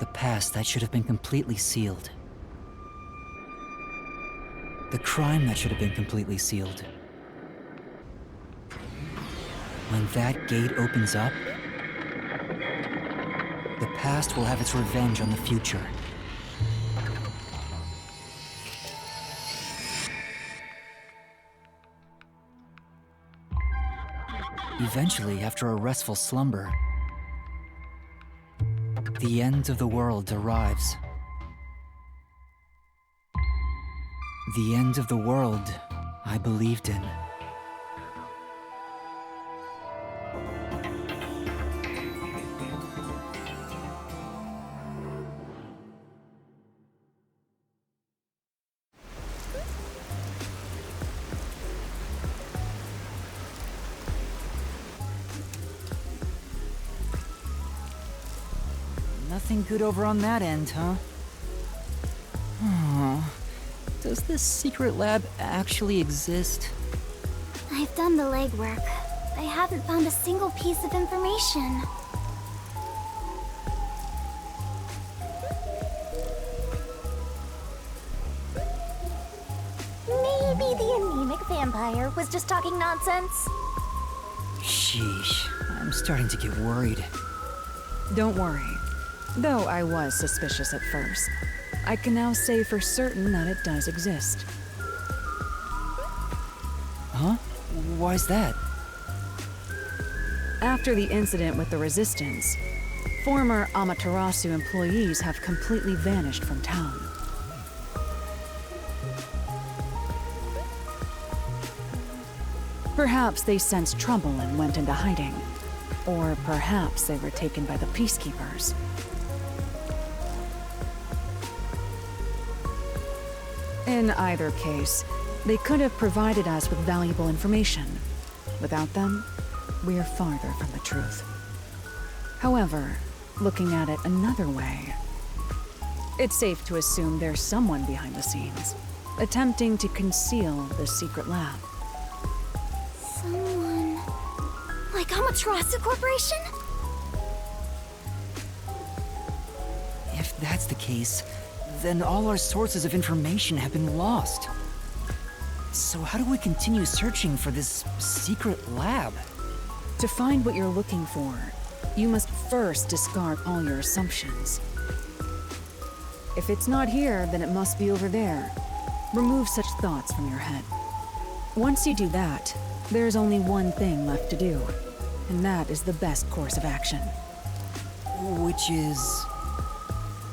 The past that should have been completely sealed. The crime that should have been completely sealed. When that gate opens up, the past will have its revenge on the future. Eventually, after a restful slumber, the end of the world arrives. The end of the world I believed in. Nothing good over on that end, huh? Oh, does this secret lab actually exist? I've done the legwork. I haven't found a single piece of information. Maybe the anemic vampire was just talking nonsense. Sheesh, I'm starting to get worried. Don't worry. Though I was suspicious at first, I can now say for certain that it does exist. Huh? Why's that? After the incident with the Resistance, former Amaterasu employees have completely vanished from town. Perhaps they sensed trouble and went into hiding. Or perhaps they were taken by the peacekeepers. In either case, they could have provided us with valuable information. Without them, we're farther from the truth. However, looking at it another way, it's safe to assume there's someone behind the scenes, attempting to conceal the secret lab. Someone... like Amaterasu Corporation? If that's the case, then all our sources of information have been lost. So how do we continue searching for this secret lab? To find what you're looking for, you must first discard all your assumptions. If it's not here, then it must be over there. Remove such thoughts from your head. Once you do that, there's only one thing left to do, and that is the best course of action. Which is...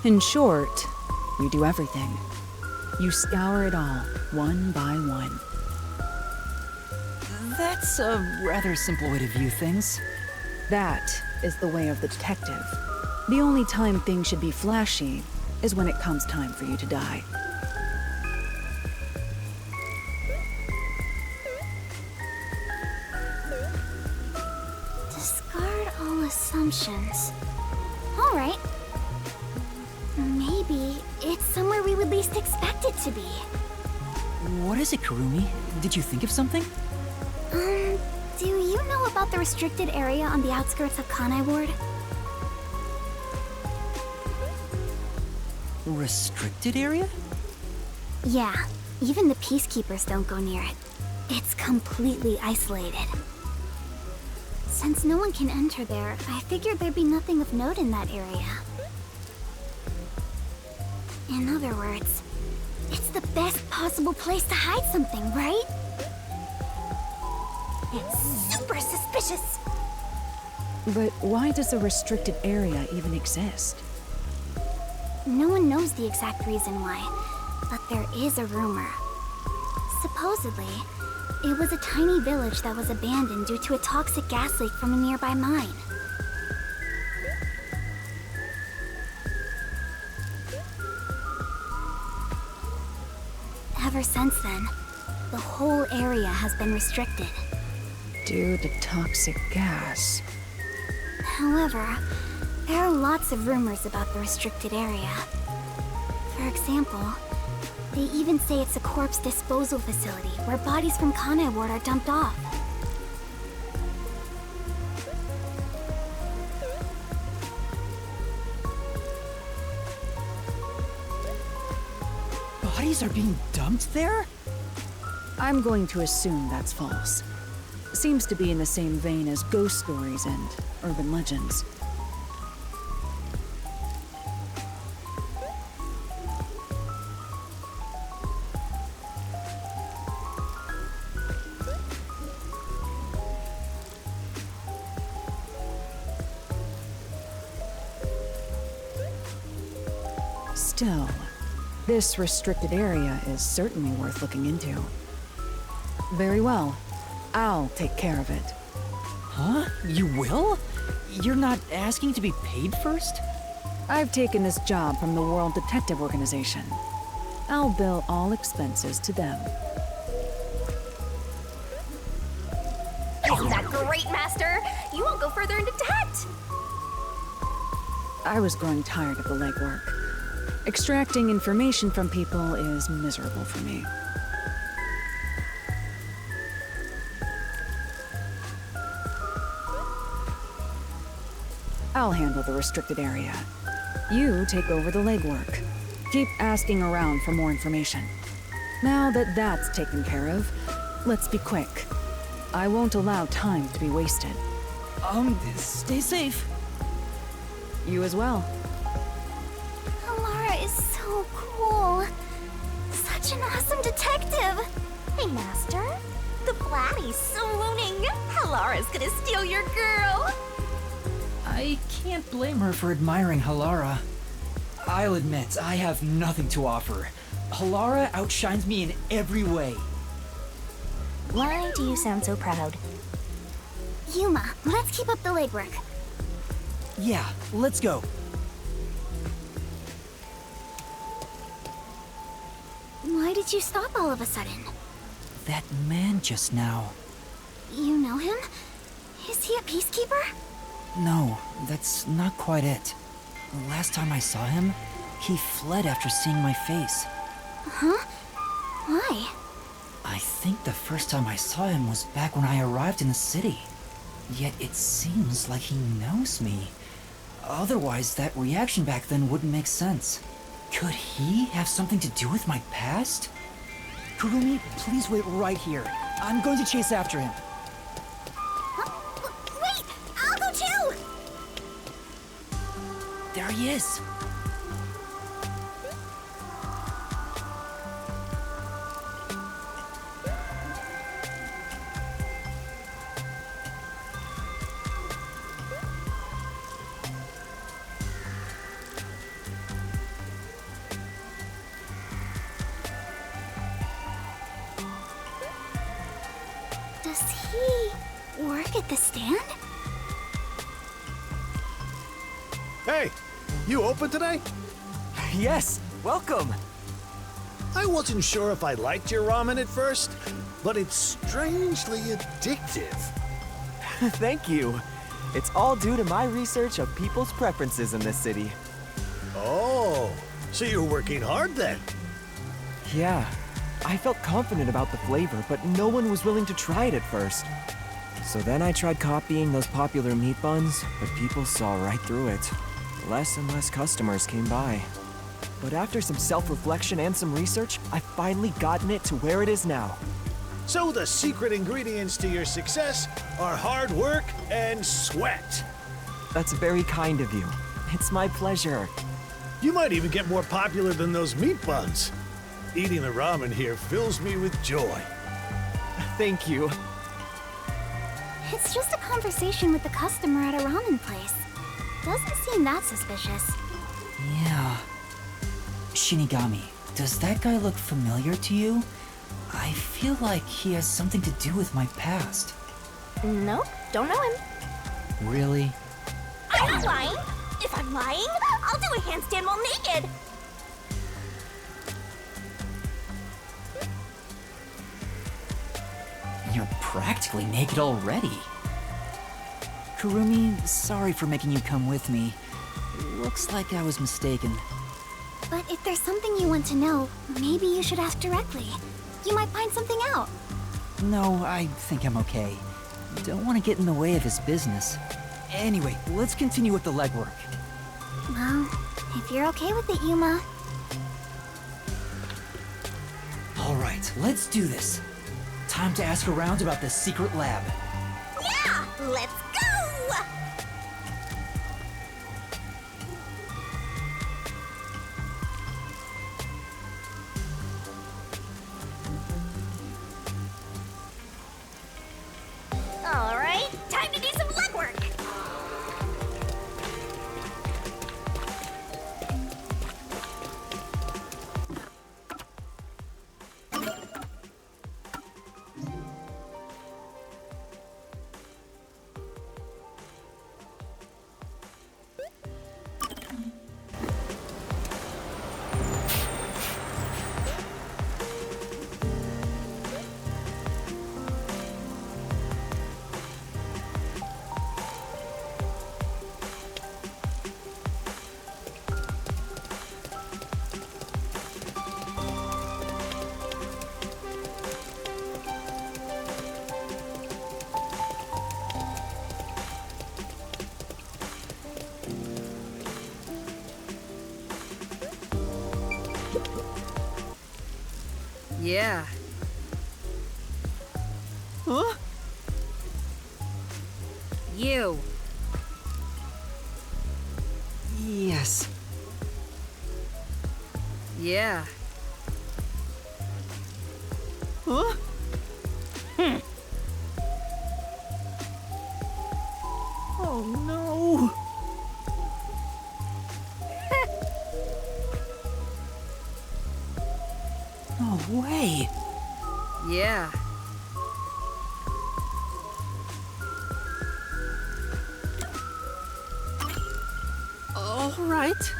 In short, you do everything. You scour it all, one by one. That's a rather simple way to view things. That is the way of the detective. The only time things should be flashy is when it comes time for you to die. Discard all assumptions. All right. Maybe it's somewhere we would least expect it to be. What is it, Kurumi? Did you think of something? Do you know about the restricted area on the outskirts of Kanai Ward? Restricted area? Yeah, even the peacekeepers don't go near it. It's completely isolated. Since no one can enter there, I figured there'd be nothing of note in that area. In other words, it's the best possible place to hide something, right? It's super suspicious. But why does a restricted area even exist? No one knows the exact reason why, but there is a rumor. Supposedly, it was a tiny village that was abandoned due to a toxic gas leak from a nearby mine. Ever since then, the whole area has been restricted. Due to toxic gas. However, there are lots of rumors about the restricted area. For example, they even say it's a corpse disposal facility where bodies from Kanai Ward are dumped off. bodies are being dumped there? I'm going to assume that's false. Seems to be in the same vein as ghost stories and urban legends. Still, this restricted area is certainly worth looking into. Very well. I'll take care of it. Huh? You will? You're not asking to be paid first? I've taken this job from the World Detective Organization. I'll bill all expenses to them. Isn't that great, Master? You won't go further into debt! I was growing tired of the legwork. Extracting information from people is miserable for me. I'll handle the restricted area. You take over the legwork. Keep asking around for more information. Now that that's taken care of, let's be quick. I won't allow time to be wasted. Stay safe. You as well. Alara is so cool. Such an awesome detective. Hey, Master. The Blatty's swooning. Halara's gonna steal your girl. I can't blame her for admiring Halara. I'll admit, I have nothing to offer. Halara outshines me in every way. Why do you sound so proud? Yuma, let's keep up the legwork. Yeah, let's go. Why did you stop all of a sudden? That man just now. You know him? Is he a peacekeeper? No, that's not quite it. The last time I saw him, he fled after seeing my face. Huh? Why? I think the first time I saw him was back when I arrived in the city. Yet it seems like he knows me. Otherwise, that reaction back then wouldn't make sense. Could he have something to do with my past? Kurumi, please wait right here. I'm going to chase after him. Wait! I'll go too! There he is. Does he work at the stand? Hey, you open today? Yes, welcome. I wasn't sure if I liked your ramen at first, but it's strangely addictive. Thank you. It's all due to my research of people's preferences in this city. Oh, so you're working hard then? Yeah, I felt confident about the flavor, but no one was willing to try it at first. So then I tried copying those popular meat buns, but people saw right through it. Less and less customers came by. But after some self-reflection and some research, I've finally gotten it to where it is now. So the secret ingredients to your success are hard work and sweat. That's very kind of you. It's my pleasure. You might even get more popular than those meat buns. Eating the ramen here fills me with joy. Thank you. It's just a conversation with the customer at a ramen place. Doesn't seem that suspicious. Yeah. Shinigami, does that guy look familiar to you? I feel like he has something to do with my past. No, don't know him. Really? I'm not lying. If I'm lying, I'll do a handstand while naked. You're practically naked already. Kurumi, sorry for making you come with me. Looks like I was mistaken. But if there's something you want to know, maybe you should ask directly. You might find something out. No, I think I'm okay. Don't want to get in the way of his business. Anyway, let's continue with the legwork. Well, if you're okay with it, Yuma. Alright, let's do this. Time to ask around about the secret lab. Yeah! Let's go! Alright, time to do some legwork! Yeah. Huh? You. Yes. Yeah. Huh? Oh no! No way! Yeah. All right.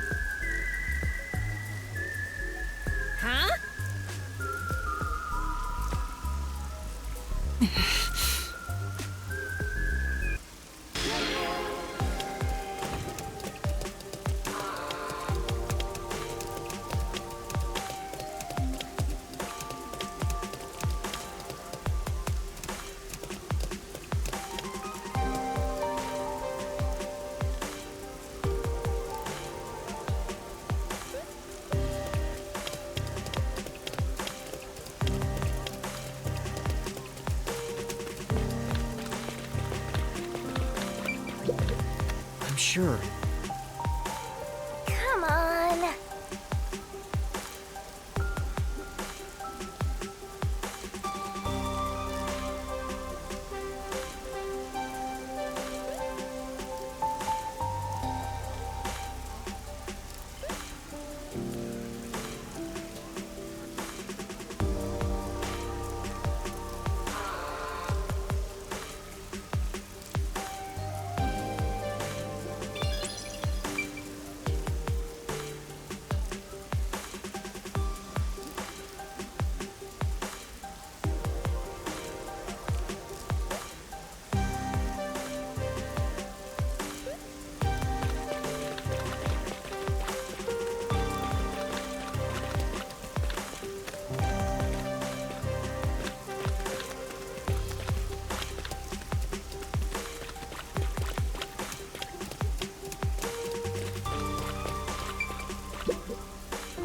Huh? I'm sure. Come on.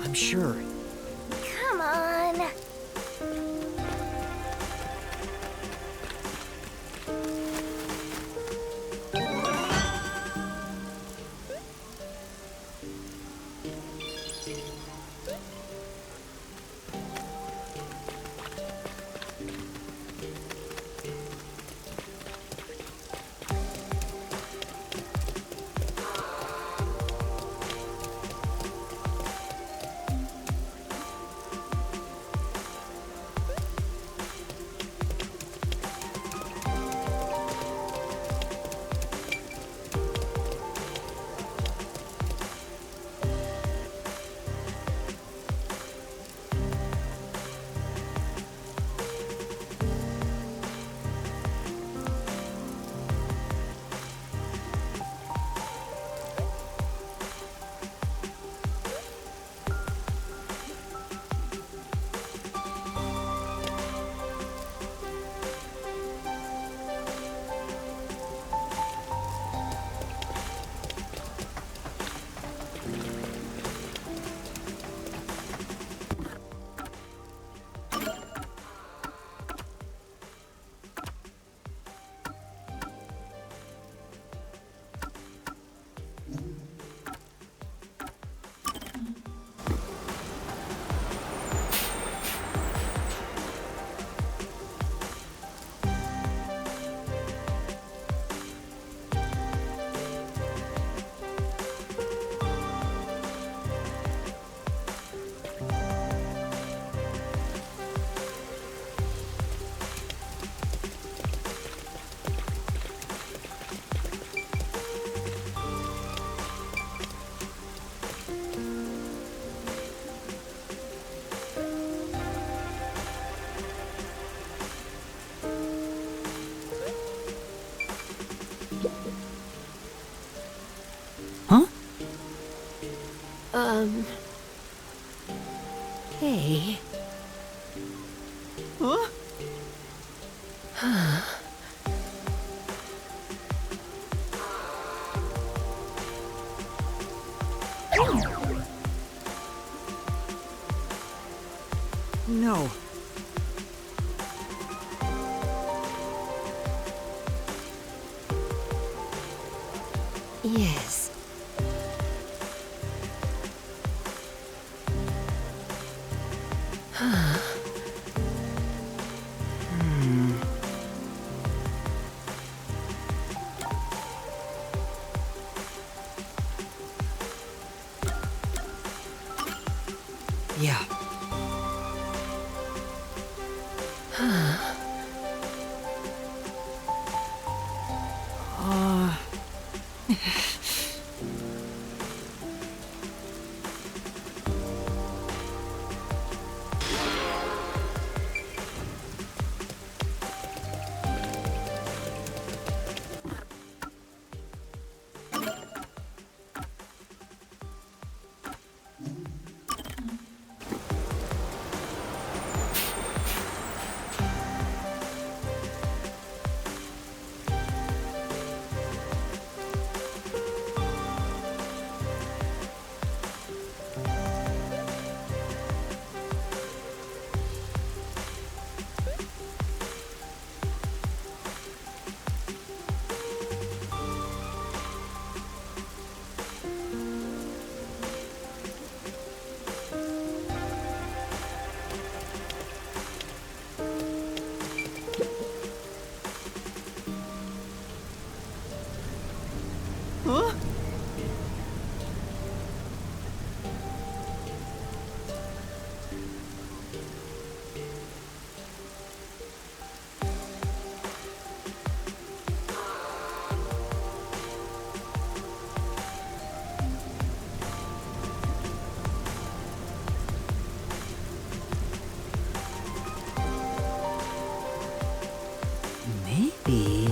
I'm sure. Come on. Hey. Huh? No. Yes. Yeah. Huh? Maybe.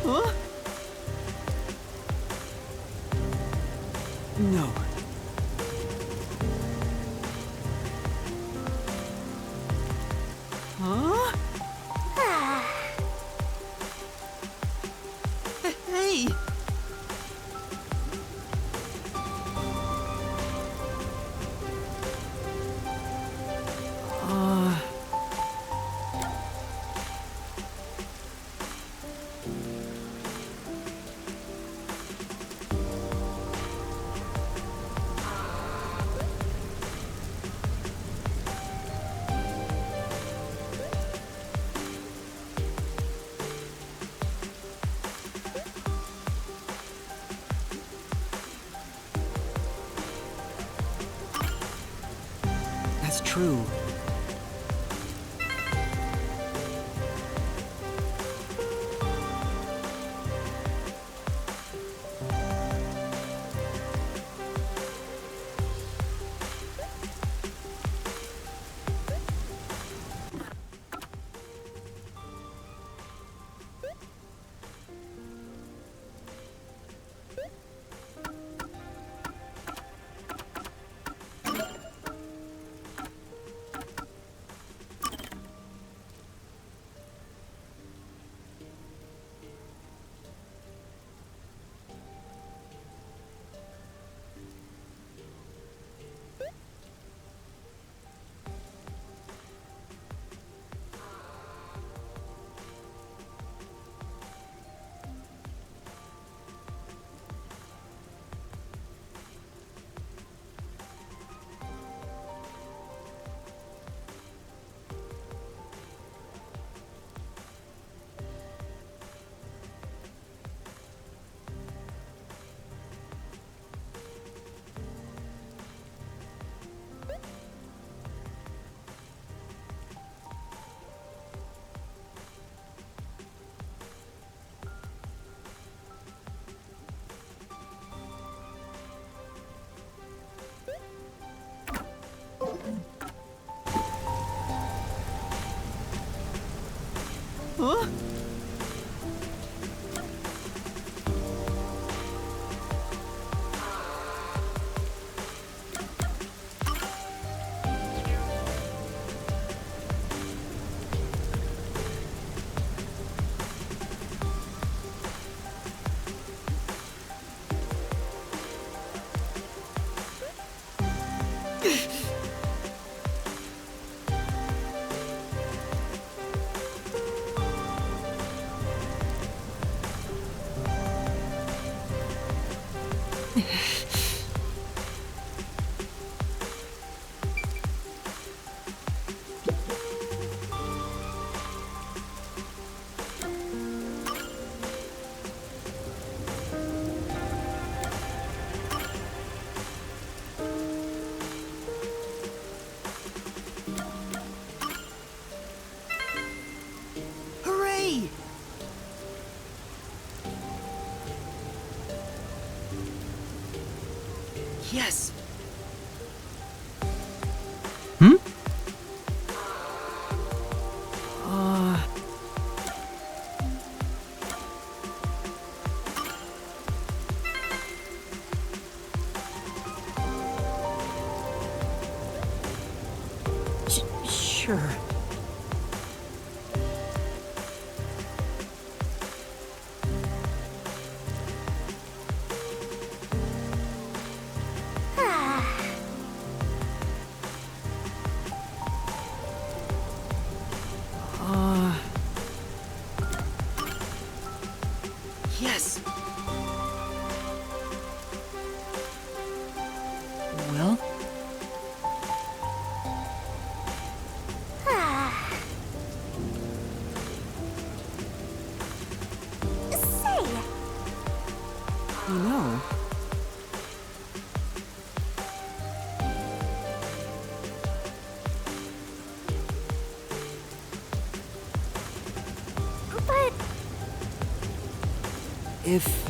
Huh? No. Huh? Hey! That's true. Hooray! Yes! Hmm? Sure. Yes! Well, Say, No. but if...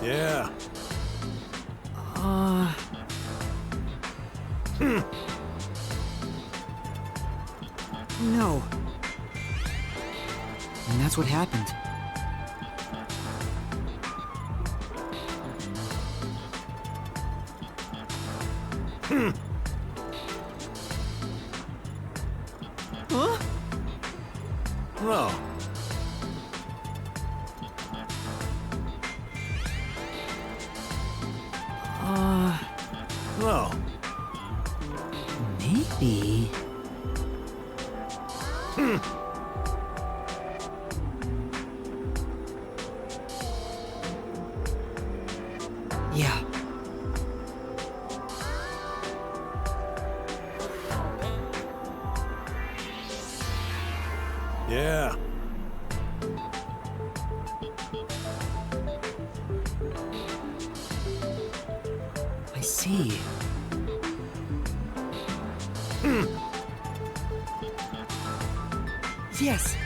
Yeah. No. And that's what happened. Huh? No. No. Maybe... Yeah. Yeah. I see. Yes.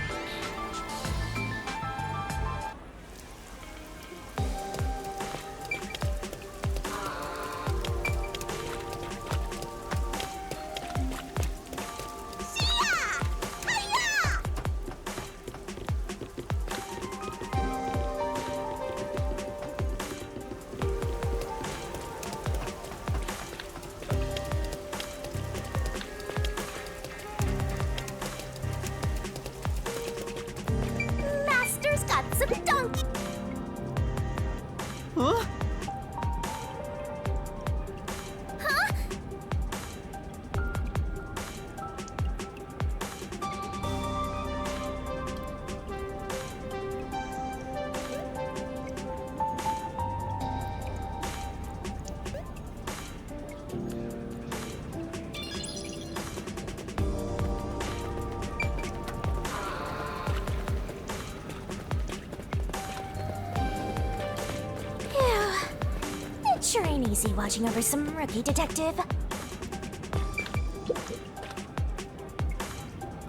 Sure ain't easy watching over some rookie detective.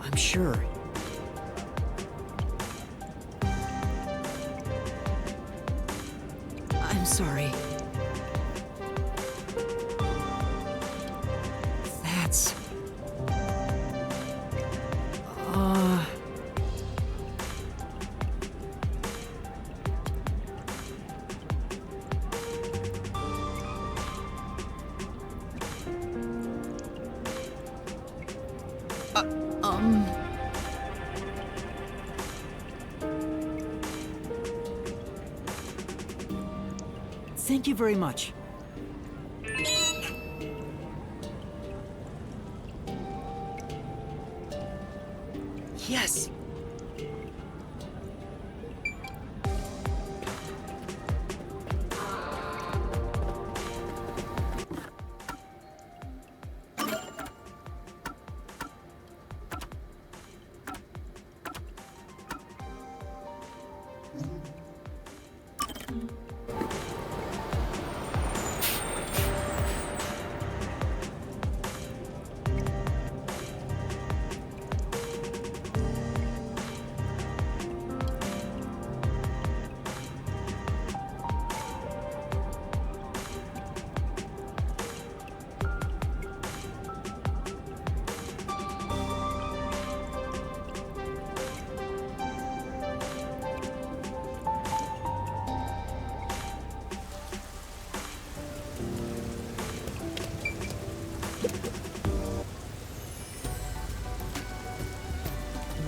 I'm sure. I'm sorry. That's... Thank you very much. Yes.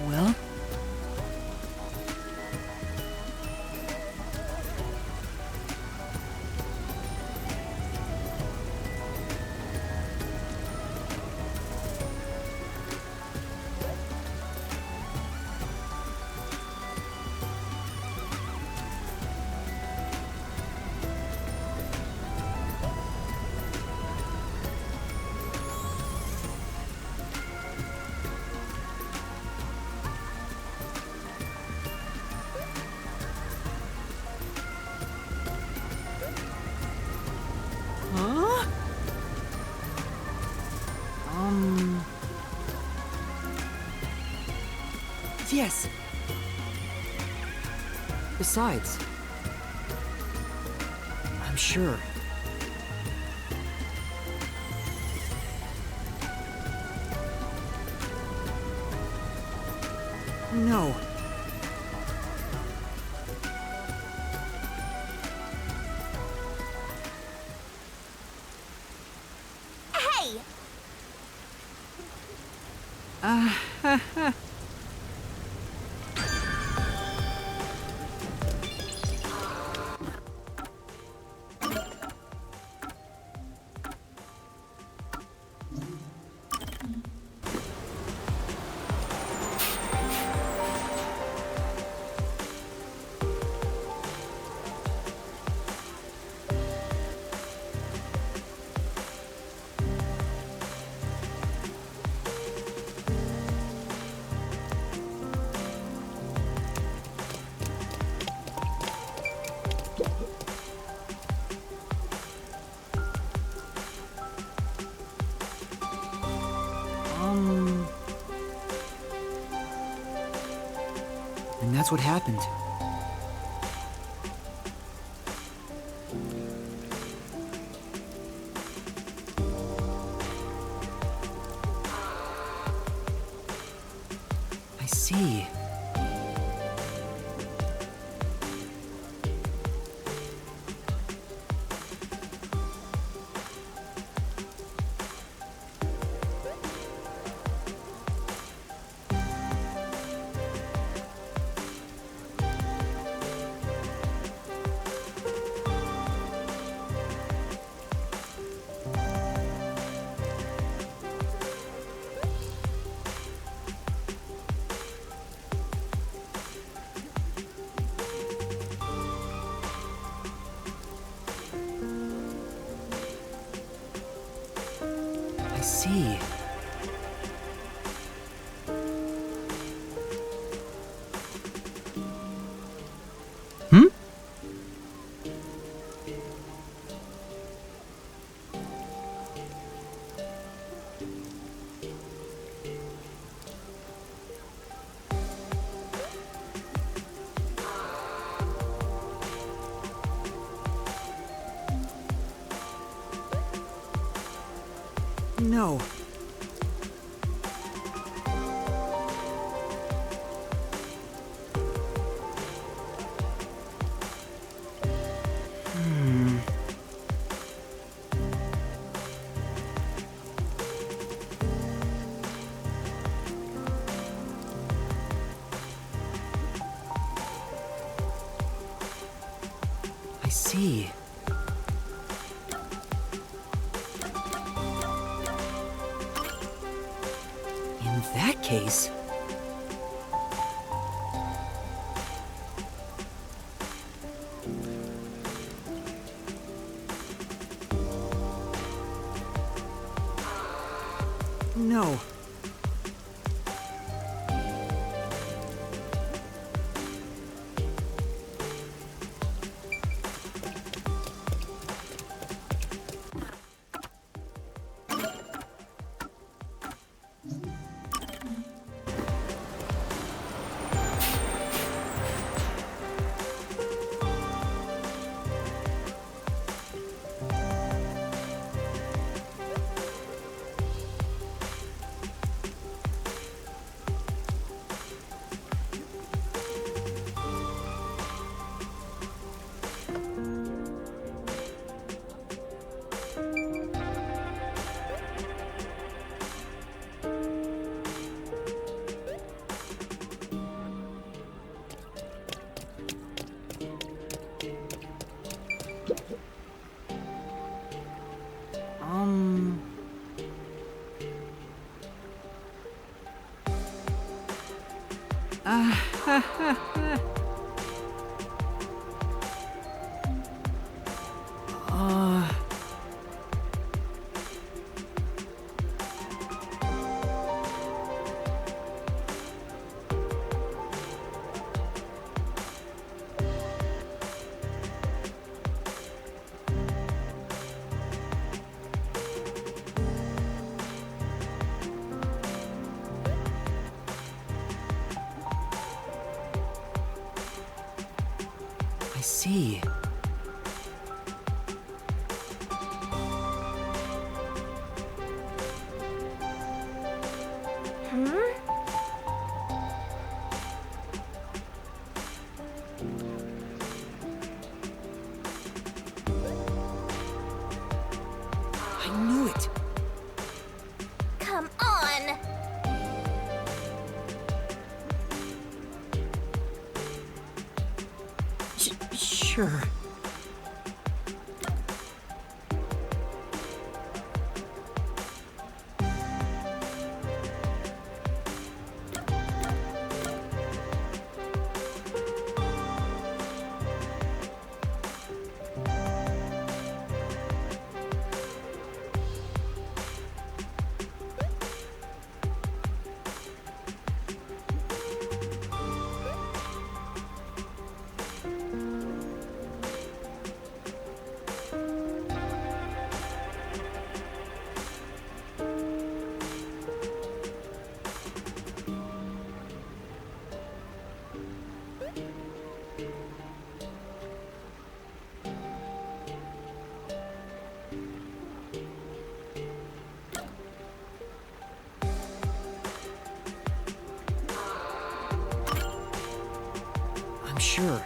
Well? Huh? Yes. Besides, I'm sure. No. Hey! And that's what happened. I see. I see. No. I see. In that case... No. I see. I knew it. Come on! Sure. I'm sure.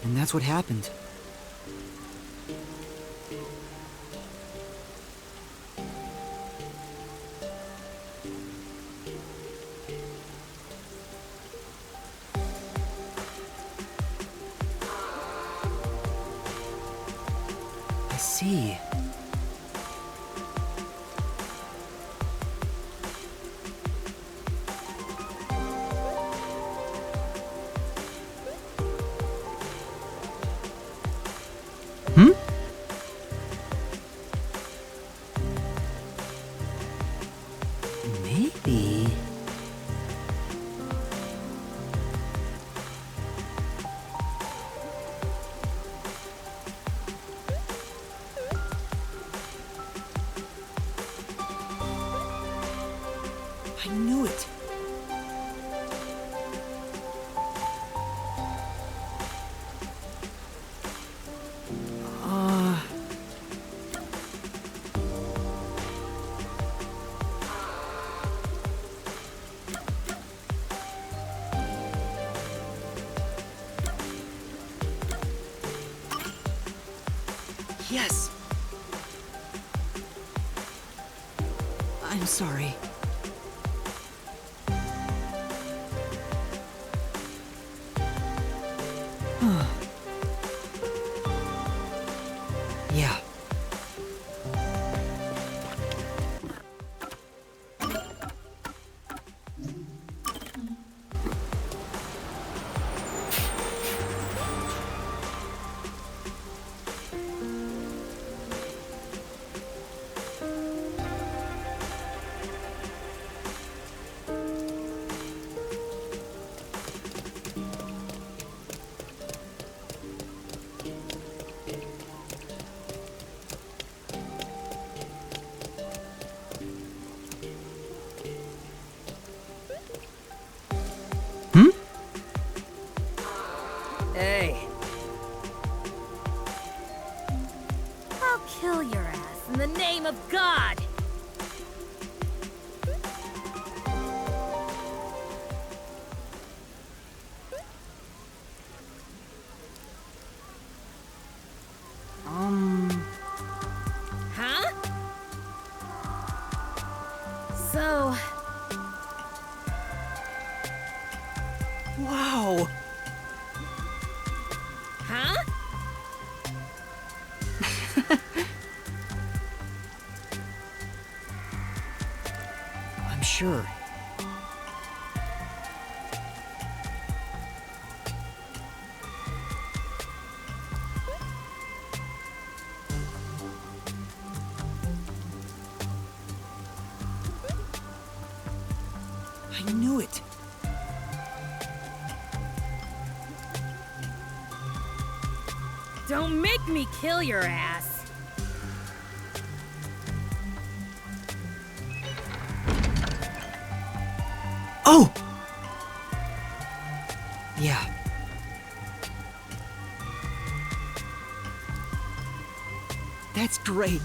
And that's what happened. I see. Hmm? Maybe. I knew it. Yes. I'm sorry. Yeah. Hmm? Hey. I'll kill your ass in the name of God! Huh? So... Wow. Huh? I'm sure. I knew it. Don't make me kill your ass! Oh! Yeah. That's great.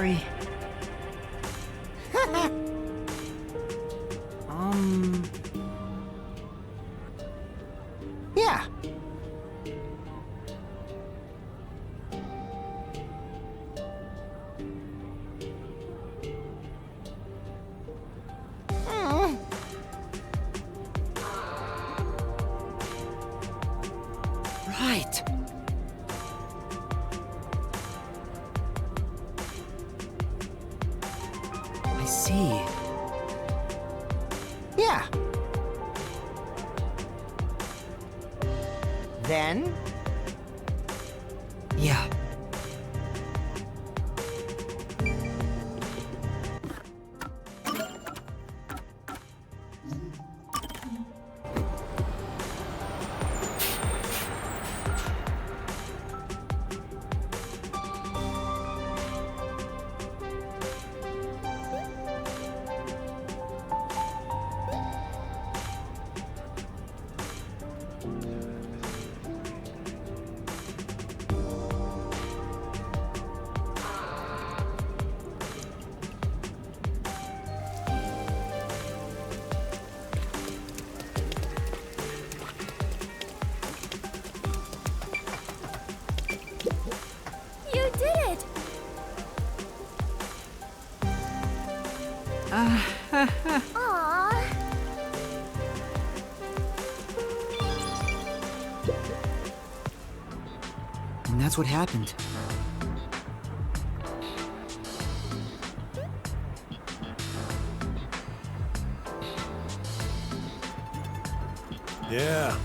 sorry. Yeah. Right. I see. Yeah. Then? Yeah. You did it! Aww. And that's what happened. Yeah.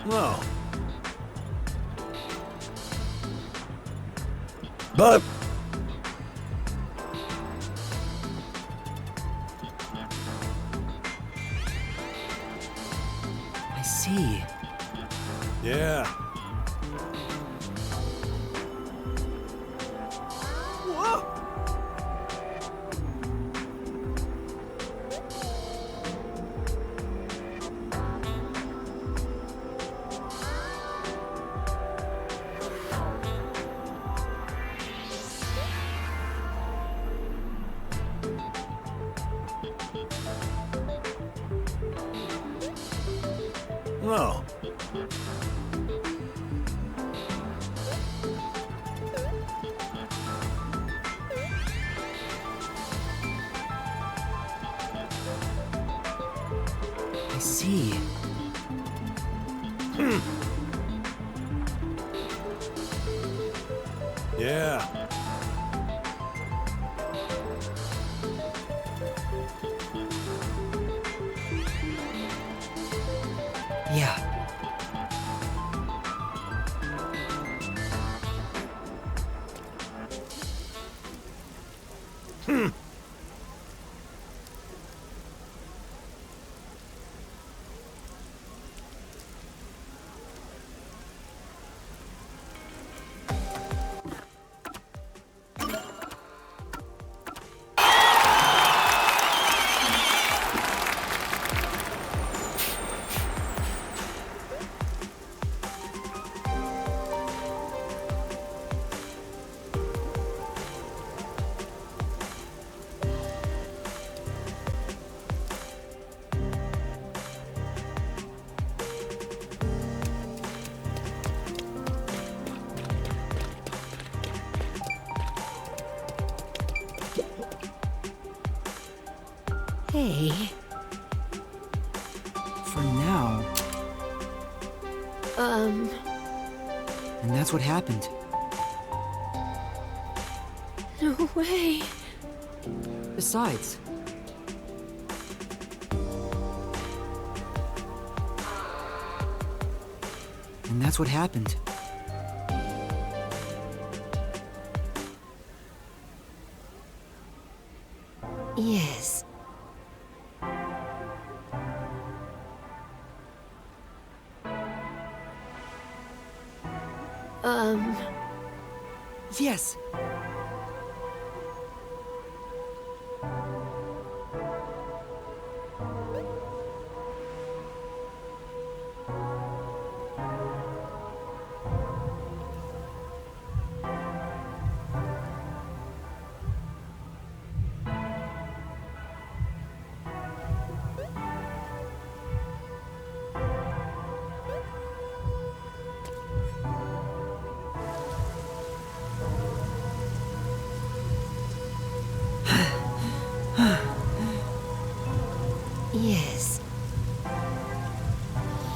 No. But I see. yeah. No. I see. Yeah. Yeah. Hey. For now. And that's what happened. No way. Besides, and that's what happened. Yes. Yes.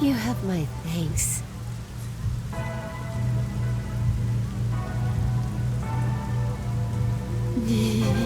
You have my thanks. Yeah.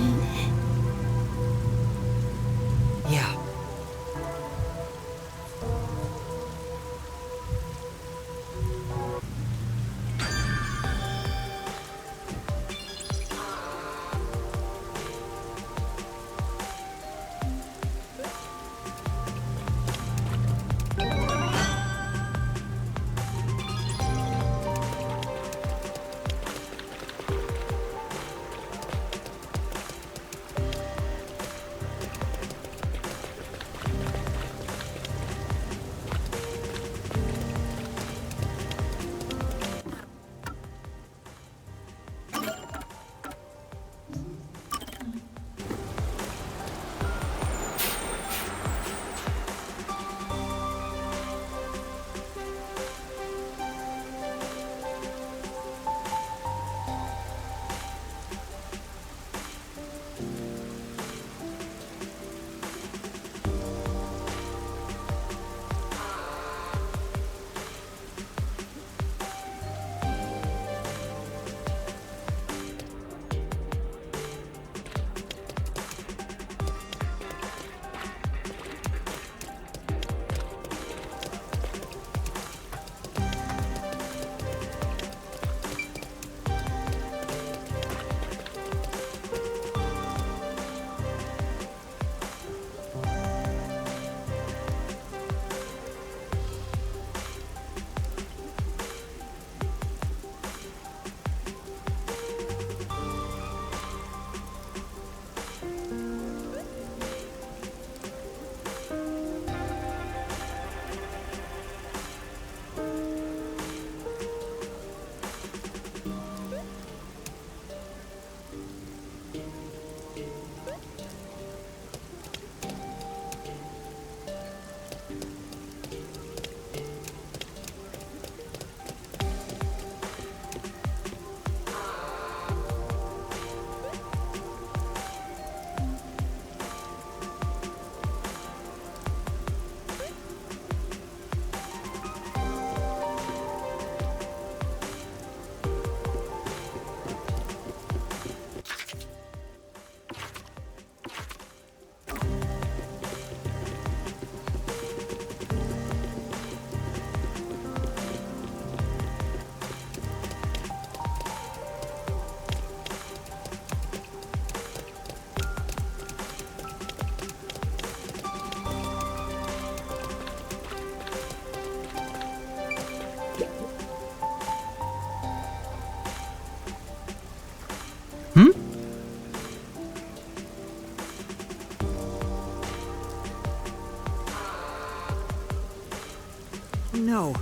No.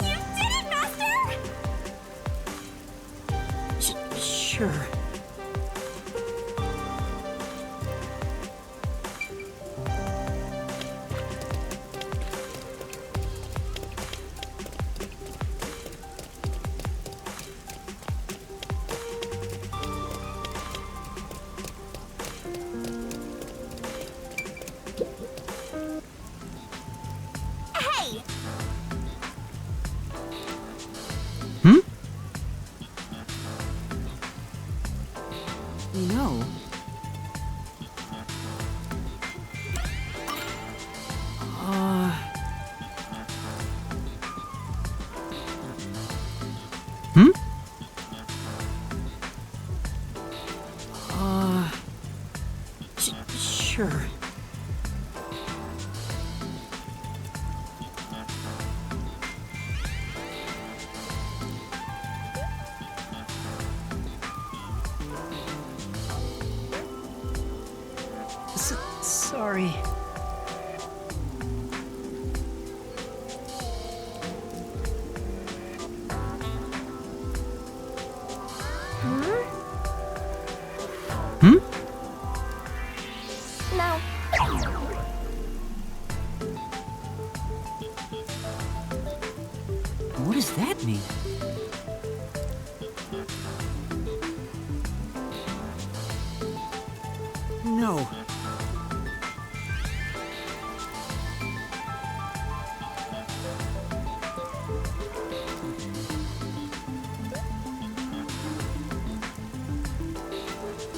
You did it, Master! Sure. Hey! No. Sure. Sorry. No. No.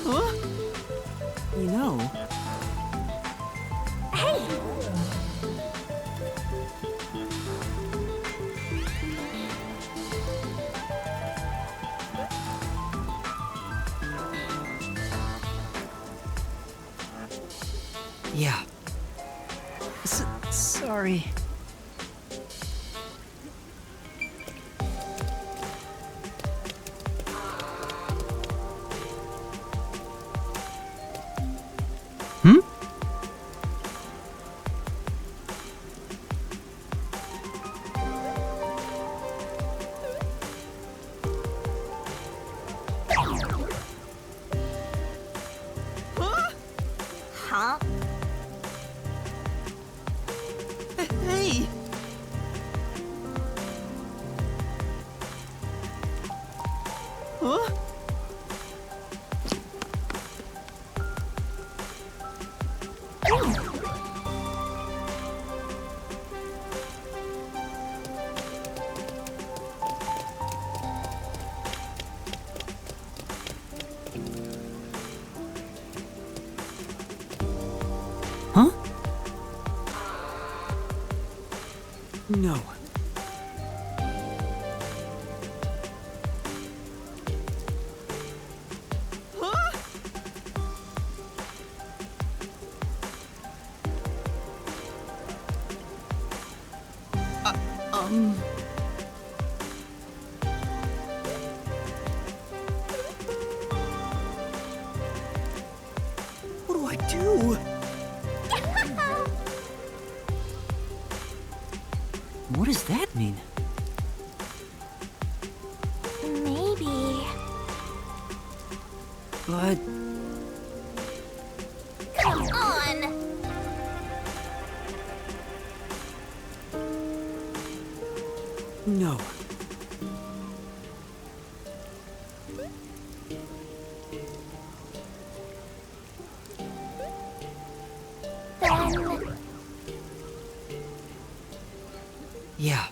Huh? You know... Hey! Yeah. Sorry. Hmm? Huh? Hey! Huh? Huh? No. What do I do? What does that mean? Maybe. But... Come on! No. Then yeah.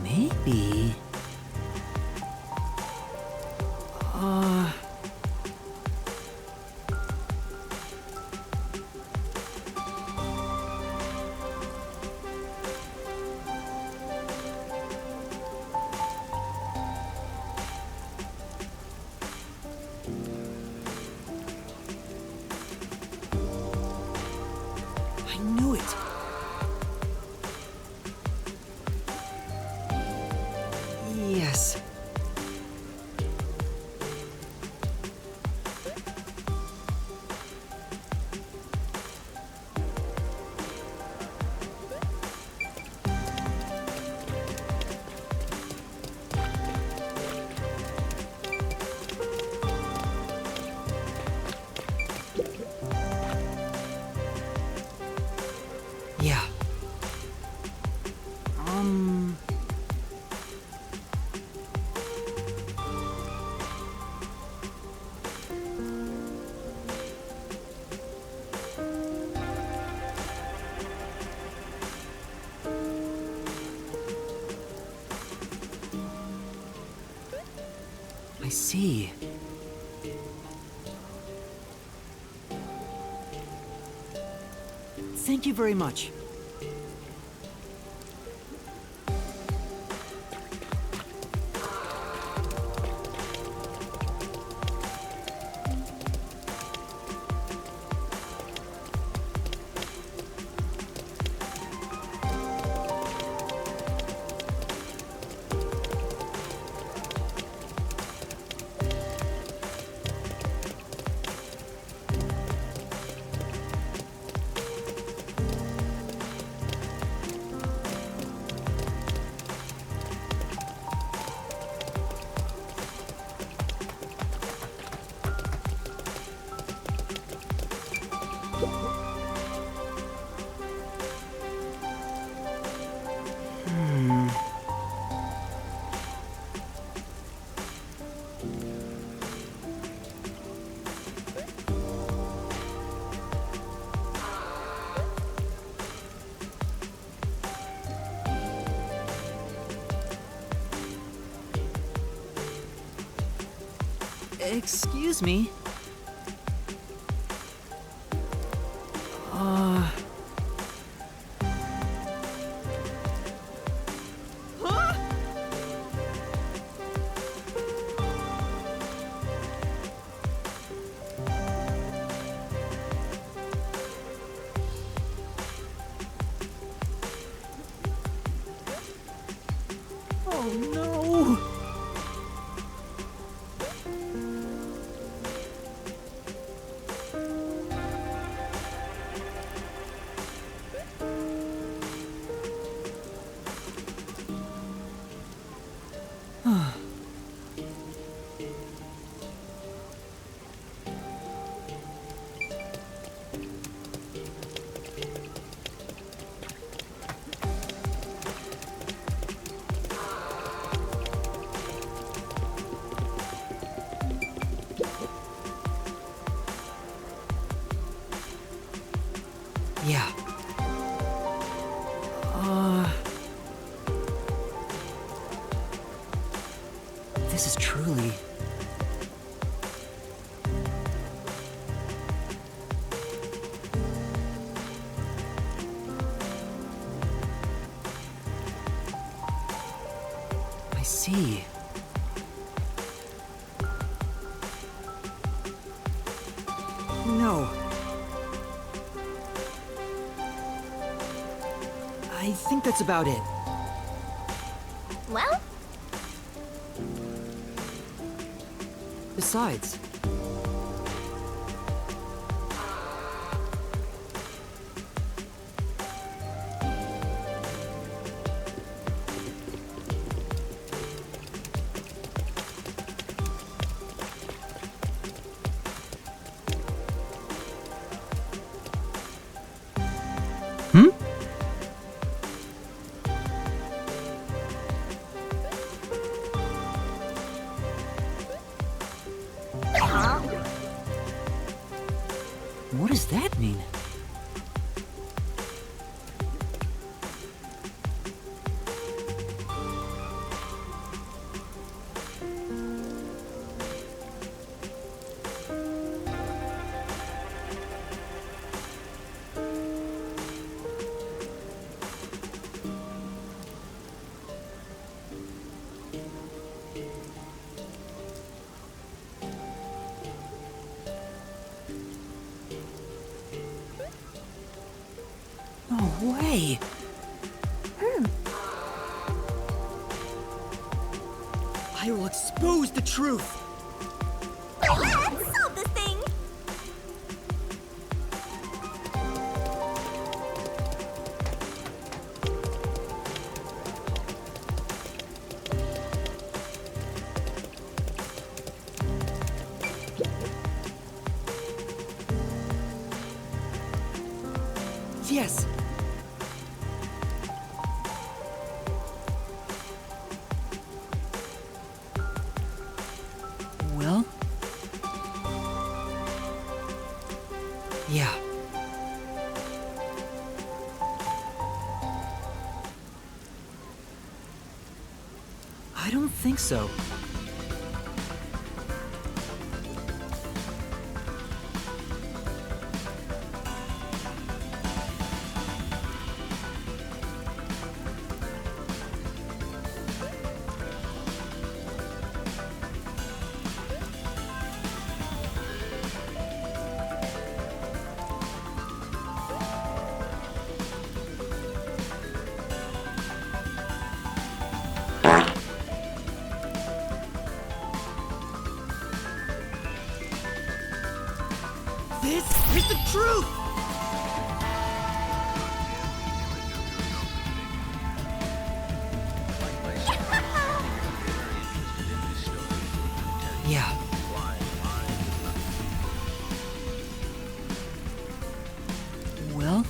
Maybe... I knew it. Yes. Yeah. I see. Thank you very much. Excuse me. Oh no! Yeah. This is truly... I see. No. I think that's about it. Well, Besides... Hmm? What does that mean? No way! I will expose the truth! let's solve this thing! Yes! Well? Yeah. I don't think so. This is the truth! Yeah. Well?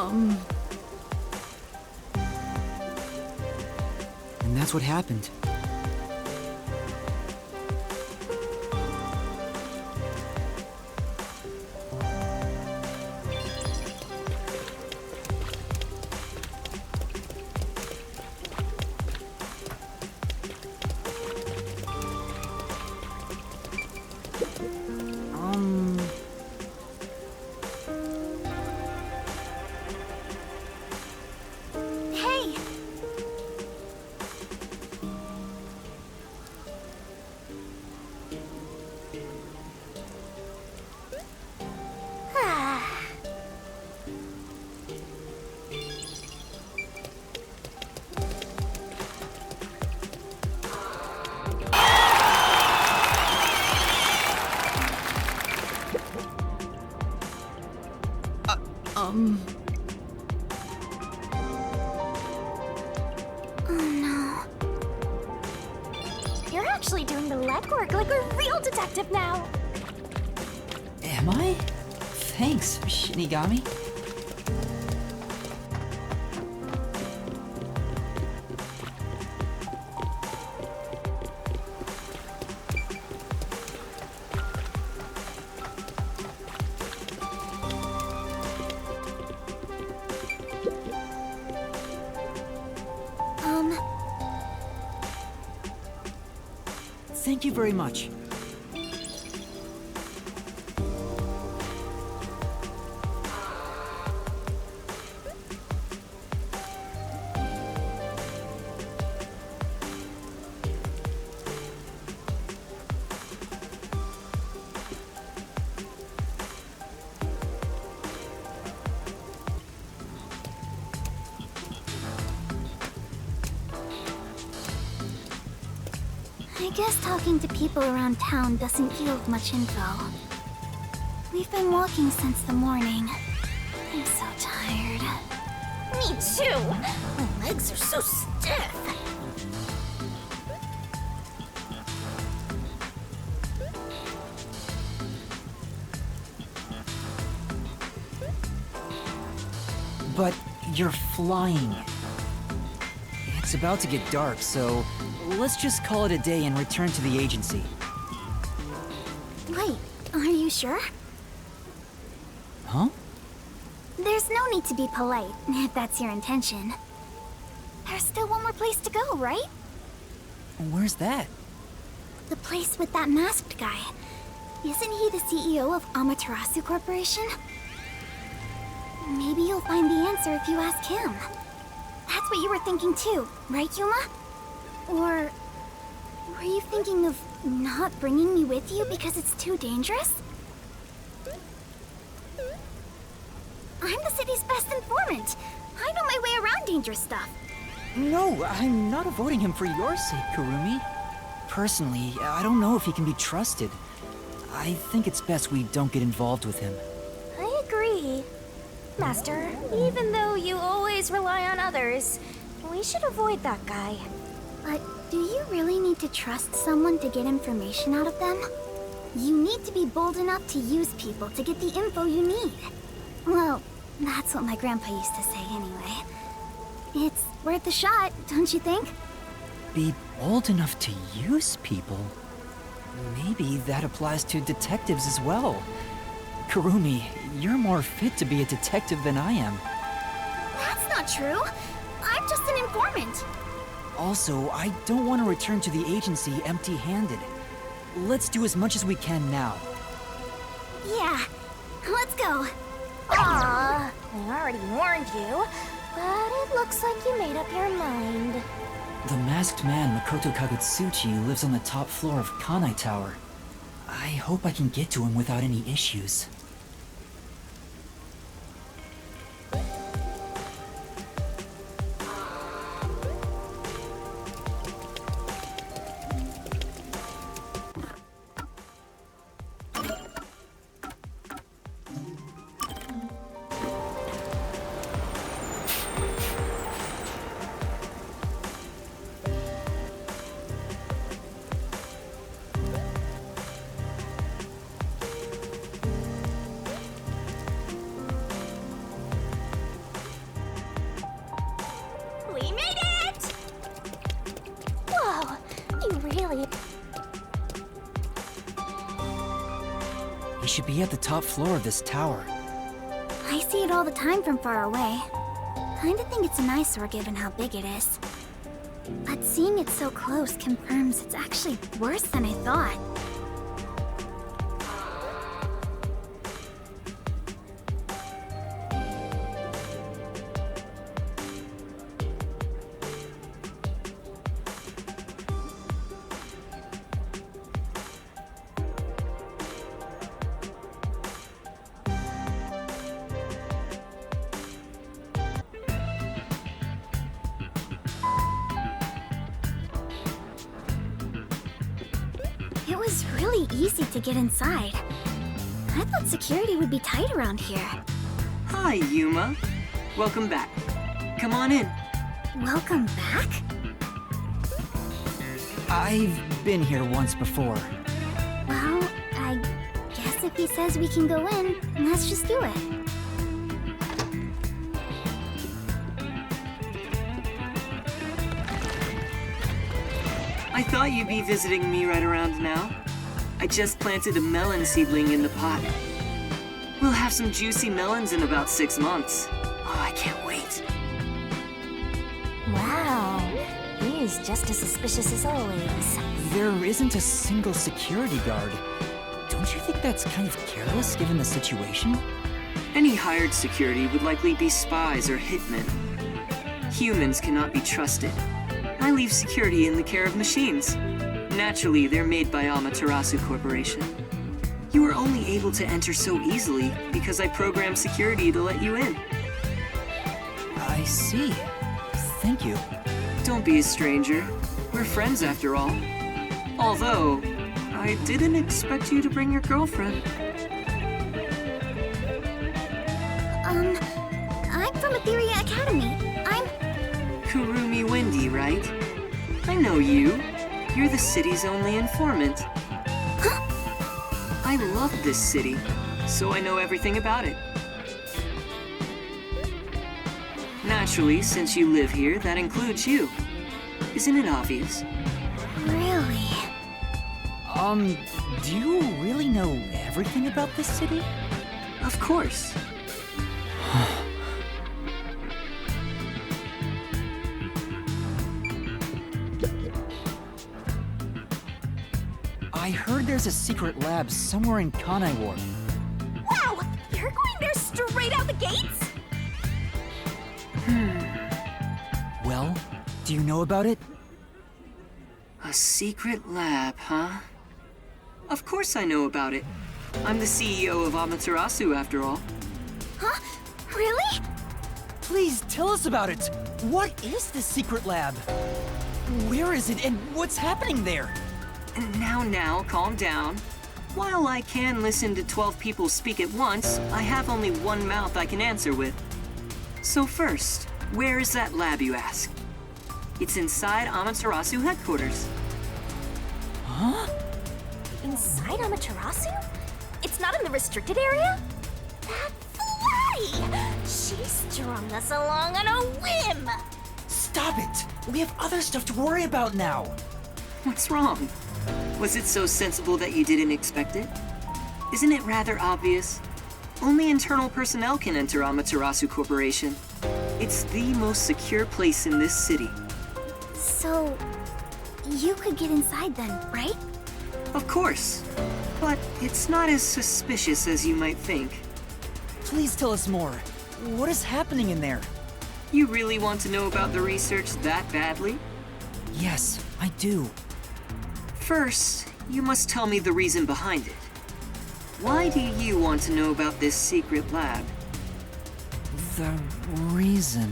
And that's what happened. Hey! You're actually doing the legwork like a real detective now. Am I? Thanks, Shinigami. Thank you very much. I guess talking to people around town doesn't yield much info. We've been walking since the morning. I'm so tired. Me too. My legs are so stiff. But you're flying. It's about to get dark, so let's just call it a day and return to the agency. Wait, are you sure? Huh? There's no need to be polite, if that's your intention. There's still one more place to go, right? Where's that? The place with that masked guy. Isn't he the CEO of Amaterasu Corporation? Maybe you'll find the answer if you ask him. That's what you were thinking too, right, Yuma? Or were you thinking of not bringing me with you because it's too dangerous? I'm the city's best informant. I know my way around dangerous stuff. No, I'm not avoiding him for your sake, Kurumi. Personally, I don't know if he can be trusted. I think it's best we don't get involved with him. I agree. Master, even though you always rely on others, we should avoid that guy. But do you really need to trust someone to get information out of them? You need to be bold enough to use people to get the info you need. Well, that's what my grandpa used to say anyway. It's worth a shot, don't you think? Be bold enough to use people? Maybe that applies to detectives as well. Kurumi, you're more fit to be a detective than I am. That's not true. I'm just an informant. Also, I don't want to return to the agency empty-handed. Let's do as much as we can now. Yeah, let's go. Aww, I already warned you, but it looks like you made up your mind. The masked man, Makoto Kagutsuchi, lives on the top floor of Kanai Tower. I hope I can get to him without any issues. He should be at the top floor of this tower. I see it all the time from far away. Kinda think it's an eyesore given how big it is. But seeing it so close confirms it's actually worse than I thought. It was really easy to get inside. I thought security would be tight around here. Hi, Yuma. Welcome back. Come on in. Welcome back? I've been here once before. Well, I guess if he says we can go in, let's just do it. I thought you'd be visiting me right around now. I just planted a melon seedling in the pot. We'll have some juicy melons in about 6 months. Oh, I can't wait. Wow. He's just as suspicious as always. There isn't a single security guard. Don't you think that's kind of careless given the situation? Any hired security would likely be spies or hitmen. Humans cannot be trusted. I leave security in the care of machines. Naturally, they're made by Amaterasu Corporation. You were only able to enter so easily because I programmed security to let you in. I see. Thank you. Don't be a stranger. We're friends after all. Although, I didn't expect you to bring your girlfriend. I'm from Etheria Academy. I'm... Kurumi Wendy, right? I know you. You're the city's only informant. Huh? I love this city, so I know everything about it. Naturally, since you live here, that includes you. Isn't it obvious? Really? Do you really know everything about this city? Of course. I heard there's a secret lab somewhere in Kanai Ward. Wow! You're going there straight out the gates? Well, do you know about it? A secret lab, huh? Of course I know about it. I'm the CEO of Amaterasu, after all. Huh? Really? Please tell us about it. What is this secret lab? Where is it and what's happening there? Now, calm down. While I can listen to 12 people speak at once, I have only one mouth I can answer with. So first, where is that lab, you ask? It's inside Amaterasu headquarters. Huh? Inside Amaterasu? It's not in the restricted area? That fly! She strung us along on a whim! Stop it! We have other stuff to worry about now. What's wrong? Was it so sensible that you didn't expect it? Isn't it rather obvious? Only internal personnel can enter Amaterasu Corporation. It's the most secure place in this city. So, you could get inside then, right? Of course. But it's not as suspicious as you might think. Please tell us more. What is happening in there? You really want to know about the research that badly? Yes, I do. First, you must tell me the reason behind it. Why do you want to know about this secret lab? The reason...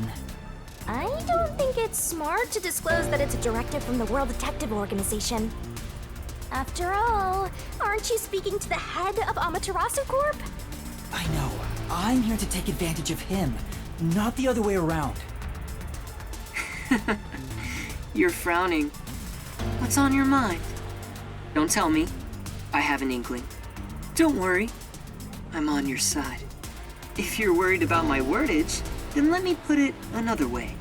I don't think it's smart to disclose that it's a directive from the World Detective Organization. After all, aren't you speaking to the head of Amaterasu Corp? I know. I'm here to take advantage of him, not the other way around. You're frowning. What's on your mind? Don't tell me. I have an inkling. Don't worry. I'm on your side. If you're worried about my wordage, then let me put it another way.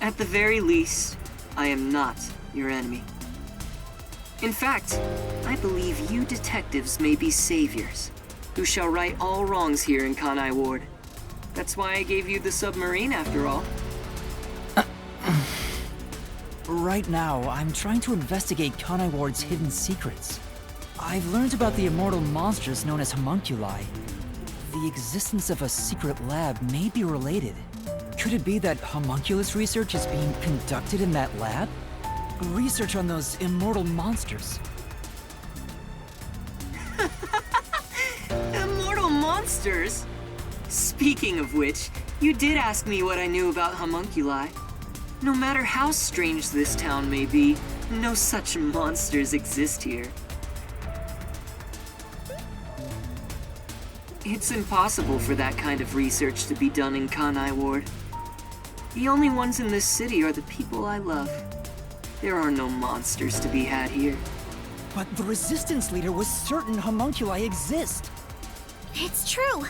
At the very least, I am not your enemy. In fact, I believe you detectives may be saviors, who shall right all wrongs here in Kanai Ward. That's why I gave you the submarine, after all. Right now, I'm trying to investigate Kanai Ward's hidden secrets. I've learned about the immortal monsters known as homunculi. The existence of a secret lab may be related. Could it be that homunculus research is being conducted in that lab? Research on those immortal monsters. Immortal monsters? Speaking of which, you did ask me what I knew about homunculi. No matter how strange this town may be, no such monsters exist here. It's impossible for that kind of research to be done in Kanai Ward. The only ones in this city are the people I love. There are no monsters to be had here. But the Resistance leader was certain homunculi exist. It's true.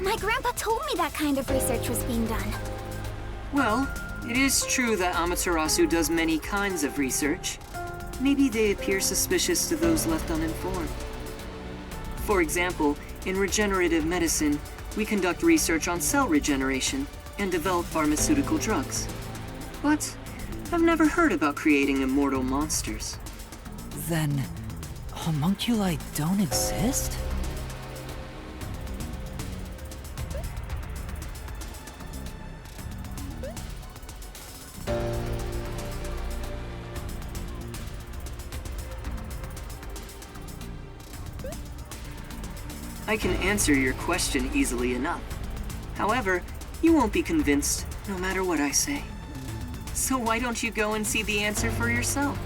My grandpa told me that kind of research was being done. Well, it is true that Amaterasu does many kinds of research. Maybe they appear suspicious to those left uninformed. For example, in regenerative medicine, we conduct research on cell regeneration and develop pharmaceutical drugs. But I've never heard about creating immortal monsters. Then, homunculi don't exist? I can answer your question easily enough. However, you won't be convinced no matter what I say. So why don't you go and see the answer for yourself?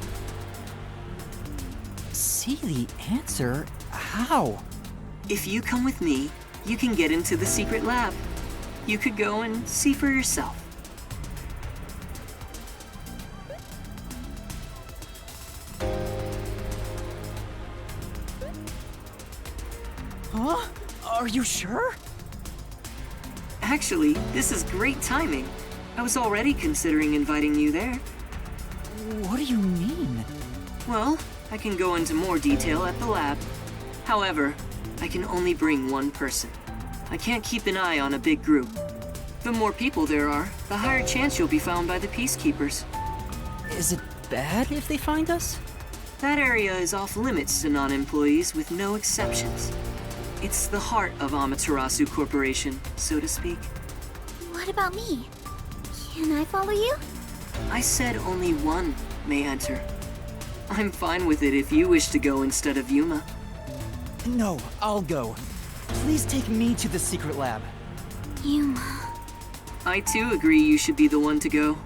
See the answer? How? If you come with me, you can get into the secret lab. You could go and see for yourself. Huh? Are you sure? Actually, this is great timing. I was already considering inviting you there. What do you mean? Well, I can go into more detail at the lab. However, I can only bring one person. I can't keep an eye on a big group. The more people there are, the higher chance you'll be found by the peacekeepers. Is it bad if they find us? That area is off limits to non-employees with no exceptions. It's the heart of Amaterasu Corporation, so to speak. What about me? Can I follow you? I said only one may enter. I'm fine with it if you wish to go instead of Yuma. No, I'll go. Please take me to the secret lab. Yuma. I too agree you should be the one to go.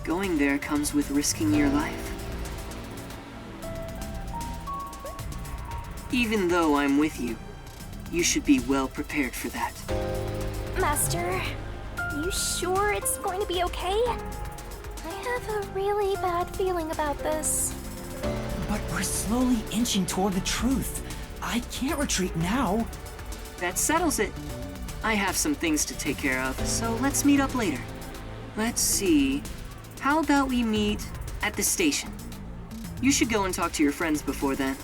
Going there comes with risking your life. Even though I'm with you, you should be well prepared for that. Master, you sure it's going to be okay? I have a really bad feeling about this. But we're slowly inching toward the truth. I can't retreat now. That settles it. I have some things to take care of, so let's meet up later. Let's see. How about we meet at the station? You should go and talk to your friends before then.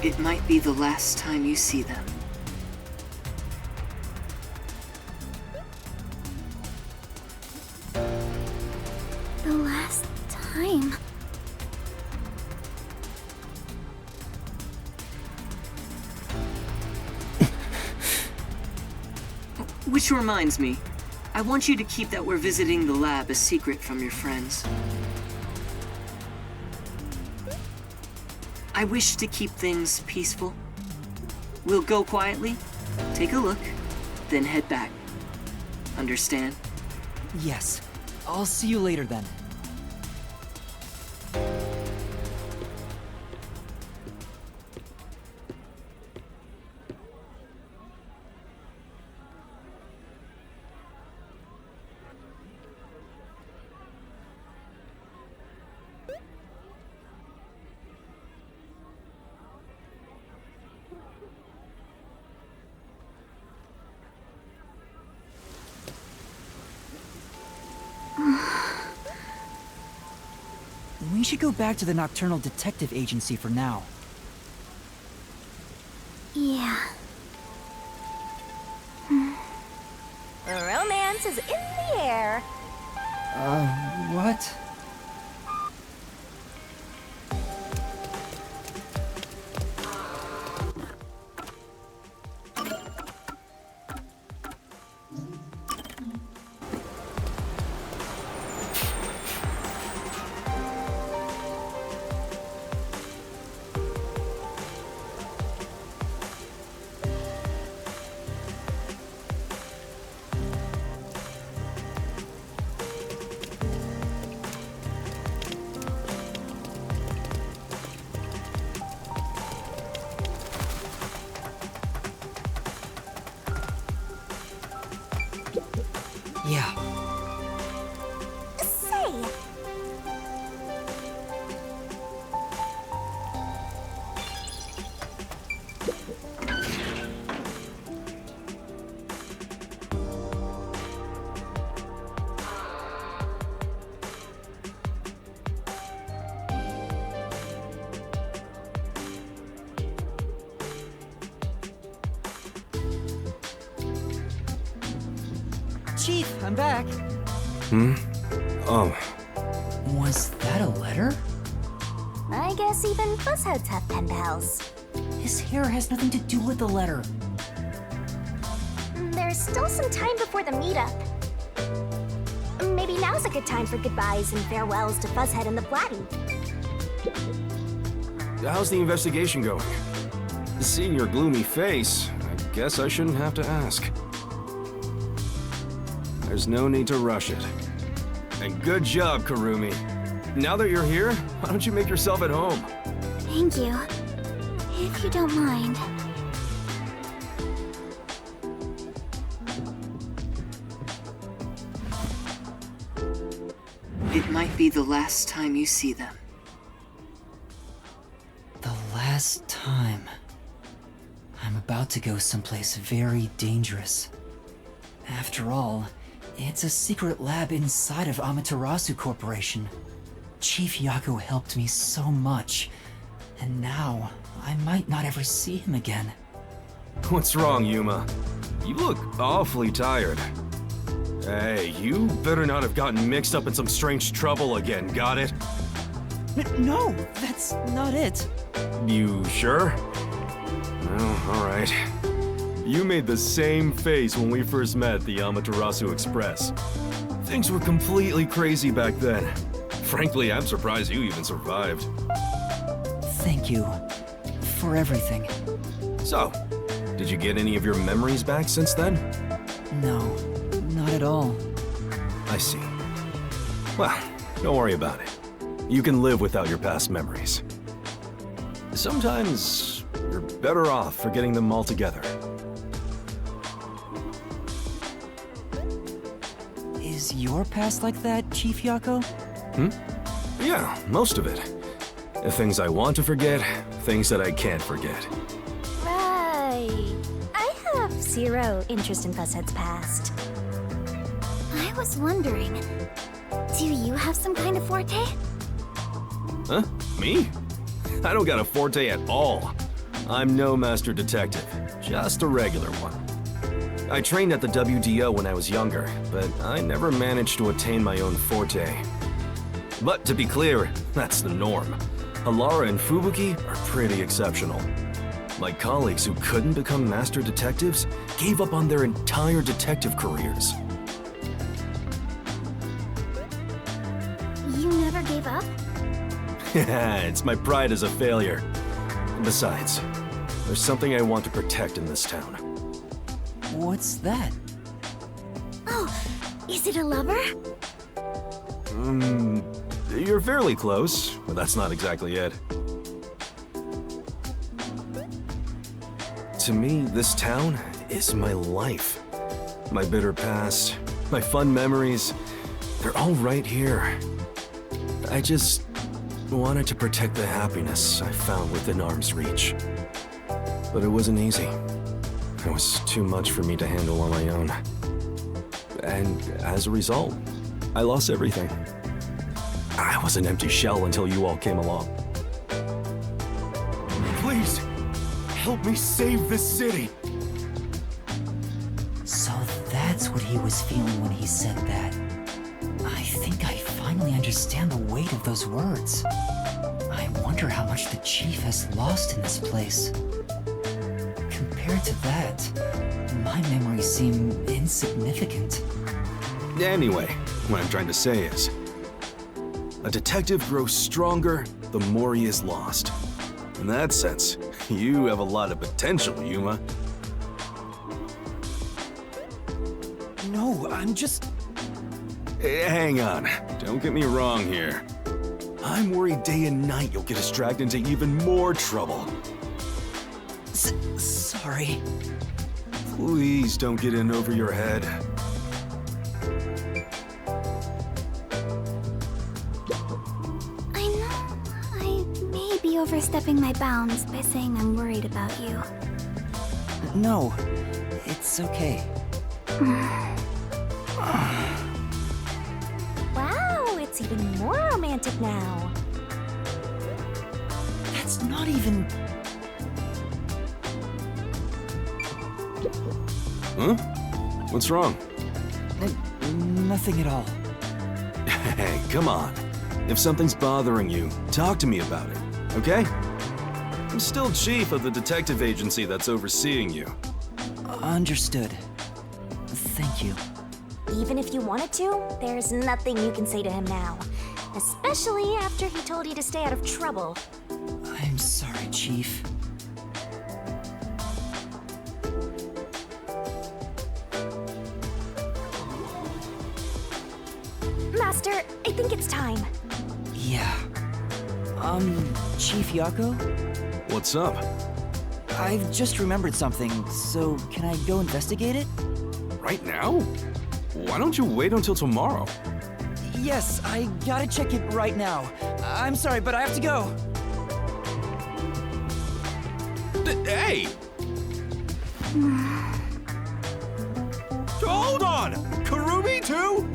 It might be the last time you see them. The last time. Which reminds me, I want you to keep that we're visiting the lab a secret from your friends. I wish to keep things peaceful. We'll go quietly, take a look, then head back. Understand? Yes. I'll see you later then. We should go back to the Nocturnal Detective Agency for now. Yeah. Romance is in the air. What? Yeah. Say, Chief, I'm back. Oh, Was that a letter? I guess even fuzzheads have pen pals. His hair has nothing to do with the letter. There's still some time before the meetup. Maybe now's a good time for goodbyes and farewells to Fuzzhead and the Flatty. How's the investigation going? Seeing your gloomy face, I guess I shouldn't have to ask. There's no need to rush it. And good job, Karumi. Now that you're here, why don't you make yourself at home? Thank you. If you don't mind. It might be the last time you see them. The last time. I'm about to go someplace very dangerous. After all, it's a secret lab inside of Amaterasu Corporation. Chief Yaku helped me so much, and now I might not ever see him again. What's wrong, Yuma? You look awfully tired. Hey, you better not have gotten mixed up in some strange trouble again, got it? No, that's not it. You sure? Oh, alright. You made the same face when we first met at the Amaterasu Express. Things were completely crazy back then. Frankly, I'm surprised you even survived. Thank you for everything. So, did you get any of your memories back since then? No, not at all. I see. Well, don't worry about it. You can live without your past memories. Sometimes you're better off forgetting them altogether. Is your past like that, Chief Yako? Yeah, most of it. Things I want to forget, things that I can't forget. Right. I have zero interest in Fuzzhead's past. I was wondering, do you have some kind of forte? Huh? Me? I don't got a forte at all. I'm no master detective, just a regular one. I trained at the WDO when I was younger, but I never managed to attain my own forte. But to be clear, that's the norm. Halara and Fubuki are pretty exceptional. My colleagues who couldn't become master detectives gave up on their entire detective careers. You never gave up? It's my pride as a failure. Besides, there's something I want to protect in this town. What's that? Oh, is it a lover? You're fairly close, but that's not exactly it. To me, this town is my life. My bitter past, my fun memories, they're all right here. I just wanted to protect the happiness I found within arm's reach. But it wasn't easy. It was too much for me to handle on my own. And as a result, I lost everything. I was was an empty shell until you all came along. Please, help me save this city. So that's what he was feeling when he said that. I think I finally understand the weight of those words. I wonder how much the chief has lost in this place. Compared to that, my memories seem insignificant. Anyway, what I'm trying to say is, a detective grows stronger the more he is lost. In that sense, you have a lot of potential, Yuma. No, I'm just... Hang on, don't get me wrong here. I'm worried day and night you'll get us dragged into even more trouble. Sorry. Please don't get in over your head. I know I may be overstepping my bounds by saying I'm worried about you. No, it's okay. Wow, it's even more romantic now. That's not even... Huh? What's wrong? Nothing at all. Hey, come on. If something's bothering you, talk to me about it, okay? I'm still chief of the detective agency that's overseeing you. Understood. Thank you. Even if you wanted to, there's nothing you can say to him now. Especially after he told you to stay out of trouble. I'm sorry, Chief. Master, I think it's time. Yeah. Chief Yako? What's up? I've just remembered something, so can I go investigate it? Right now? Why don't you wait until tomorrow? Yes, I gotta check it right now. I'm sorry, but I have to go. Hey! Hold on! Karumi too?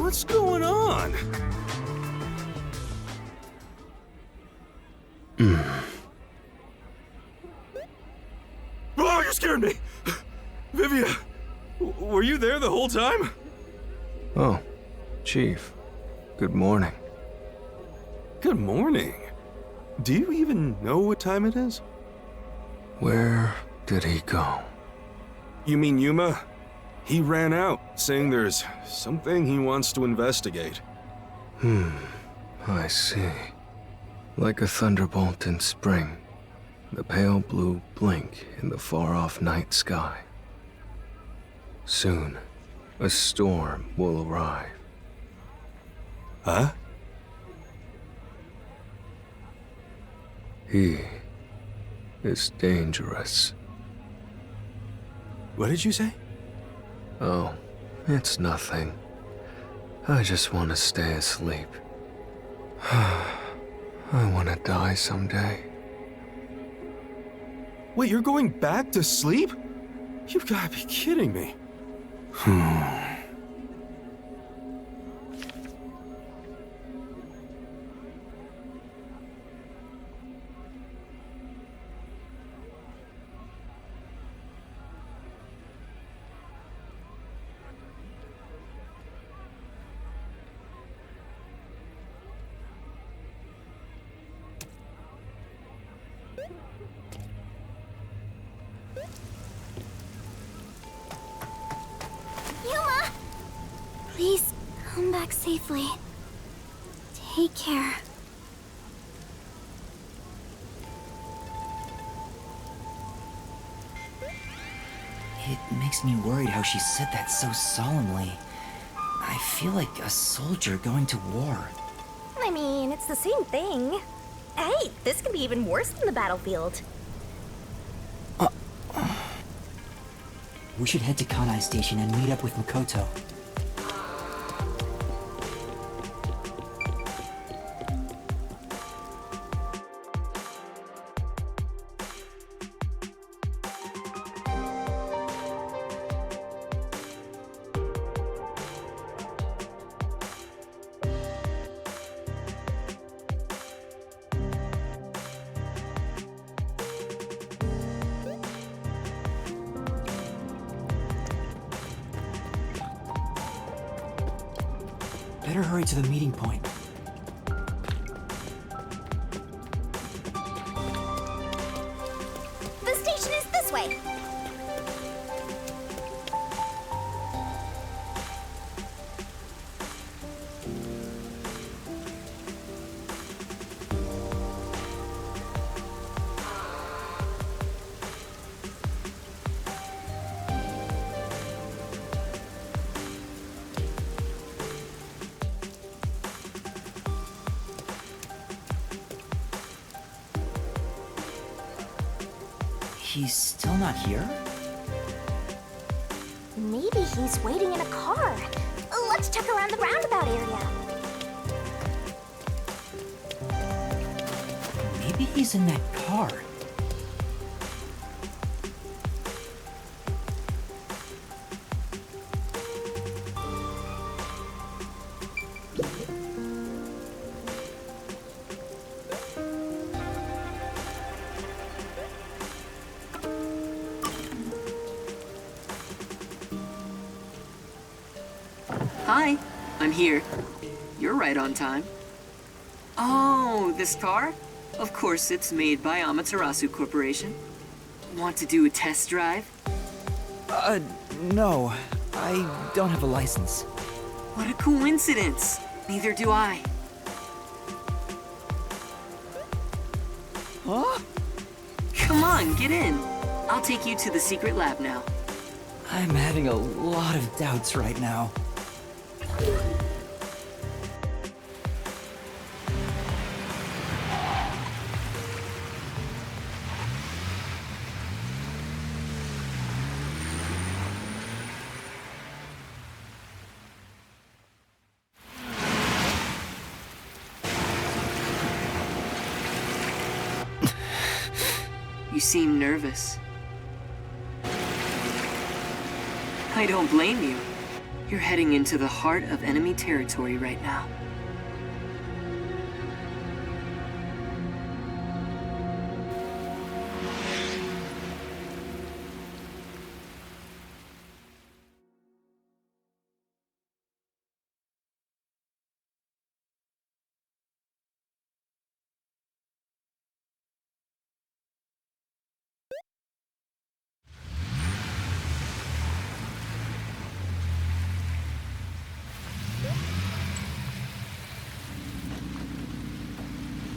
What's going on? Oh, you scared me! Vivia, were you there the whole time? Oh, Chief. Good morning. Good morning. Do you even know what time it is? Where did he go? You mean Yuma? He ran out, saying there's something he wants to investigate. I see. Like a thunderbolt in spring, the pale blue blink in the far-off night sky. Soon, a storm will arrive. Huh? He is dangerous. What did you say? Oh, it's nothing. I just want to stay asleep. I want to die someday. Wait, you're going back to sleep? You've got to be kidding me. Yuma! Please, come back safely. Take care. It makes me worried how she said that so solemnly. I feel like a soldier going to war. I mean, it's the same thing. Hey, this could be even worse than the battlefield. We should head to Kanai Station and meet up with Makoto. Better hurry to the meeting point. The station is this way. He's still not here? Maybe he's waiting in a car. Let's check around the roundabout area. Maybe he's in that car. Hi, I'm here. You're right on time. Oh, this car? Of course, it's made by Amaterasu Corporation. Want to do a test drive? No. I don't have a license. What a coincidence! Neither do I. Huh? Come on, get in. I'll take you to the secret lab now. I'm having a lot of doubts right now. You seem nervous. I don't blame you. You're heading into the heart of enemy territory right now.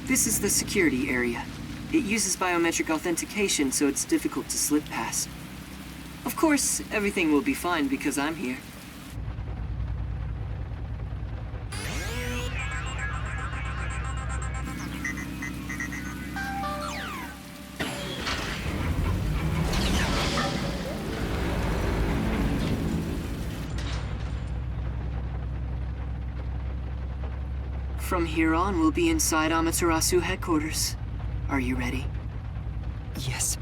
This is the security area. It uses biometric authentication, so it's difficult to slip past. Of course, everything will be fine because I'm here. From here on, we'll be inside Amaterasu headquarters. Are you ready? Yes.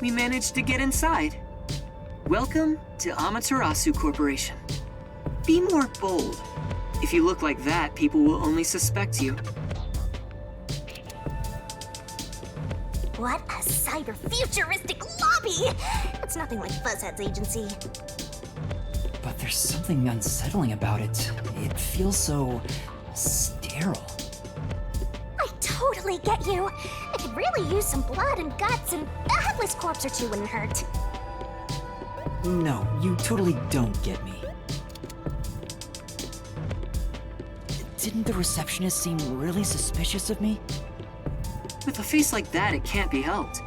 We managed to get inside. Welcome to Amaterasu Corporation. Be more bold. If you look like that, people will only suspect you. What a cyber-futuristic lobby! It's nothing like Fuzzhead's agency. But there's something unsettling about it. It feels so sterile. I totally get you. I could really use some blood and guts, and a headless corpse or two wouldn't hurt. No, you totally don't get me. Didn't the receptionist seem really suspicious of me? With a face like that, it can't be helped.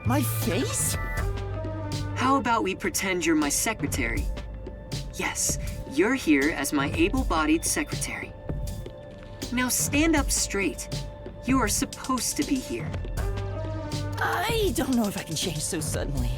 My face? How about we pretend you're my secretary? Yes, you're here as my able-bodied secretary. Now stand up straight. You are supposed to be here. I don't know if I can change so suddenly.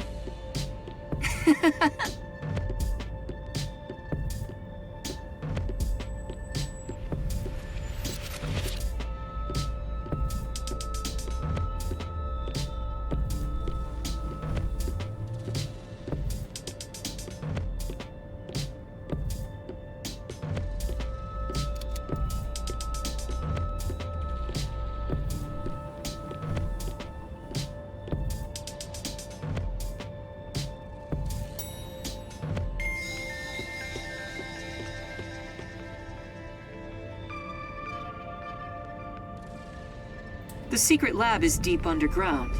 The secret lab is deep underground.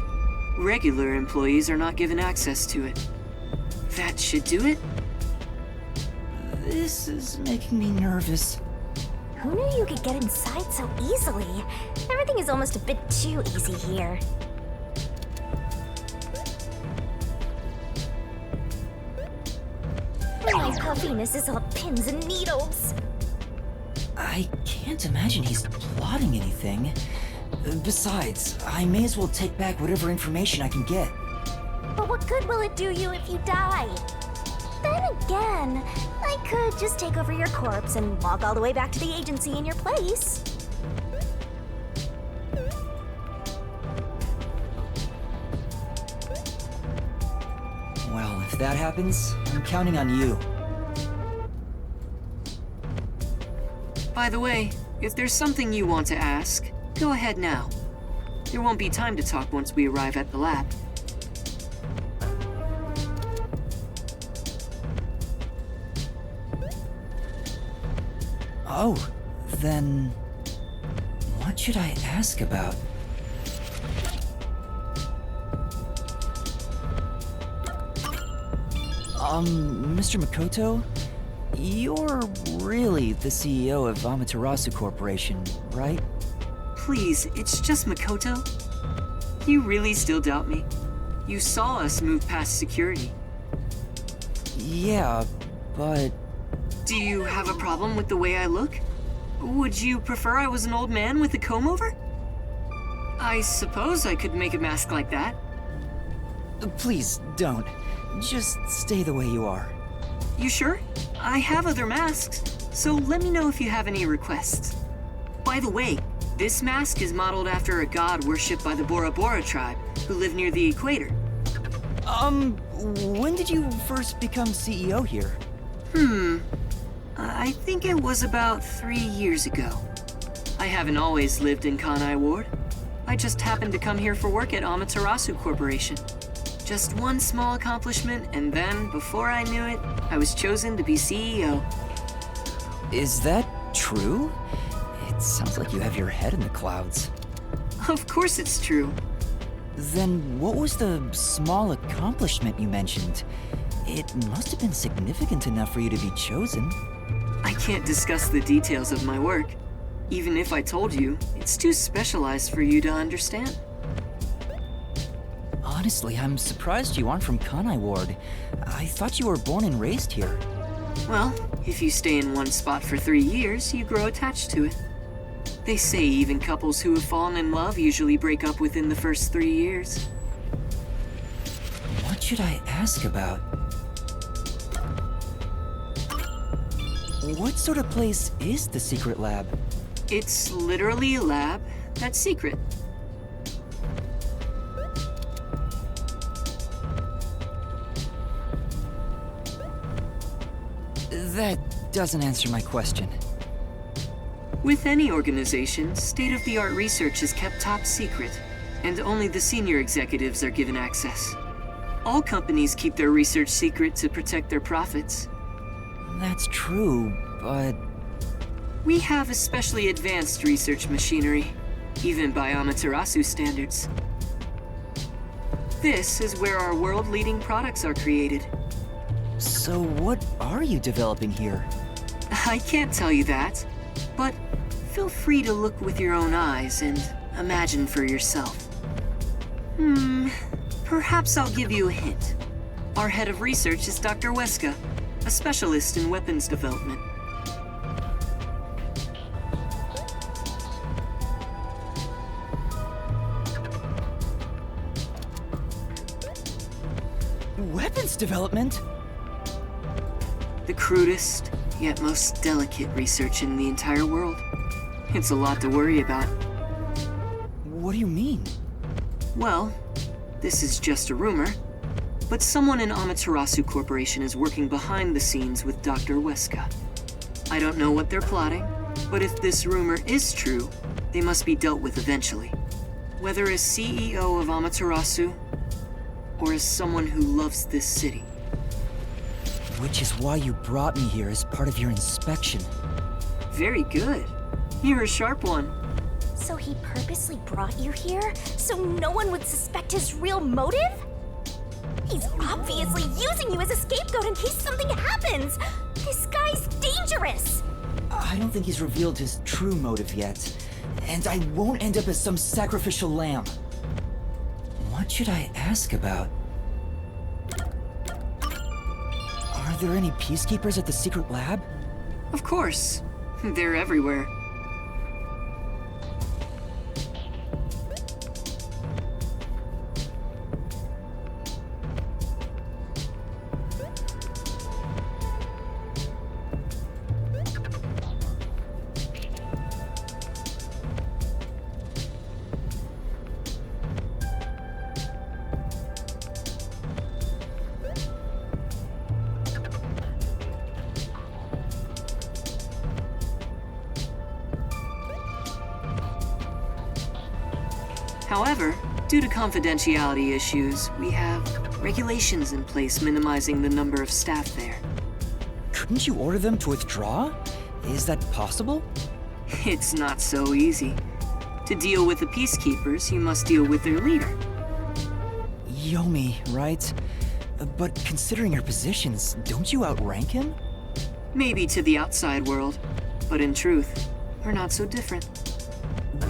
Regular employees are not given access to it. That should do it? This is making me nervous. Who knew you could get inside so easily? Everything is almost a bit too easy here. My puffiness is all pins and needles. I can't imagine he's plotting anything. Besides, I may as well take back whatever information I can get. But what good will it do you if you die? Then again, I could just take over your corpse and walk all the way back to the agency in your place. Well, if that happens, I'm counting on you. By the way, if there's something you want to ask, go ahead now. There won't be time to talk once we arrive at the lab. Oh, then... what should I ask about? Mr. Makoto? You're really the CEO of Amaterasu Corporation, right? Please, it's just Makoto. You really still doubt me? You saw us move past security. Yeah, but... Do you have a problem with the way I look? Would you prefer I was an old man with a comb-over? I suppose I could make a mask like that. Please, don't. Just stay the way you are. You sure? I have other masks, so let me know if you have any requests. By the way, this mask is modeled after a god worshipped by the Bora Bora tribe, who live near the equator. When did you first become CEO here? I think it was about 3 years ago. I haven't always lived in Kanai Ward. I just happened to come here for work at Amaterasu Corporation. Just one small accomplishment, and then, before I knew it, I was chosen to be CEO. Is that true? It sounds like you have your head in the clouds. Of course it's true. Then what was the small accomplishment you mentioned? It must have been significant enough for you to be chosen. I can't discuss the details of my work. Even if I told you, it's too specialized for you to understand. Honestly, I'm surprised you aren't from Kanai Ward. I thought you were born and raised here. Well, if you stay in one spot for 3 years, you grow attached to it. They say even couples who have fallen in love usually break up within the first 3 years. What should I ask about? What sort of place is the secret lab? It's literally a lab that's secret. That doesn't answer my question. With any organization, state-of-the-art research is kept top secret, and only the senior executives are given access. All companies keep their research secret to protect their profits. That's true, but... We have especially advanced research machinery, even by Amaterasu standards. This is where our world-leading products are created. So what are you developing here? I can't tell you that, but feel free to look with your own eyes and imagine for yourself. Perhaps I'll give you a hint. Our head of research is Dr. Weska, a specialist in weapons development. Weapons development? The crudest, yet most delicate research in the entire world. It's a lot to worry about. What do you mean? Well, this is just a rumor, but someone in Amaterasu Corporation is working behind the scenes with Dr. Weska. I don't know what they're plotting, but if this rumor is true, they must be dealt with eventually. Whether as CEO of Amaterasu, or as someone who loves this city. Which is why you brought me here as part of your inspection. Very good. You're a sharp one. So he purposely brought you here so no one would suspect his real motive? He's obviously using you as a scapegoat in case something happens. This guy's dangerous. I don't think he's revealed his true motive yet. And I won't end up as some sacrificial lamb. What should I ask about? Are there any peacekeepers at the secret lab? Of course. They're everywhere. However, due to confidentiality issues, we have regulations in place minimizing the number of staff there. Couldn't you order them to withdraw? Is that possible? It's not so easy. To deal with the peacekeepers, you must deal with their leader. Yomi, right? But considering your positions, don't you outrank him? Maybe to the outside world, but in truth, we're not so different.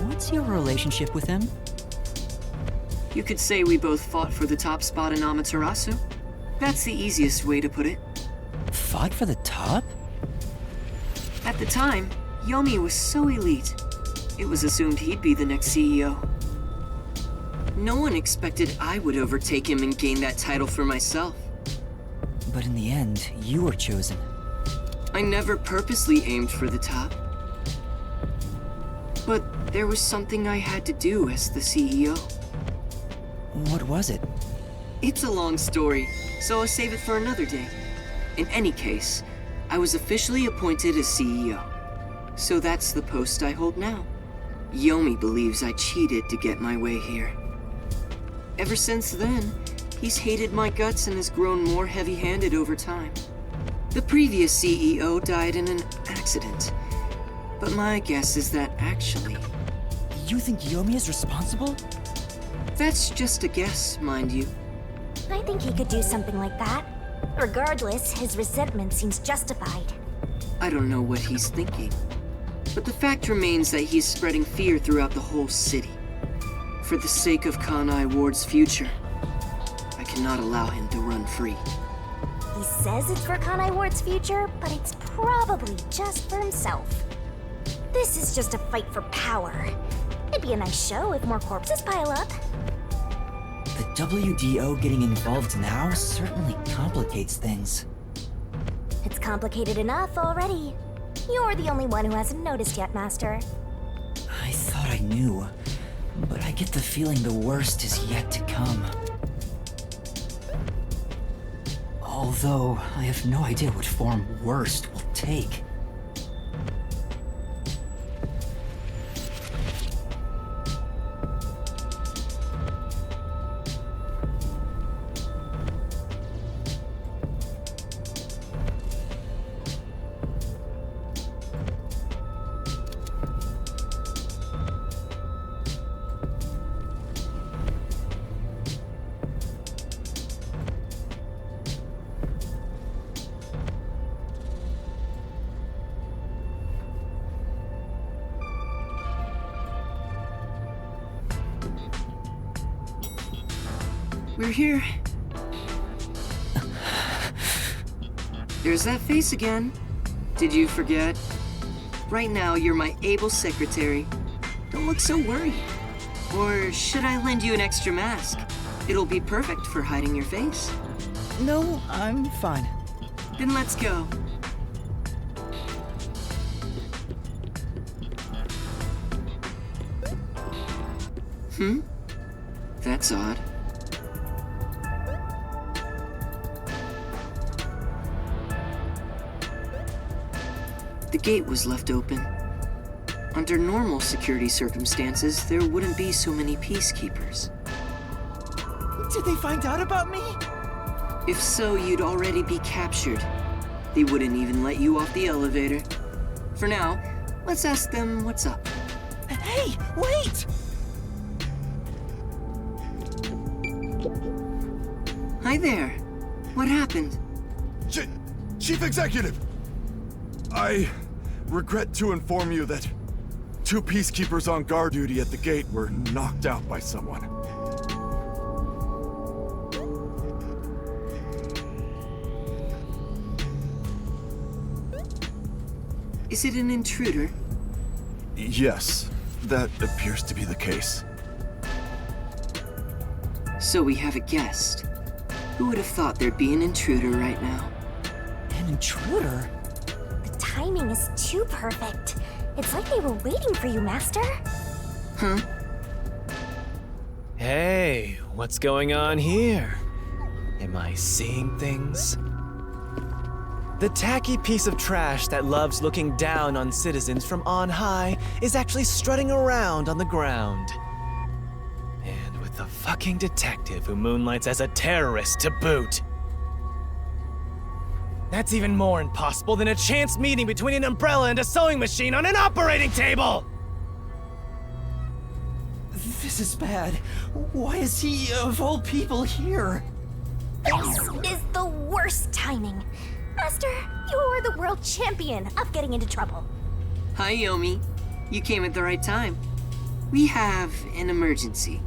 What's your relationship with him? You could say we both fought for the top spot in Amaterasu. That's the easiest way to put it. Fought for the top? At the time, Yomi was so elite, it was assumed he'd be the next CEO. No one expected I would overtake him and gain that title for myself. But in the end, you were chosen. I never purposely aimed for the top. But there was something I had to do as the CEO. What was it? It's a long story, so I'll save it for another day. In any case, I was officially appointed as CEO. So that's the post I hold now. Yomi believes I cheated to get my way here. Ever since then, he's hated my guts and has grown more heavy-handed over time. The previous CEO died in an accident. But my guess is that actually... You think Yomi is responsible? That's just a guess, mind you. I think he could do something like that. Regardless, his resentment seems justified. I don't know what he's thinking. But the fact remains that he's spreading fear throughout the whole city. For the sake of Kanai Ward's future, I cannot allow him to run free. He says it's for Kanai Ward's future, but it's probably just for himself. This is just a fight for power. It'd be a nice show if more corpses pile up. The WDO getting involved now certainly complicates things. It's complicated enough already. You're the only one who hasn't noticed yet, Master. I thought I knew, but I get the feeling the worst is yet to come. Although, I have no idea what form worst will take. We're here. There's that face again. Did you forget? Right now, you're my able secretary. Don't look so worried. Or should I lend you an extra mask? It'll be perfect for hiding your face. No, I'm fine. Then let's go. That's odd. The gate was left open. Under normal security circumstances, there wouldn't be so many peacekeepers. Did they find out about me? If so, you'd already be captured. They wouldn't even let you off the elevator. For now, let's ask them what's up. Hey, wait! Hi there. What happened? Chief Executive! I regret to inform you that 2 peacekeepers on guard duty at the gate were knocked out by someone. Is it an intruder? Yes, that appears to be the case. So we have a guest. Who would have thought there'd be an intruder right now? An intruder? The timing is too perfect. It's like they were waiting for you, Master. Huh? Hey, what's going on here? Am I seeing things? The tacky piece of trash that loves looking down on citizens from on high is actually strutting around on the ground. And with a fucking detective who moonlights as a terrorist to boot. That's even more impossible than a chance meeting between an umbrella and a sewing machine on an operating table! This is bad. Why is he, of all people, here? This is the worst timing. Master, you're the world champion of getting into trouble. Hi, Yomi. You came at the right time. We have an emergency.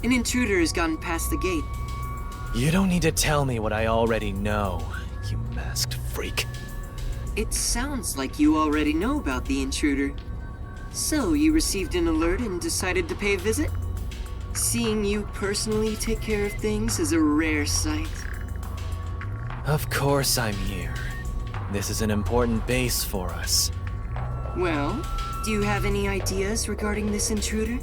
An intruder has gotten past the gate. You don't need to tell me what I already know, you masked freak. It sounds like you already know about the intruder. So, you received an alert and decided to pay a visit? Seeing you personally take care of things is a rare sight. Of course I'm here. This is an important base for us. Well, do you have any ideas regarding this intruder?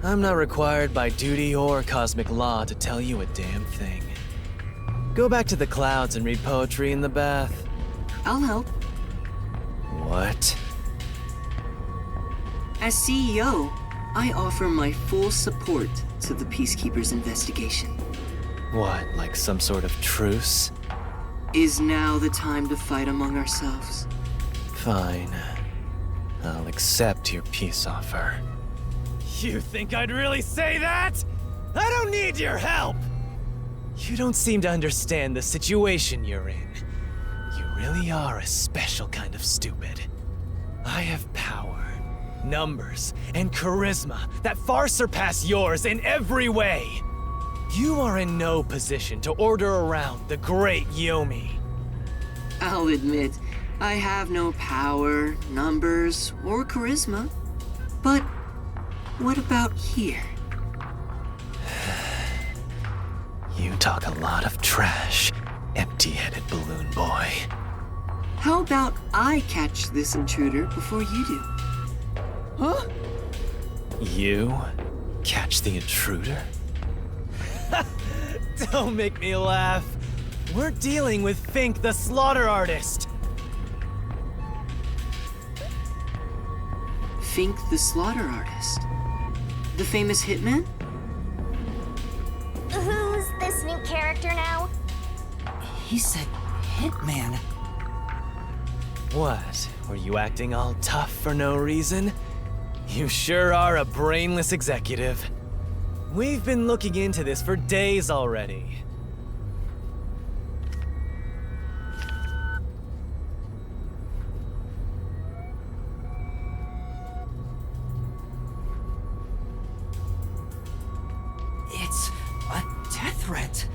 I'm not required by duty or cosmic law to tell you a damn thing. Go back to the clouds and read poetry in the bath. I'll help. What? As CEO, I offer my full support to the Peacekeepers' investigation. What, like some sort of truce? Is now the time to fight among ourselves? Fine. I'll accept your peace offer. You think I'd really say that? I don't need your help! You don't seem to understand the situation you're in. You really are a special kind of stupid. I have power, numbers, and charisma that far surpass yours in every way. You are in no position to order around the great Yomi. I'll admit, I have no power, numbers, or charisma. But what about here? You talk a lot of trash, empty-headed balloon boy. How about I catch this intruder before you do? Huh? You catch the intruder? Don't make me laugh. We're dealing with Fink the Slaughter Artist. Fink the Slaughter Artist? The famous hitman? Who's this new character now? He said hitman. What? Were you acting all tough for no reason? You sure are a brainless executive. We've been looking into this for days already. It's a death threat.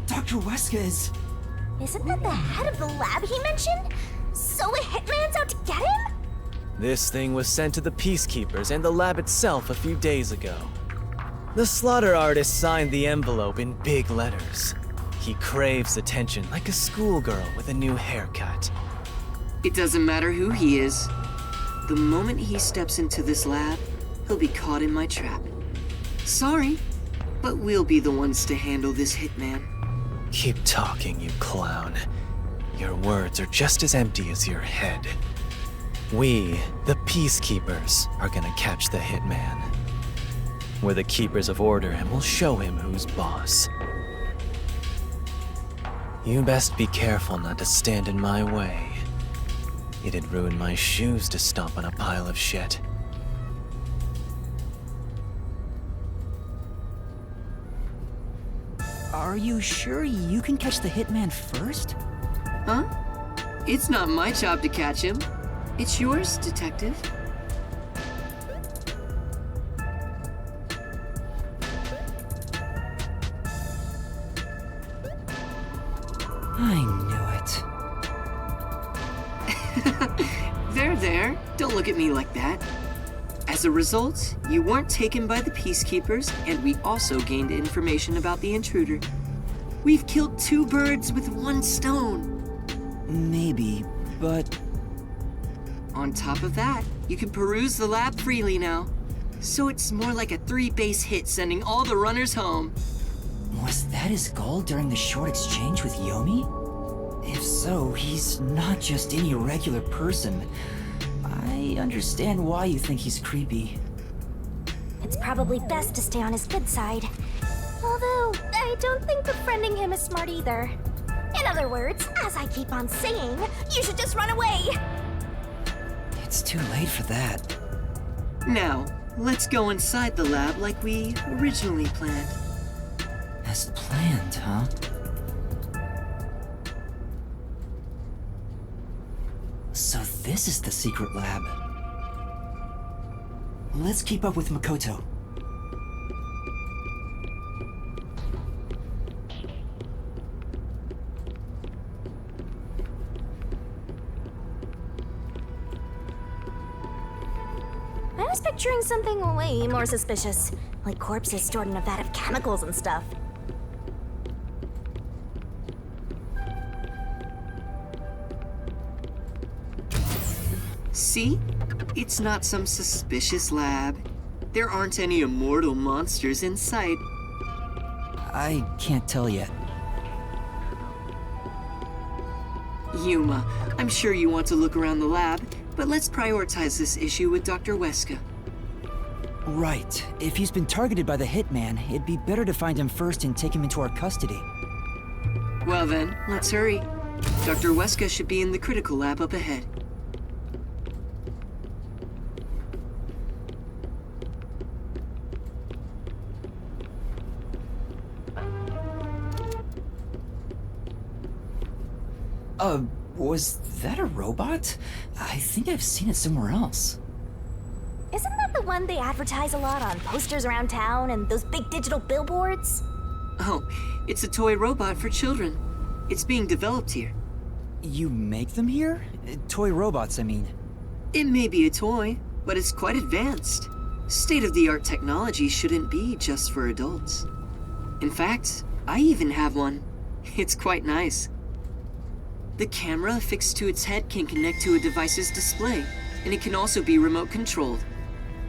Dr. Weska is... Isn't that the head of the lab he mentioned? So a hitman's out to get him? This thing was sent to the Peacekeepers and the lab itself a few days ago. The Slaughter Artist signed the envelope in big letters. He craves attention like a schoolgirl with a new haircut. It doesn't matter who he is. The moment he steps into this lab, he'll be caught in my trap. Sorry, but we'll be the ones to handle this hitman. Keep talking, you clown. Your words are just as empty as your head. We, the Peacekeepers, are gonna catch the hitman. We're the keepers of order and we'll show him who's boss. You best be careful not to stand in my way. It'd ruin my shoes to stomp on a pile of shit. Are you sure you can catch the hitman first? Huh? It's not my job to catch him. It's yours, Detective. I knew it. There. Don't look at me like that. As a result, you weren't taken by the Peacekeepers, and we also gained information about the intruder. We've killed 2 birds with 1 stone. Maybe, but... On top of that, you can peruse the lab freely now. So it's more like a 3-base hit sending all the runners home. Was that his goal during the short exchange with Yomi? If so, he's not just any regular person. I understand why you think he's creepy. It's probably best to stay on his good side. Although, I don't think befriending him is smart either. In other words, as I keep on saying, you should just run away! It's too late for that. Now, let's go inside the lab like we originally planned. As planned, huh? So this is the secret lab. Let's keep up with Makoto. I was picturing something way more suspicious, like corpses stored in a vat of chemicals and stuff. See? It's not some suspicious lab. There aren't any immortal monsters in sight. I can't tell yet. Yuma, I'm sure you want to look around the lab, but let's prioritize this issue with Dr. Weska. Right. If he's been targeted by the hitman, it'd be better to find him first and take him into our custody. Well then, let's hurry. Dr. Weska should be in the critical lab up ahead. Was that a robot? I think I've seen it somewhere else. Isn't that the one they advertise a lot on posters around town and those big digital billboards? Oh, it's a toy robot for children. It's being developed here. You make them here? Toy robots, I mean. It may be a toy, but it's quite advanced. State-of-the-art technology shouldn't be just for adults. In fact, I even have one. It's quite nice. The camera affixed to its head can connect to a device's display, and it can also be remote controlled.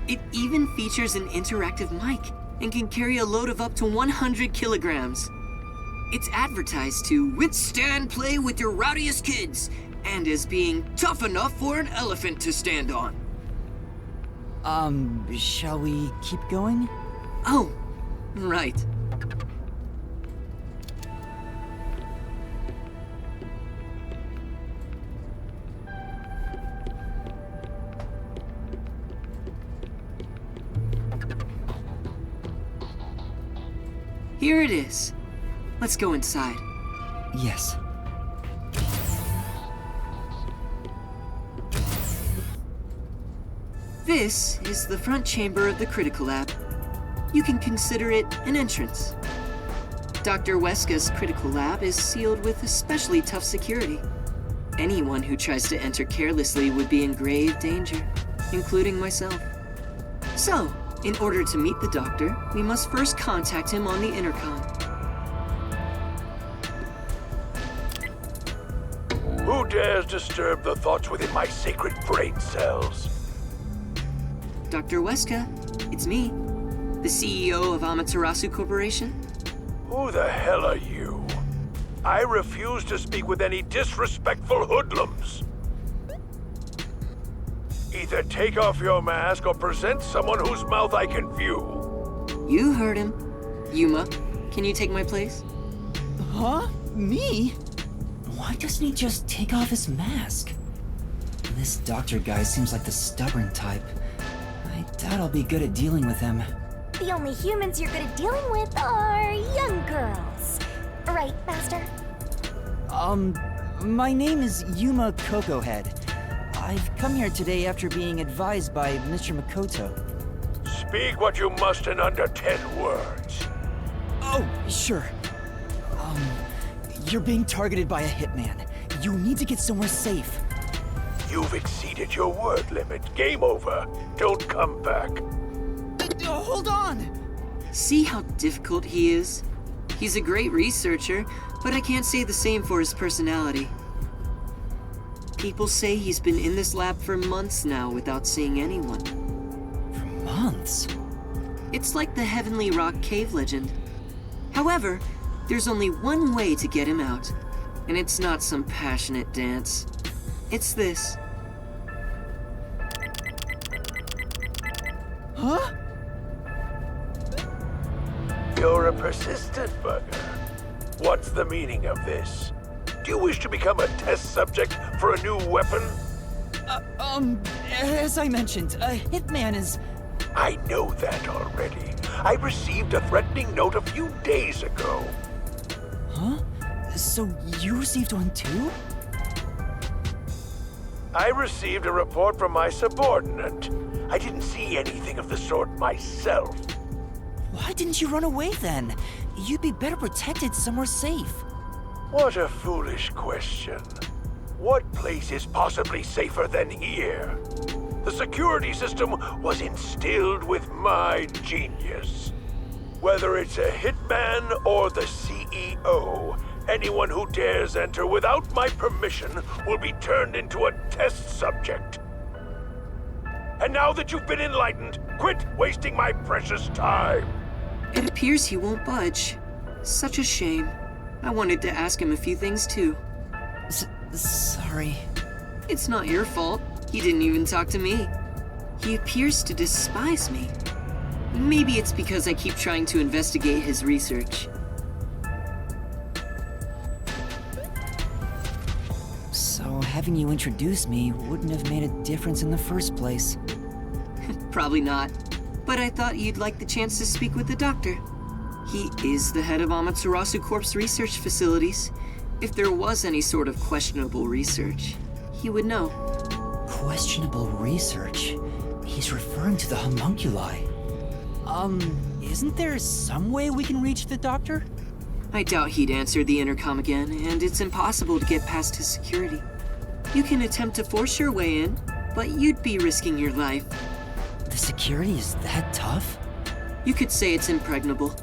It even features an interactive mic and can carry a load of up to 100 kilograms. It's advertised to withstand play with your rowdiest kids and as being tough enough for an elephant to stand on. Shall we keep going? Oh, right. Here it is. Let's go inside. Yes. This is the front chamber of the critical lab. You can consider it an entrance. Dr. Weska's critical lab is sealed with especially tough security. Anyone who tries to enter carelessly would be in grave danger, including myself. So, in order to meet the doctor, we must first contact him on the intercom. dares disturb the thoughts within my sacred brain cells? Dr. Weska, it's me, the CEO of Amaterasu Corporation. Who the hell are you? I refuse to speak with any disrespectful hoodlums. Either take off your mask or present someone whose mouth I can view. You heard him. Yuma, can you take my place? Huh? Me? Why doesn't he just take off his mask? This doctor guy seems like the stubborn type. I doubt I'll be good at dealing with him. The only humans you're good at dealing with are young girls. Right, Master? My name is Yuma Cocohead. I've come here today after being advised by Mr. Makoto. Speak what you must in under 10 words. Oh, sure. You're being targeted by a hitman. You need to get somewhere safe. You've exceeded your word limit. Game over. Don't come back. Hold on! See how difficult he is? He's a great researcher, but I can't say the same for his personality. People say he's been in this lab for months now without seeing anyone. For months? It's like the Heavenly Rock cave legend. However, there's only one way to get him out, and it's not some passionate dance. It's this. Huh? You're a persistent bugger. What's the meaning of this? Do you wish to become a test subject for a new weapon? As I mentioned, a hitman is... I know that already. I received a threatening note a few days ago. Huh? So you received one too? I received a report from my subordinate. I didn't see anything of the sort myself. Why didn't you run away then? You'd be better protected somewhere safe. What a foolish question. What place is possibly safer than here? The security system was instilled with my genius. Whether it's a hitman or the CEO, anyone who dares enter without my permission will be turned into a test subject. And now that you've been enlightened, quit wasting my precious time. It appears he won't budge. Such a shame. I wanted to ask him a few things too. Sorry. It's not your fault. He didn't even talk to me. He appears to despise me. Maybe it's because I keep trying to investigate his research. So having you introduce me wouldn't have made a difference in the first place. Probably not. But I thought you'd like the chance to speak with the doctor. He is the head of Amaterasu Corp's research facilities. If there was any sort of questionable research, he would know. Questionable research? He's referring to the homunculi. Isn't there some way we can reach the doctor? I doubt he'd answer the intercom again, and it's impossible to get past his security. You can attempt to force your way in, but you'd be risking your life. The security is that tough? You could say it's impregnable.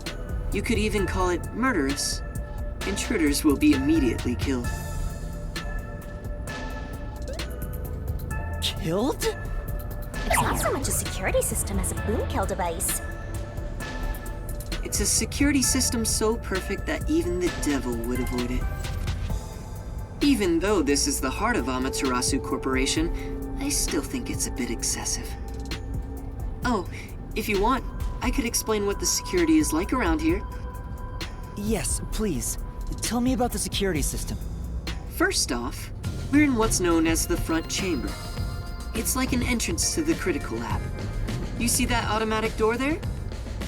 You could even call it murderous. Intruders will be immediately killed. Killed? It's not so much a security system as a boom kill device. It's a security system so perfect that even the devil would avoid it. Even though this is the heart of Amaterasu Corporation, I still think it's a bit excessive. Oh, if you want, I could explain what the security is like around here. Yes, please. Tell me about the security system. First off, we're in what's known as the front chamber. It's like an entrance to the critical lab. You see that automatic door there?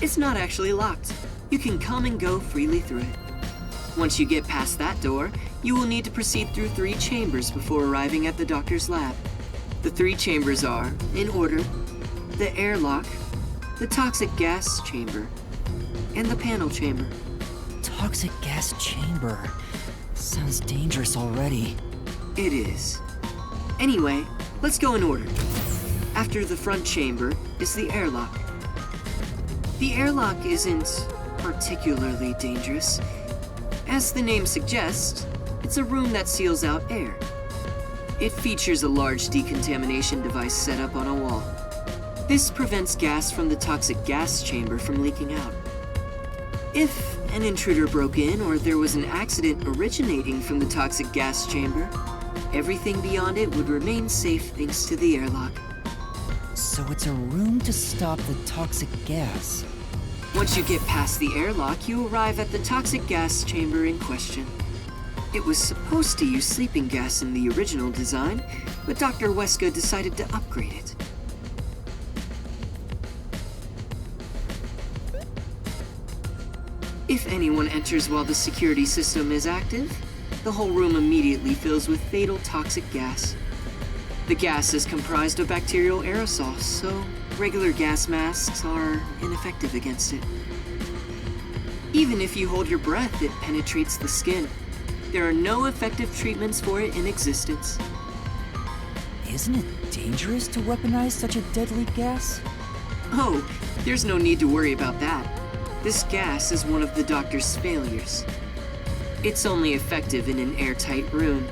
It's not actually locked. You can come and go freely through it. Once you get past that door, you will need to proceed through 3 chambers before arriving at the doctor's lab. The 3 chambers are, in order, the airlock, the toxic gas chamber, and the panel chamber. Toxic gas chamber. Sounds dangerous already. It is. Anyway, let's go in order. After the front chamber is the airlock. The airlock isn't particularly dangerous. As the name suggests, it's a room that seals out air. It features a large decontamination device set up on a wall. This prevents gas from the toxic gas chamber from leaking out. If an intruder broke in or there was an accident originating from the toxic gas chamber, everything beyond it would remain safe thanks to the airlock. So it's a room to stop the toxic gas. Once you get past the airlock, you arrive at the toxic gas chamber in question. It was supposed to use sleeping gas in the original design, but Dr. Weska decided to upgrade it. If anyone enters while the security system is active, the whole room immediately fills with fatal toxic gas. The gas is comprised of bacterial aerosols, so regular gas masks are ineffective against it. Even if you hold your breath, it penetrates the skin. There are no effective treatments for it in existence. Isn't it dangerous to weaponize such a deadly gas? Oh, there's no need to worry about that. This gas is one of the doctor's failures. It's only effective in an airtight room.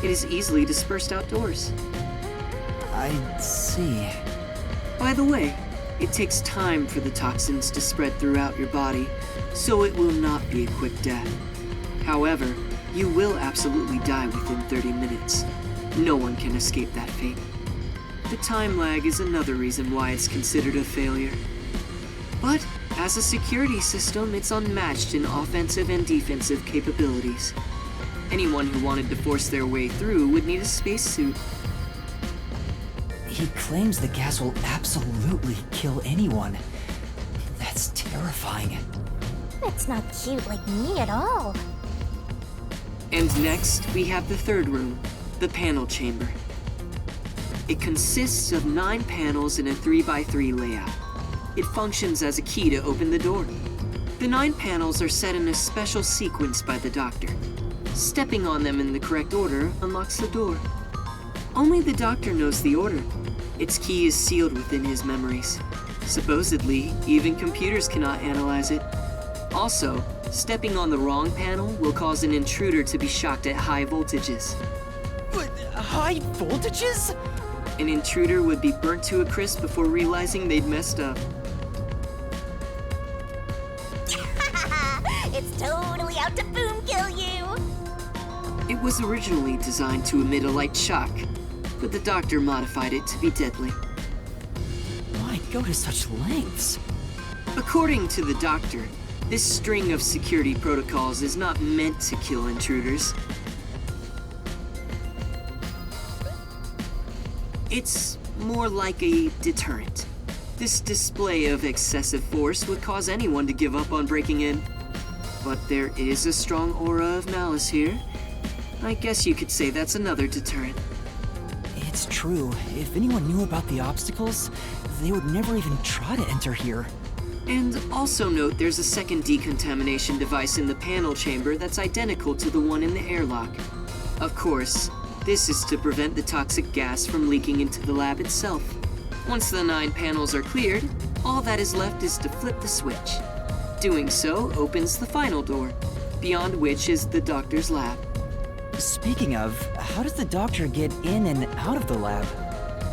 It is easily dispersed outdoors. I see. By the way, it takes time for the toxins to spread throughout your body, so it will not be a quick death. However, you will absolutely die within 30 minutes. No one can escape that fate. The time lag is another reason why it's considered a failure. But as a security system, it's unmatched in offensive and defensive capabilities. Anyone who wanted to force their way through would need a spacesuit. He claims the gas will absolutely kill anyone. That's terrifying. It's not cute like me at all. And next, we have the third room, the panel chamber. It consists of 9 panels in a 3x3 layout. It functions as a key to open the door. The 9 panels are set in a special sequence by the doctor. Stepping on them in the correct order unlocks the door. Only the doctor knows the order. Its key is sealed within his memories. Supposedly, even computers cannot analyze it. Also, stepping on the wrong panel will cause an intruder to be shocked at high voltages. High voltages? An intruder would be burnt to a crisp before realizing they'd messed up. It's totally out to boom kill you! It was originally designed to emit a light shock, but the doctor modified it to be deadly. Why go to such lengths? According to the doctor, this string of security protocols is not meant to kill intruders. It's more like a deterrent. This display of excessive force would cause anyone to give up on breaking in. But there is a strong aura of malice here. I guess you could say that's another deterrent. It's true. If anyone knew about the obstacles, they would never even try to enter here. And also note there's a second decontamination device in the panel chamber that's identical to the one in the airlock. Of course, this is to prevent the toxic gas from leaking into the lab itself. Once the 9 panels are cleared, all that is left is to flip the switch. Doing so opens the final door, beyond which is the doctor's lab. Speaking of, how does the doctor get in and out of the lab?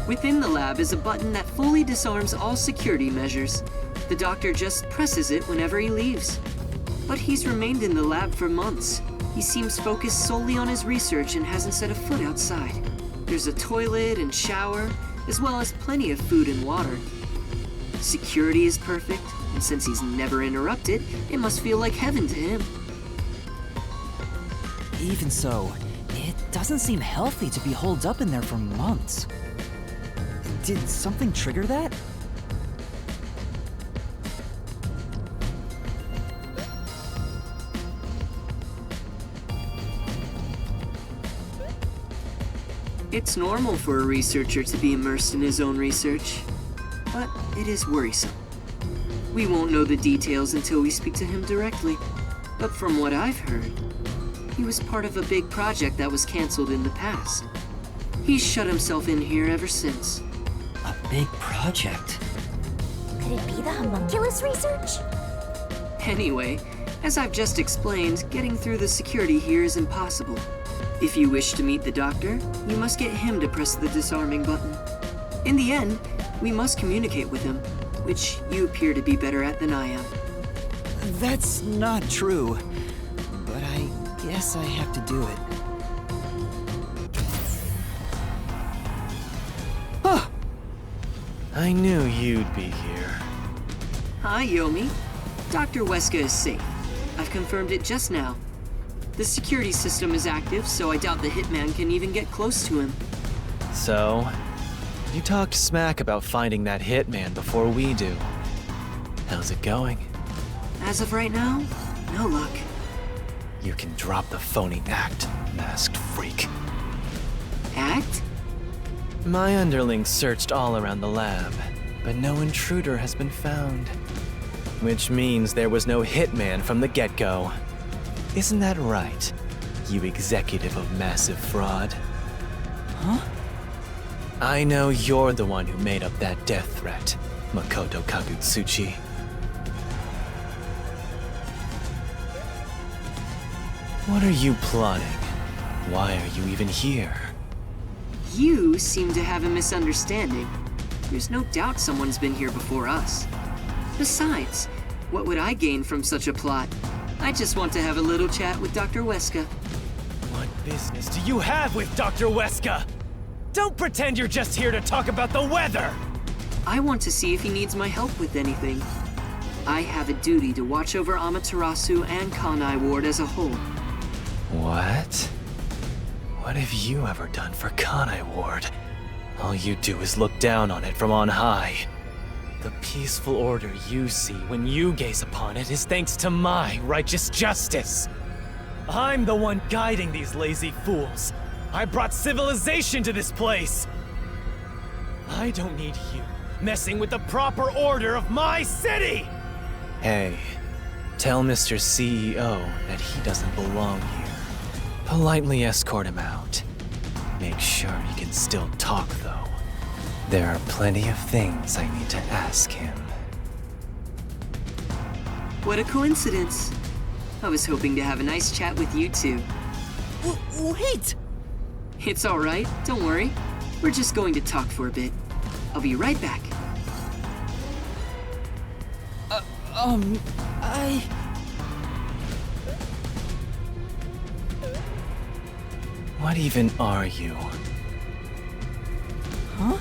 Within the lab is a button that fully disarms all security measures. The doctor just presses it whenever he leaves. But he's remained in the lab for months. He seems focused solely on his research and hasn't set a foot outside. There's a toilet and shower, as well as plenty of food and water. Security is perfect, and since he's never interrupted, it must feel like heaven to him. Even so, it doesn't seem healthy to be holed up in there for months. Did something trigger that? It's normal for a researcher to be immersed in his own research, but it is worrisome. We won't know the details until we speak to him directly, but from what I've heard, he was part of a big project that was canceled in the past. He's shut himself in here ever since. A big project? Could it be the homunculus research? Anyway, as I've just explained, getting through the security here is impossible. If you wish to meet the doctor, you must get him to press the disarming button. In the end, we must communicate with him, which you appear to be better at than I am. That's not true, but I guess I have to do it. Huh. I knew you'd be here. Hi, Yomi. Dr. Weska is safe. I've confirmed it just now. The security system is active, so I doubt the hitman can even get close to him. So, you talked smack about finding that hitman before we do. How's it going? As of right now, no luck. You can drop the phony act, masked freak. Act? My underlings searched all around the lab, but no intruder has been found. Which means there was no hitman from the get-go. Isn't that right, you executive of massive fraud? Huh? I know you're the one who made up that death threat, Makoto Kagutsuchi. What are you plotting? Why are you even here? You seem to have a misunderstanding. There's no doubt someone's been here before us. Besides, what would I gain from such a plot? I just want to have a little chat with Dr. Weska. What business do you have with Dr. Weska? Don't pretend you're just here to talk about the weather! I want to see if he needs my help with anything. I have a duty to watch over Amaterasu and Kanai Ward as a whole. What? What have you ever done for Kanai Ward? All you do is look down on it from on high. The peaceful order you see when you gaze upon it is thanks to my righteous justice. I'm the one guiding these lazy fools. I brought civilization to this place. I don't need you messing with the proper order of my city! Hey, tell Mr. CEO that he doesn't belong here. Politely escort him out. Make sure he can still talk, though. There are plenty of things I need to ask him. What a coincidence. I was hoping to have a nice chat with you two. Wait! It's all right, don't worry. We're just going to talk for a bit. I'll be right back. What even are you? Huh?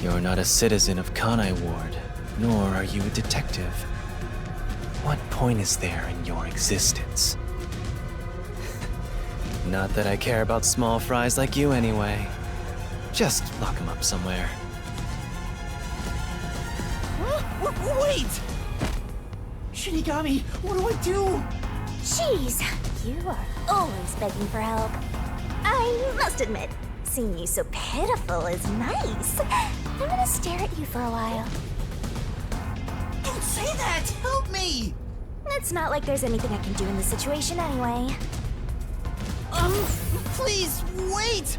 You're not a citizen of Kanai Ward, nor are you a detective. What point is there in your existence? Not that I care about small fries like you anyway. Just lock him up somewhere. Wait! Shinigami, what do I do? Jeez, you are always begging for help. I must admit, seeing you so pitiful is nice. I'm gonna stare at you for a while. Don't say that! Help me! It's not like there's anything I can do in this situation anyway. Please, wait!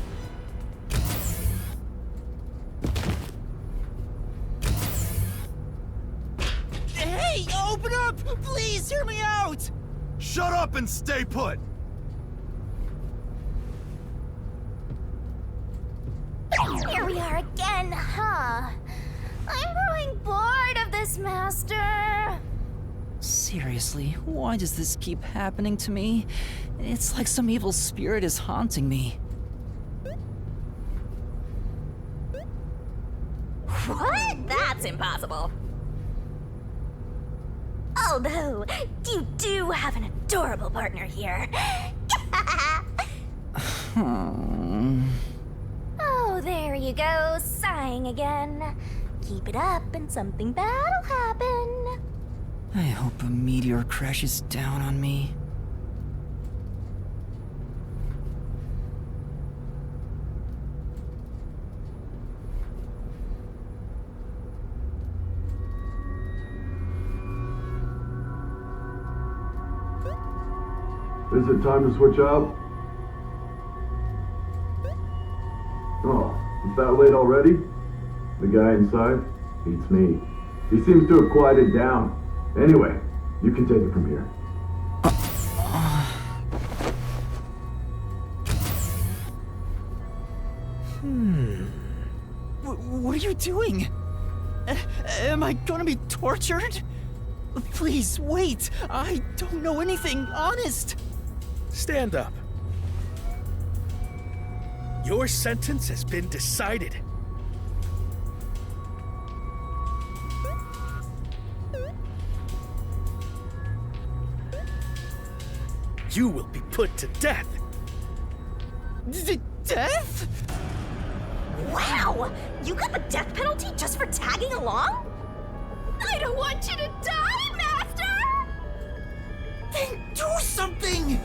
Hey, open up! Please, hear me out! Shut up and stay put! Here we are again, huh? I'm growing bored of this, Master. Seriously, why does this keep happening to me? It's like some evil spirit is haunting me. What? That's impossible. Although, you do have an adorable partner here. Oh, there you go, sighing again. Keep it up and something bad'll happen. I hope a meteor crashes down on me. Is it time to switch out? Oh, it's that late already? The guy inside beats me. He seems to have quieted down. Anyway, you can take it from here. What are you doing? Am I gonna be tortured? Please, wait! I don't know anything, honest! Stand up. Your sentence has been decided. You will be put to death. Death? Wow! You got the death penalty just for tagging along? I don't want you to die, Master! Then do something!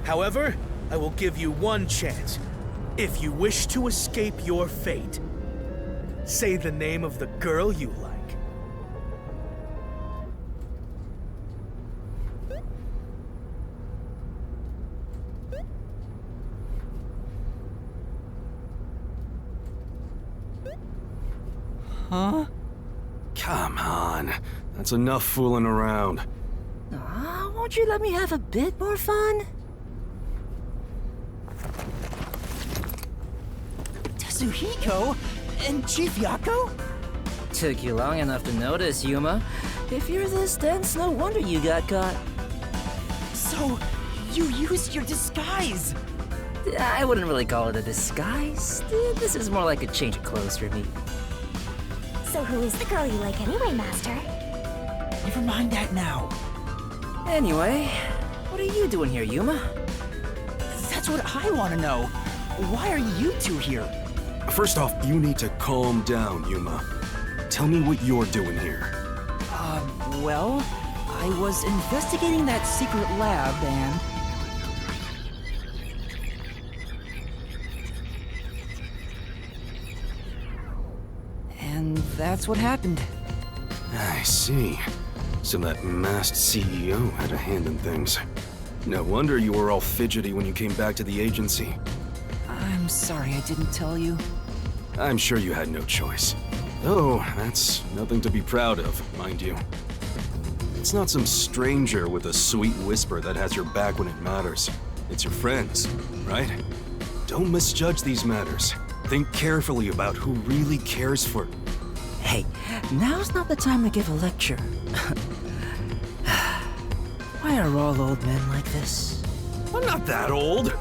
However, I will give you one chance. If you wish to escape your fate, say the name of the girl you like. Huh? Come on. That's enough fooling around. Won't you let me have a bit more fun? Tetsuhiko? And Chief Yako? Took you long enough to notice, Yuma. If you're this dense, no wonder you got caught. So, you used your disguise! I wouldn't really call it a disguise. This is more like a change of clothes for me. So who is the girl you like anyway, Master? Never mind that now. Anyway, what are you doing here, Yuma? That's what I want to know. Why are you two here? First off, you need to calm down, Yuma. Tell me what you're doing here. Well, I was investigating that secret lab and... And that's what happened. I see. So that masked CEO had a hand in things. No wonder you were all fidgety when you came back to the agency. I'm sorry I didn't tell you. I'm sure you had no choice. Though, that's nothing to be proud of, mind you. It's not some stranger with a sweet whisper that has your back when it matters. It's your friends, right? Don't misjudge these matters. Think carefully about who really cares for... Hey, now's not the time to give a lecture. Why are all old men like this? I'm not that old.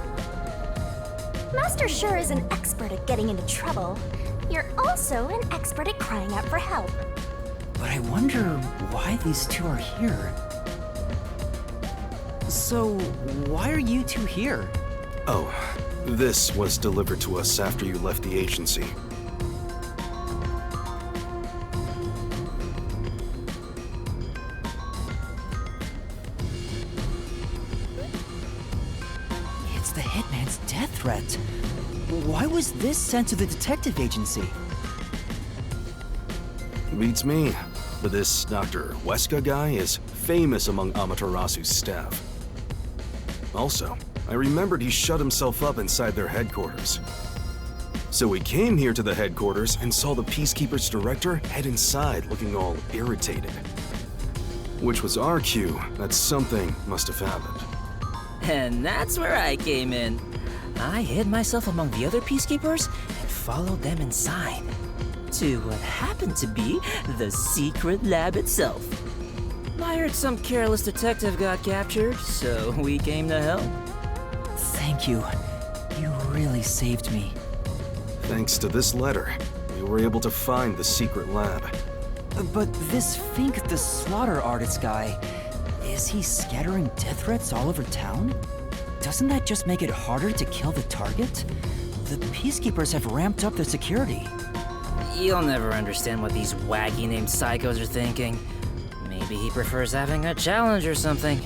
Master sure is an expert at getting into trouble. You're also an expert at crying out for help. But I wonder why these two are here. So, why are you two here? Oh, this was delivered to us after you left the agency. It's the Hitman's death threat. Why was this sent to the detective agency? Beats me, but this Dr. Weska guy is famous among Amaterasu's staff. Also, I remembered he shut himself up inside their headquarters. So we came here to the headquarters and saw the Peacekeeper's director head inside looking all irritated. Which was our cue that something must have happened. And that's where I came in. I hid myself among the other Peacekeepers and followed them inside. To what happened to be the secret lab itself. I heard some careless detective got captured, so we came to help. Thank you. You really saved me. Thanks to this letter, we were able to find the secret lab. But this Fink the slaughter artist guy, is he scattering death threats all over town? Doesn't that just make it harder to kill the target? The Peacekeepers have ramped up their security. You'll never understand what these wacky-named psychos are thinking. Maybe he prefers having a challenge or something.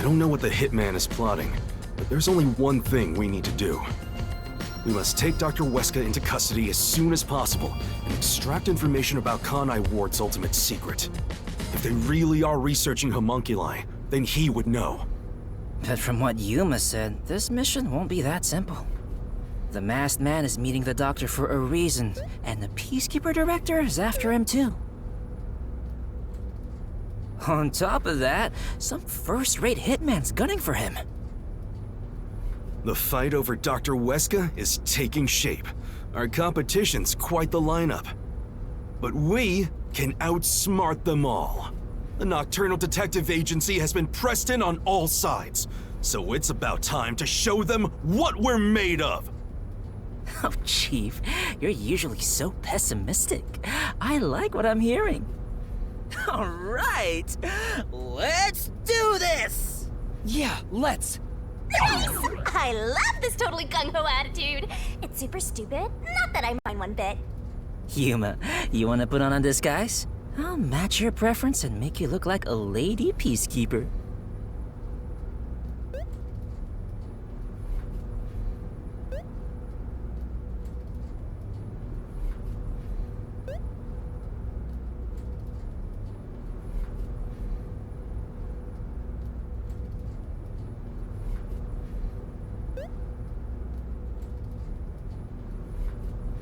don't know what the hitman is plotting, but there's only one thing we need to do. We must take Dr. Weska into custody as soon as possible and extract information about Conai Ward's ultimate secret. If they really are researching homunculi, then he would know. But from what Yuma said, this mission won't be that simple. The masked man is meeting the doctor for a reason, and the Peacekeeper Director is after him too. On top of that, some first-rate hitman's gunning for him. The fight over Dr. Weska is taking shape. Our competition's quite the lineup. But we can outsmart them all. The Nocturnal Detective Agency has been pressed in on all sides, so it's about time to show them what we're made of. Oh, Chief, you're usually so pessimistic. I like what I'm hearing. All right, let's do this! Yeah, let's. Nice! I love this totally gung-ho attitude. It's super stupid, not that I mind one bit. Yuma, you want to put on a disguise? I'll match your preference and make you look like a lady peacekeeper.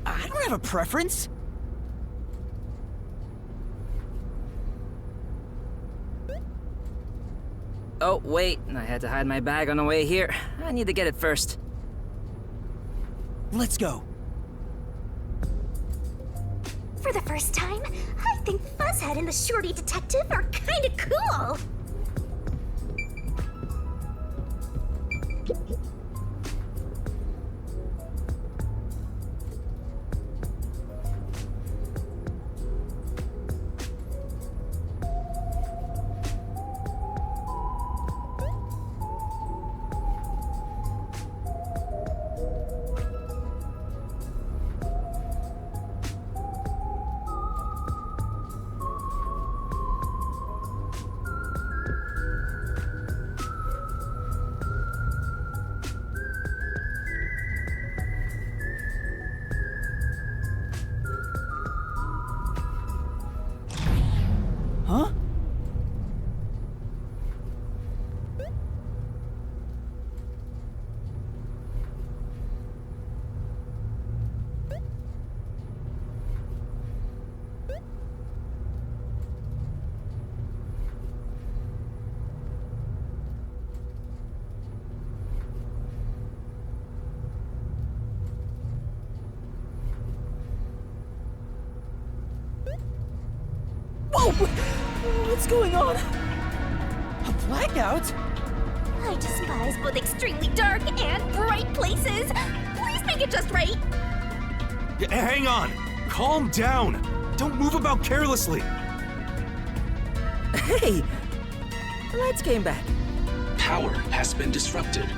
I don't have a preference. Oh, wait, I had to hide my bag on the way here. I need to get it first. Let's go. For the first time, I think Fuzzhead and the Shorty Detective are kinda cool. Huh? Whoa! What's going on? A blackout? I despise both extremely dark and bright places. Please make it just right. Hang on! Calm down! Don't move about carelessly! Hey! Lights came back. Power has been disrupted.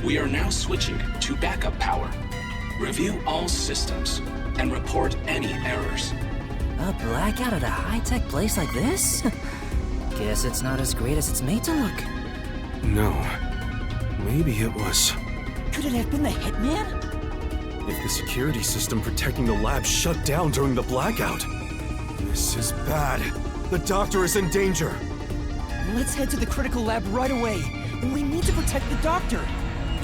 We are now switching to backup power. Review all systems and report any errors. A blackout at a high-tech place like this? Guess it's not as great as it's made to look. No. Maybe it was. Could it have been the hitman? If the security system protecting the lab shut down during the blackout. This is bad. The doctor is in danger. Let's head to the critical lab right away. We need to protect the doctor.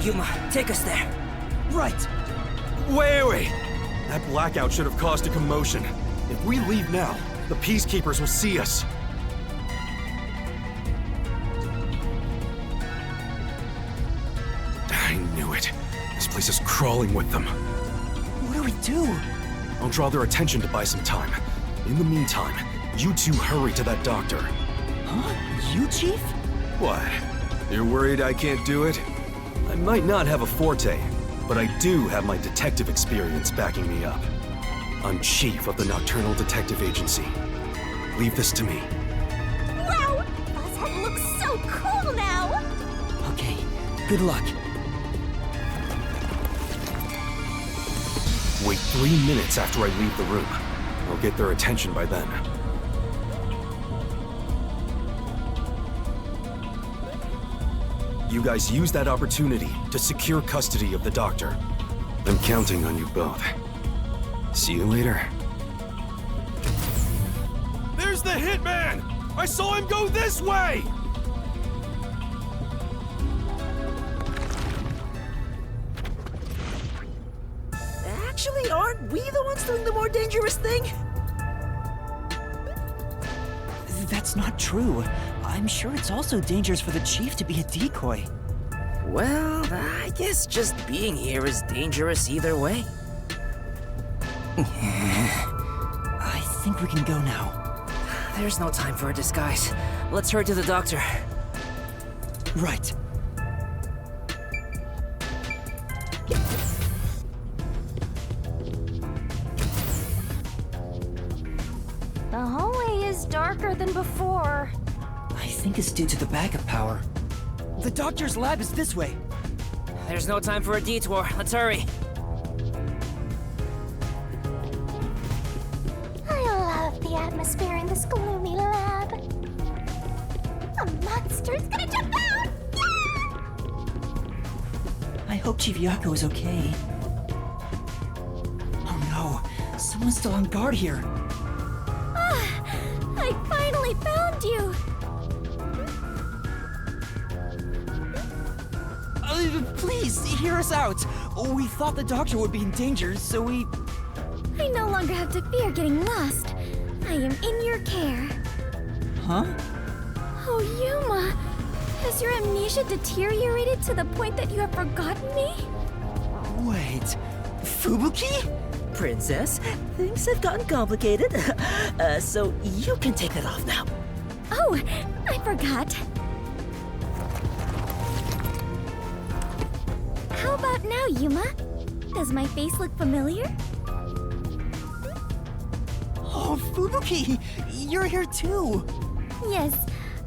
Yuma, take us there. Right. Wait! That blackout should have caused a commotion. If we leave now, the Peacekeepers will see us. I knew it. This place is crawling with them. What do we do? I'll draw their attention to buy some time. In the meantime, you two hurry to that doctor. Huh? You, Chief? What? You're worried I can't do it? I might not have a forte, but I do have my detective experience backing me up. I'm Chief of the Nocturnal Detective Agency. Leave this to me. Wow! Fuzzhead looks so cool now! Okay, good luck. Wait 3 minutes after I leave the room. I'll get their attention by then. you guys use that opportunity to secure custody of the doctor. I'm counting on you both. See you later. There's the hitman! I saw him go this way! Actually, aren't we the ones doing the more dangerous thing? That's not true. I'm sure it's also dangerous for the chief to be a decoy. Well, I guess just being here is dangerous either way. I think we can go now. There's no time for a disguise. Let's hurry to the doctor. Right. The hallway is darker than before. I think it's due to the backup power. The doctor's lab is this way. There's no time for a detour. Let's hurry. I love the atmosphere in this gloomy lab. A monster's gonna jump out! I hope Chief Yako is okay. Oh no, someone's still on guard here. I finally found you! Please, hear us out. We thought the doctor would be in danger, so we... I no longer have to fear getting lost. I am in your care. Huh? Oh, Yuma! Has your amnesia deteriorated to the point that you have forgotten me? Wait, Fubuki? Princess, things have gotten complicated. So you can take that off now. Oh, I forgot. How about now, Yuma? Does my face look familiar? Oh, Fubuki! You're here too! Yes,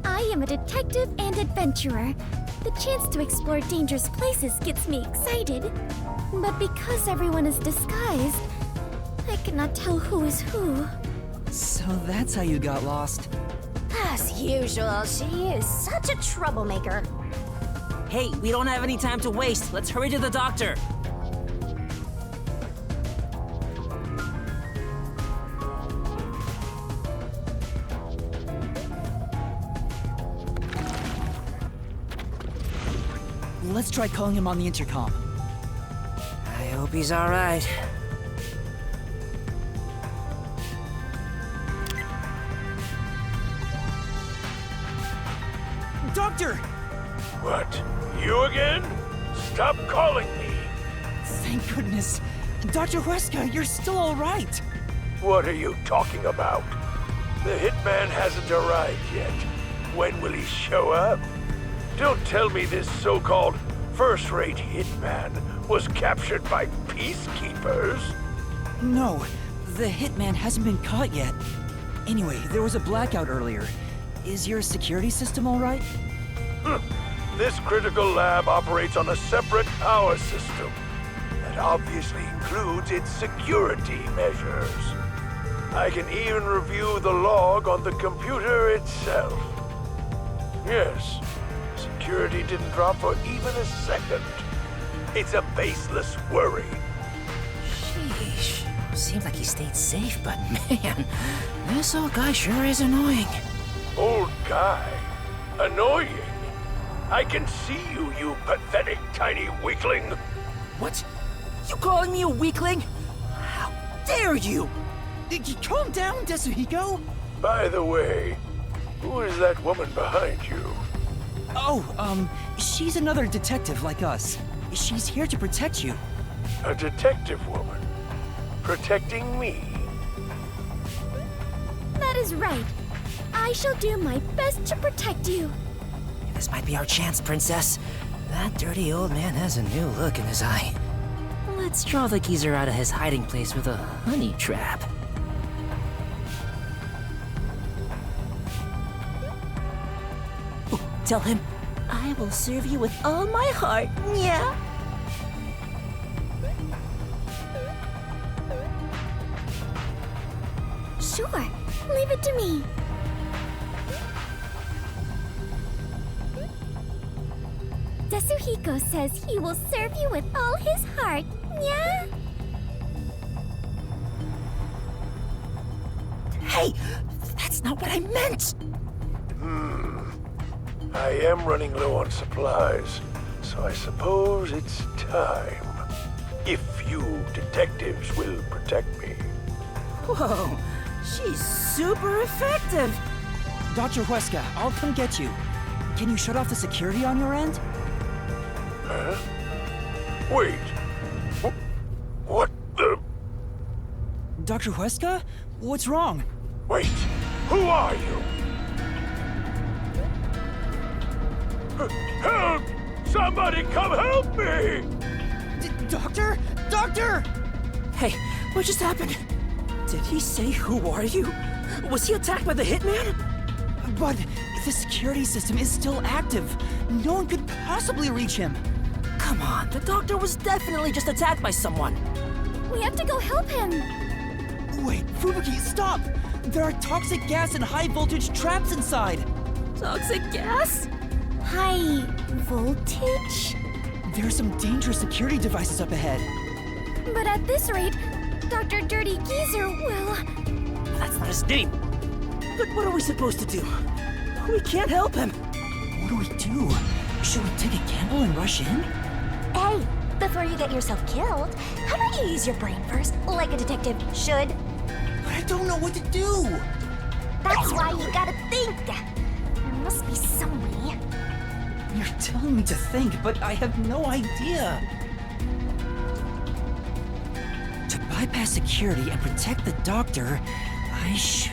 I am a detective and adventurer. The chance to explore dangerous places gets me excited. But because everyone is disguised, I cannot tell who is who. So that's how you got lost. As usual, she is such a troublemaker. Hey, we don't have any time to waste. Let's hurry to the doctor. Let's try calling him on the intercom. I hope he's all right. Doctor! What? You again? Stop calling me! Thank goodness. Dr. Huesca, you're still all right. What are you talking about? The hitman hasn't arrived yet. When will he show up? Don't tell me this so-called first-rate hitman was captured by peacekeepers. No, the hitman hasn't been caught yet. Anyway, there was a blackout earlier. Is your security system all right? This critical lab operates on a separate power system that obviously includes its security measures. I can even review the log on the computer itself. Yes, security didn't drop for even a second. It's a baseless worry. Sheesh. Seems like he stayed safe, but man, this old guy sure is annoying. Old guy? Annoying? I can see you, you pathetic tiny weakling. What? You calling me a weakling? How dare you? Calm down, Desuhiko. By the way, who is that woman behind you? Oh, she's another detective like us. She's here to protect you. A detective woman? Protecting me? That is right. I shall do my best to protect you. This might be our chance, Princess. That dirty old man has a new look in his eye. Let's draw the geezer out of his hiding place with a honey trap. Ooh, tell him, I will serve you with all my heart, yeah? Sure, leave it to me. Chico says he will serve you with all his heart, yeah? Hey, that's not what I meant! I am running low on supplies, so I suppose it's time. If you detectives will protect me. Whoa, she's super effective! Dr. Huesca, I'll come get you. Can you shut off the security on your end? Huh? Wait. What the? Dr. Huesca? What's wrong? Wait. Who are you? Help! Somebody come help me! Doctor? Doctor! Hey, what just happened? Did he say who are you? Was he attacked by the hitman? But the security system is still active. No one could possibly reach him. Come on, the doctor was definitely just attacked by someone. We have to go help him. Wait, Fubuki, stop! There are toxic gas and high voltage traps inside. Toxic gas? High voltage? There's some dangerous security devices up ahead. But at this rate, Dr. Dirty Geezer will... That's not his name. But what are we supposed to do? We can't help him. What do we do? Should we take a gamble and rush in? Hey, before you get yourself killed, how about you use your brain first, like a detective should? But I don't know what to do. That's why you gotta think. There must be some way. You're telling me to think, but I have no idea. To bypass security and protect the doctor, I should...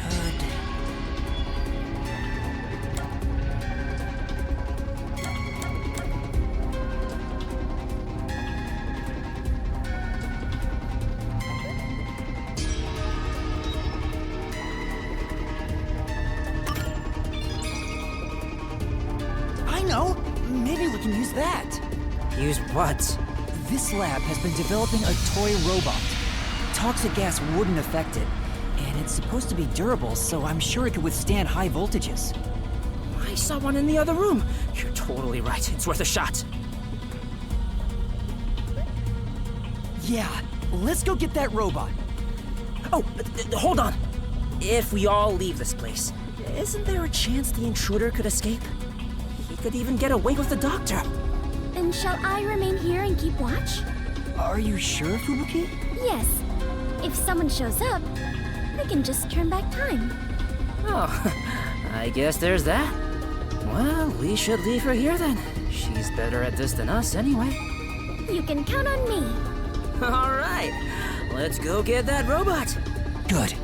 I know! Maybe we can use that. Use what? This lab has been developing a toy robot. Toxic gas wouldn't affect it, and it's supposed to be durable, so I'm sure it could withstand high voltages. I saw one in the other room. You're totally right. It's worth a shot. Yeah, let's go get that robot. Oh, hold on. If we all leave this place, isn't there a chance the intruder could escape? He could even get away with the doctor. Then shall I remain here and keep watch? Are you sure, Fubuki? Yes. If someone shows up, I can just turn back time. Oh, I guess there's that. Well, we should leave her here then. She's better at this than us anyway. You can count on me. All right, let's go get that robot. Good.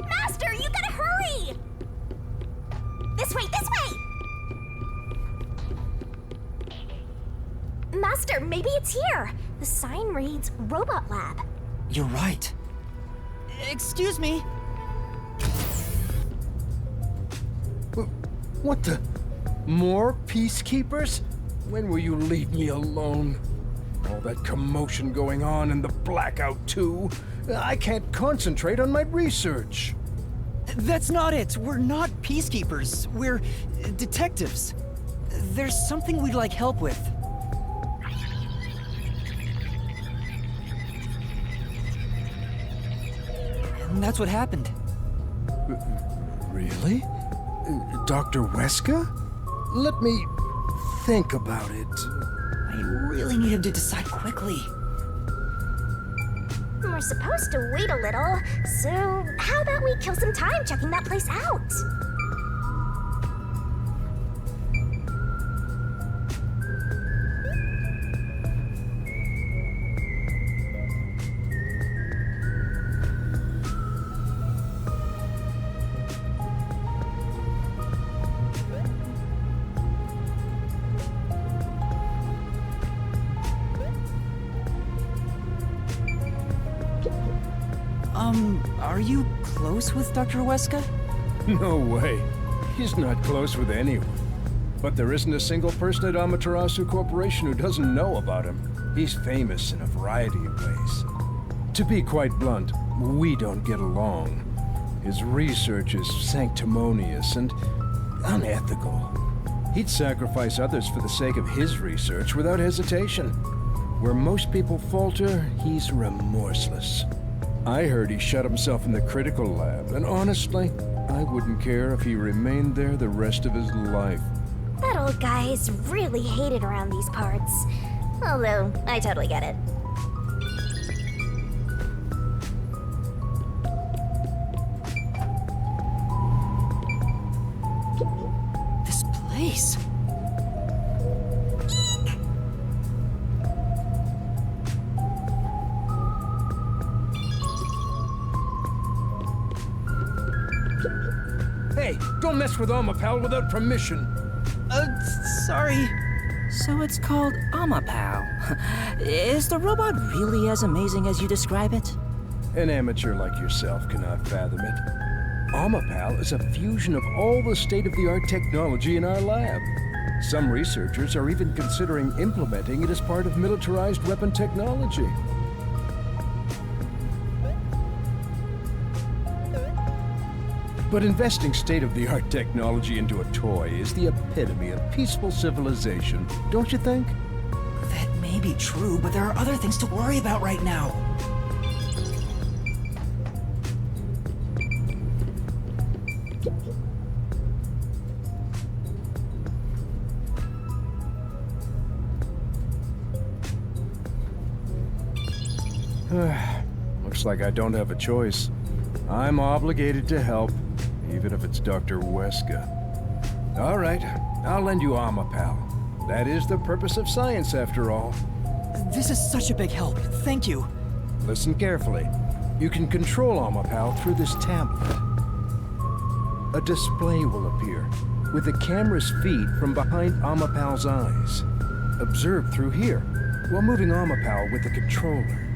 Master, you gotta hurry! This way, this way! Master, maybe it's here. The sign reads Robot Lab. You're right. Excuse me. What the? More peacekeepers? When will you leave me alone? All that commotion going on and the blackout too. I can't concentrate on my research. That's not it. We're not peacekeepers. We're detectives. There's something we'd like help with. And that's what happened. Really? Dr. Huesca? Let me think about it. I really need him to decide quickly. We're supposed to wait a little, so how about we kill some time checking that place out? Are you close with Dr. Huesca? No way. He's not close with anyone. But there isn't a single person at Amaterasu Corporation who doesn't know about him. He's famous in a variety of ways. To be quite blunt, we don't get along. His research is sanctimonious and unethical. He'd sacrifice others for the sake of his research without hesitation. Where most people falter, he's remorseless. I heard he shut himself in the critical lab, and honestly, I wouldn't care if he remained there the rest of his life. That old guy is really hated around these parts. Although, I totally get it. This place... Hey, don't mess with Amapal without permission. Sorry. So it's called Amapal. Is the robot really as amazing as you describe it? An amateur like yourself cannot fathom it. Amapal is a fusion of all the state-of-the-art technology in our lab. Some researchers are even considering implementing it as part of militarized weapon technology. But investing state-of-the-art technology into a toy is the epitome of peaceful civilization, don't you think? That may be true, but there are other things to worry about right now. Looks like I don't have a choice. I'm obligated to help, even if it's Dr. Weska. All right, I'll lend you Amapal. That is the purpose of science, after all. This is such a big help. Thank you. Listen carefully. You can control Amapal through this tablet. A display will appear, with the camera's feed from behind Amapal's eyes. Observe through here, while moving Amapal with the controller.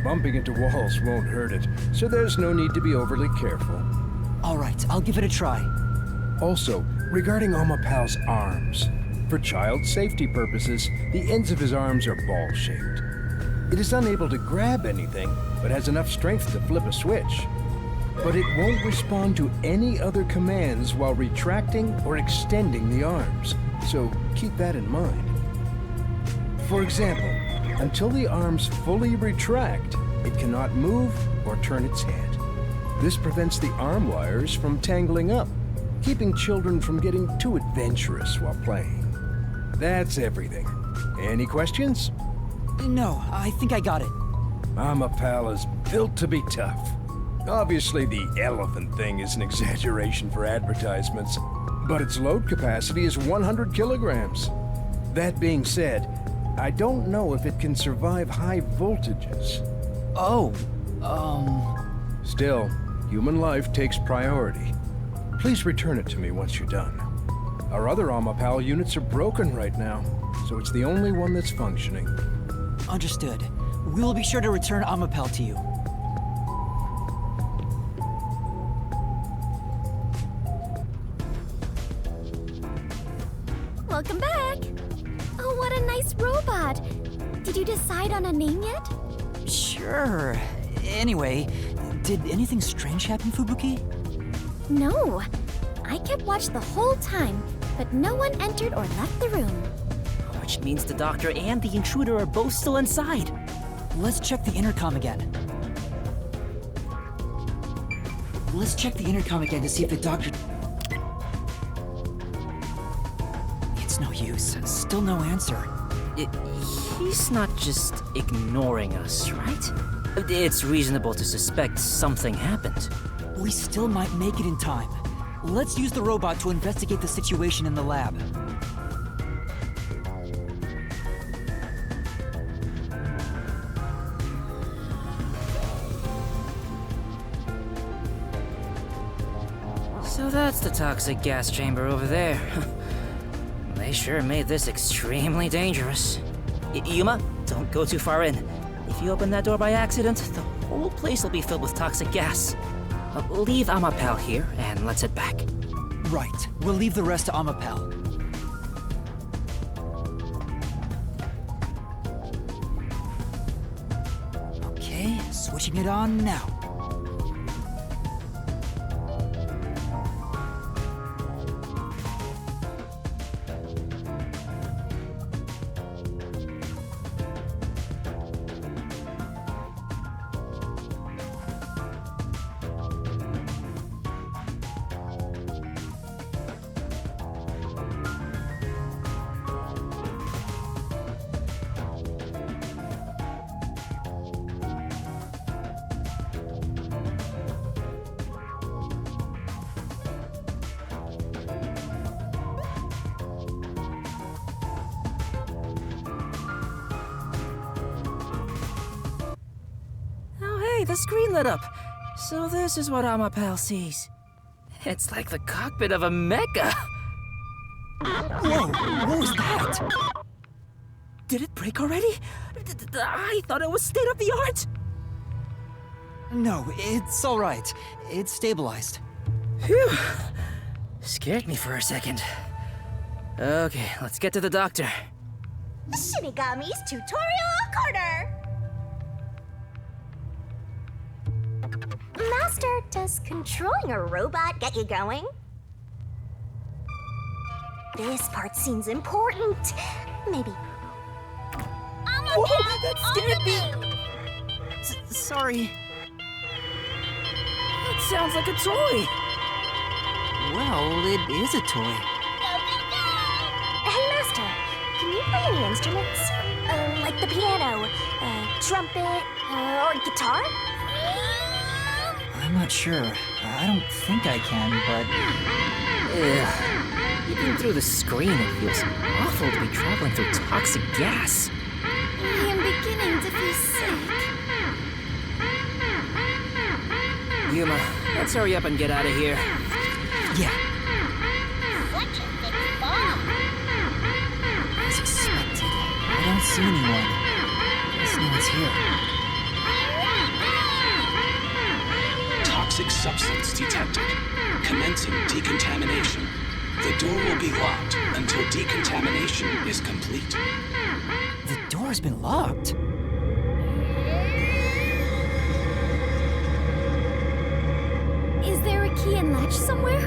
Bumping into walls won't hurt it, so there's no need to be overly careful. All right, I'll give it a try. Also, regarding Amapal's arms, for child safety purposes, the ends of his arms are ball-shaped. It is unable to grab anything, but has enough strength to flip a switch. But it won't respond to any other commands while retracting or extending the arms, so keep that in mind. For example, until the arms fully retract, it cannot move or turn its head. This prevents the arm wires from tangling up, keeping children from getting too adventurous while playing. That's everything. Any questions? No, I think I got it. Amapal is built to be tough. Obviously, the elephant thing is an exaggeration for advertisements, but its load capacity is 100 kilograms. That being said, I don't know if it can survive high voltages. Oh, Still, human life takes priority. Please return it to me once you're done. Our other Amapal units are broken right now, so it's the only one that's functioning. Understood. We'll be sure to return Amapal to you. Welcome back! Oh, what a nice robot! Did you decide on a name yet? Sure. Anyway, did anything strange happen, Fubuki? No. I kept watch the whole time, but no one entered or left the room. Which means the doctor and the intruder are both still inside. Let's check the intercom again. Let's check the intercom again to see if the doctor... It's no use. Still no answer. He's not just ignoring us, right? It's reasonable to suspect something happened. We still might make it in time. Let's use the robot to investigate the situation in the lab. So that's the toxic gas chamber over there. They sure made this extremely dangerous. Yuma, don't go too far in. If you open that door by accident, the whole place will be filled with toxic gas. Leave Amapal here, and let's head back. Right. We'll leave the rest to Amapal. Switching it on now. The screen lit up. So this is what Amapal sees. It's like the cockpit of a mecha. Whoa, what was that? Did it break already? I thought it was state of the art. No, it's all right. It's stabilized. Phew. Scared me for a second. Okay, let's get to the doctor. Shinigami's Tutorial Corner! Master, does controlling a robot get you going? This part seems important. Maybe. Whoa, that scared me! Sorry. It sounds like a toy. Well, it is a toy. Hey, Master, can you play any instruments? Like the piano, trumpet, or guitar? I'm not sure. I don't think I can, but... Ugh. Even through the screen, it feels awful to be traveling through toxic gas. I am beginning to feel sick. Yuma, let's hurry up and get out of here. Yeah. Such a big fall. As expected. I don't see anyone. Guess no one's here. Toxic substance detected. Commencing decontamination. The door will be locked until decontamination is complete. The door's been locked? Is there a key and latch somewhere?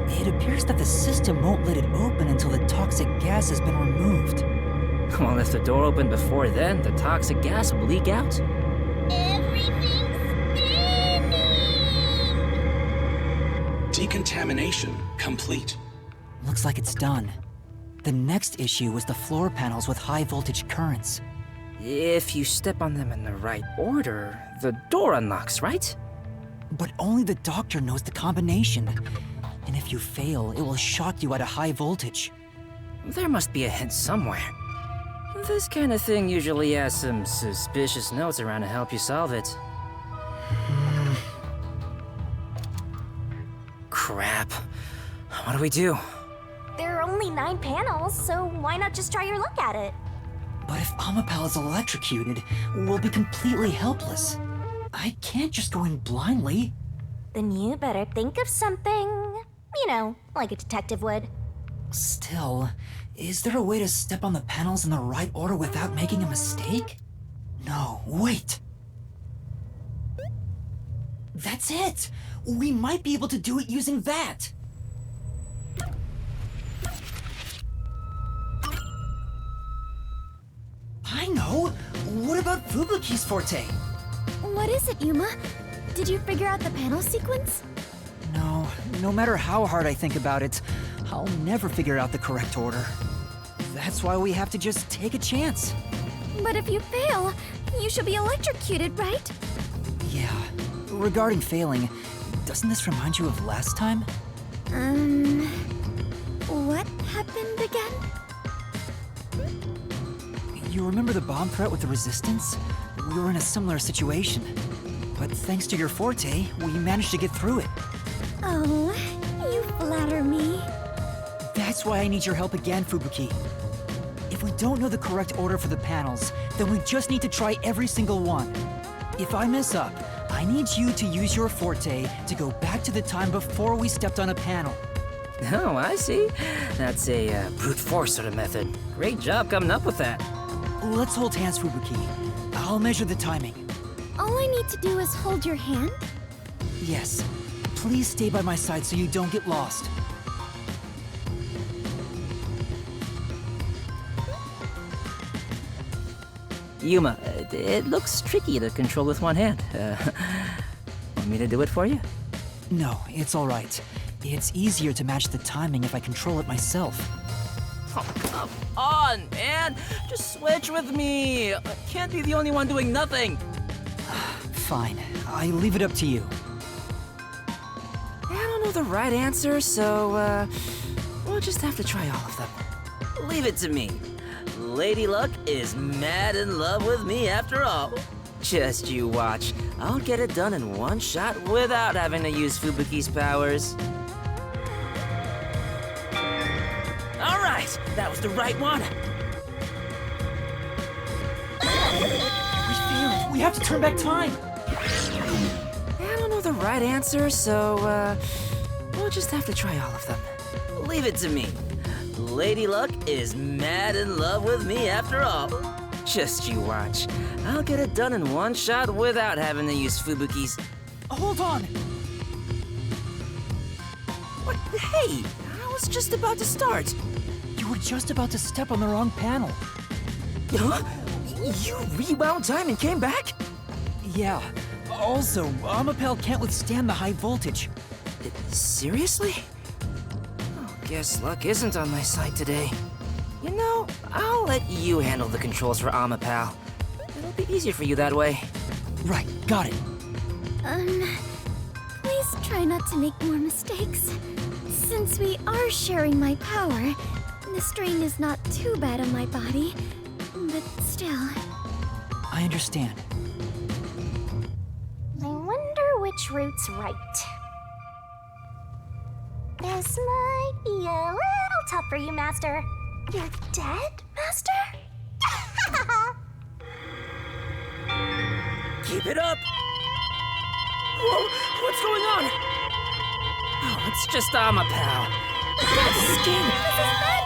It appears that the system won't let it open until the toxic gas has been removed. Well, if the door opened before then, the toxic gas will leak out. Decontamination complete. Looks like it's done. The next issue was the floor panels with high voltage currents. If you step on them in the right order, the door unlocks, right? But only the doctor knows the combination. And if you fail, it will shock you at a high voltage. There must be a hint somewhere. This kind of thing usually has some suspicious notes around to help you solve it. Crap. What do we do? There are only 9 panels, so why not just try your luck at it? But if Amapal is electrocuted, we'll be completely helpless. I can't just go in blindly. Then you better think of something, you know, like a detective would. Still, is there a way to step on the panels in the right order without making a mistake? No, wait. That's it! We might be able to do it using that! I know! What about Fubuki's forte? What is it, Yuma? Did you figure out the panel sequence? No, no matter how hard I think about it, I'll never figure out the correct order. That's why we have to just take a chance. But if you fail, you should be electrocuted, right? Yeah. Regarding failing, doesn't this remind you of last time? What happened again? You remember the bomb threat with the Resistance? We were in a similar situation. But thanks to your forte, we managed to get through it. Oh, you flatter me. That's why I need your help again, Fubuki. If we don't know the correct order for the panels, then we just need to try every single one. If I mess up, I need you to use your forte to go back to the time before we stepped on a panel. Oh, I see. That's a brute force sort of method. Great job coming up with that. Let's hold hands, Fubuki. I'll measure the timing. all I need to do is hold your hand? Yes. Please stay by my side so you don't get lost. Yuma, it looks tricky to control with one hand. Want me to do it for you? No, it's all right. It's easier to match the timing if I control it myself. Oh, come on, man! Just switch with me! I can't be the only one doing nothing! Fine. I leave it up to you. I don't know the right answer, so, we'll just have to try all of them. Leave it to me. Lady Luck is mad in love with me after all. Just you watch. I'll get it done in one shot without having to use Fubuki's powers. All right, that was the right one. We failed. We have to turn back time. I don't know the right answer, so, we'll just have to try all of them. Leave it to me. Lady Luck is mad in love with me after all. Just you watch. I'll get it done in one shot without having to use Fubuki's... Hold on! What? Hey, I was just about to start. You were just about to step on the wrong panel. Huh? You rewound time and came back? Yeah. Also, Amapel can't withstand the high voltage. Seriously? Oh, guess luck isn't on my side today. You know, I'll let you handle the controls for Amapal. It'll be easier for you that way. Right, got it. Please try not to make more mistakes. Since we are sharing my power, the strain is not too bad on my body, but still. I understand. I wonder which route's right. This might be a little tough for you, Master. You're dead, Master? Keep it up! Whoa, what's going on? Oh, it's just Amapal. That's skin! This is bad,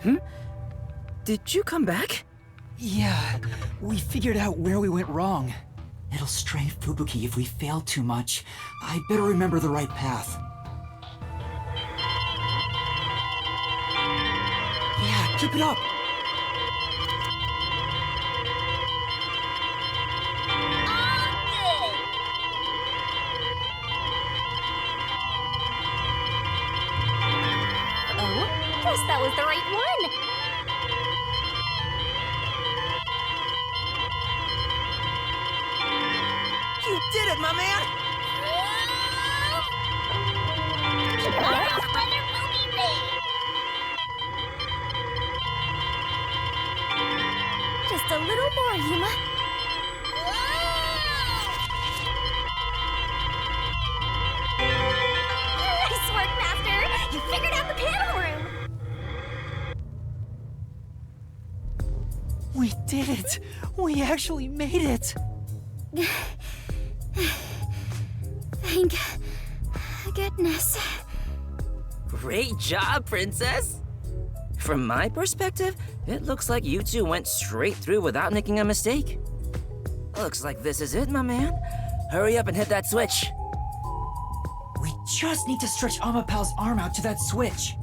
Yuma! Did you come back? Yeah, we figured out where we went wrong. It'll strain Fubuki if we fail too much. I better remember the right path. Yeah, keep it up! Oh, guess that was the right one. You did it, my man! Just a little more, Yuma. Nice work, Master! You figured out the panel room! We did it! We actually made it! Thank goodness. Great job, Princess! From my perspective, it looks like you two went straight through without making a mistake. Looks like this is it, my man. Hurry up and hit that switch. We just need to stretch Amapal's arm out to that switch.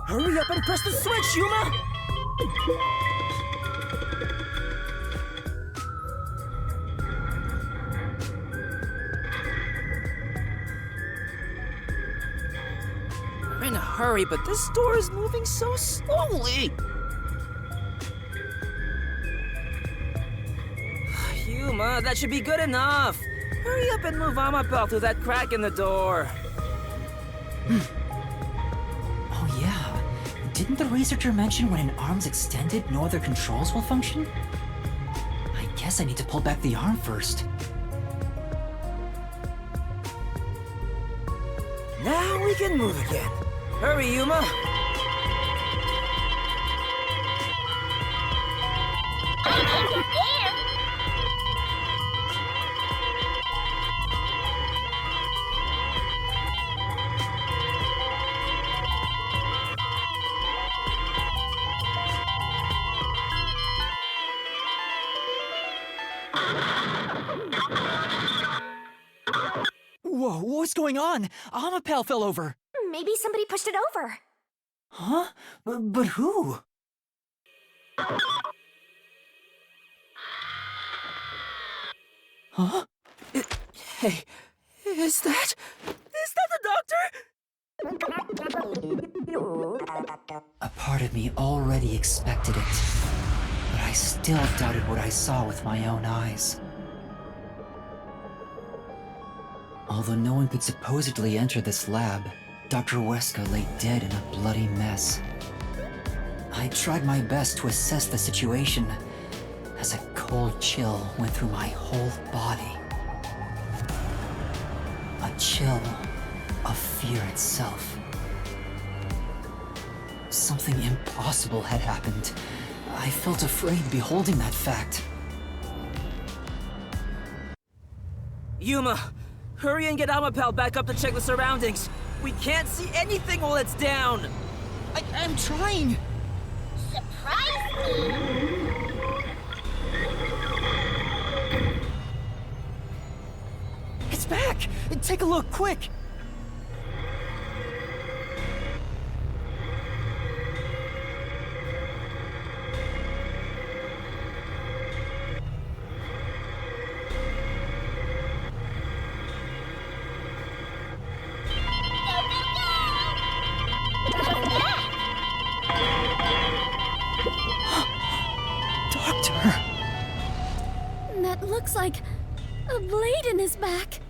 Hurry up and press the switch, Yuma! We're in a hurry, but this door is moving so slowly. Yuma, that should be good enough. Hurry up and move Amapel through that crack in the door. Oh yeah. Didn't the researcher mention when an arm's extended, no other controls will function? I guess I need to pull back the arm first. Now we can move again. Hurry, Yuma. What's going on? Amapel fell over. Maybe somebody pushed it over. Huh? But who? Huh? Hey, is that the doctor? A part of me already expected it, but I still doubted what I saw with my own eyes. Although no one could supposedly enter this lab, Dr. Weska lay dead in a bloody mess. I tried my best to assess the situation as a cold chill went through my whole body. A chill of fear itself. Something impossible had happened. I felt afraid beholding that fact. Yuma, hurry and get Amapel back up to check the surroundings. We can't see anything while it's down. I'm trying. Surprise me! It's back! Take a look, quick! That looks like a blade in his back.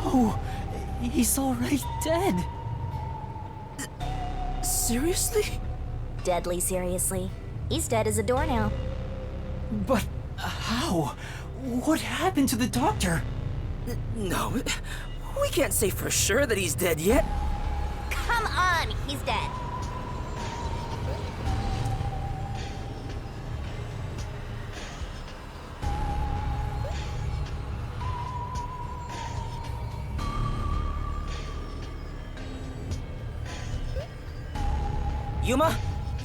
Oh, he's already dead. Seriously? Deadly seriously. He's dead as a doornail. But how? What happened to the doctor? No, we can't say for sure that he's dead yet. Come on, he's dead. Yuma,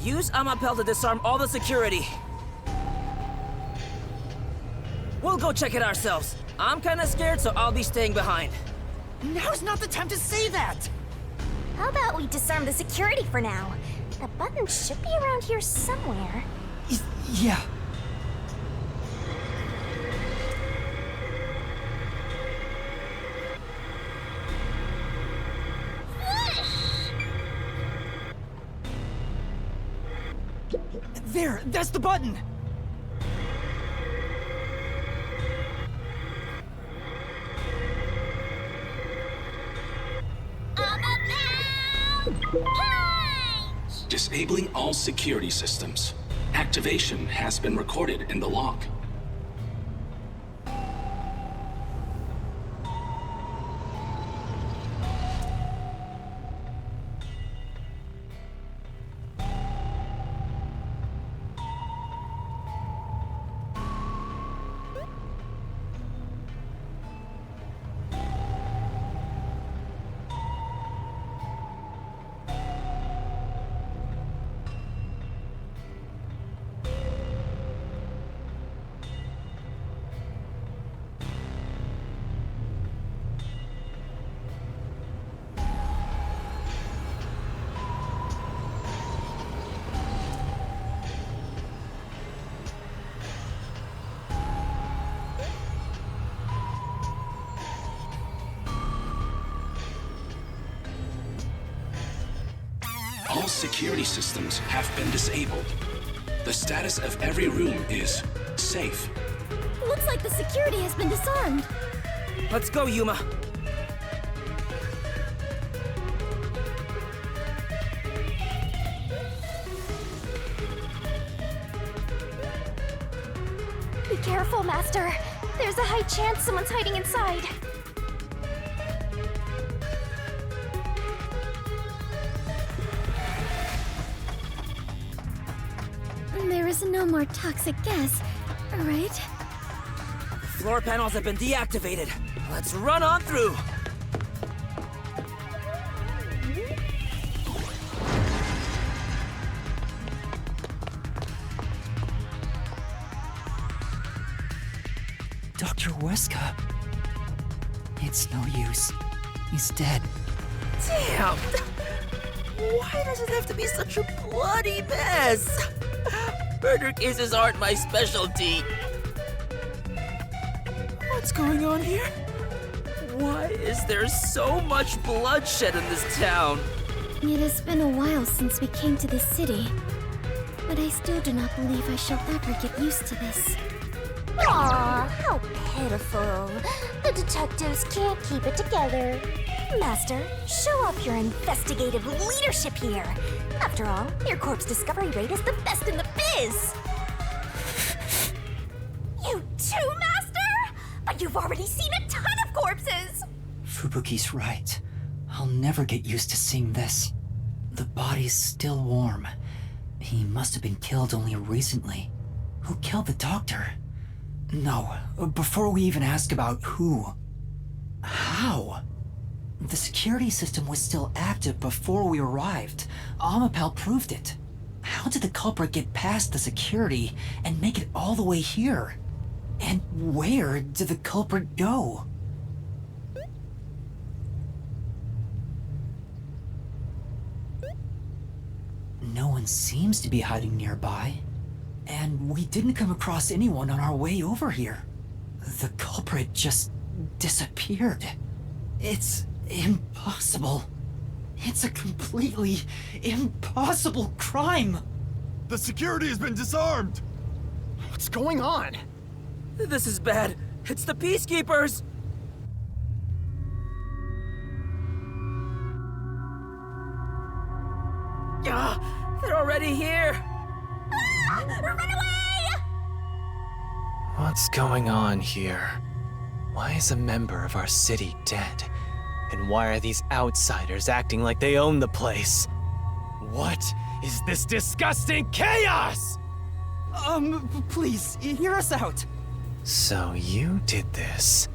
use Amapel to disarm all the security. We'll go check it ourselves. I'm kinda scared, so I'll be staying behind. Now's not the time to say that! How about we disarm the security for now? The button should be around here somewhere. Yeah. There, that's the button! Disabling all security systems. Activation has been recorded in the log. All security systems have been disabled. The status of every room is safe. Looks like the security has been disarmed. Let's go, Yuma. Be careful, Master. There's a high chance someone's hiding inside. There is no more toxic gas, right? Floor panels have been deactivated. Let's run on through. Dr. Weska. It's no use. He's dead. Damn! Why does it have to be such a bloody mess? Murder cases aren't my specialty. What's going on here? Why is there so much bloodshed in this town? It has been a while since we came to this city, but I still do not believe I shall ever get used to this. Aw, how pitiful. The detectives can't keep it together. Master, show off your investigative leadership here. After all, your corpse discovery rate is the best in the biz. You too, Master? But you've already seen a ton of corpses! Fubuki's right. I'll never get used to seeing this. The body's still warm. He must have been killed only recently. Who killed the doctor? No, before we even ask about who. How? The security system was still active before we arrived. Amapel proved it. How did the culprit get past the security and make it all the way here? And where did the culprit go? No one seems to be hiding nearby. And we didn't come across anyone on our way over here. The culprit just disappeared. It's impossible. It's a completely impossible crime. The security has been disarmed. What's going on? This is bad. It's the Peacekeepers! Ah, they're already here! Ah, run away! What's going on here? Why is a member of our city dead? And why are these outsiders acting like they own the place? What is this disgusting chaos? Please, hear us out. So you did this?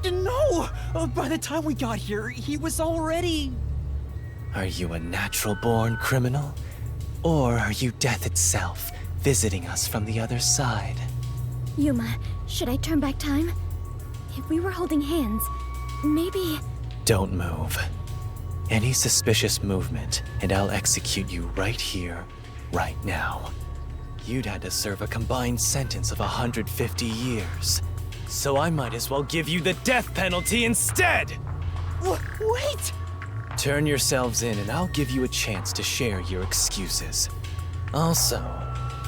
No! By the time we got here, he was already... Are you a natural-born criminal? Or are you death itself, visiting us from the other side? Yuma, should I turn back time? If we were holding hands, maybe... Don't move. Any suspicious movement, and I'll execute you right here, right now. You'd had to serve a combined sentence of 150 years. So I might as well give you the death penalty instead! Wait! Turn yourselves in and I'll give you a chance to share your excuses. Also,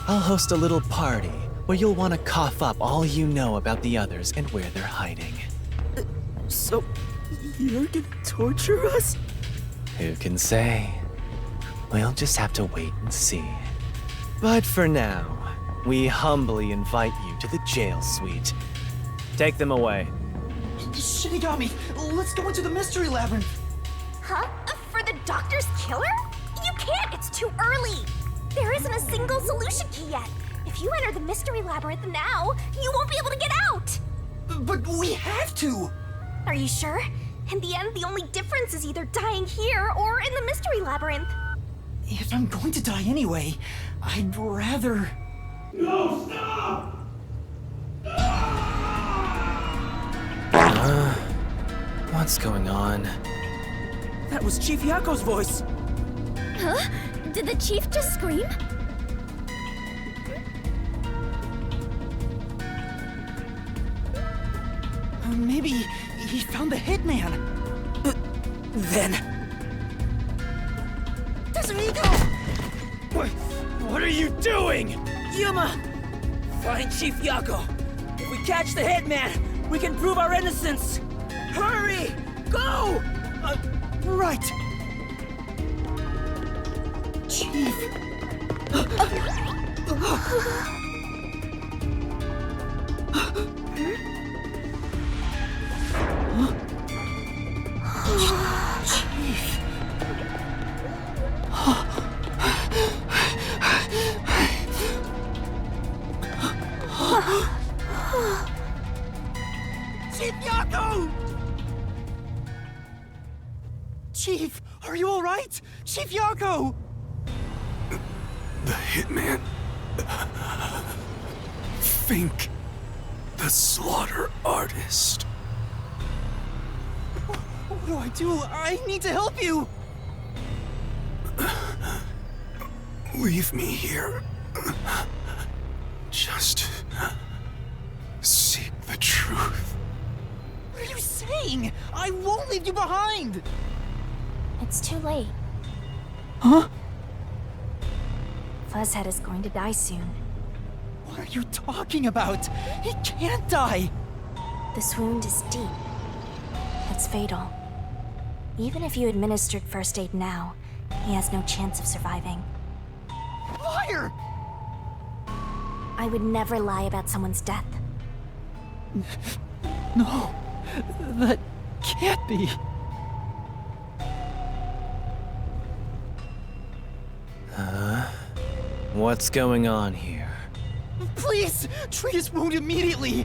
I'll host a little party where you'll want to cough up all you know about the others and where they're hiding. So, you're gonna torture us? Who can say? We'll just have to wait and see. But for now, we humbly invite you to the jail suite. Take them away. Shinigami, let's go into the mystery labyrinth. Huh? For the doctor's killer? You can't, it's too early. There isn't a single solution key yet. If you enter the mystery labyrinth now, you won't be able to get out. But we have to. Are you sure? In the end, the only difference is either dying here or in the mystery labyrinth. If I'm going to die anyway, I'd rather... No, stop! What's going on? That was Chief Yako's voice! Huh? Did the chief just scream? Maybe he found the hitman. Then... What are you doing? Yuma! Find Chief Yako. If we catch the hitman, we can prove our innocence. Hurry! Go! Right. Chief. Chief Yako! Chief, are you all right? Chief Yako! The hitman. Think. The slaughter artist. What do I do? I need to help you! Leave me here. Just seek the truth. What are you saying? I won't leave you behind! It's too late. Huh? Fuzzhead is going to die soon. What are you talking about? He can't die! This wound is deep. It's fatal. Even if you administered first aid now, he has no chance of surviving. Liar! I would never lie about someone's death. No, that can't be. What's going on here? Please, treat his wound immediately.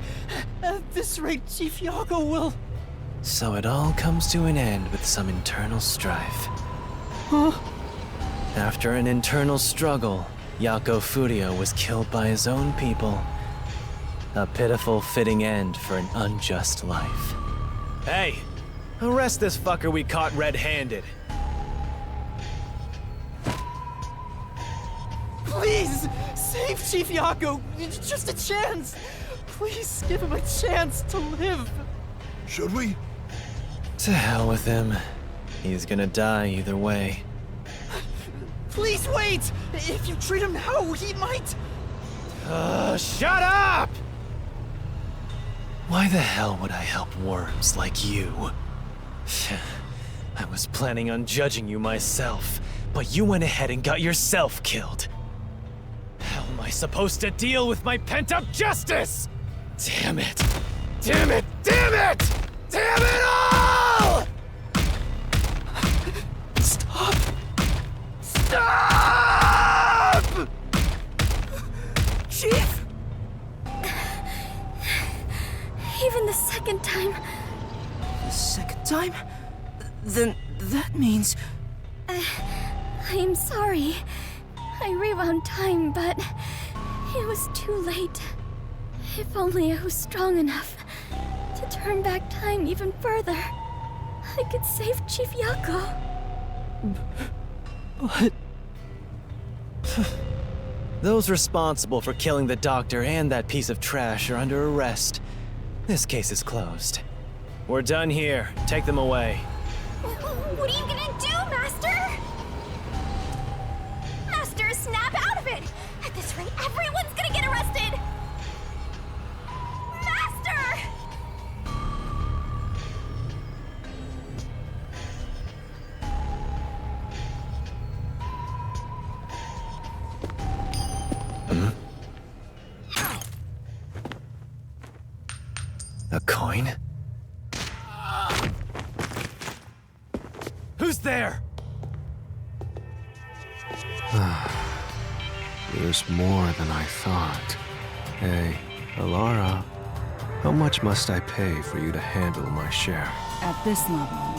At this rate, Chief Yago will... So it all comes to an end with some internal strife. Huh? After an internal struggle, Yako Furio was killed by his own people. A pitiful, fitting end for an unjust life. Hey! Arrest this fucker we caught red-handed. Please, save Chief Yago. It's just a chance. Please give him a chance to live. Should we? To hell with him. He's gonna die either way. Please wait! If you treat him now, he might... Shut up! Why the hell would I help worms like you? I was planning on judging you myself, but you went ahead and got yourself killed. How am I supposed to deal with my pent-up justice? Damn it! Damn it! Damn it! Damn it all! Stop! Stop! Chief! Even the second time. The second time? Then that means... I am sorry. I rewound time, but it was too late. If only I was strong enough to turn back time even further, I could save Chief Yako. But... Those responsible for killing the doctor and that piece of trash are under arrest. This case is closed. We're done here. Take them away. What are you gonna do, Master? Master, snap out of it! At this rate, everyone's gonna get arrested! Master! A coin? Who's there? There's more than I thought. Hey, Alara, how much must I pay for you to handle my share? At this level,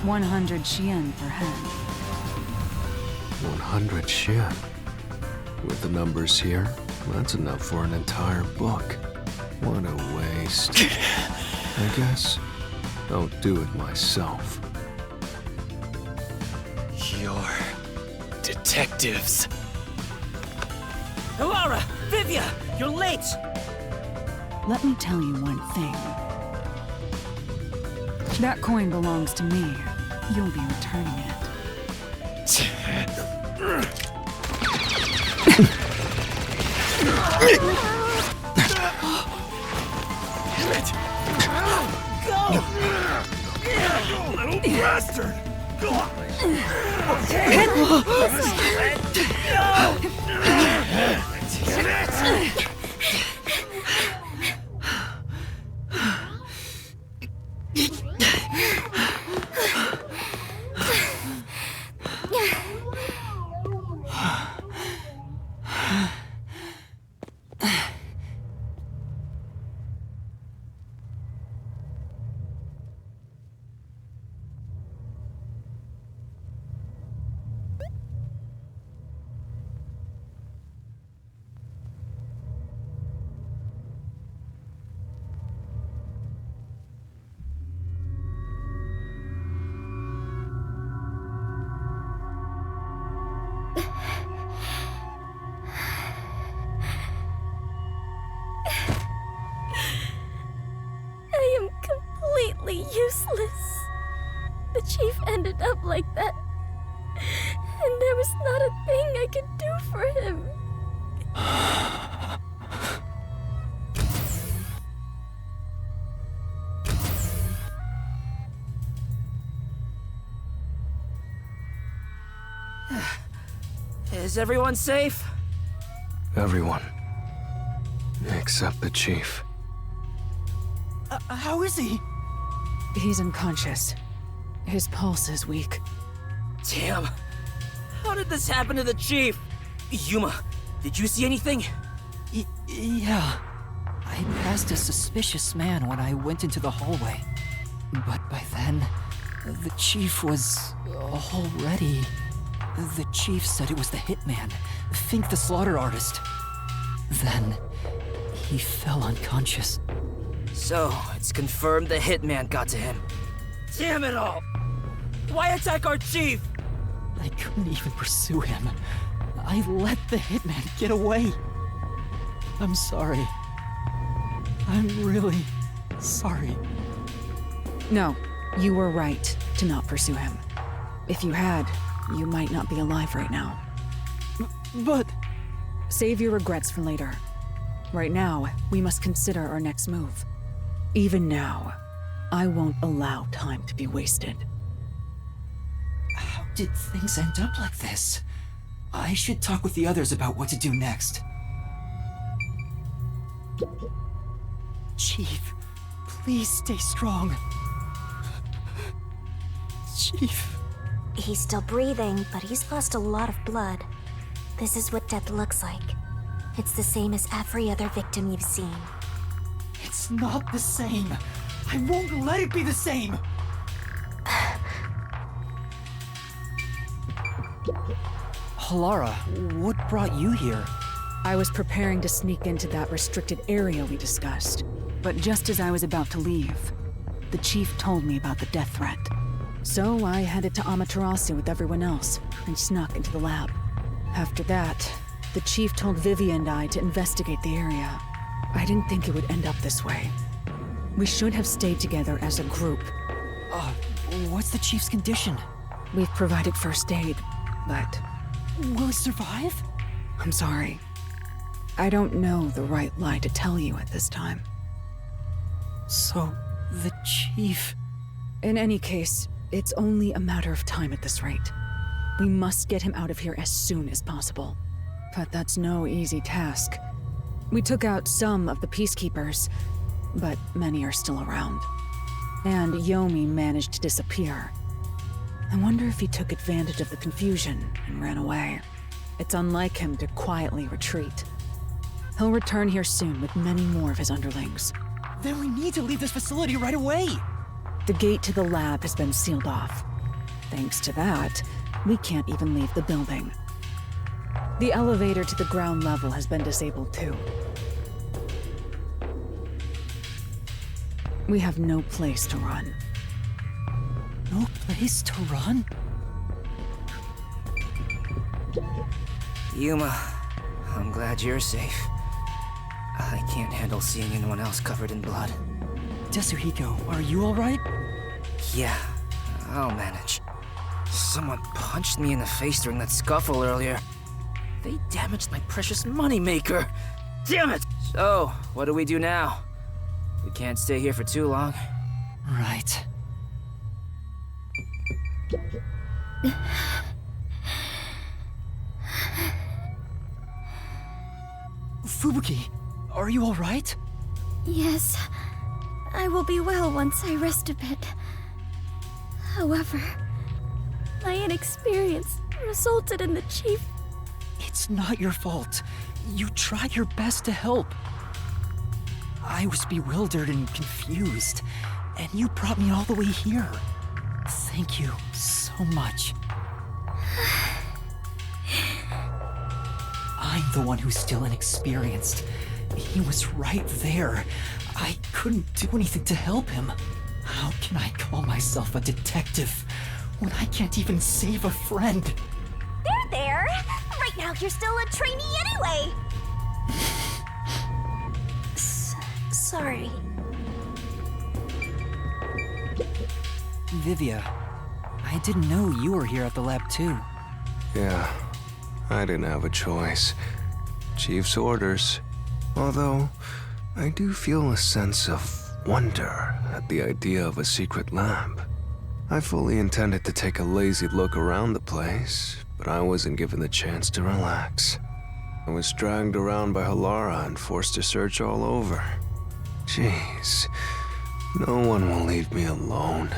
100 Xian per head. 100 Xian. With the numbers here, that's enough for an entire book. What a waste. I guess I'll do it myself. You're detectives. Alara! Vivia! You're late! Let me tell you one thing. That coin belongs to me. You'll be returning it. Damn it! Go! Little bastard! useless. The chief ended up like that. And there was not a thing I could do for him. Is everyone safe? Everyone. Except the chief. How is he? He's unconscious. His pulse is weak. Damn. How did this happen to the chief? Yuma, did you see anything? Yeah. I passed a suspicious man when I went into the hallway. But by then, the chief was already... The chief said it was the hitman, Fink the slaughter artist. Then, he fell unconscious. So, it's confirmed the hitman got to him. Damn it all! Why attack our chief? I couldn't even pursue him. I let the hitman get away. I'm sorry. I'm really sorry. No, you were right to not pursue him. If you had, you might not be alive right now. But... Save your regrets for later. Right now, we must consider our next move. Even now, I won't allow time to be wasted. How did things end up like this? I should talk with the others about what to do next. Chief, please stay strong. Chief. He's still breathing, but he's lost a lot of blood. This is what death looks like. It's the same as every other victim you've seen. It's not the same. I won't let it be the same. Halara, what brought you here? I was preparing to sneak into that restricted area we discussed. But just as I was about to leave, the chief told me about the death threat. So I headed to Amaterasu with everyone else and snuck into the lab. After that, the chief told Vivi and I to investigate the area. I didn't think it would end up this way. We should have stayed together as a group. What's the chief's condition? We've provided first aid, but... Will he survive? I'm sorry. I don't know the right lie to tell you at this time. So, the chief... In any case, it's only a matter of time at this rate. We must get him out of here as soon as possible. But that's no easy task. We took out some of the peacekeepers, but many are still around. And Yomi managed to disappear. I wonder if he took advantage of the confusion and ran away. It's unlike him to quietly retreat. He'll return here soon with many more of his underlings. Then we need to leave this facility right away! The gate to the lab has been sealed off. Thanks to that, we can't even leave the building. The elevator to the ground level has been disabled too. We have no place to run. No place to run? Yuma, I'm glad you're safe. I can't handle seeing anyone else covered in blood. Tetsuhiko, are you alright? Yeah, I'll manage. Someone punched me in the face during that scuffle earlier. They damaged my precious moneymaker. Damn it! So, what do we do now? We can't stay here for too long. Right. Fubuki, are you alright? Yes, I will be well once I rest a bit. However, my inexperience resulted in the chief... It's not your fault. You tried your best to help. I was bewildered and confused, and you brought me all the way here. Thank you so much. I'm the one who's still inexperienced. He was right there. I couldn't do anything to help him. How can I call myself a detective when I can't even save a friend? There! Right now you're still a trainee anyway! Sorry. Vivia, I didn't know you were here at the lab too. Yeah, I didn't have a choice. Chief's orders. Although, I do feel a sense of wonder at the idea of a secret lab. I fully intended to take a lazy look around the place, but I wasn't given the chance to relax. I was dragged around by Halara and forced to search all over. Jeez, no one will leave me alone.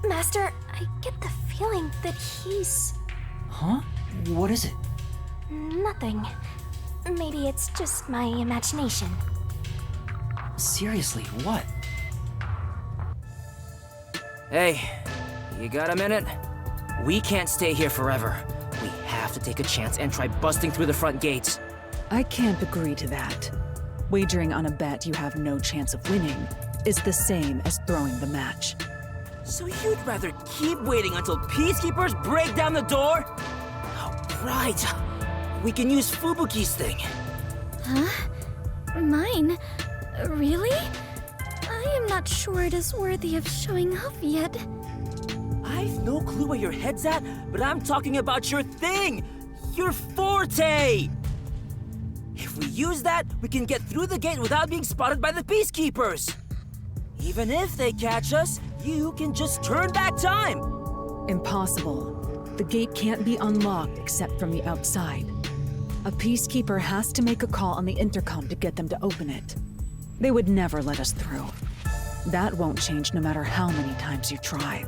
Master, I get the feeling that he's... Huh? What is it? Nothing. Maybe it's just my imagination. Seriously, what? Hey, you got a minute? We can't stay here forever. We have to take a chance and try busting through the front gates. I can't agree to that. Wagering on a bet you have no chance of winning is the same as throwing the match. So you'd rather keep waiting until peacekeepers break down the door? Oh, right. We can use Fubuki's thing. Huh? Mine? Really? I am not sure it is worthy of showing off yet. I've no clue where your head's at, but I'm talking about your thing! Your forte! If we use that, we can get through the gate without being spotted by the peacekeepers. Even if they catch us, you can just turn back time. Impossible. The gate can't be unlocked except from the outside. A peacekeeper has to make a call on the intercom to get them to open it. They would never let us through. That won't change no matter how many times you try.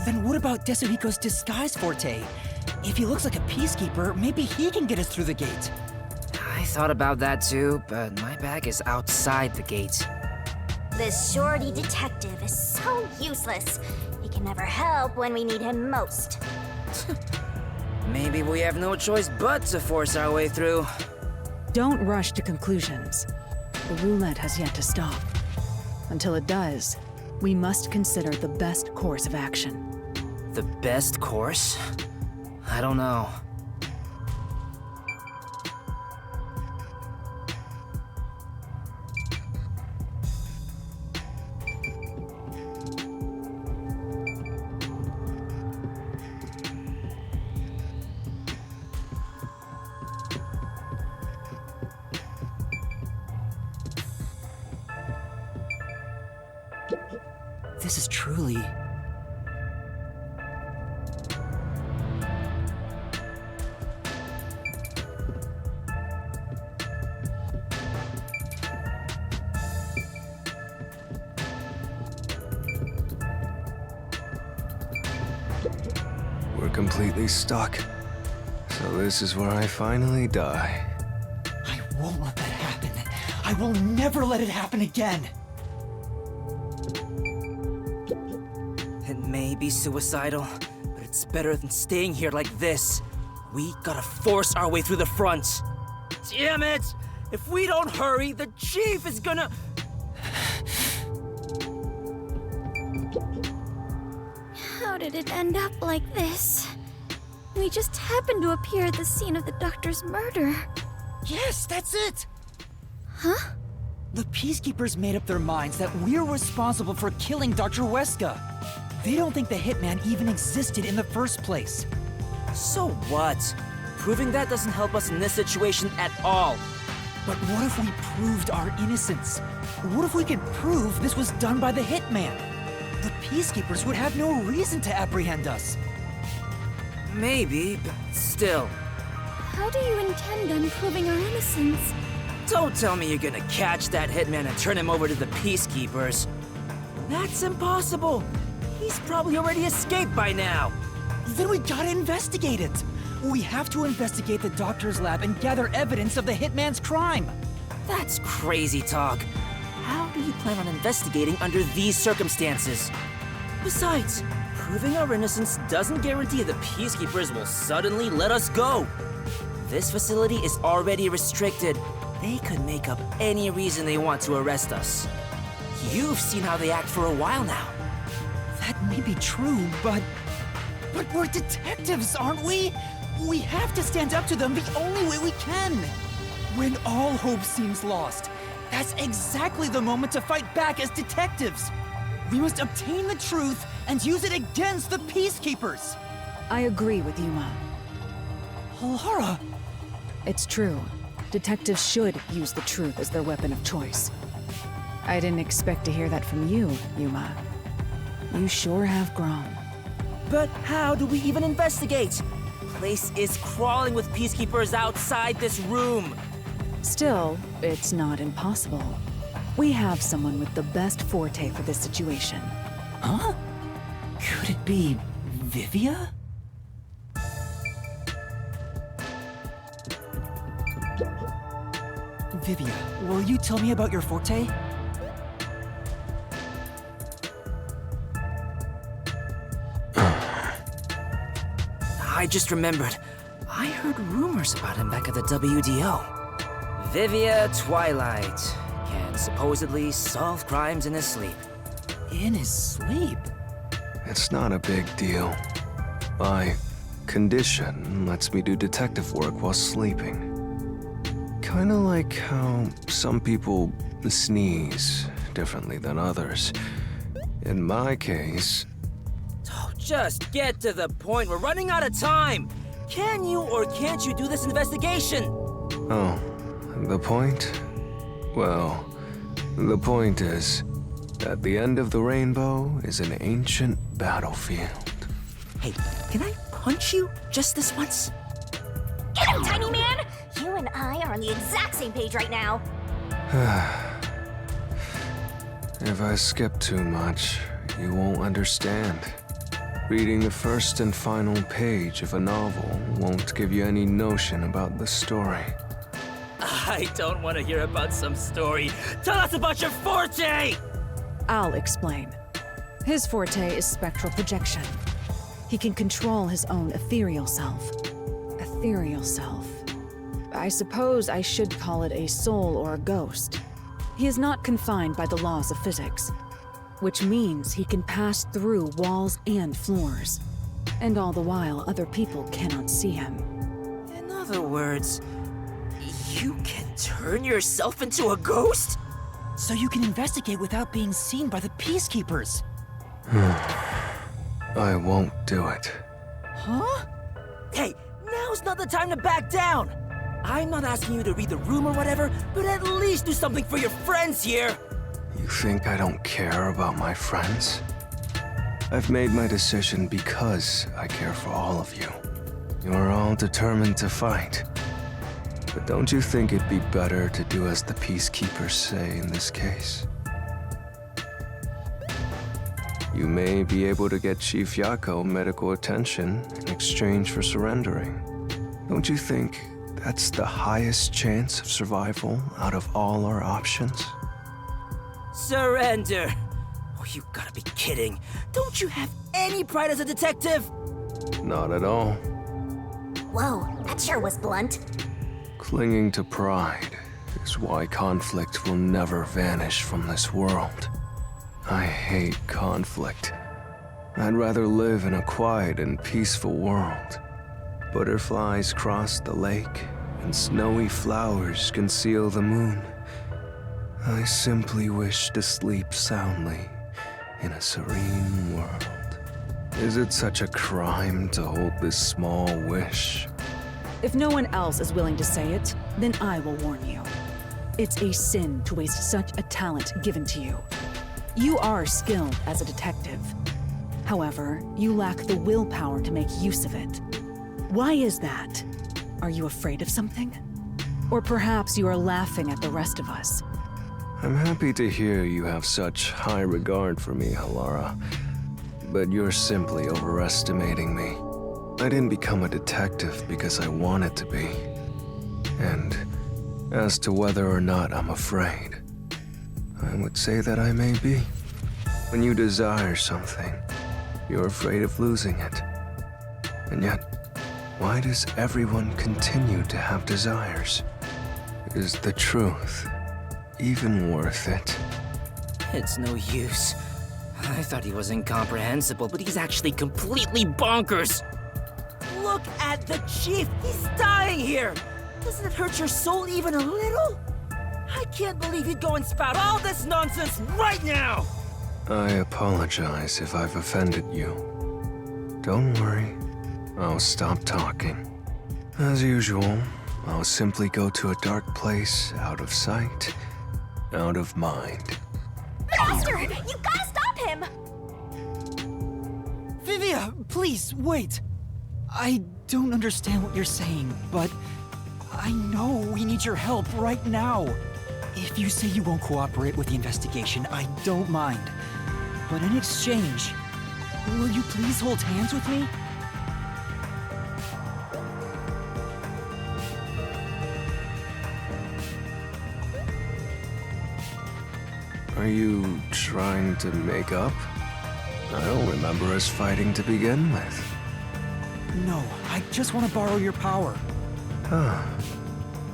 Then what about Desuhiko's disguise forte? If he looks like a peacekeeper, maybe he can get us through the gate. I thought about that too, but my bag is outside the gate. This shorty detective is so useless. He can never help when we need him most. Maybe we have no choice but to force our way through. Don't rush to conclusions. The roulette has yet to stop. Until it does, we must consider the best course of action. The best course? I don't know. This is truly... We're completely stuck. So this is where I finally die. I won't let that happen. I will never let it happen again. It may be suicidal, but it's better than staying here like this. We gotta force our way through the front. Damn it! If we don't hurry, the chief is gonna... How did it end up like this? We just happened to appear at the scene of the doctor's murder. Yes, that's it! Huh? The peacekeepers made up their minds that we're responsible for killing Dr. Weska. They don't think the hitman even existed in the first place. So what? Proving that doesn't help us in this situation at all. But what if we proved our innocence? What if we could prove this was done by the hitman? The peacekeepers would have no reason to apprehend us. Maybe, but still. How do you intend on proving our innocence? Don't tell me you're gonna catch that hitman and turn him over to the peacekeepers. That's impossible. He's probably already escaped by now. Then we gotta investigate it. We have to investigate the doctor's lab and gather evidence of the hitman's crime. That's crazy talk. How do you plan on investigating under these circumstances? Besides, proving our innocence doesn't guarantee the peacekeepers will suddenly let us go. This facility is already restricted. They could make up any reason they want to arrest us. You've seen how they act for a while now. That may be true, but we're detectives, aren't we? We have to stand up to them the only way we can. When all hope seems lost, that's exactly the moment to fight back as detectives. We must obtain the truth and use it against the Peacekeepers! I agree with Yuma. Lara! It's true. Detectives should use the truth as their weapon of choice. I didn't expect to hear that from you, Yuma. You sure have grown. But how do we even investigate? Place is crawling with peacekeepers outside this room. Still, it's not impossible. We have someone with the best forte for this situation. Huh? Could it be Vivia? Vivia, will you tell me about your forte? I just remembered. I heard rumors about him back at the WDO. Vivia Twilight can supposedly solve crimes in his sleep. In his sleep? It's not a big deal. My condition lets me do detective work while sleeping. Kinda like how some people sneeze differently than others. In my case... Oh, just get to the point. We're running out of time. Can you or can't you do this investigation? Oh, the point? Well, the point is, at the end of the rainbow is an ancient battlefield. Hey, can I punch you just this once? Get him, tiny man! You and I are on the exact same page right now. If I skip too much, you won't understand. Reading the first and final page of a novel won't give you any notion about the story. I don't want to hear about some story. Tell us about your forte! I'll explain. His forte is spectral projection. He can control his own ethereal self. Ethereal self. I suppose I should call it a soul or a ghost. He is not confined by the laws of physics, which means he can pass through walls and floors, and all the while other people cannot see him. In other words, you can turn yourself into a ghost? So you can investigate without being seen by the Peacekeepers. I won't do it. Huh? Hey, now's not the time to back down! I'm not asking you to read the room or whatever, but at least do something for your friends here! You think I don't care about my friends? I've made my decision because I care for all of you. You're all determined to fight. But don't you think it'd be better to do as the Peacekeepers say in this case? You may be able to get Chief Yako medical attention in exchange for surrendering. Don't you think that's the highest chance of survival out of all our options? Surrender? Oh, you gotta be kidding. Don't you have any pride as a detective? Not at all. Whoa, that sure was blunt. Clinging to pride is why conflict will never vanish from this world. I hate conflict. I'd rather live in a quiet and peaceful world. Butterflies cross the lake, and snowy flowers conceal the moon. I simply wish to sleep soundly in a serene world. Is it such a crime to hold this small wish? If no one else is willing to say it, then I will warn you. It's a sin to waste such a talent given to you. You are skilled as a detective. However, you lack the willpower to make use of it. Why is that? Are you afraid of something? Or perhaps you are laughing at the rest of us. I'm happy to hear you have such high regard for me, Halara. But you're simply overestimating me. I didn't become a detective because I wanted to be. And as to whether or not I'm afraid, I would say that I may be. When you desire something, you're afraid of losing it. And yet, why does everyone continue to have desires? Is the truth even worth it? It's no use. I thought he was incomprehensible, but he's actually completely bonkers. Look at the chief! He's dying here! Doesn't it hurt your soul even a little? I can't believe he'd go and spout all this nonsense right now! I apologize if I've offended you. Don't worry, I'll stop talking. As usual, I'll simply go to a dark place, out of sight, out of mind. Master, you gotta stop him! Vivia, please, wait. I don't understand what you're saying, but I know we need your help right now. If you say you won't cooperate with the investigation, I don't mind. But in exchange, will you please hold hands with me? Are you trying to make up? I don't remember us fighting to begin with. No, I just want to borrow your power. Huh.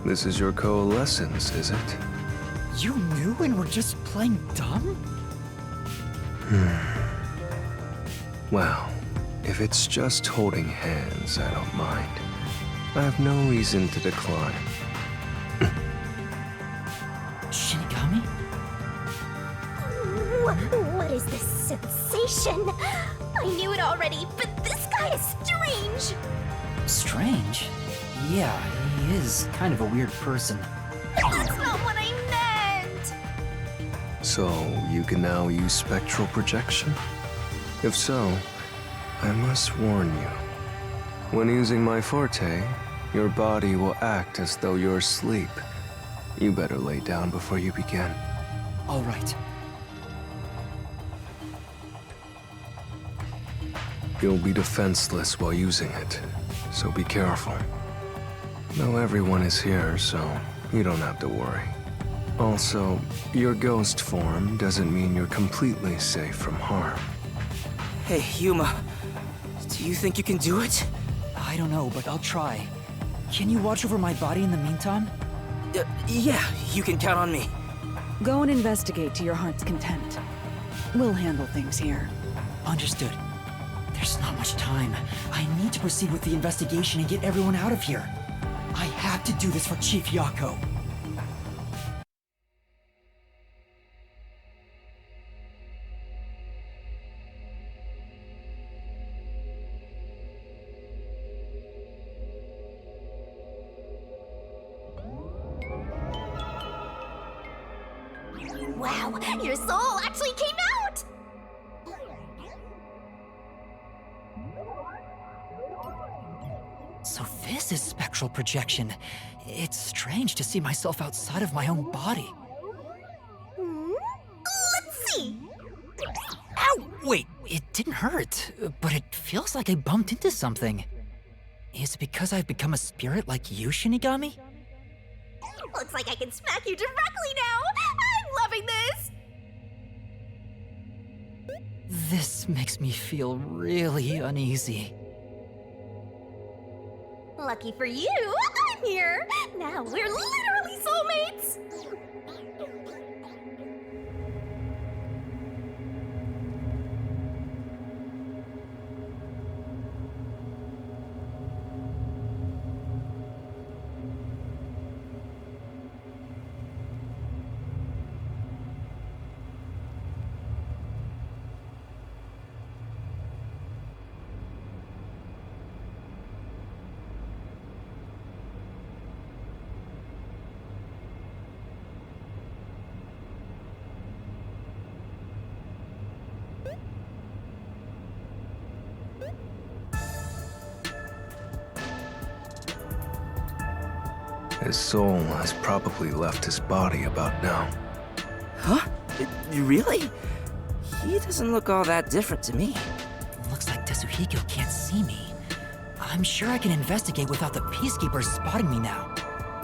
This is your coalescence, is it? You knew and were just playing dumb? Well, if it's just holding hands, I don't mind. I have no reason to decline. Shinigami? What is this sensation? I knew it already, but this guy is strange! Strange? Yeah, he is kind of a weird person. That's not what I meant! So, you can now use spectral projection? If so, I must warn you. When using my forte, your body will act as though you're asleep. You better lay down before you begin. All right. You'll be defenseless while using it, so be careful. Though everyone is here, so you don't have to worry. Also, your ghost form doesn't mean you're completely safe from harm. Hey, Yuma. Do you think you can do it? I don't know, but I'll try. Can you watch over my body in the meantime? Yeah, you can count on me. Go and investigate to your heart's content. We'll handle things here. Understood. There's not much time. I need to proceed with the investigation and get everyone out of here. I have to do this for Chief Yako. Wow, your soul actually came out! So this is spectral projection. It's strange to see myself outside of my own body. Let's see! Ow! Wait, it didn't hurt, but it feels like I bumped into something. Is it because I've become a spirit like you, Shinigami? Looks like I can smack you directly now! I'm loving this! This makes me feel really uneasy. Lucky for you, I'm here! Now we're literally soulmates! His soul has probably left his body about now. Huh? Really? He doesn't look all that different to me. Looks like Tetsuhiko can't see me. I'm sure I can investigate without the Peacekeepers spotting me now.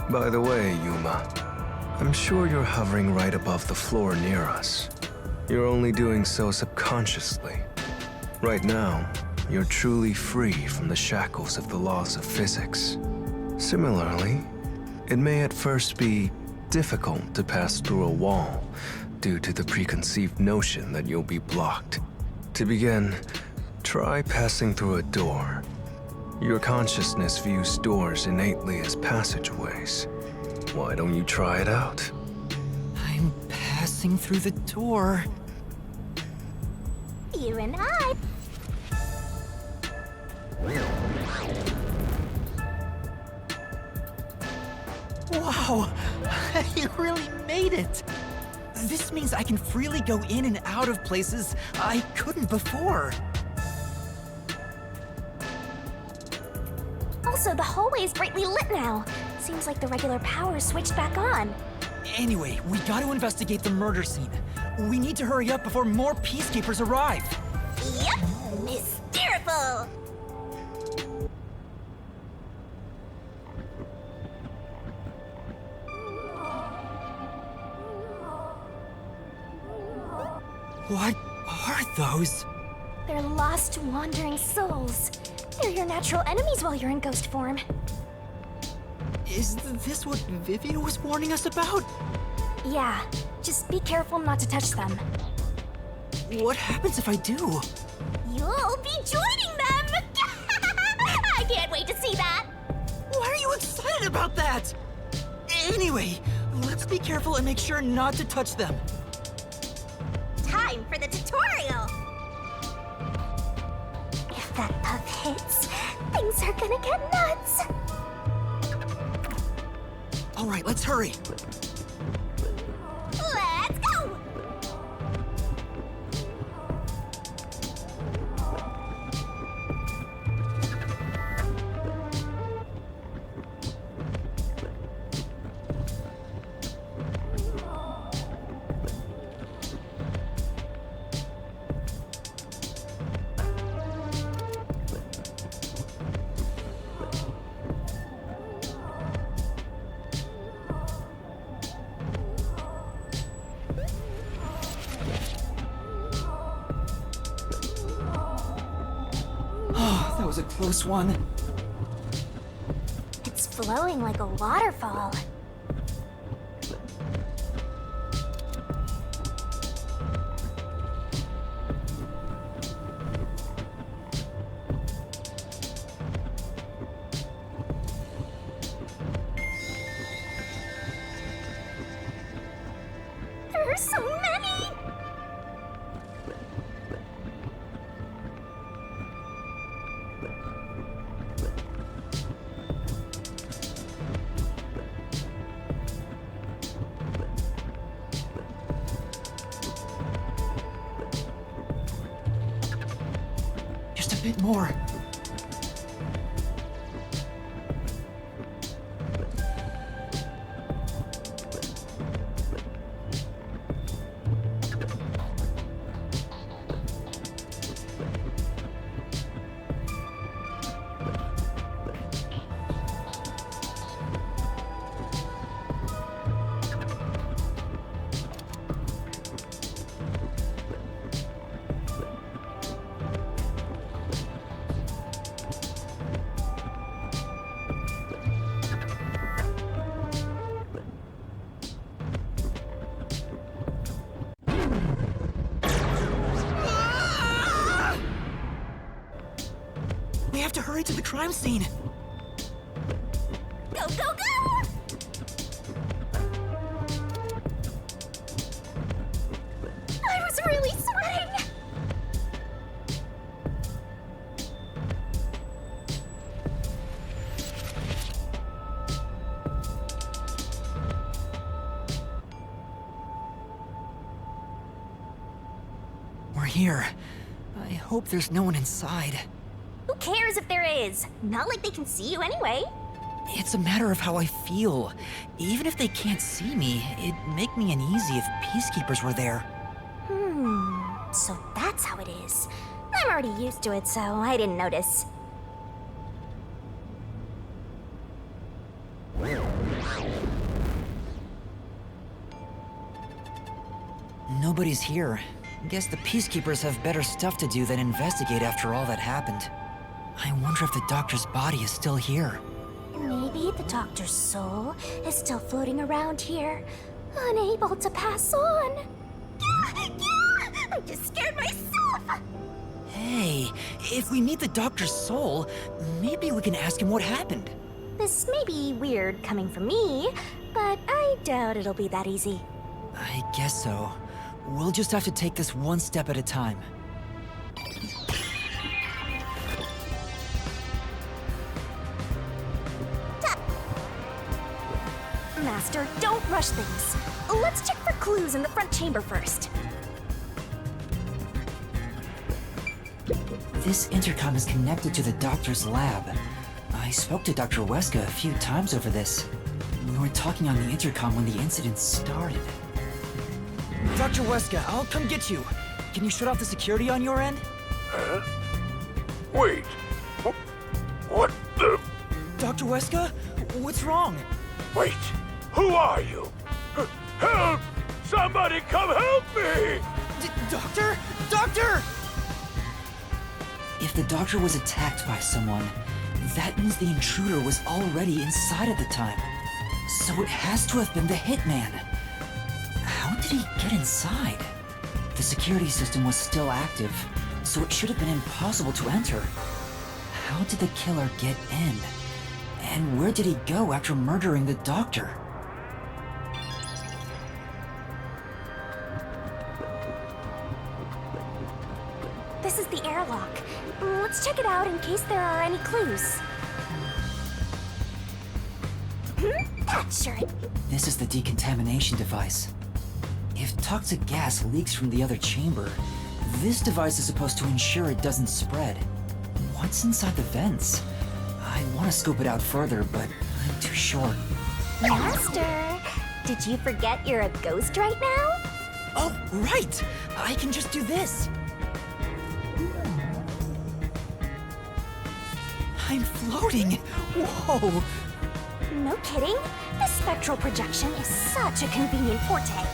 By the way, Yuma, I'm sure you're hovering right above the floor near us. You're only doing so subconsciously. Right now, you're truly free from the shackles of the laws of physics. Similarly, it may at first be difficult to pass through a wall due to the preconceived notion that you'll be blocked. To begin, try passing through a door. Your consciousness views doors innately as passageways. Why don't you try it out? I'm passing through the door. You and I... Wow! You really made it! This means I can freely go in and out of places I couldn't before. Also, the hallway is brightly lit now. Seems like the regular power switched back on. Anyway, we gotta investigate the murder scene. We need to hurry up before more peacekeepers arrive. Yep! Hysterical! What are those? They're lost, wandering souls. They're your natural enemies while you're in ghost form. Is this what Vivian was warning us about? Yeah, just be careful not to touch them. What happens if I do? You'll be joining them! I can't wait to see that! Why are you excited about that? Anyway, let's be careful and make sure not to touch them. Time for the tutorial! If that puff hits, things are gonna get nuts! Alright, let's hurry. Let's go! That was a close one. It's flowing like a waterfall. There are so many! Just a bit more. We have to hurry to the crime scene. Go, go, go! I was really sweating! We're here. I hope there's no one inside. Who cares if there is? Not like they can see you anyway. It's a matter of how I feel. Even if they can't see me, it'd make me uneasy if peacekeepers were there. So that's how it is. I'm already used to it, so I didn't notice. Nobody's here. Guess the peacekeepers have better stuff to do than investigate after all that happened. I wonder if the doctor's body is still here. Maybe the doctor's soul is still floating around here, unable to pass on. I just scared myself! Hey, if we meet the doctor's soul, maybe we can ask him what happened. This may be weird coming from me, but I doubt it'll be that easy. I guess so. We'll just have to take this one step at a time. Master, don't rush things. Let's check for clues in the front chamber first. This intercom is connected to the doctor's lab. I spoke to Dr. Weska a few times over this. We were talking on the intercom when the incident started. Dr. Weska, I'll come get you. Can you shut off the security on your end? Huh? Wait. What the? Dr. Weska? What's wrong? Wait. Who are you? Help! Somebody come help me! Doctor? Doctor! If the doctor was attacked by someone, that means the intruder was already inside at the time. So it has to have been the hitman. How did he get inside? The security system was still active, so it should have been impossible to enter. How did the killer get in? And where did he go after murdering the doctor? This is the airlock. Let's check it out in case there are any clues. Sure. This is the decontamination device. If toxic gas leaks from the other chamber, this device is supposed to ensure it doesn't spread. What's inside the vents? I want to scope it out further, but I'm too short. Master, did you forget you're a ghost right now? Oh, right! I can just do this. I'm floating! Whoa! No kidding. This spectral projection is such a convenient forte.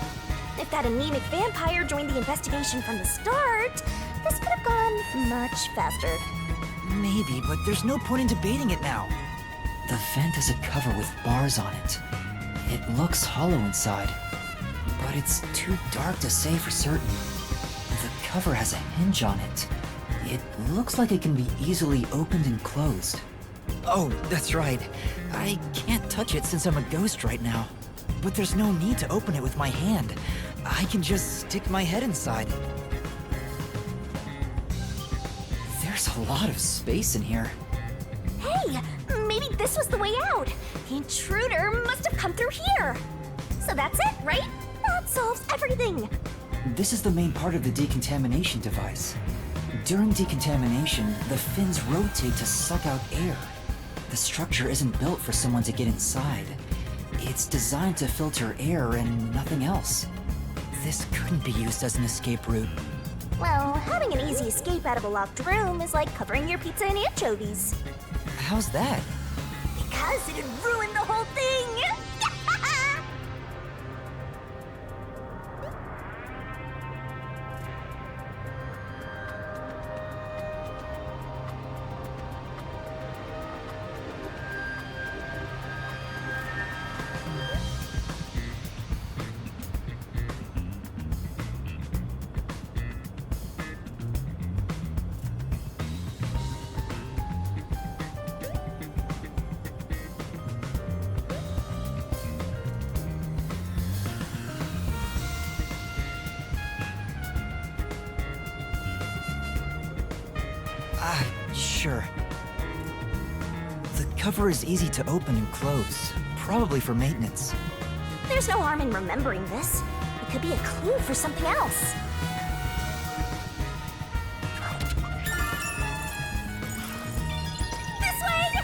If that anemic vampire joined the investigation from the start, this could have gone much faster. Maybe, but there's no point in debating it now. The vent has a cover with bars on it. It looks hollow inside, but it's too dark to say for certain. The cover has a hinge on it. It looks like it can be easily opened and closed. Oh, that's right. I can't touch it since I'm a ghost right now. But there's no need to open it with my hand. I can just stick my head inside. There's a lot of space in here. Hey, maybe this was the way out. The intruder must have come through here. So that's it, right? That solves everything. This is the main part of the decontamination device. During decontamination, the fins rotate to suck out air. The structure isn't built for someone to get inside. It's designed to filter air and nothing else. This couldn't be used as an escape route. Well, having an easy escape out of a locked room is like covering your pizza in anchovies. How's that? Because it'd ruin the whole thing! Sure. The cover is easy to open and close, probably for maintenance. There's no harm in remembering this. It could be a clue for something else. This way!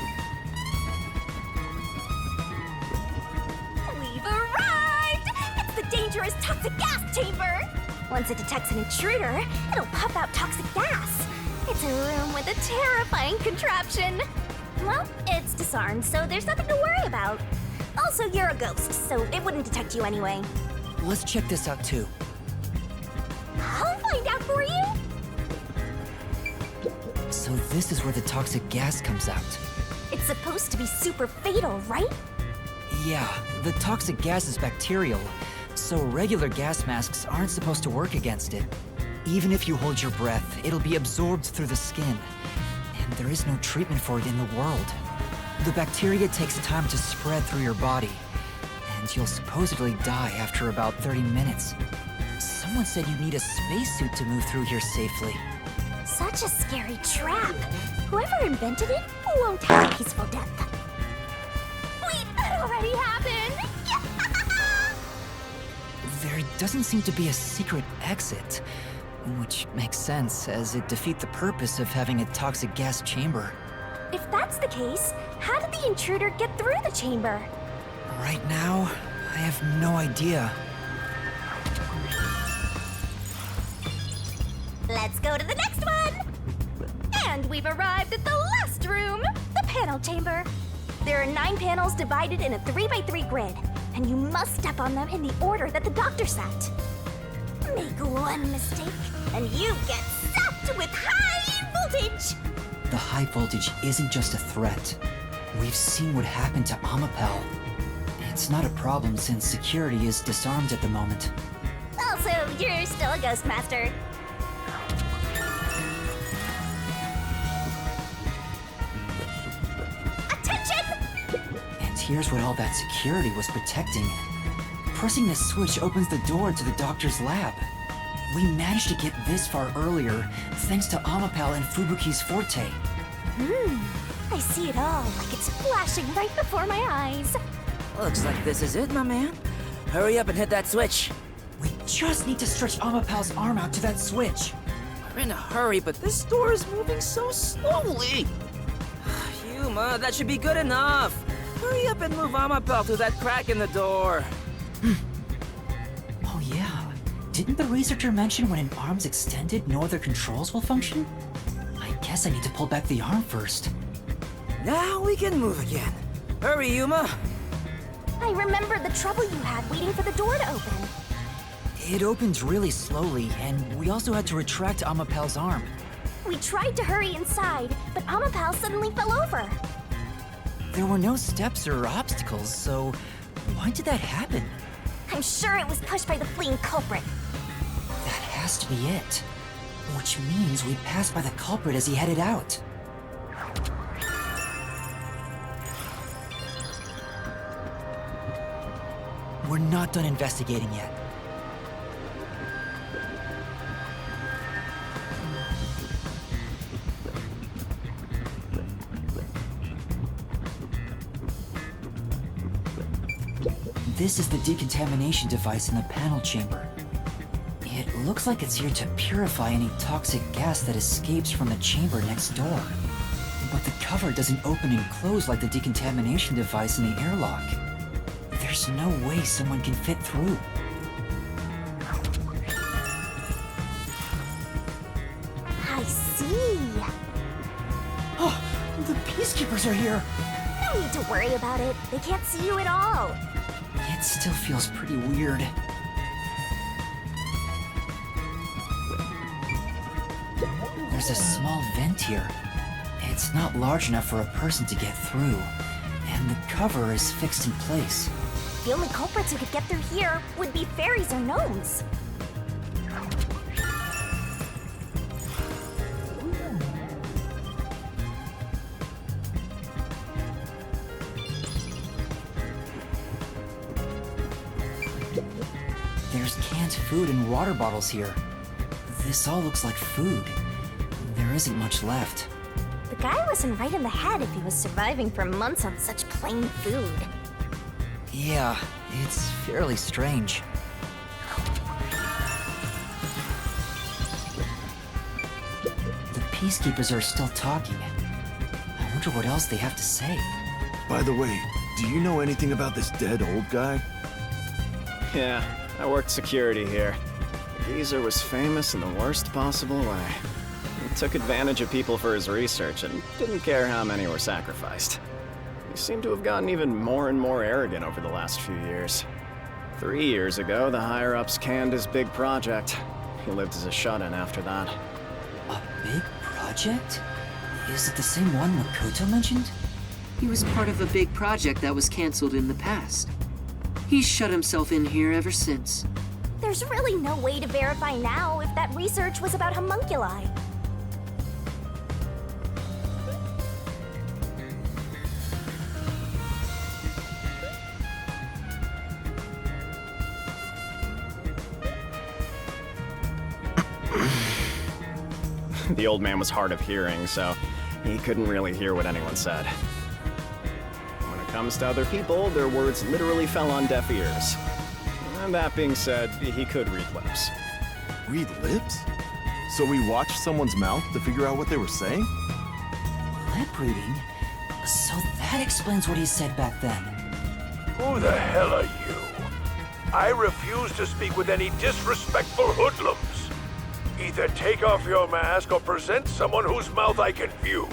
We've arrived! It's the dangerous toxic gas chamber! Once it detects an intruder, it'll puff out toxic gas. It's a room with a terrifying contraption. Well, it's disarmed, so there's nothing to worry about. Also, you're a ghost, so it wouldn't detect you anyway. Let's check this out too. I'll find out for you. So this is where the toxic gas comes out. It's supposed to be super fatal, right? Yeah, the toxic gas is bacterial, so regular gas masks aren't supposed to work against it. Even if you hold your breath, it'll be absorbed through the skin. And there is no treatment for it in the world. The bacteria takes time to spread through your body, and you'll supposedly die after about 30 minutes. Someone said you need a spacesuit to move through here safely. Such a scary trap. Whoever invented it won't have a peaceful death. Wait, that already happened! there doesn't seem to be a secret exit. Which makes sense, as it defeats the purpose of having a toxic gas chamber. If that's the case, how did the intruder get through the chamber? Right now, I have no idea. Let's go to the next one! And we've arrived at the last room, the panel chamber. There are 9 panels divided in a 3x3 grid, and you must step on them in the order that the doctor set. Make one mistake, and you get zapped with high voltage! The high voltage isn't just a threat. We've seen what happened to Amapel. It's not a problem since security is disarmed at the moment. Also, you're still a ghost master. And here's what all that security was protecting. Pressing this switch opens the door to the doctor's lab. We managed to get this far earlier, thanks to Amapel and Fubuki's forte. I see it all, like it's flashing right before my eyes. Looks like this is it, my man. Hurry up and hit that switch. We just need to stretch Amapel's arm out to that switch. We're in a hurry, but this door is moving so slowly. Yuma, that should be good enough. Hurry up and move Amapel through that crack in the door. Oh yeah. Didn't the researcher mention when an arm's extended, no other controls will function? I guess I need to pull back the arm first. Now we can move again. Hurry, Yuma. I remember the trouble you had waiting for the door to open. It opened really slowly, and we also had to retract Amapel's arm. We tried to hurry inside, but Amapel suddenly fell over. There were no steps or obstacles, so why did that happen? I'm sure it was pushed by the fleeing culprit. That has to be it. Which means we passed by the culprit as he headed out. We're not done investigating yet. This is the decontamination device in the panel chamber. It looks like it's here to purify any toxic gas that escapes from the chamber next door. But the cover doesn't open and close like the decontamination device in the airlock. There's no way someone can fit through. I see. Oh, the peacekeepers are here. No need to worry about it. They can't see you at all. It still feels pretty weird. There's a small vent here. It's not large enough for a person to get through, and the cover is fixed in place. The only culprits who could get through here would be fairies or gnomes. There's canned food and water bottles here. This all looks like food. There isn't much left. The guy wasn't right in the head if he was surviving for months on such plain food. Yeah, it's fairly strange. The peacekeepers are still talking. I wonder what else they have to say. By the way, do you know anything about this dead old guy? Yeah, I worked security here. The geezer was famous in the worst possible way. He took advantage of people for his research and didn't care how many were sacrificed. He seemed to have gotten even more and more arrogant over the last few years. 3 years ago, the higher-ups canned his big project. He lived as a shut-in after that. A big project? Is it the same one Makoto mentioned? He was part of a big project that was canceled in the past. He's shut himself in here ever since. There's really no way to verify now if that research was about homunculi. The old man was hard of hearing, so he couldn't really hear what anyone said. When it comes to other people, their words literally fell on deaf ears. And that being said, he could read lips. Read lips? So we watched someone's mouth to figure out what they were saying? Lip reading? So that explains what he said back then. Who the hell are you? I refuse to speak with any disrespectful hoodlums. Either take off your mask or present someone whose mouth I can view.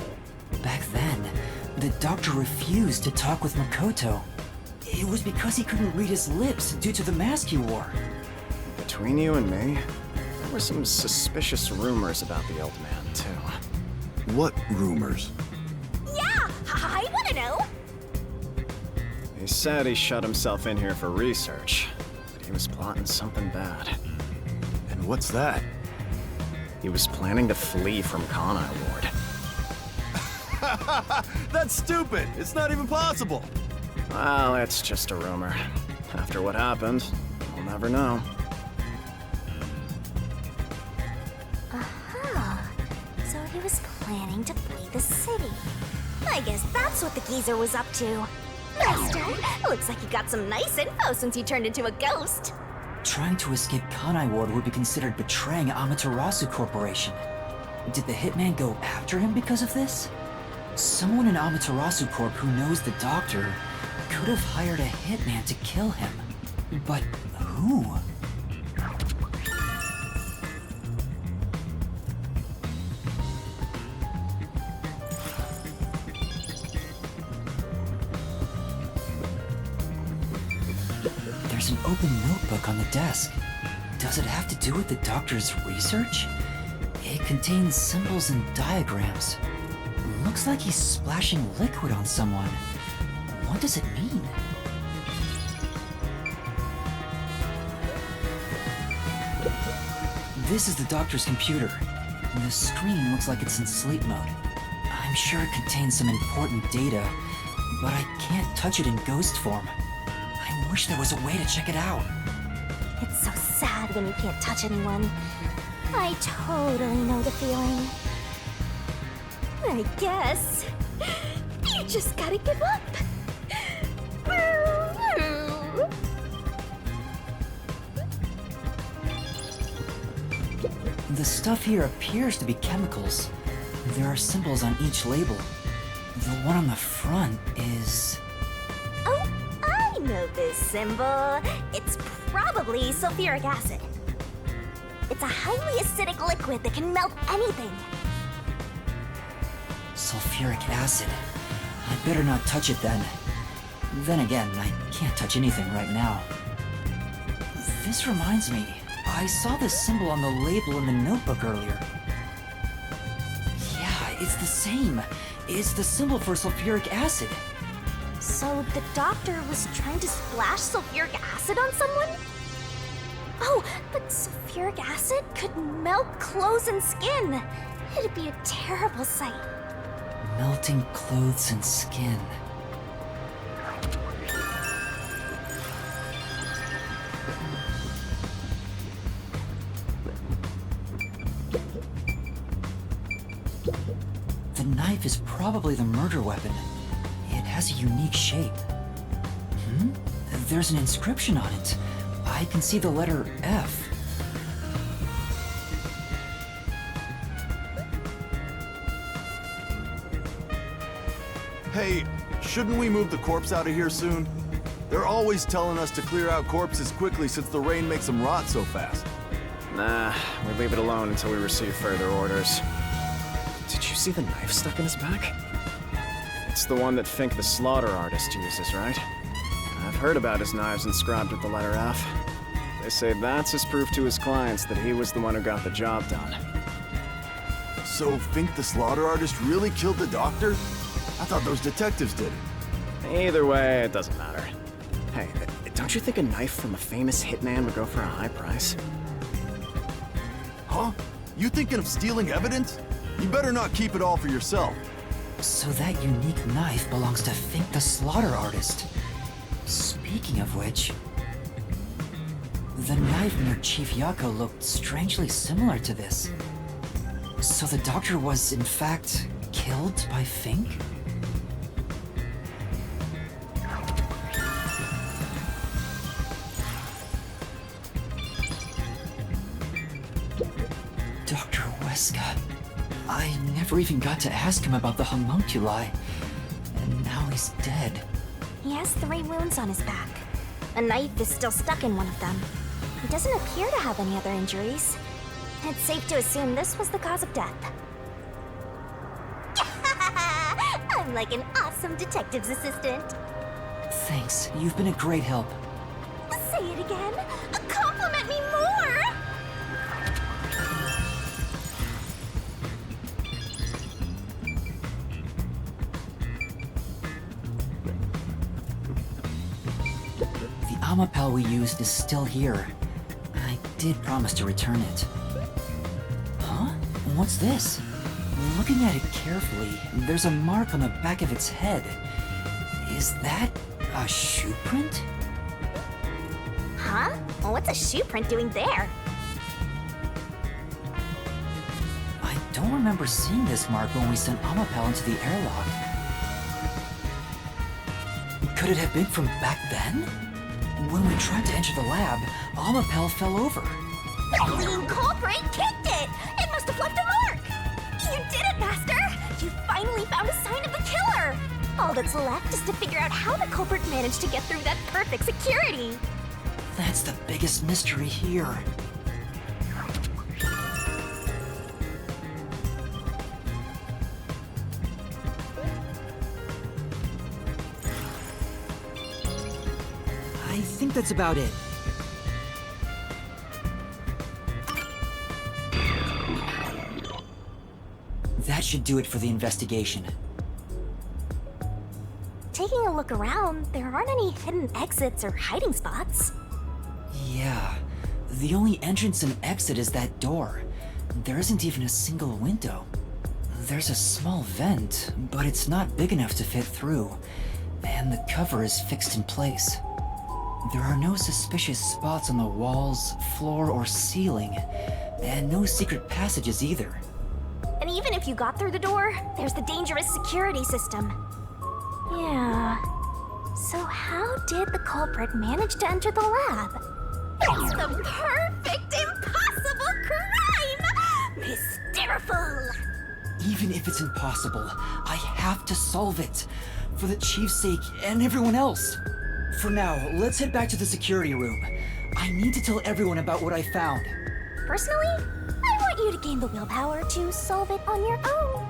Back then, the doctor refused to talk with Makoto. It was because he couldn't read his lips due to the mask he wore. Between you and me, there were some suspicious rumors about the old man, too. What rumors? Yeah, I want to know. He said he shut himself in here for research, but he was plotting something bad. And what's that? He was planning to flee from Kanai Ward. That's stupid! It's not even possible! Well, it's just a rumor. After what happened, we'll never know. Aha. So he was planning to flee the city. I guess that's what the geezer was up to. Nice start. Looks like he got some nice info since he turned into a ghost. Trying to escape Kanai Ward would be considered betraying Amaterasu Corporation. Did the hitman go after him because of this? Someone in Amaterasu Corp who knows the doctor could have hired a hitman to kill him. But who? There's an open notebook on the desk. Does it have to do with the doctor's research? It contains symbols and diagrams. Looks like he's splashing liquid on someone. What does it mean? This is the doctor's computer. The screen looks like it's in sleep mode. I'm sure it contains some important data, but I can't touch it in ghost form. I wish there was a way to check it out. It's so sad when you can't touch anyone. I totally know the feeling. I guess you just gotta give up. The stuff here appears to be chemicals. There are symbols on each label. The one on the front is... Oh, I know this symbol. It's probably sulfuric acid. It's a highly acidic liquid that can melt anything. sulfuric acid. I better not touch it then. Then again, I can't touch anything right now. This reminds me, I saw this symbol on the label in the notebook earlier. Yeah, it's the same. It's the symbol for sulfuric acid. So the doctor was trying to splash sulfuric acid on someone? Oh, but sulfuric acid could melt clothes and skin. It'd be a terrible sight. Melting clothes and skin. The knife is probably the murder weapon. It has a unique shape. There's an inscription on it. I can see the letter F. Hey, shouldn't we move the corpse out of here soon? They're always telling us to clear out corpses quickly since the rain makes them rot so fast. Nah, we leave it alone until we receive further orders. Did you see the knife stuck in his back? It's the one that Fink the slaughter artist uses, right? I've heard about his knives inscribed with the letter F. They say that's his proof to his clients that he was the one who got the job done. So Fink the slaughter artist really killed the doctor? I thought those detectives did it. Either way, it doesn't matter. Hey, don't you think a knife from a famous hitman would go for a high price? Huh? You thinking of stealing evidence? You better not keep it all for yourself. So that unique knife belongs to Fink the slaughter artist. Speaking of which, the knife near Chief Yako looked strangely similar to this. So the doctor was, in fact, killed by Fink? Kiska. I never even got to ask him about the homunculi, and now he's dead. He has 3 wounds on his back. A knife is still stuck in one of them. He doesn't appear to have any other injuries. It's safe to assume this was the cause of death. I'm like an awesome detective's assistant. Thanks, you've been a great help. Say it again. Compliment me more! The Amapel we used is still here. I did promise to return it. Huh? What's this? Looking at it carefully, there's a mark on the back of its head. Is that a shoe print? Huh? What's a shoe print doing there? I don't remember seeing this mark when we sent Amapel into the airlock. Could it have been from back then? When we tried to enter the lab, Amapel fell over. The lean culprit kicked it! It must have left a mark! You did it, Master! You finally found a sign of the killer! All that's left is to figure out how the culprit managed to get through that perfect security! That's the biggest mystery here. I think that's about it. That should do it for the investigation. Taking a look around, there aren't any hidden exits or hiding spots. Yeah, the only entrance and exit is that door. There isn't even a single window. There's a small vent, but it's not big enough to fit through, and the cover is fixed in place. There are no suspicious spots on the walls, floor, or ceiling, and no secret passages either. And even if you got through the door, there's the dangerous security system. Yeah. So how did the culprit manage to enter the lab? It's the perfect impossible crime! Mysteriful! Even if it's impossible, I have to solve it. For the Chief's sake and everyone else. For now, let's head back to the security room. I need to tell everyone about what I found. Personally, I want you to gain the willpower to solve it on your own.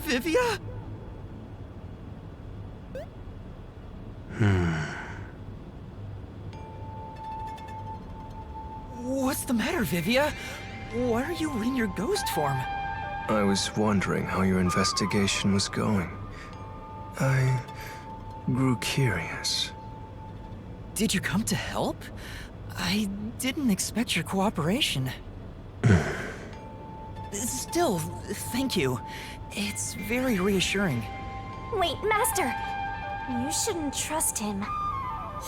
Vivia? What's the matter, Vivia? Why are you in your ghost form? I was wondering how your investigation was going. I grew curious. Did you come to help? I didn't expect your cooperation. Still, thank you. It's very reassuring. Wait, Master! You shouldn't trust him.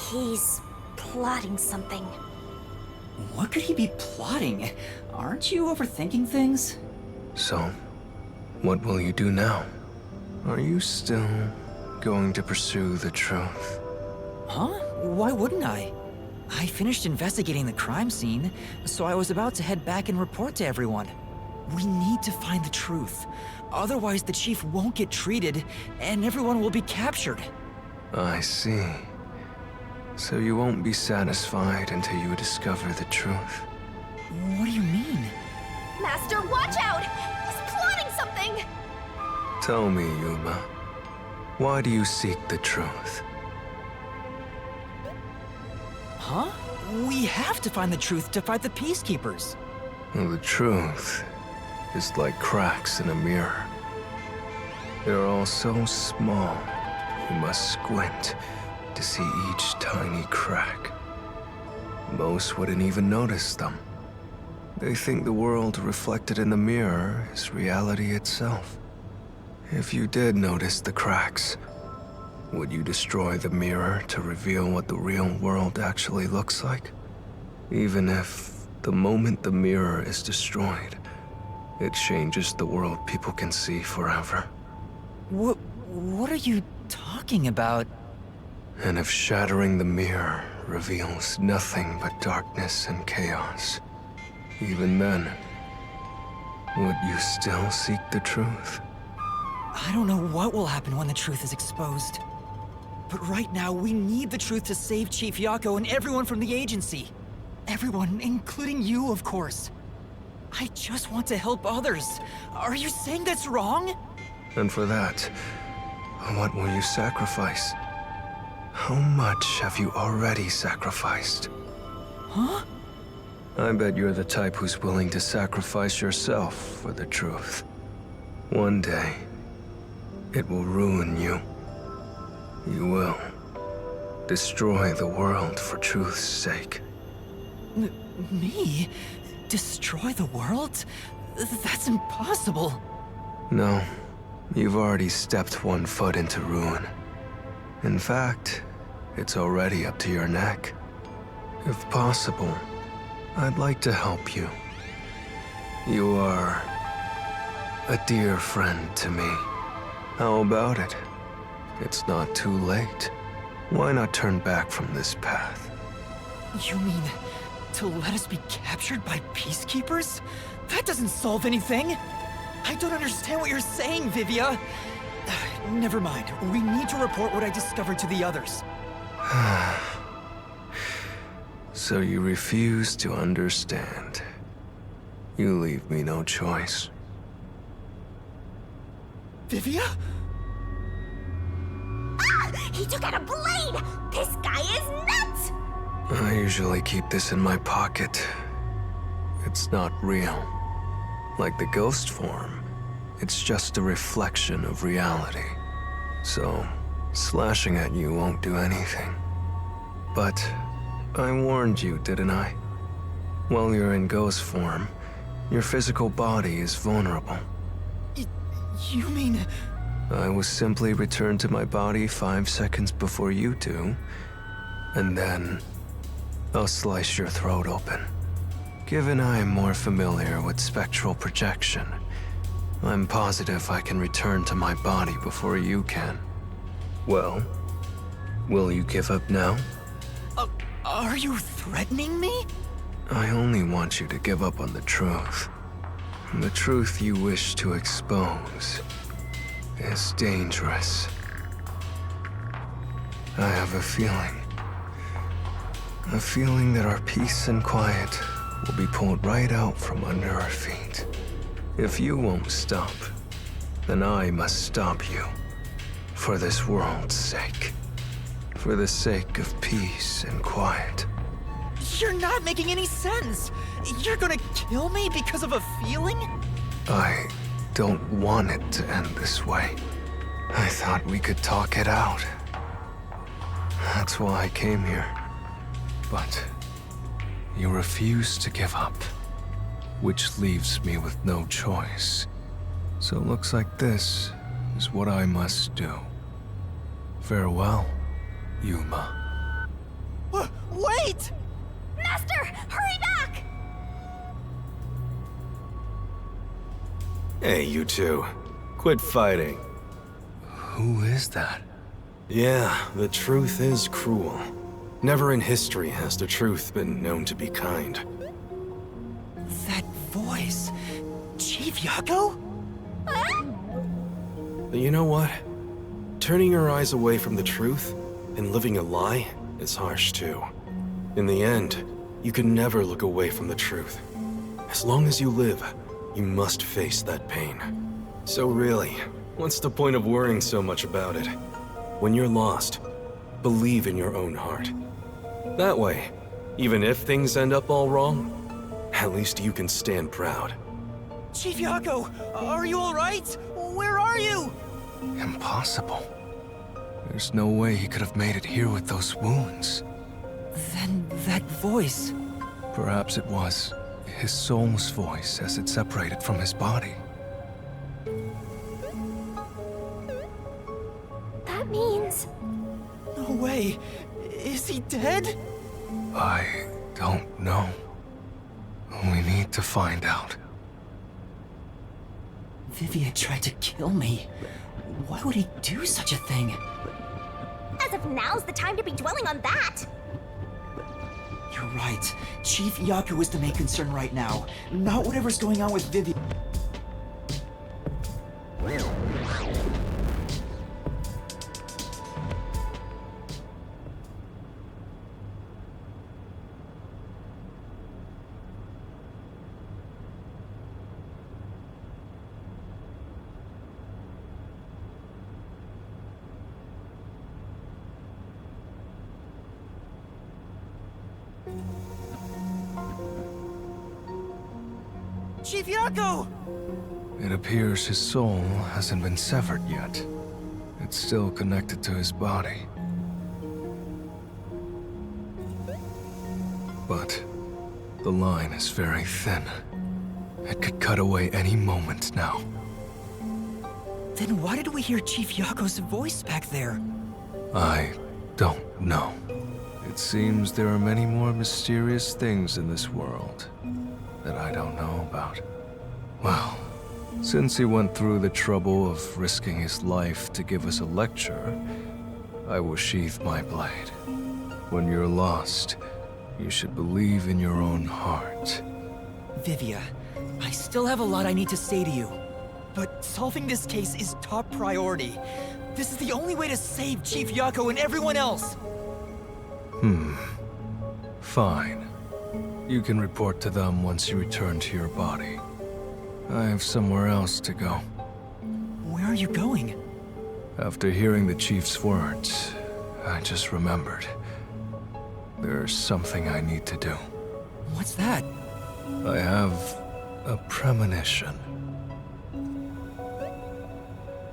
He's plotting something. What could he be plotting? Aren't you overthinking things? So, what will you do now? Are you still going to pursue the truth? Huh? Why wouldn't I? I finished investigating the crime scene, so I was about to head back and report to everyone. We need to find the truth. Otherwise, the chief won't get treated, and everyone will be captured. I see. So you won't be satisfied until you discover the truth. What do you mean? Master, watch out! He's plotting something! Tell me, Yuma, why do you seek the truth? Huh? We have to find the truth to fight the Peacekeepers. Well, the truth is like cracks in a mirror. They're all so small, you must squint to see each tiny crack. Most wouldn't even notice them. They think the world reflected in the mirror is reality itself. If you did notice the cracks, would you destroy the mirror to reveal what the real world actually looks like? Even if, the moment the mirror is destroyed, it changes the world people can see forever. What are you talking about? And if shattering the mirror reveals nothing but darkness and chaos, even then, would you still seek the truth? I don't know what will happen when the truth is exposed. But right now, we need the truth to save Chief Yako and everyone from the agency. Everyone, including you, of course. I just want to help others. Are you saying that's wrong? And for that, what will you sacrifice? How much have you already sacrificed? Huh? I bet you're the type who's willing to sacrifice yourself for the truth. One day, it will ruin you. You will destroy the world for truth's sake. Me? Destroy the world? That's impossible. No, you've already stepped one foot into ruin. In fact, it's already up to your neck. If possible, I'd like to help you. You are a dear friend to me. How about it? It's not too late. Why not turn back from this path? You mean to let us be captured by peacekeepers? That doesn't solve anything. I don't understand what you're saying, Vivia. Never mind. We need to report what I discovered to the others. So you refuse to understand. You leave me no choice. Vivia? Ah! He took out a blade! This guy is nuts! I usually keep this in my pocket. It's not real. Like the ghost form, it's just a reflection of reality. So, slashing at you won't do anything. But I warned you, didn't I? While you're in ghost form, your physical body is vulnerable. You mean... I will simply return to my body 5 seconds before you do, and then I'll slice your throat open. Given I am more familiar with spectral projection, I'm positive I can return to my body before you can. Well, will you give up now? Are you threatening me? I only want you to give up on the truth. The truth you wish to expose is dangerous. I have a feeling that our peace and quiet will be pulled right out from under our feet. If you won't stop, then I must stop you. For this world's sake. For the sake of peace and quiet. You're not making any sense. You're gonna kill me because of a feeling? I don't want it to end this way. I thought we could talk it out. That's why I came here. But you refuse to give up, which leaves me with no choice. So it looks like this is what I must do. Farewell, Yuma. Wait! Master, hurry back! Hey, you two. Quit fighting. Who is that? Yeah, the truth is cruel. Never in history has the truth been known to be kind. That voice... Chief Yako? But you know what? Turning your eyes away from the truth and living a lie is harsh too. In the end, you can never look away from the truth. As long as you live, you must face that pain. So really, what's the point of worrying so much about it? When you're lost, believe in your own heart. That way, even if things end up all wrong, at least you can stand proud. Chief Yako, are you alright? Where are you? Impossible. There's no way he could have made it here with those wounds. Then that voice... Perhaps it was his soul's voice as it separated from his body. That means... No way. Is he dead? I don't know. We need to find out. Vivia tried to kill me. Why would he do such a thing? As if now's the time to be dwelling on that! You're right. Chief Yaku is the main concern right now, not whatever's going on with Vivia. Chief Yaku! It appears his soul hasn't been severed yet. It's still connected to his body. But the line is very thin. It could cut away any moment now. Then why did we hear Chief Yaku's voice back there? I don't know. It seems there are many more mysterious things in this world that I don't know about. Well, since he went through the trouble of risking his life to give us a lecture, I will sheath my blade. When you're lost, you should believe in your own heart. Vivia, I still have a lot I need to say to you. But solving this case is top priority. This is the only way to save Chief Yaku and everyone else! Fine. You can report to them once you return to your body. I have somewhere else to go. Where are you going? After hearing the Chief's words, I just remembered. There's something I need to do. What's that? I have a premonition.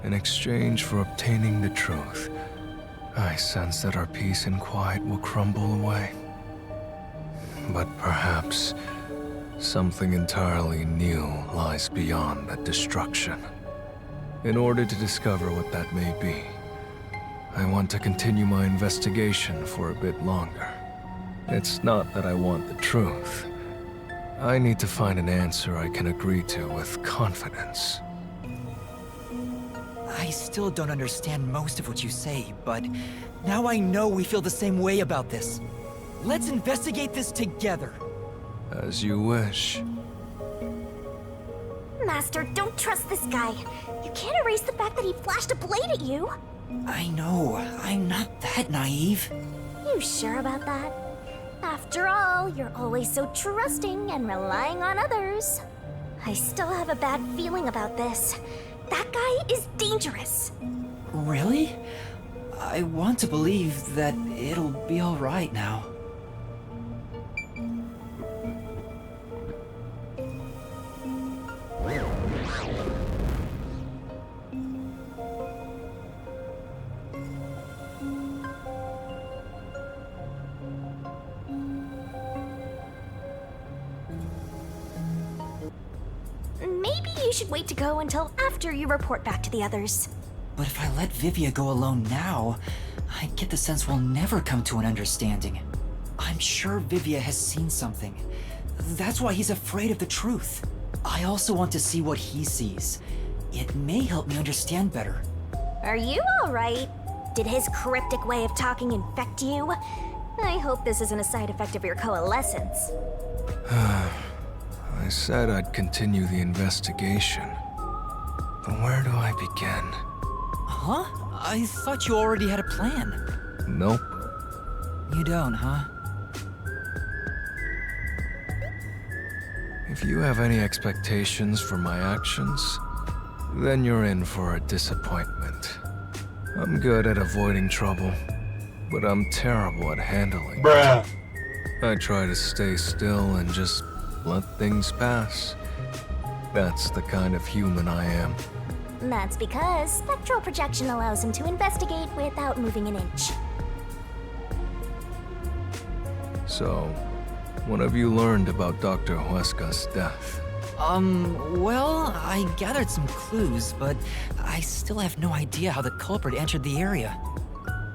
In exchange for obtaining the truth, I sense that our peace and quiet will crumble away. But perhaps something entirely new lies beyond that destruction. In order to discover what that may be, I want to continue my investigation for a bit longer. It's not that I want the truth. I need to find an answer I can agree to with confidence. I still don't understand most of what you say, but now I know we feel the same way about this. Let's investigate this together. As you wish. Master, don't trust this guy. You can't erase the fact that he flashed a blade at you. I know. I'm not that naive. You sure about that? After all, you're always so trusting and relying on others. I still have a bad feeling about this. That guy is dangerous. Really? I want to believe that it'll be all right now. Maybe you should wait to go until after you report back to the others. But if I let Vivia go alone now, I get the sense we'll never come to an understanding. I'm sure Vivia has seen something. That's why he's afraid of the truth. I also want to see what he sees. It may help me understand better. Are you alright? Did his cryptic way of talking infect you? I hope this isn't a side effect of your coalescence. I said I'd continue the investigation. But where do I begin? Huh? I thought you already had a plan. Nope. You don't, huh? If you have any expectations for my actions, then you're in for a disappointment. I'm good at avoiding trouble, but I'm terrible at handling it. I try to stay still and just let things pass. That's the kind of human I am. That's because spectral projection allows him to investigate without moving an inch. So, What have you learned about Dr. Huesca's death? Well, I gathered some clues, but I still have no idea how the culprit entered the area.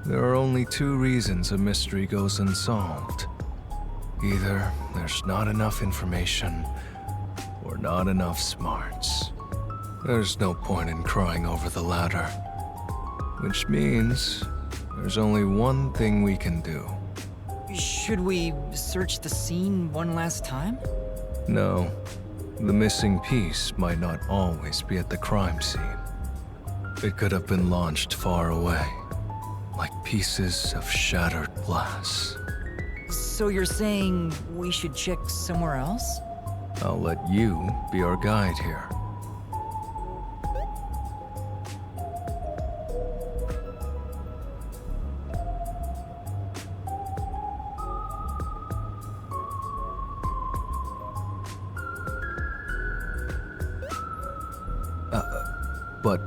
There are only two reasons a mystery goes unsolved. Either there's not enough information, or not enough smarts. There's no point in crying over the latter. Which means there's only one thing we can do. Should we search the scene one last time? No. The missing piece might not always be at the crime scene. It could have been launched far away, like pieces of shattered glass. So you're saying we should check somewhere else? I'll let you be our guide here. But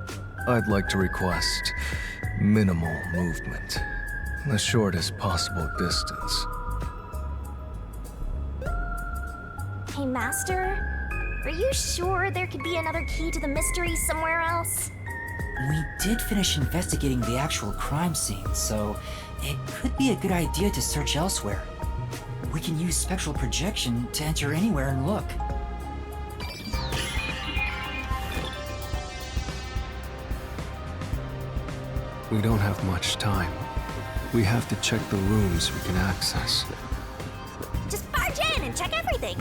I'd like to request minimal movement, the shortest possible distance. Hey, Master? Are you sure there could be another key to the mystery somewhere else? We did finish investigating the actual crime scene, so it could be a good idea to search elsewhere. We can use spectral projection to enter anywhere and look. We don't have much time. We have to check the rooms we can access. Just barge in and check everything.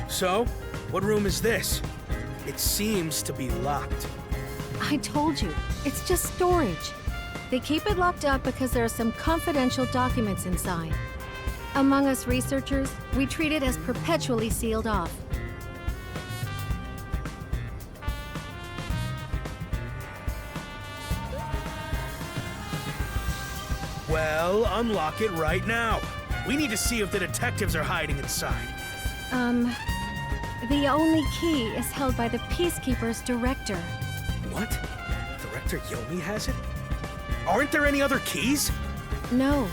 So, what room is this? It seems to be locked. I told you, it's just storage. They keep it locked up because there are some confidential documents inside. Among us researchers, we treat it as perpetually sealed off. Well, unlock it right now. We need to see if the detectives are hiding inside. The only key is held by the Peacekeeper's director. What? Director Yomi has it? Aren't there any other keys? No.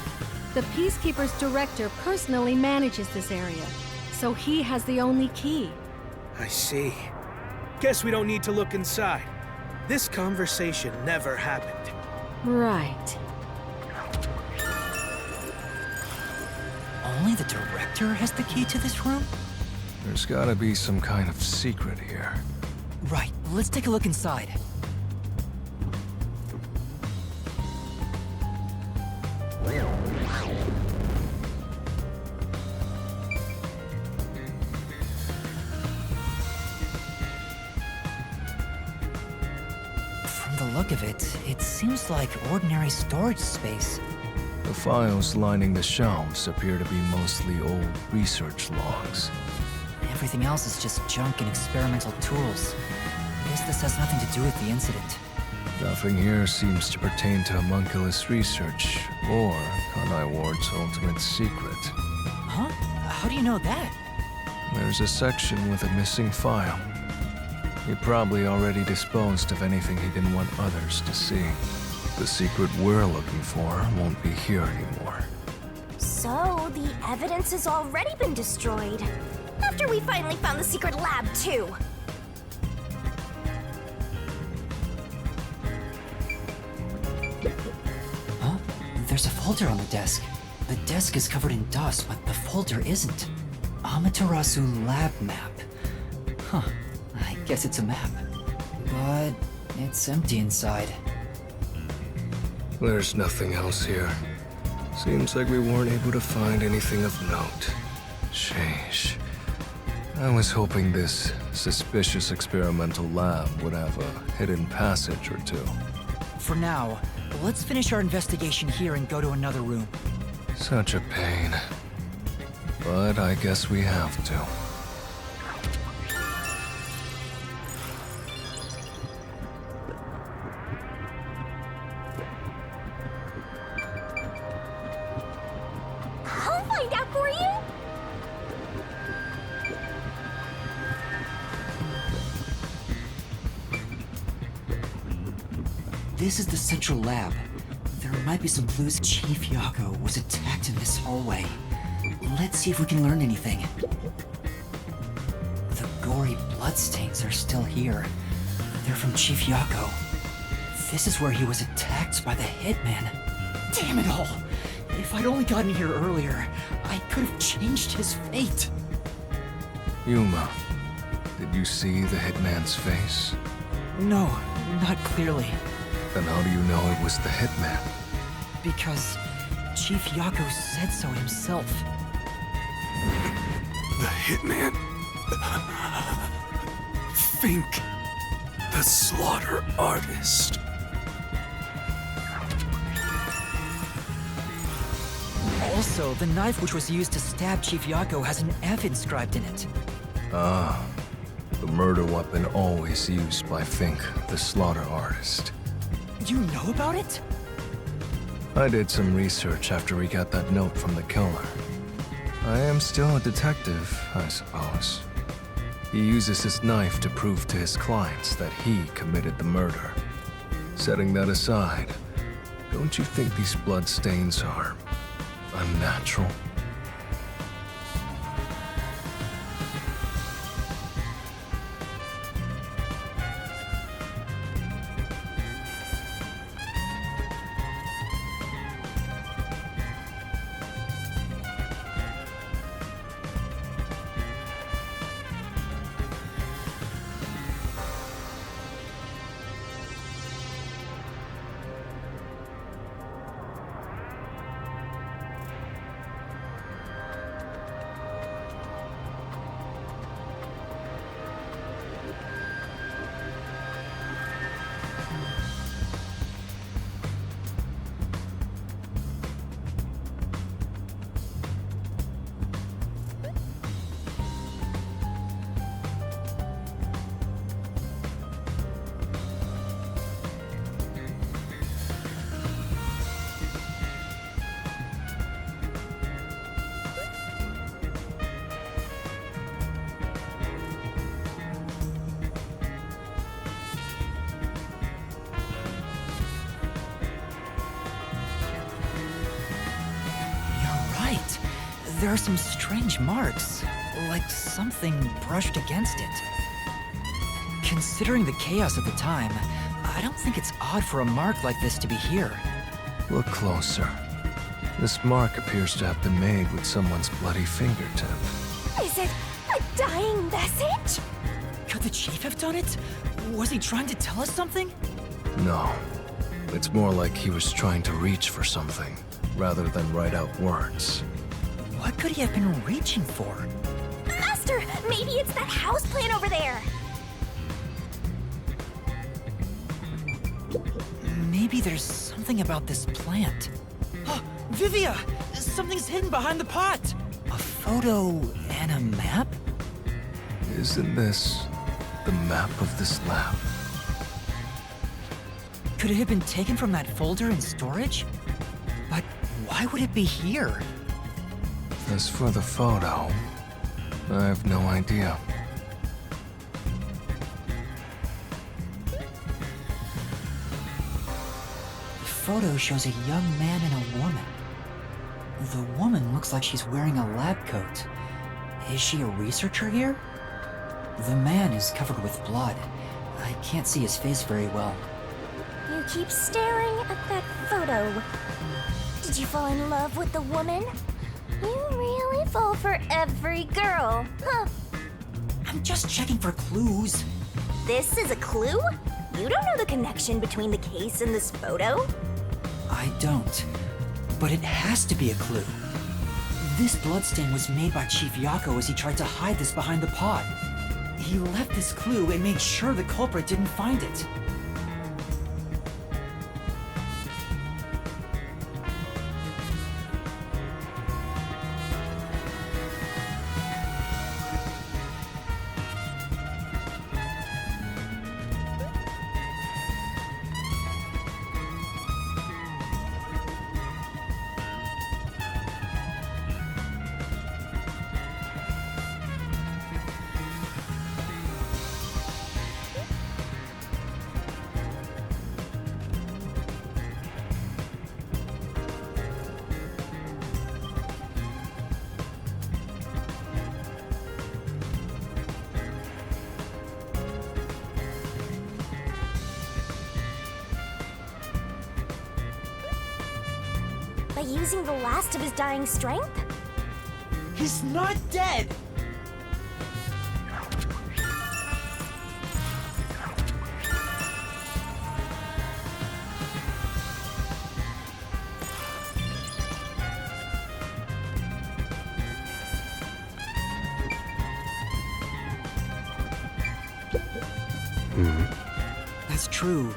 The Peacekeeper's director personally manages this area, so he has the only key. I see. Guess we don't need to look inside. This conversation never happened. Right. Only the director has the key to this room? There's gotta be some kind of secret here. Right, let's take a look inside. From the look of it, it seems like ordinary storage space. The files lining the shelves appear to be mostly old research logs. Everything else is just junk and experimental tools. Guess this has nothing to do with the incident. Nothing here seems to pertain to homunculus research or Kanai Ward's ultimate secret. Huh? How do you know that? There's a section with a missing file. He probably already disposed of anything he didn't want others to see. The secret we're looking for won't be here anymore. So, the evidence has already been destroyed. After we finally found the secret lab, too. Huh? There's a folder on the desk. The desk is covered in dust, but the folder isn't. Amaterasu lab map. Huh. I guess it's a map. But it's empty inside. There's nothing else here. Seems like we weren't able to find anything of note. Sheesh. I was hoping this suspicious experimental lab would have a hidden passage or two. For now, let's finish our investigation here and go to another room. Such a pain. But I guess we have to. I'll find out for you. This is the central lab. There might be some clues. Chief Yako was attacked in this hallway. Let's see if we can learn anything. The gory bloodstains are still here. They're from Chief Yako. This is where he was attacked by the hitman. Damn it all! If I'd only gotten here earlier, I could have changed his fate. Yuma, did you see the hitman's face? No, not clearly. Then how do you know it was the hitman? Because Chief Yako said so himself. The hitman. Fink. The slaughter artist. Also, the knife which was used to stab Chief Yako has an F inscribed in it. Ah, the murder weapon always used by Fink, the slaughter artist. You know about it? I did some research after we got that note from the killer. I am still a detective, I suppose. He uses his knife to prove to his clients that he committed the murder. Setting that aside, don't you think these bloodstains are unnatural? There are some strange marks, like something brushed against it. Considering the chaos of the time, I don't think it's odd for a mark like this to be here. Look closer. This mark appears to have been made with someone's bloody fingertip. Is it a dying message? Could the chief have done it? Was he trying to tell us something? No. It's more like he was trying to reach for something, rather than write out words. What could he have been reaching for? Master, maybe it's that houseplant over there. Maybe there's something about this plant. Oh, Vivia! Something's hidden behind the pot! A photo and a map? Isn't this the map of this lab? Could it have been taken from that folder in storage? But why would it be here? As for the photo, I have no idea. The photo shows a young man and a woman. The woman looks like she's wearing a lab coat. Is she a researcher here? The man is covered with blood. I can't see his face very well. You keep staring at that photo. Did you fall in love with the woman? You really fall for every girl, huh? I'm just checking for clues. This is a clue? You don't know the connection between the case and this photo? I don't. But it has to be a clue. This bloodstain was made by Chief Yako as he tried to hide this behind the pot. He left this clue and made sure the culprit didn't find it. using the last of his dying strength? He's not dead! That's true.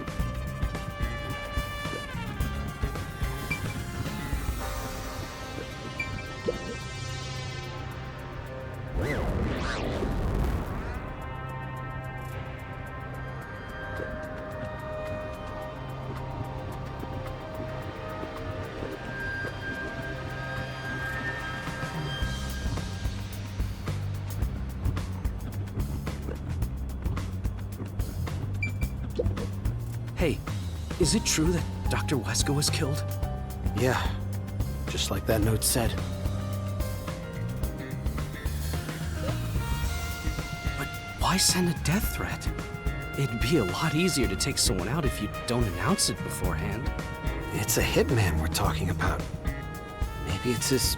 Hey, is it true that Dr. Wesker was killed? Yeah, just like that note said. But why send a death threat? It'd be a lot easier to take someone out if you don't announce it beforehand. It's a hitman we're talking about. Maybe it's his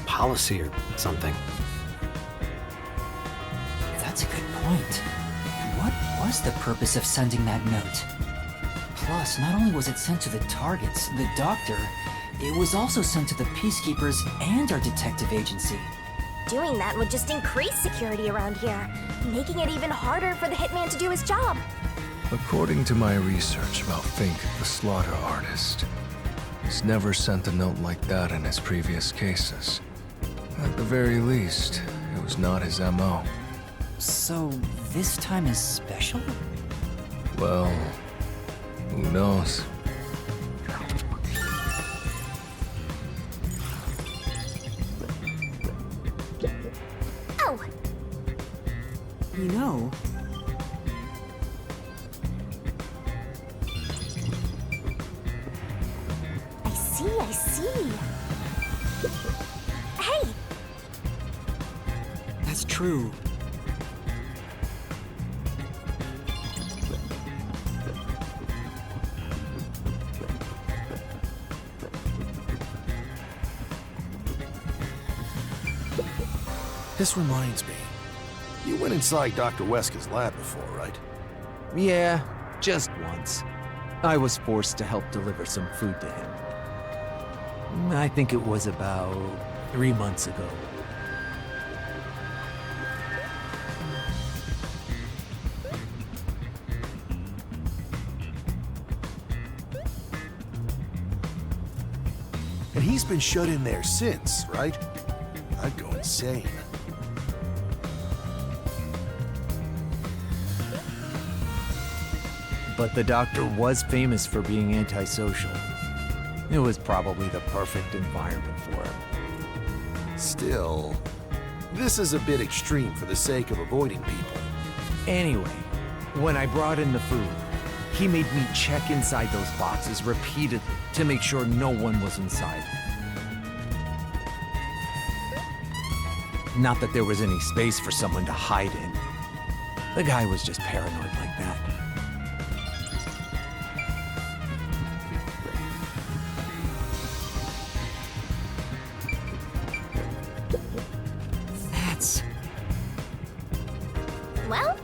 policy or something. That's a good point. What was the purpose of sending that note? Plus, not only was it sent to the targets, the doctor, it was also sent to the Peacekeepers and our detective agency. Doing that would just increase security around here, making it even harder for the hitman to do his job. According to my research about Fink, the slaughter artist, he's never sent a note like that in his previous cases. At the very least, it was not his MO. So, this time is special? Well, who knows? Oh! You know... I see. Hey! That's true. This reminds me. You went inside Dr. Wesker's lab before, right? Yeah, just once. I was forced to help deliver some food to him. I think it was about 3 months ago. And he's been shut in there since, right? I'd go insane. But the doctor was famous for being antisocial. It was probably the perfect environment for him. Still, this is a bit extreme for the sake of avoiding people. Anyway, when I brought in the food, he made me check inside those boxes repeatedly to make sure no one was inside. Not that there was any space for someone to hide in. The guy was just paranoid like that. That's... Well?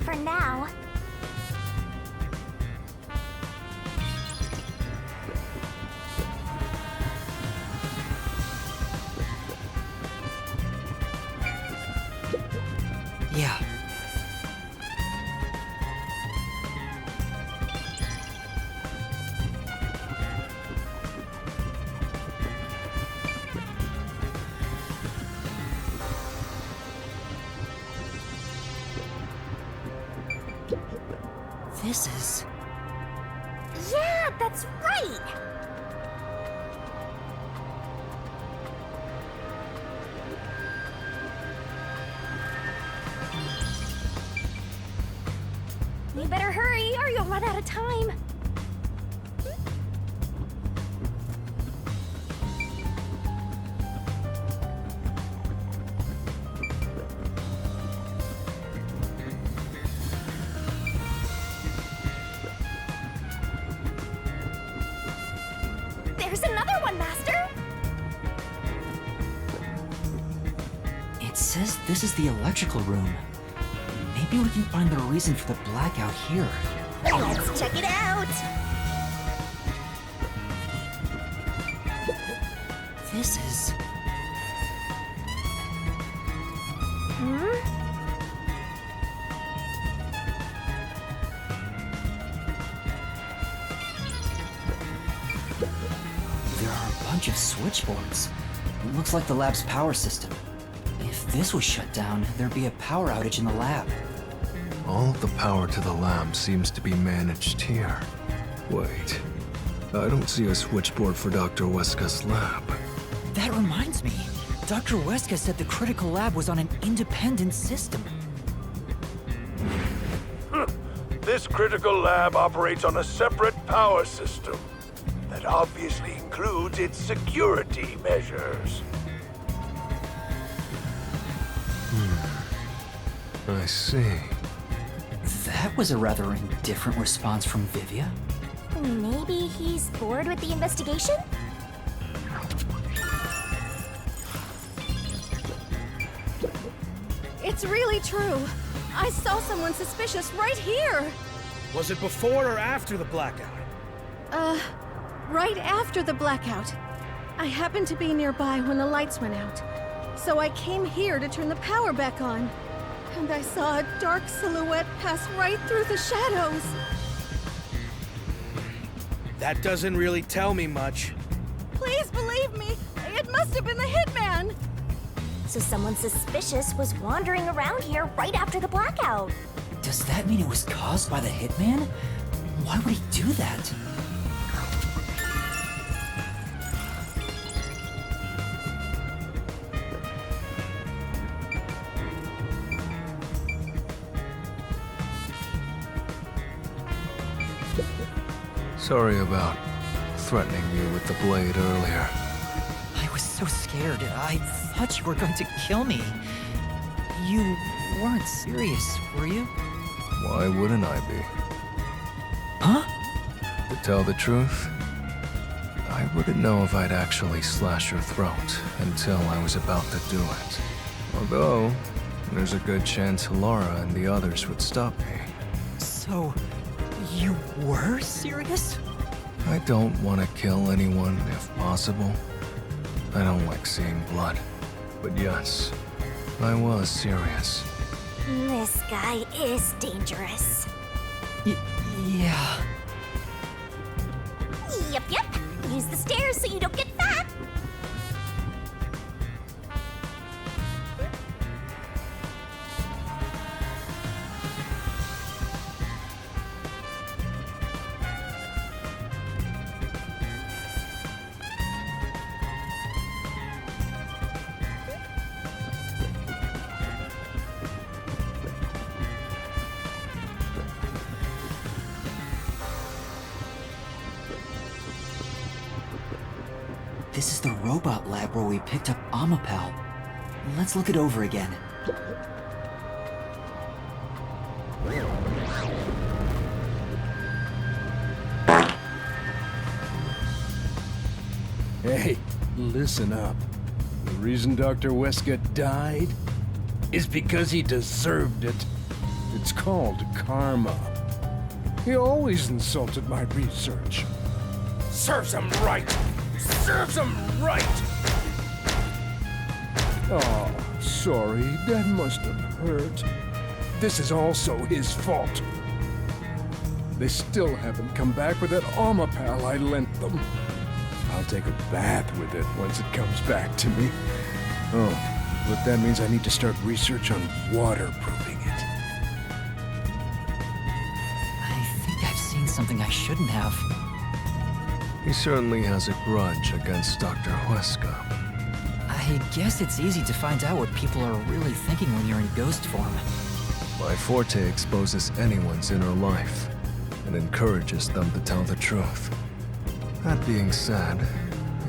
For now. Yeah. This is... Yeah, that's right! You better hurry or you'll run out of time. this is the electrical room. Maybe we can find the reason for the blackout here. Let's check it out! This is... There are a bunch of switchboards. It looks like the lab's power system. If this was shut down, there'd be a power outage in the lab. All of the power to the lab seems to be managed here. Wait, I don't see a switchboard for Dr. Weska's lab. That reminds me. Dr. Weska said the critical lab was on an independent system. This critical lab operates on a separate power system that obviously includes its security measures. I see. That was a rather indifferent response from Vivia. Maybe he's bored with the investigation? It's really true. I saw someone suspicious right here. Was it before or after the blackout? Right after the blackout. I happened to be nearby when the lights went out. So I came here to turn the power back on. And I saw a dark silhouette pass right through the shadows. That doesn't really tell me much. Please believe me, it must have been the hitman. So someone suspicious was wandering around here right after the blackout. Does that mean it was caused by the hitman? Why would he do that? Sorry about threatening you with the blade earlier. I was so scared. I thought you were going to kill me. You weren't serious, were you? Why wouldn't I be? Huh? To tell the truth, I wouldn't know if I'd actually slash your throat until I was about to do it. Although, there's a good chance Laura and the others would stop me. So, you were serious? I don't want to kill anyone if possible. I don't like seeing blood. But yes, I was serious. This guy is dangerous. Yeah. Yep. Use the stairs so you don't get fat. This is the robot lab where we picked up Amapel. Let's look it over again. Hey, listen up. The reason Dr. Weska died is because he deserved it. It's called karma. He always insulted my research. Serves him right! Serves him right! Oh, sorry, that must have hurt. This is also his fault. They still haven't come back with that Amapal I lent them. I'll take a bath with it once it comes back to me. Oh, but that means I need to start research on waterproofing it. I think I've seen something I shouldn't have. He certainly has a grudge against Dr. Weska. I guess it's easy to find out what people are really thinking when you're in ghost form. My forte exposes anyone's inner life and encourages them to tell the truth. That being said,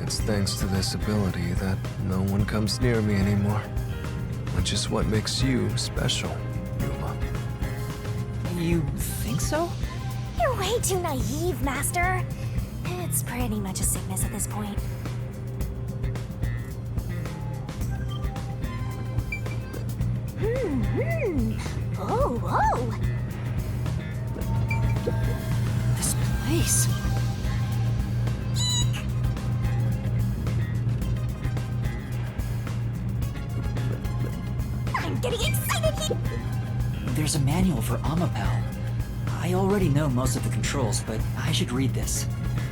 it's thanks to this ability that no one comes near me anymore. Which is what makes you special, Yuma. You think so? You're way too naive, Master. It's pretty much a sickness at this point. Oh, whoa! This place. I'm getting excited here! There's a manual for Amapal. I already know most of the controls, but I should read this.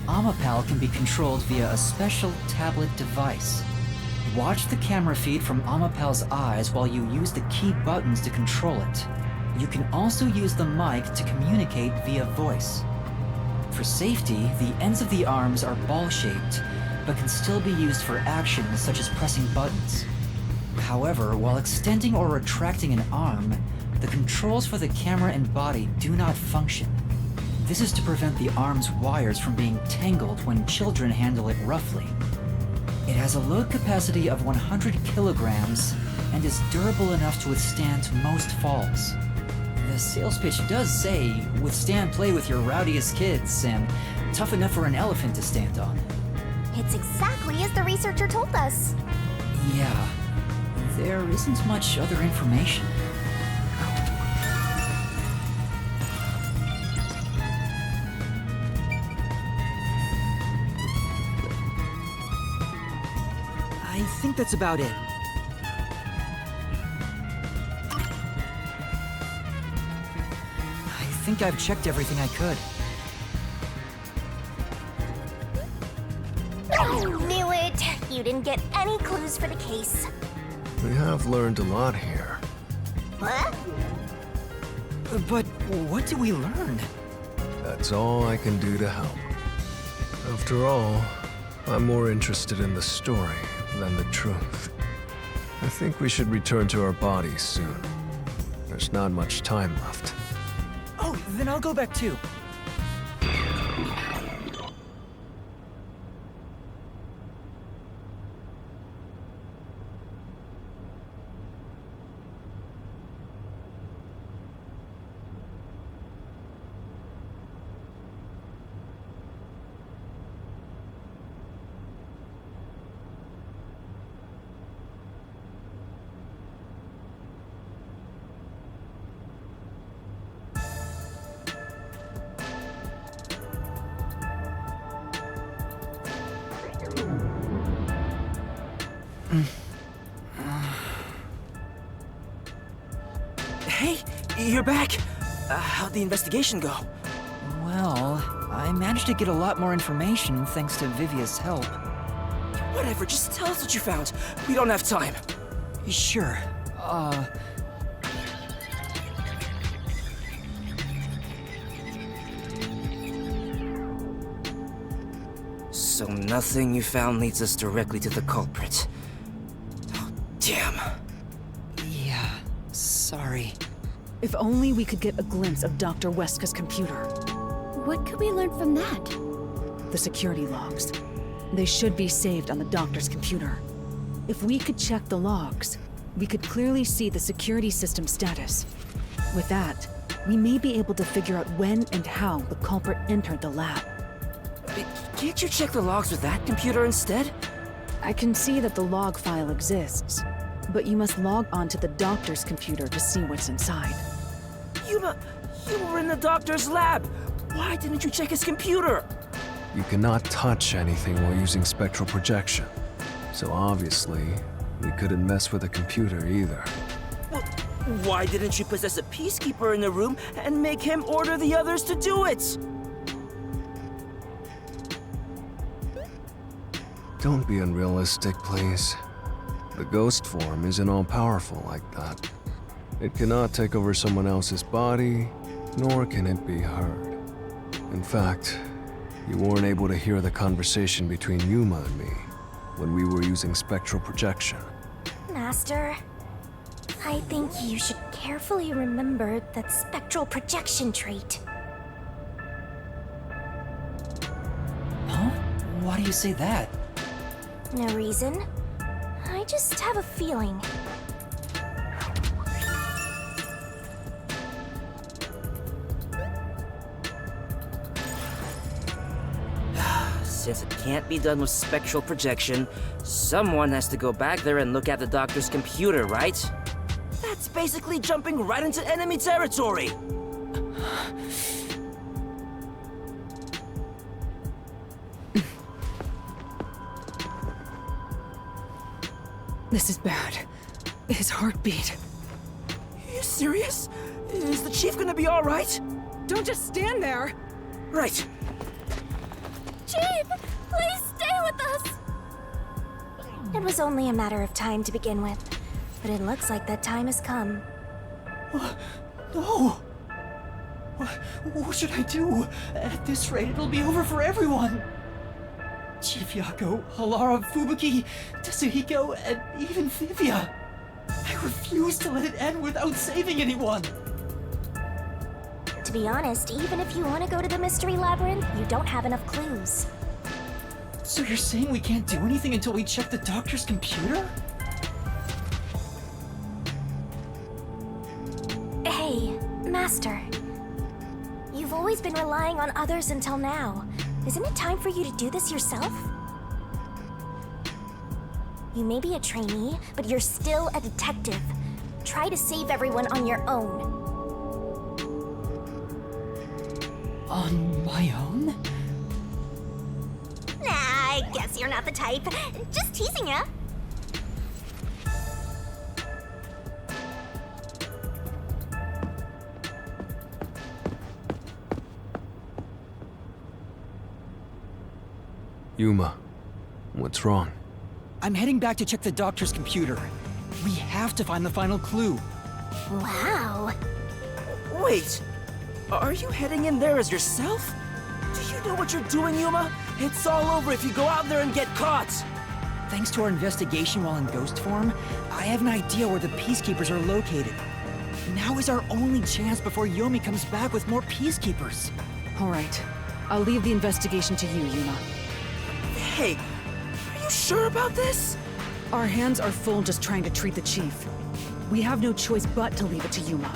Amapal can be controlled via a special tablet device. Watch the camera feed from Amapal's eyes while you use the key buttons to control it. You can also use the mic to communicate via voice. For safety, the ends of the arms are ball-shaped, but can still be used for actions such as pressing buttons. However, while extending or retracting an arm, the controls for the camera and body do not function. This is to prevent the arm's wires from being tangled when children handle it roughly. It has a load capacity of 100 kilograms and is durable enough to withstand most falls. The sales pitch does say, withstand play with your rowdiest kids and tough enough for an elephant to stand on. It's exactly as the researcher told us. Yeah, there isn't much other information. I think that's about it. I think I've checked everything I could. Knew it! You didn't get any clues for the case. We have learned a lot here. What? But what do we learn? That's all I can do to help. After all, I'm more interested in the story than the truth. I think we should return to our bodies soon. There's not much time left. Oh, then I'll go back too. Hey, you're back! How'd the investigation go? Well, I managed to get a lot more information thanks to Vivia's help. Whatever, just tell us what you found. We don't have time. Sure. So nothing you found leads us directly to the culprit. Oh, damn. Yeah, sorry. If only we could get a glimpse of Dr. Weska's computer. What could we learn from that? The security logs. They should be saved on the doctor's computer. If we could check the logs, we could clearly see the security system status. With that, we may be able to figure out when and how the culprit entered the lab. Can't you check the logs with that computer instead? I can see that the log file exists, but you must log onto the doctor's computer to see what's inside. You were in the doctor's lab! Why didn't you check his computer? You cannot touch anything while using spectral projection. So obviously, we couldn't mess with the computer either. Well, why didn't you possess a peacekeeper in the room and make him order the others to do it? Don't be unrealistic, please. The ghost form isn't all-powerful like that. It cannot take over someone else's body, nor can it be heard. In fact, you weren't able to hear the conversation between Yuma and me when we were using spectral projection. Master, I think you should carefully remember that spectral projection trait. Huh? Why do you say that? No reason. I just have a feeling. Since it can't be done with spectral projection, someone has to go back there and look at the doctor's computer, right? That That's basically jumping right into enemy territory! This is bad. His heartbeat. Are you serious? Is the chief gonna be alright? Don't just stand there! Right. Chief, please stay with us! It was only a matter of time to begin with, but it looks like that time has come. No! What should I do? At this rate, it'll be over for everyone! Chief Yako, Halara, Fubuki, Tetsuhiko, and even Vivia. I refuse to let it end without saving anyone! To be honest, even if you want to go to the Mystery Labyrinth, you don't have enough clues. So you're saying we can't do anything until we check the doctor's computer? Hey, Master. You've always been relying on others until now. Isn't it time for you to do this yourself? You may be a trainee, but you're still a detective. Try to save everyone on your own. On my own? Nah, I guess you're not the type. Just teasing ya. Yuma, what's wrong? I'm heading back to check the doctor's computer. We have to find the final clue. Wow. Wait! Are you heading in there as yourself? Do you know what you're doing, Yuma? It's all over if you go out there and get caught! Thanks to our investigation while in ghost form, I have an idea where the Peacekeepers are located. Now is our only chance before Yomi comes back with more Peacekeepers. All right. I'll leave the investigation to you, Yuma. Hey, are you sure about this? Our hands are full just trying to treat the chief. We have no choice but to leave it to Yuma.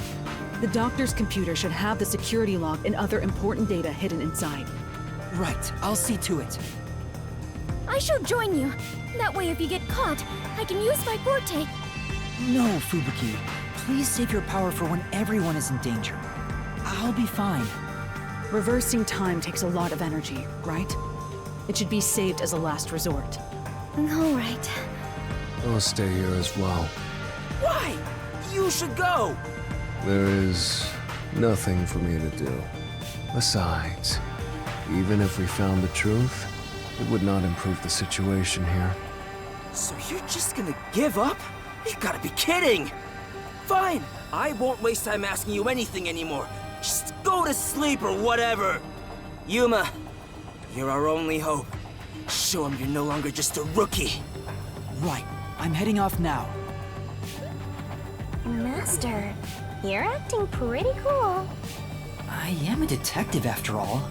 The doctor's computer should have the security log and other important data hidden inside. Right, I'll see to it. I shall join you. That way if you get caught, I can use my forte. No, Fubuki. Please save your power for when everyone is in danger. I'll be fine. Reversing time takes a lot of energy, right? It should be saved as a last resort. All right. I'll stay here as well. Why? You should go! There is nothing for me to do. Besides, even if we found the truth, it would not improve the situation here. So you're just gonna give up? You gotta be kidding! Fine, I won't waste time asking you anything anymore. Just go to sleep or whatever. Yuma, you're our only hope. Show him you're no longer just a rookie. Right, I'm heading off now. Master, you're acting pretty cool. I am a detective after all.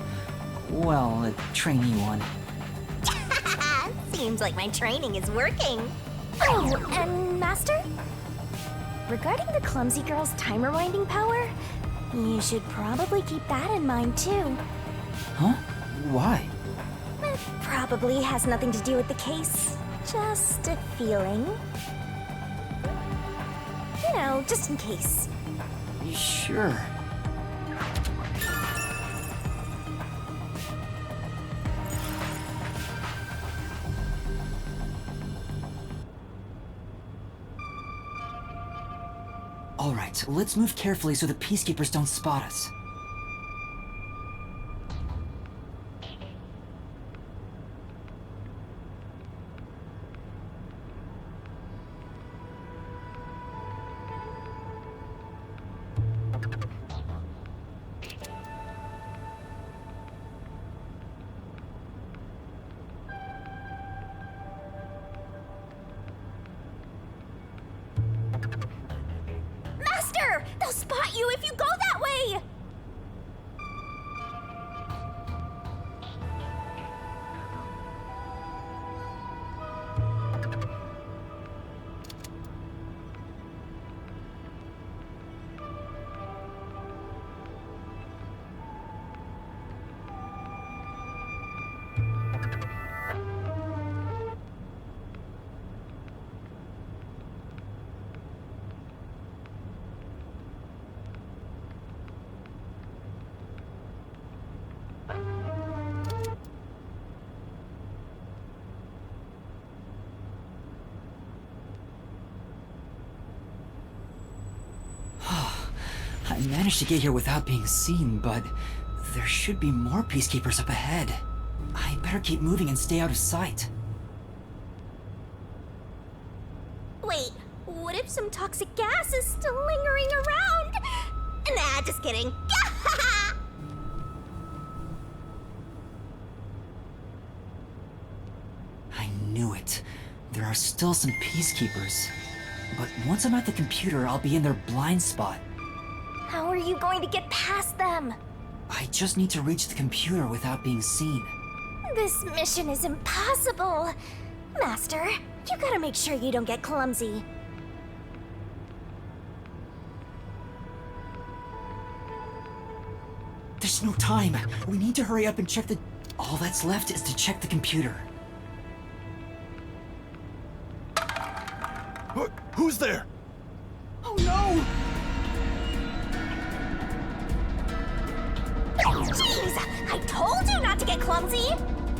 Well, a trainee one. Seems like my training is working. Oh, and Master? Regarding the clumsy girl's time rewinding power, you should probably keep that in mind too. Huh? Why? It probably has nothing to do with the case. Just a feeling. You know, just in case. Sure. All right, let's move carefully so the Peacekeepers don't spot us. Master! They'll spot you if you go that way! I managed to get here without being seen, but there should be more peacekeepers up ahead. I better keep moving and stay out of sight. Wait, what if some toxic gas is still lingering around? Nah, just kidding. I knew it. There are still some peacekeepers. But once I'm at the computer, I'll be in their blind spot. How are you going to get past them? I just need to reach the computer without being seen. This mission is impossible. Master, you gotta make sure you don't get clumsy. There's no time. We need to hurry up and check the... All that's left is to check the computer. Who's there? Oh no! Jeez! I told you not to get clumsy!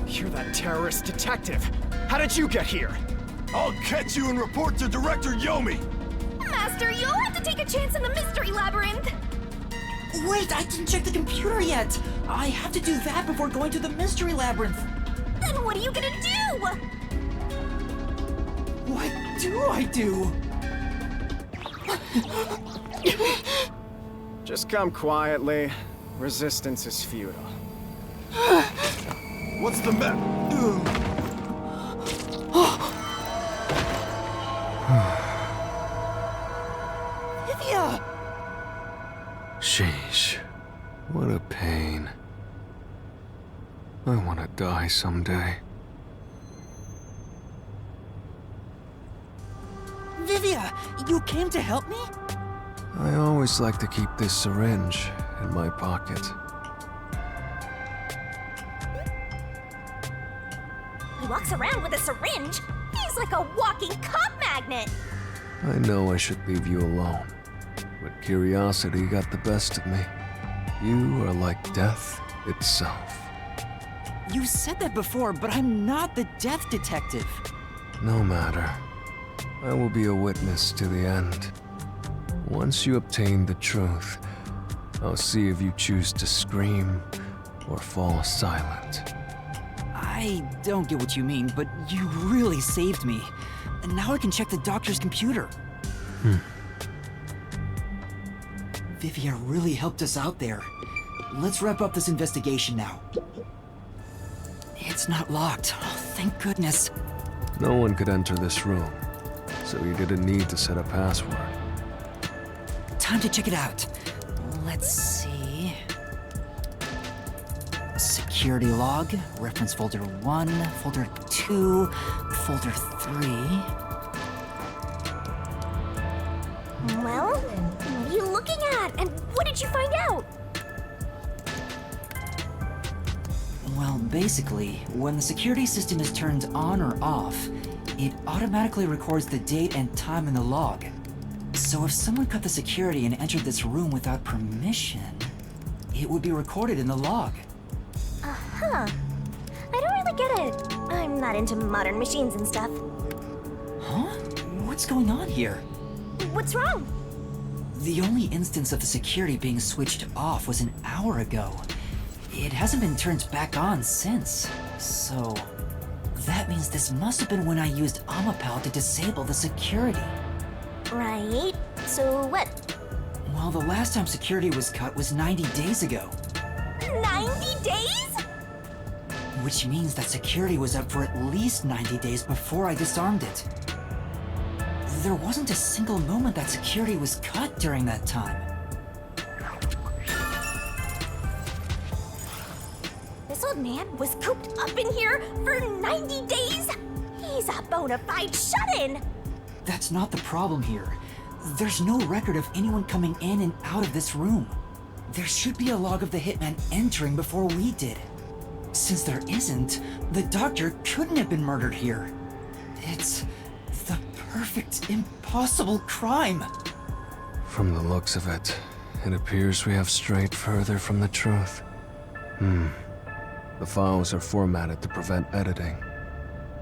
You're that terrorist detective. How did you get here? I'll catch you and report to Director Yomi! Master, you'll have to take a chance in the mystery labyrinth! Wait, I didn't check the computer yet! I have to do that before going to the mystery labyrinth! Then what are you gonna do? What do I do? Just come quietly. Resistance is futile. What's the map? Livia! Sheesh. What a pain. I want to die someday. Vivia, you came to help me? I always like to keep this syringe in my pocket. He walks around with a syringe. He's like a walking cop magnet. I know I should leave you alone, but curiosity got the best of me. You are like death itself. You said that before, but I'm not the death detective. No matter. I will be a witness to the end. Once you obtain the truth, I'll see if you choose to scream or fall silent. I don't get what you mean, but you really saved me. And now I can check the doctor's computer. Vivia really helped us out there. Let's wrap up this investigation now. It's not locked. Oh, thank goodness. No one could enter this room, so you didn't need to set a password. Time to check it out. Let's see. Security log, reference folder 1, folder 2, folder 3. Well, what are you looking at? And what did you find out? Well, basically, when the security system is turned on or off, it automatically records the date and time in the log. So if someone cut the security and entered this room without permission, it would be recorded in the log. Uh-huh. I don't really get it. I'm not into modern machines and stuff. Huh? What's going on here? What's wrong? The only instance of the security being switched off was an hour ago. It hasn't been turned back on since. So, that means this must have been when I used Amapal to disable the security. Right. So what? Well, the last time security was cut was 90 days ago. 90 days? Which means that security was up for at least 90 days before I disarmed it. There wasn't a single moment that security was cut during that time. This old man was cooped up in here for 90 days? He's a bona fide shut-in! That's not the problem here. There's no record of anyone coming in and out of this room. There should be a log of the hitman entering before we did. Since there isn't, the doctor couldn't have been murdered here. It's the perfect, impossible crime. From the looks of it, it appears we have strayed further from the truth. The files are formatted to prevent editing.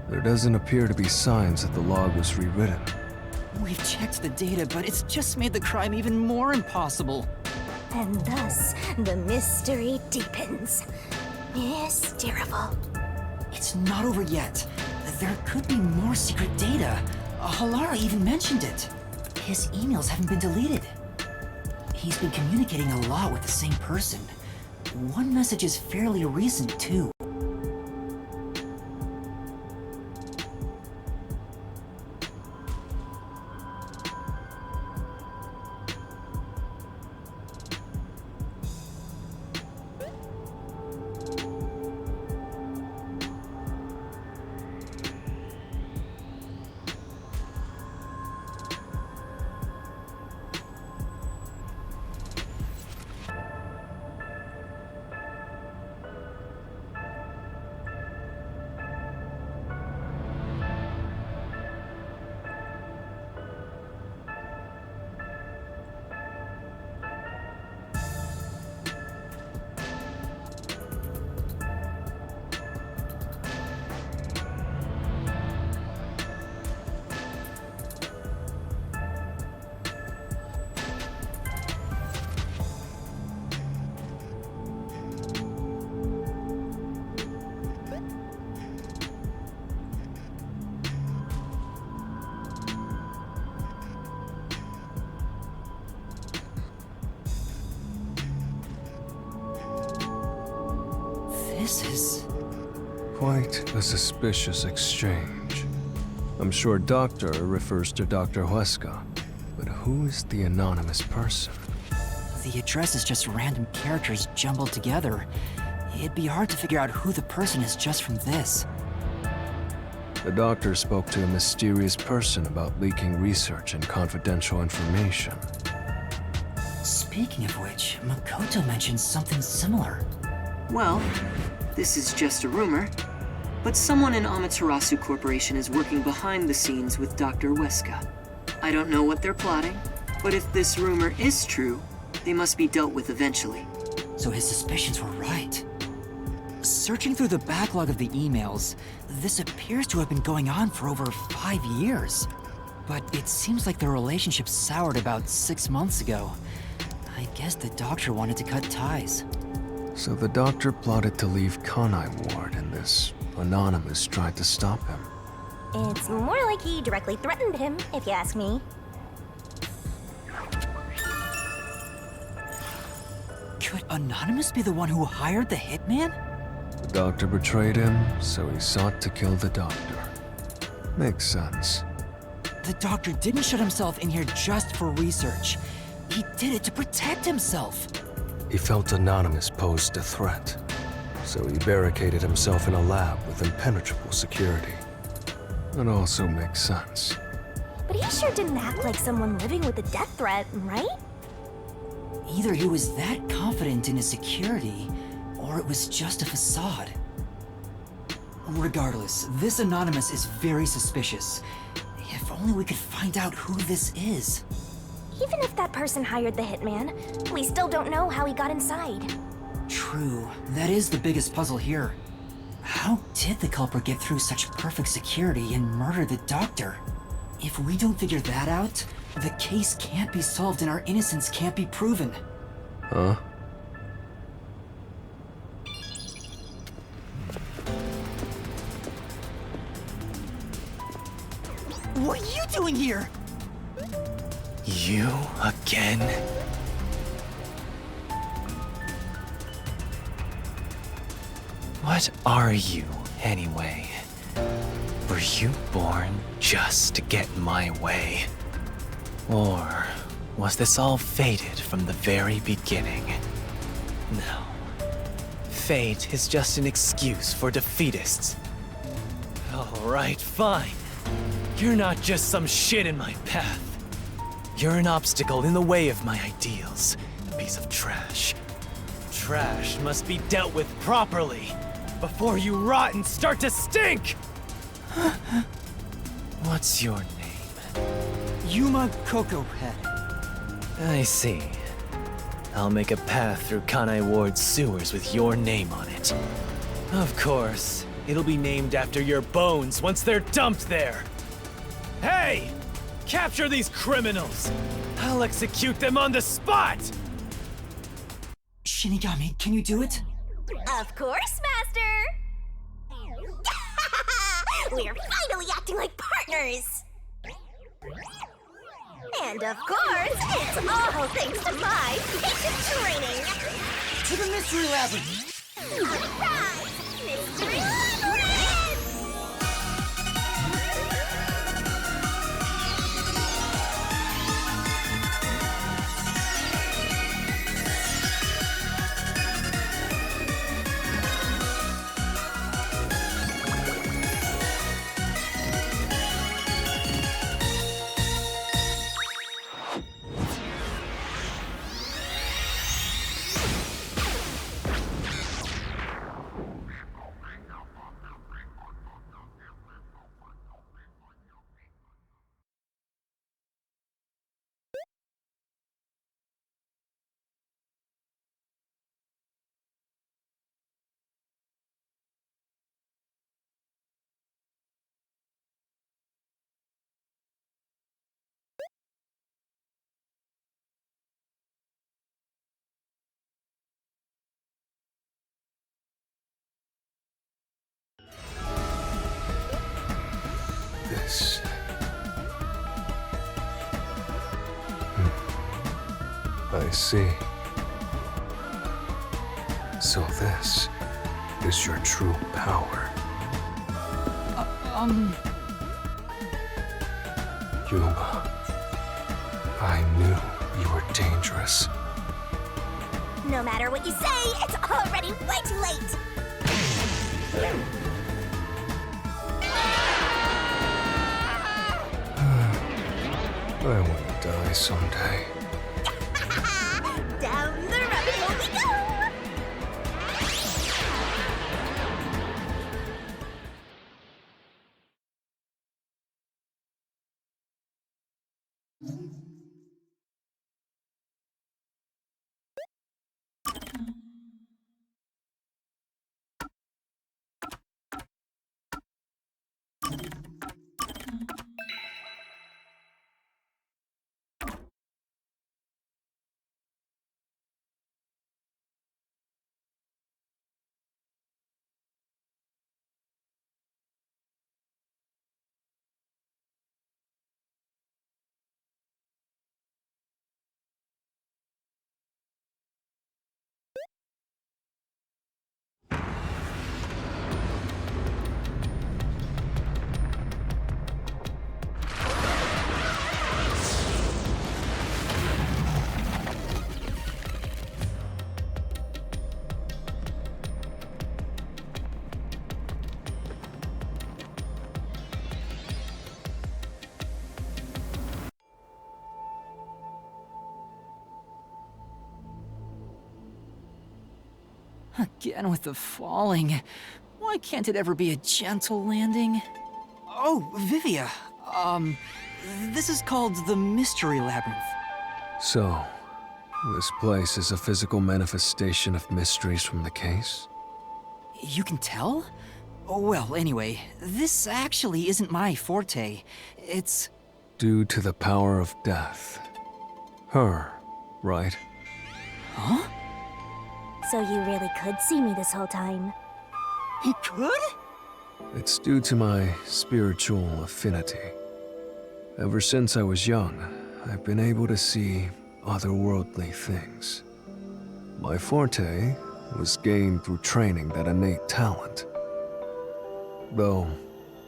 There doesn't appear to be signs that the log was rewritten. We've checked the data, but it's just made the crime even more impossible. And thus, the mystery deepens. Mysterious. It's not over yet. There could be more secret data. Halara even mentioned it. His emails haven't been deleted. He's been communicating a lot with the same person. One message is fairly recent, too. This is... quite a suspicious exchange. I'm sure Doctor refers to Dr. Huesca, but who is the anonymous person? The address is just random characters jumbled together. It'd be hard to figure out who the person is just from this. The doctor spoke to a mysterious person about leaking research and confidential information. Speaking of which, Makoto mentioned something similar. Well, this is just a rumor, but someone in Amaterasu Corporation is working behind the scenes with Dr. Huesca. I don't know what they're plotting, but if this rumor is true, they must be dealt with eventually. So his suspicions were right. Searching through the backlog of the emails, this appears to have been going on for over 5 years. But it seems like the relationship soured about 6 months ago. I guess the doctor wanted to cut ties. So the doctor plotted to leave Kanai Ward, and this anonymous tried to stop him. It's more like he directly threatened him, if you ask me. Could Anonymous be the one who hired the hitman? The doctor betrayed him, so he sought to kill the doctor. Makes sense. The doctor didn't shut himself in here just for research. He did it to protect himself. He felt Anonymous posed a threat, so he barricaded himself in a lab with impenetrable security. That also makes sense. But he sure didn't act like someone living with a death threat, right? Either he was that confident in his security, or it was just a facade. Regardless, this Anonymous is very suspicious. If only we could find out who this is. Even if that person hired the hitman, we still don't know how he got inside. True, that is the biggest puzzle here. How did the culprit get through such perfect security and murder the doctor? If we don't figure that out, the case can't be solved and our innocence can't be proven. Huh? What are you doing here? You again? What are you, anyway? Were you born just to get in my way? Or was this all fated from the very beginning? No. Fate is just an excuse for defeatists. Alright, fine. You're not just some shit in my path. You're an obstacle in the way of my ideals. A piece of trash. Trash must be dealt with properly before you rot and start to stink! What's your name? Yuma Cocohead. I see. I'll make a path through Kanai Ward's sewers with your name on it. Of course, it'll be named after your bones once they're dumped there. Hey! Capture these criminals! I'll execute them on the spot! Shinigami, can you do it? Of course, Master! We're finally acting like partners! And of course, it's all thanks to my patient training! To the Mystery Labyrinth! Alright! Mystery Labyrinth! This... I see. So this is your true power. Yuma, I knew you were dangerous. No matter what you say, it's already way too late! I want to die someday. Down the rabbit hole we go! Again with the falling. Why can't it ever be a gentle landing? Oh, Vivia. This is called the Mystery Labyrinth. So, this place is a physical manifestation of mysteries from the case? You can tell? Oh, well, anyway, this actually isn't my forte. It's... Due to the power of death. Her, right? Huh? So you really could see me this whole time? He could? It's due to my spiritual affinity. Ever since I was young, I've been able to see otherworldly things. My forte was gained through training that innate talent. Though,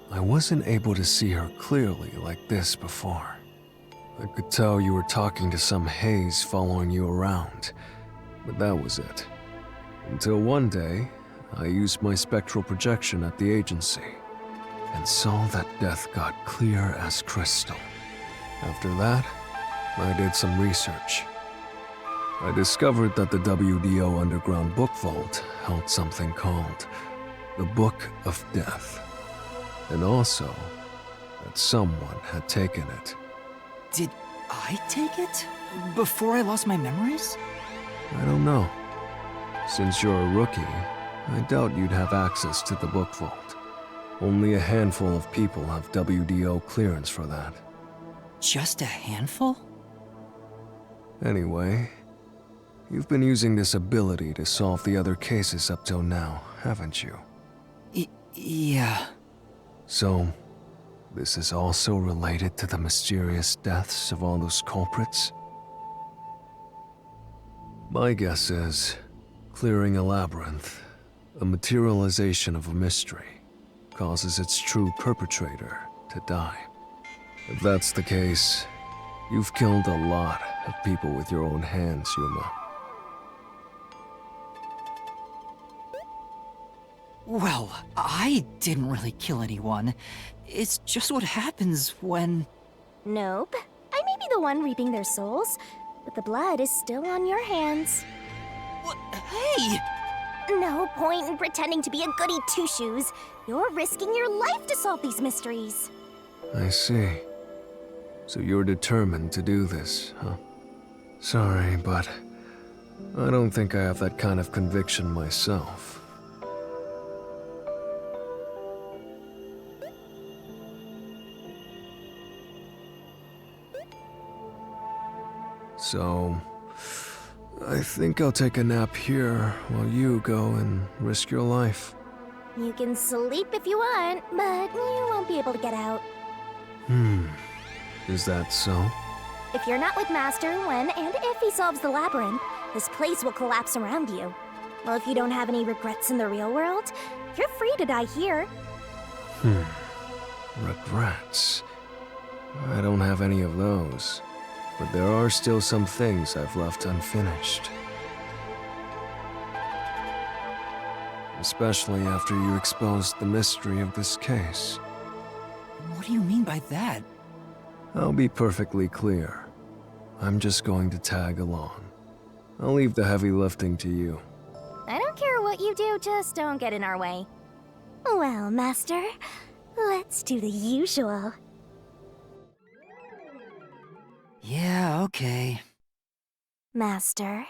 I wasn't able to see her clearly like this before. I could tell you were talking to some haze following you around, but that was it. Until one day, I used my spectral projection at the agency, and saw that death got clear as crystal. After that, I did some research. I discovered that the WDO Underground Book Vault held something called the Book of Death, and also that someone had taken it. Did I take it? Before I lost my memories? I don't know. Since you're a rookie, I doubt you'd have access to the book vault. Only a handful of people have WDO clearance for that. Just a handful? Anyway, You've been using this ability to solve the other cases up till now, haven't you? Yeah. So, this is also related to the mysterious deaths of all those culprits? My guess is, clearing a labyrinth, a materialization of a mystery, causes its true perpetrator to die. If that's the case, you've killed a lot of people with your own hands, Yuma. Well, I didn't really kill anyone. It's just what happens when... Nope. I may be the one reaping their souls, but the blood is still on your hands. What? Hey! No point in pretending to be a goody two-shoes. You're risking your life to solve these mysteries. I see. So you're determined to do this, huh? Sorry, but I don't think I have that kind of conviction myself. So, I think I'll take a nap here while you go and risk your life. You can sleep if you want, but you won't be able to get out. Is that so? If you're not with Master when and if he solves the labyrinth, this place will collapse around you. Well, if you don't have any regrets in the real world, you're free to die here. Regrets? I don't have any of those. But there are still some things I've left unfinished. Especially after you exposed the mystery of this case. What do you mean by that? I'll be perfectly clear. I'm just going to tag along. I'll leave the heavy lifting to you. I don't care what you do, just don't get in our way. Well, Master, let's do the usual. Yeah, okay. Master,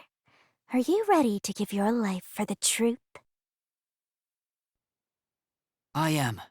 are you ready to give your life for the truth? I am.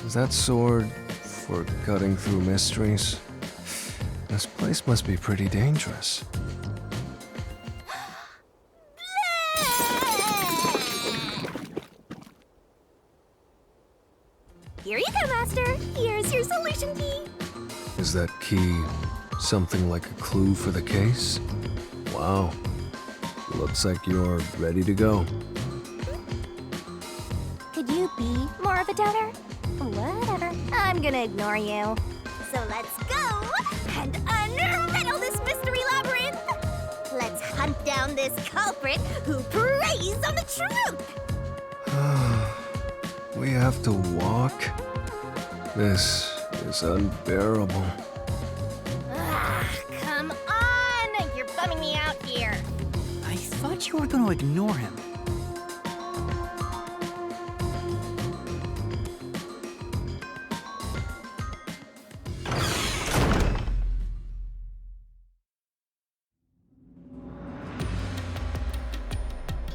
Is that sword for cutting through mysteries? This place must be pretty dangerous. Here you go, Master. Here's your solution key. Is that key something like a clue for the case? Wow. Looks like you're ready to go. Could you be more of a doubter? Whatever. I'm gonna ignore you. So let's go and unriddle this mystery labyrinth. Let's hunt down this culprit who preys on the truth. We have to walk? This is unbearable. Come on! You're bumming me out here. I thought you were going to ignore him.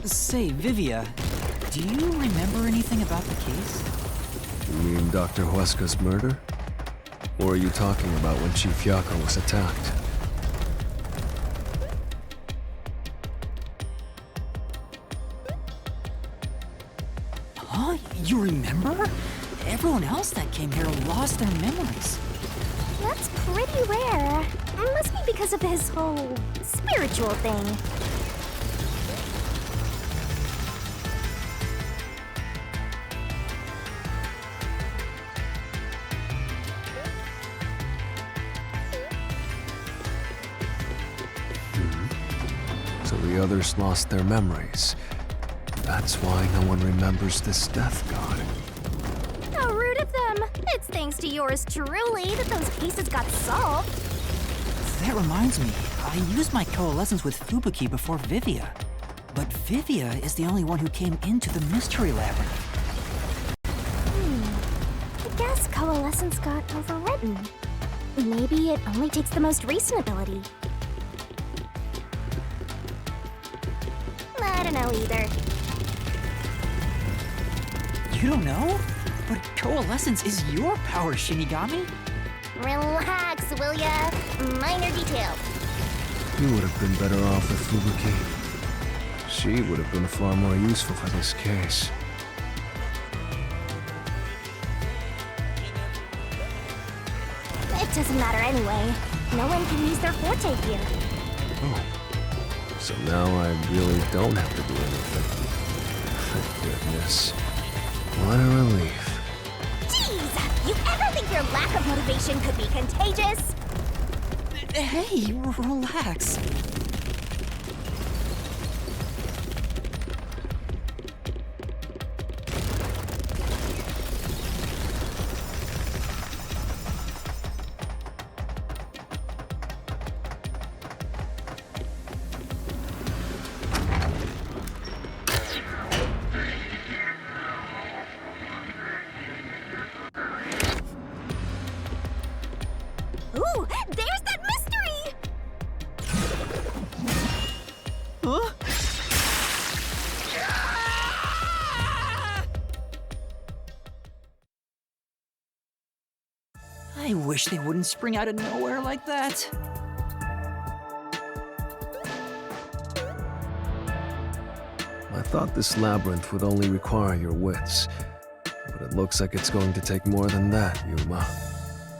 Say, Vivia, do you remember anything about the case? You mean Dr. Huesca's murder? Or are you talking about when Chief Yako was attacked? Huh? You remember? Everyone else that came here lost their memories. That's pretty rare. Must be because of his whole spiritual thing. so the others lost their memories. That's why no one remembers this death god. How rude of them! It's thanks to yours truly that those cases got solved. That reminds me, I used my coalescence with Fubuki before Vivia. But Vivia is the only one who came into the mystery labyrinth. I guess coalescence got overwritten. Maybe it only takes the most recent ability. I don't know either. You don't know? But coalescence is your power, Shinigami. Relax, will ya? Minor detail. You would have been better off with Fubuki. She would have been far more useful for this case. It doesn't matter anyway. No one can use their forte here. Oh. So now I really don't have to do anything. Thank goodness. What a relief. Jeez! You ever think your lack of motivation could be contagious? Hey, relax. Ooh, there's that mystery! Huh? I wish they wouldn't spring out of nowhere like that. I thought this labyrinth would only require your wits. But it looks like it's going to take more than that, Yuma.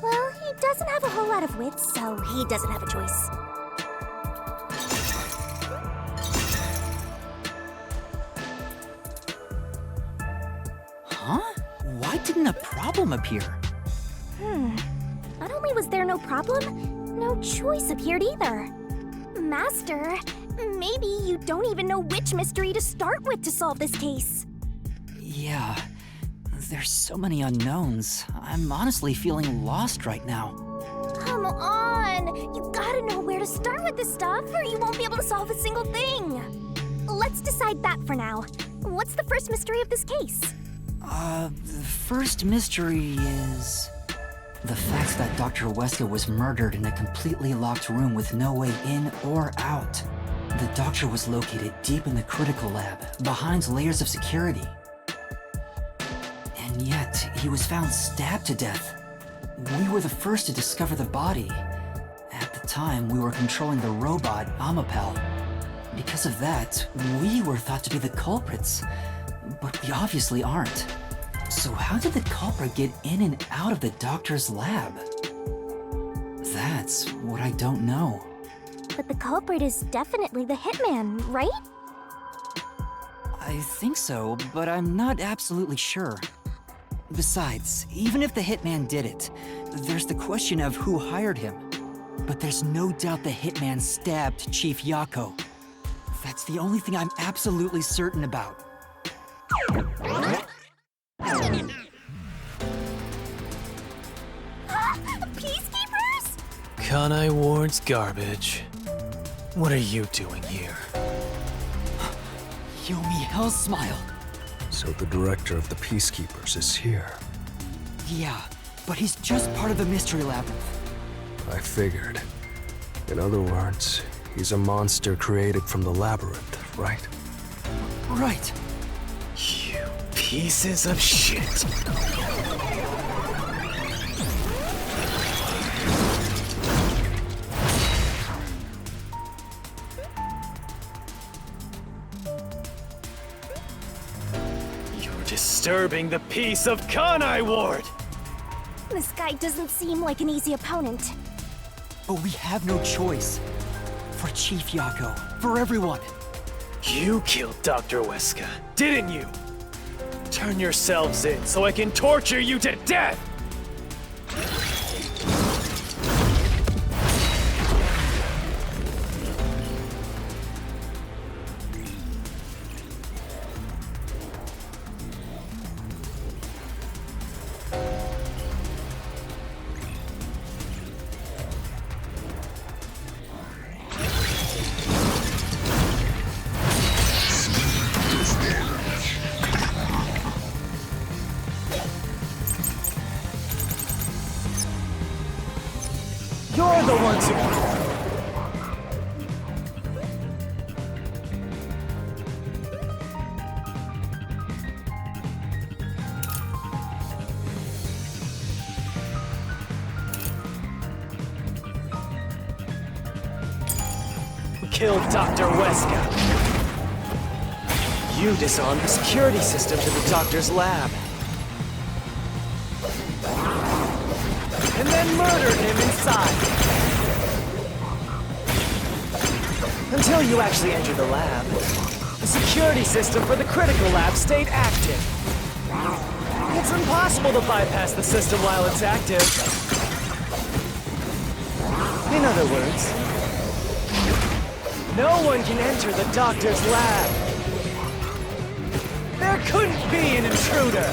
Well, he doesn't have a whole lot of wits, so he doesn't have a choice. Huh? Why didn't a problem appear? Not only was there no problem, no choice appeared either. Master, maybe you don't even know which mystery to start with to solve this case. Yeah, there's so many unknowns. I'm honestly feeling lost right now. Come on! You gotta know where to start with this stuff, or you won't be able to solve a single thing. Let's decide that for now. What's the first mystery of this case? The first mystery is the fact that Dr. Weska was murdered in a completely locked room with no way in or out. The doctor was located deep in the critical lab, behind layers of security. And yet, he was found stabbed to death. We were the first to discover the body. At the time, we were controlling the robot, Amapel. Because of that, we were thought to be the culprits. But we obviously aren't. So how did the culprit get in and out of the doctor's lab? That's what I don't know. But the culprit is definitely the hitman, right? I think so, but I'm not absolutely sure. Besides, even if the hitman did it, there's the question of who hired him. But there's no doubt the hitman stabbed Chief Yako. That's the only thing I'm absolutely certain about. Peacekeepers? Kanai Ward's garbage. What are you doing here? Yomi Hell Smile. So the director of the Peacekeepers is here. Yeah, but he's just part of the mystery labyrinth. I figured. In other words, he's a monster created from the labyrinth, right? Right. You pieces of shit. You're disturbing the peace of Kanai Ward! This guy doesn't seem like an easy opponent. But we have no choice. For Chief Yako, for everyone. You killed Dr. Weska, didn't you? Turn yourselves in so I can torture you to death! killed Dr. Weska. You disarmed the security system to the doctor's lab. And then murdered him inside. Until you actually entered the lab, the security system for the critical lab stayed active. It's impossible to bypass the system while it's active. In other words, no one can enter the doctor's lab. There couldn't be an intruder.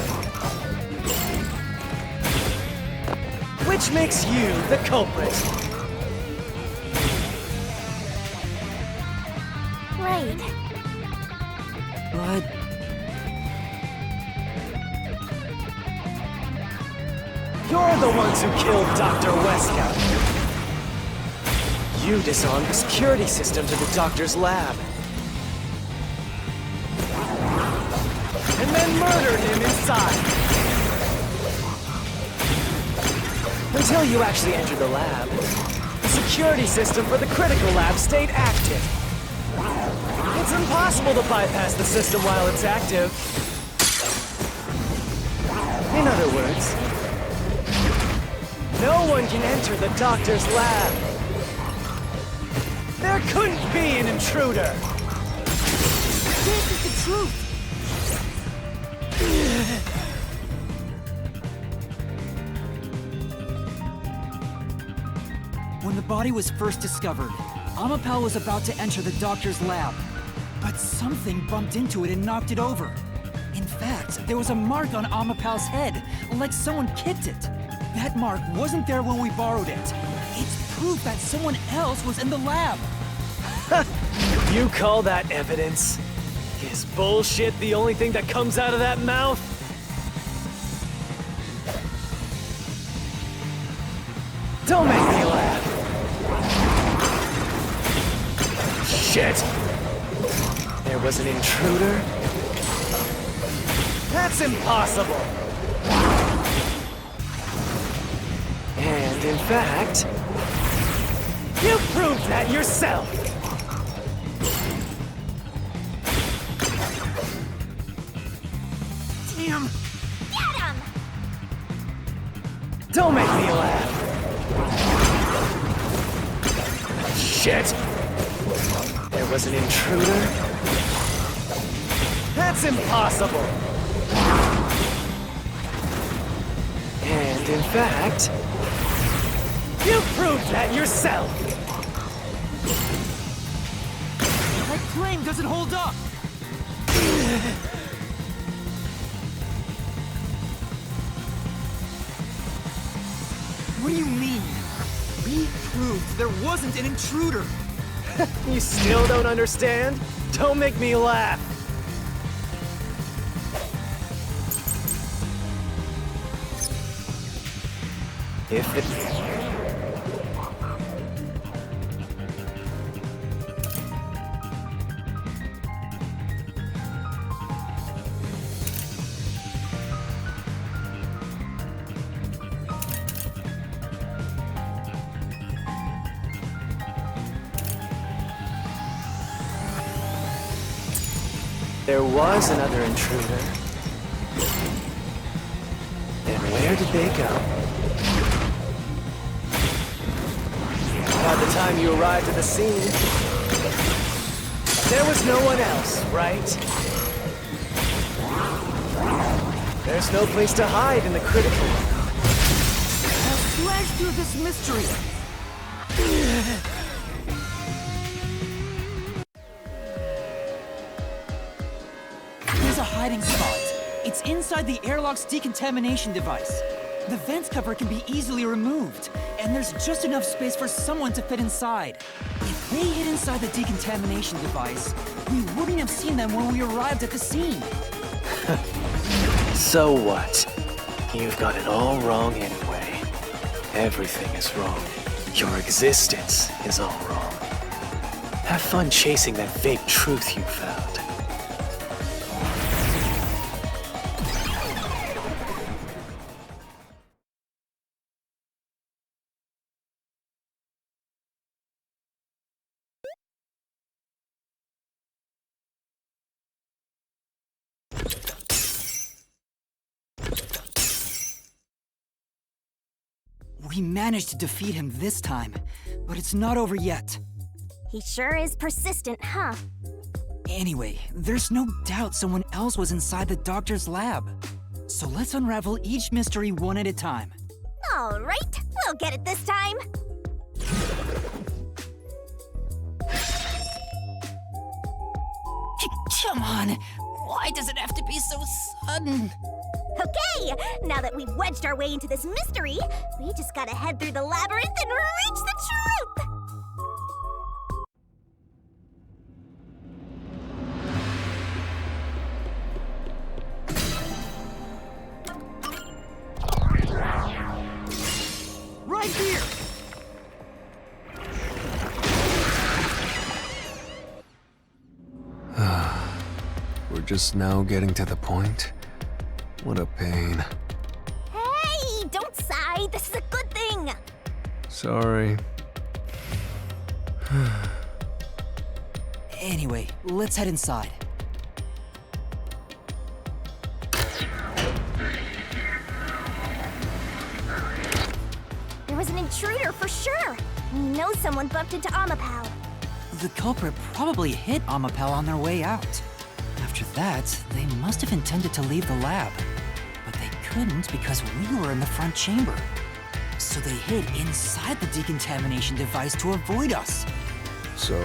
Which makes you the culprit. Right. But... You're the ones who killed Dr. Weska. You disarmed the security system to the doctor's lab. And then murdered him inside. Until you actually entered the lab, the security system for the critical lab stayed active. It's impossible to bypass the system while it's active. In other words, no one can enter the doctor's lab. There couldn't be an intruder. This is the truth. When the body was first discovered, Amapal was about to enter the doctor's lab. But something bumped into it and knocked it over. In fact, there was a mark on Amapal's head, like someone kicked it. That mark wasn't there when we borrowed it. It's proof that someone else was in the lab. You call that evidence? Is bullshit the only thing that comes out of that mouth? Don't make me laugh. Shit! There was an intruder? That's impossible! And in fact, you proved that yourself! Damn! Get him! Don't make me laugh! Shit! There was an intruder? That's impossible! And in fact, you proved that yourself! That claim doesn't hold up! What do you mean? We proved there wasn't an intruder! You still don't understand? Don't make me laugh! If it... There was another intruder. Then where did they go? By the time you arrived at the scene, there was no one else, right? There's no place to hide in the critical. Now slash through this mystery! There's a hiding spot. It's inside the airlock's decontamination device. The vent cover can be easily removed, and there's just enough space for someone to fit inside. If they hid inside the decontamination device, we wouldn't have seen them when we arrived at the scene. So what? You've got it all wrong anyway. Everything is wrong. Your existence is all wrong. Have fun chasing that fake truth you found. We managed to defeat him this time, but it's not over yet. He sure is persistent, huh? Anyway, there's no doubt someone else was inside the doctor's lab. So let's unravel each mystery one at a time. All right, we'll get it this time. Come on, why does it have to be so sudden? Okay, now that we've wedged our way into this mystery, we just gotta head through the labyrinth and reach the truth! Right here! We're just now getting to the point? What a pain. Hey, don't sigh. This is a good thing. Sorry. Anyway, let's head inside. There was an intruder for sure. We know someone bumped into Amapal. The culprit probably hit Amapal on their way out. After that, they must have intended to leave the lab. But they couldn't because we were in the front chamber. So they hid inside the decontamination device to avoid us. So,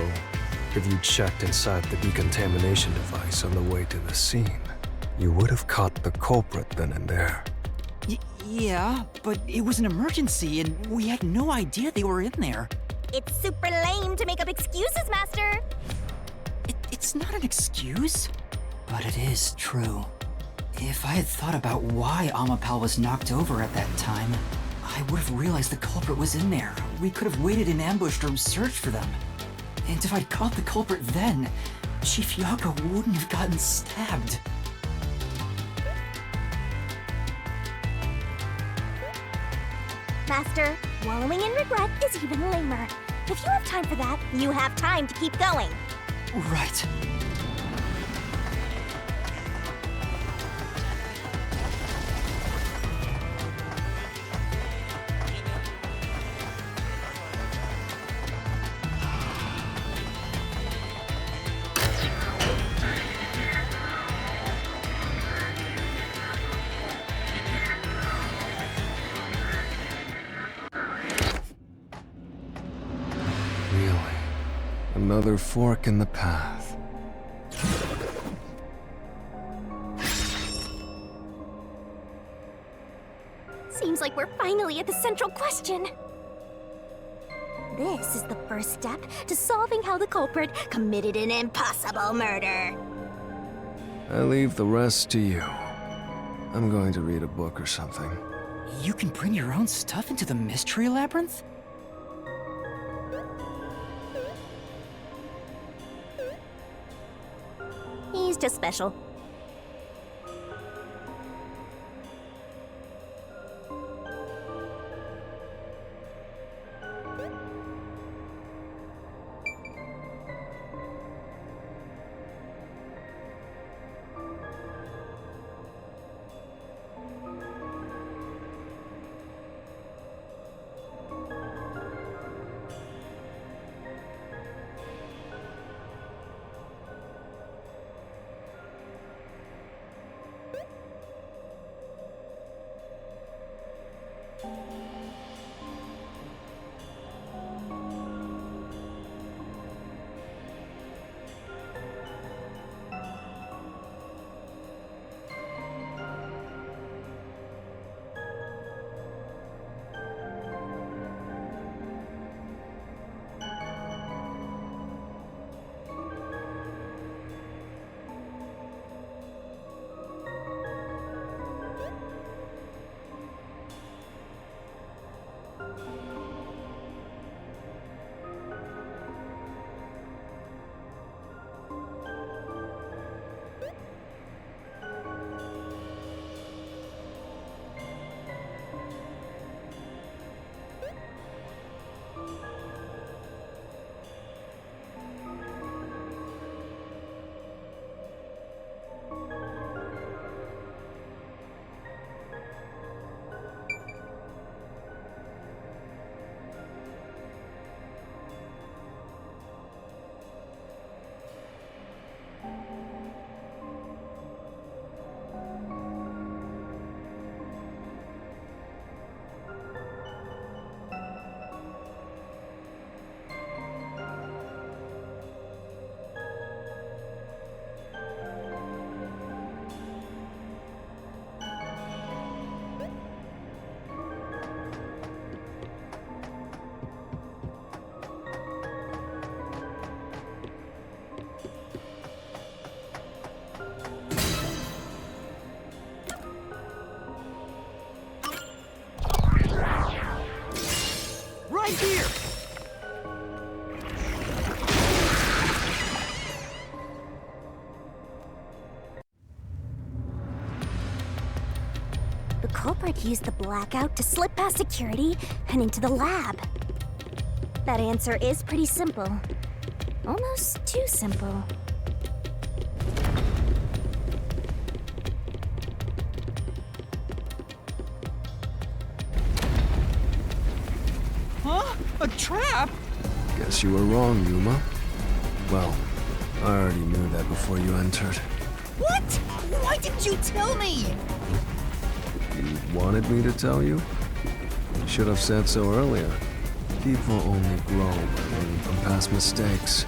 if you checked inside the decontamination device on the way to the scene, you would have caught the culprit then and there. Yeah, but it was an emergency and we had no idea they were in there. It's super lame to make up excuses, Master. It's not an excuse, but it is true. If I had thought about why Amapal was knocked over at that time, I would have realized the culprit was in there. We could have waited in ambush or searched for them. And if I'd caught the culprit then, Chief Yako wouldn't have gotten stabbed. Master, wallowing in regret is even lamer. If you have time for that, you have time to keep going. Right. Another fork in the path. Seems like we're finally at the central question. This is the first step to solving how the culprit committed an impossible murder. I leave the rest to you. I'm going to read a book or something. You can bring your own stuff into the mystery labyrinth? He's just special. the culprit used the blackout to slip past security and into the lab. That answer is pretty simple. Almost too simple. Huh? A trap? Guess you were wrong, Yuma. Well, I already knew that before you entered. What? Why didn't you tell me? You wanted me to tell you? You should have said so earlier. People only grow by learning from past mistakes,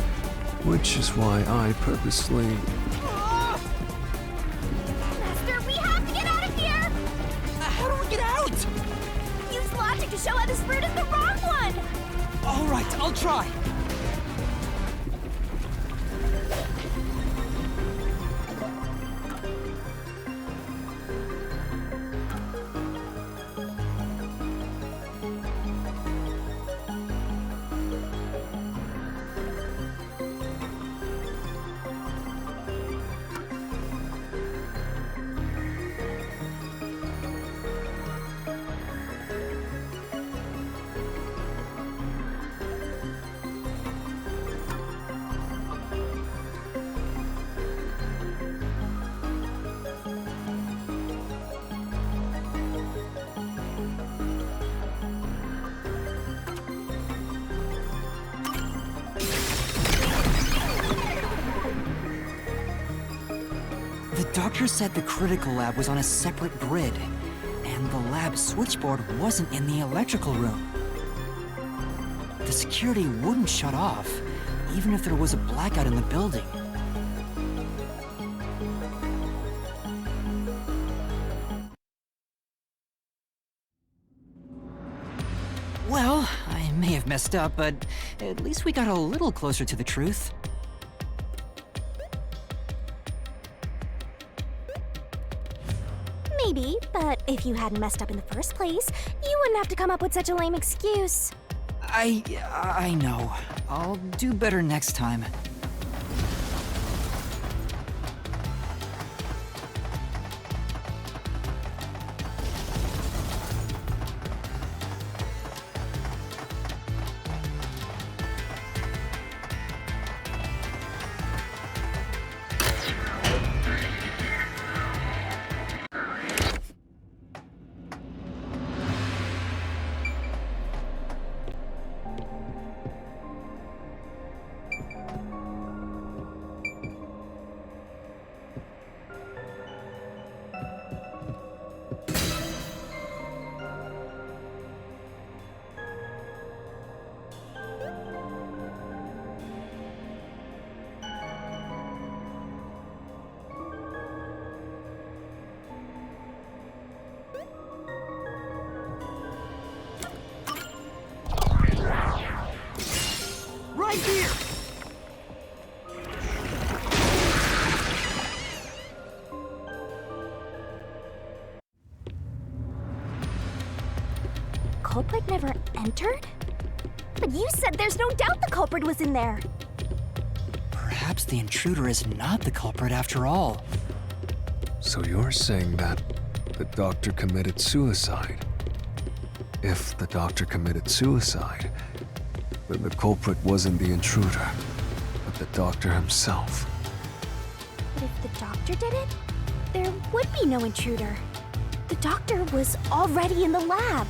which is why I purposely... Master, we have to get out of here! How do we get out? Use logic to show how this route is the wrong one! All right, I'll try. The doctor said the critical lab was on a separate grid, and the lab switchboard wasn't in the electrical room. The security wouldn't shut off, even if there was a blackout in the building. Well, I may have messed up, but at least we got a little closer to the truth. Maybe, but if you hadn't messed up in the first place, you wouldn't have to come up with such a lame excuse. I know. I'll do better next time. Right here! Culprit never entered? But you said there's no doubt the culprit was in there. Perhaps the intruder is not the culprit after all. So you're saying that the doctor committed suicide? If the doctor committed suicide, then the culprit wasn't the intruder, but the doctor himself. But if the doctor did it, there would be no intruder. The doctor was already in the lab.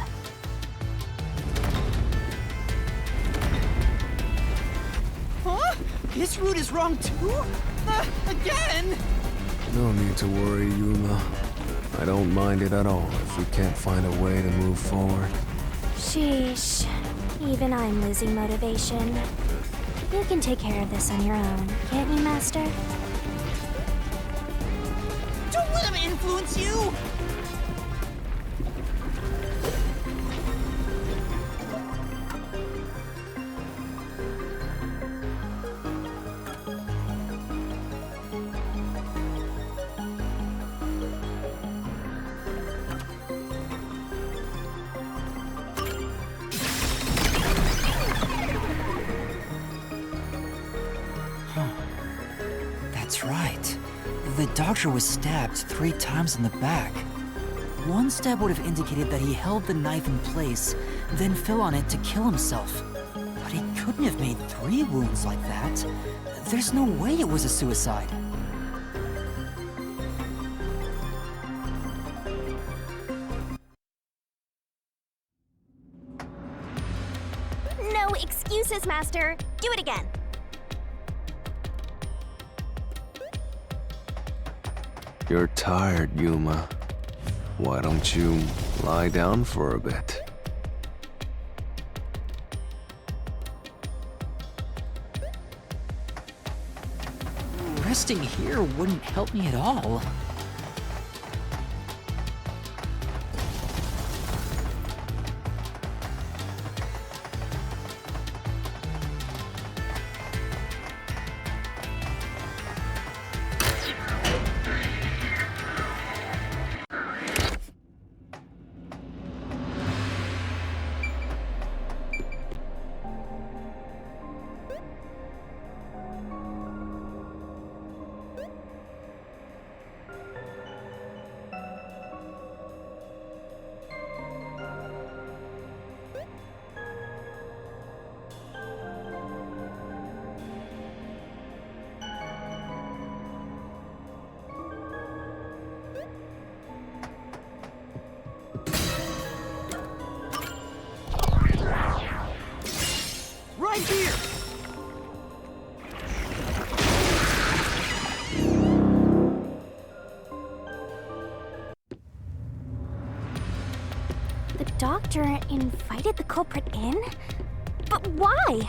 Huh? This route is wrong too? Again? No need to worry, Yuma. I don't mind it at all if we can't find a way to move forward. Sheesh. Even I'm losing motivation. You can take care of this on your own, can't you, Master? Don't let him influence you! That's right. The doctor was stabbed 3 times in the back. One stab would have indicated that he held the knife in place, then fell on it to kill himself. But he couldn't have made 3 wounds like that. There's no way it was a suicide. No excuses, Master. Do it again. You're tired, Yuma. Why don't you lie down for a bit? Resting here wouldn't help me at all. Right here! The doctor invited the culprit in? But why?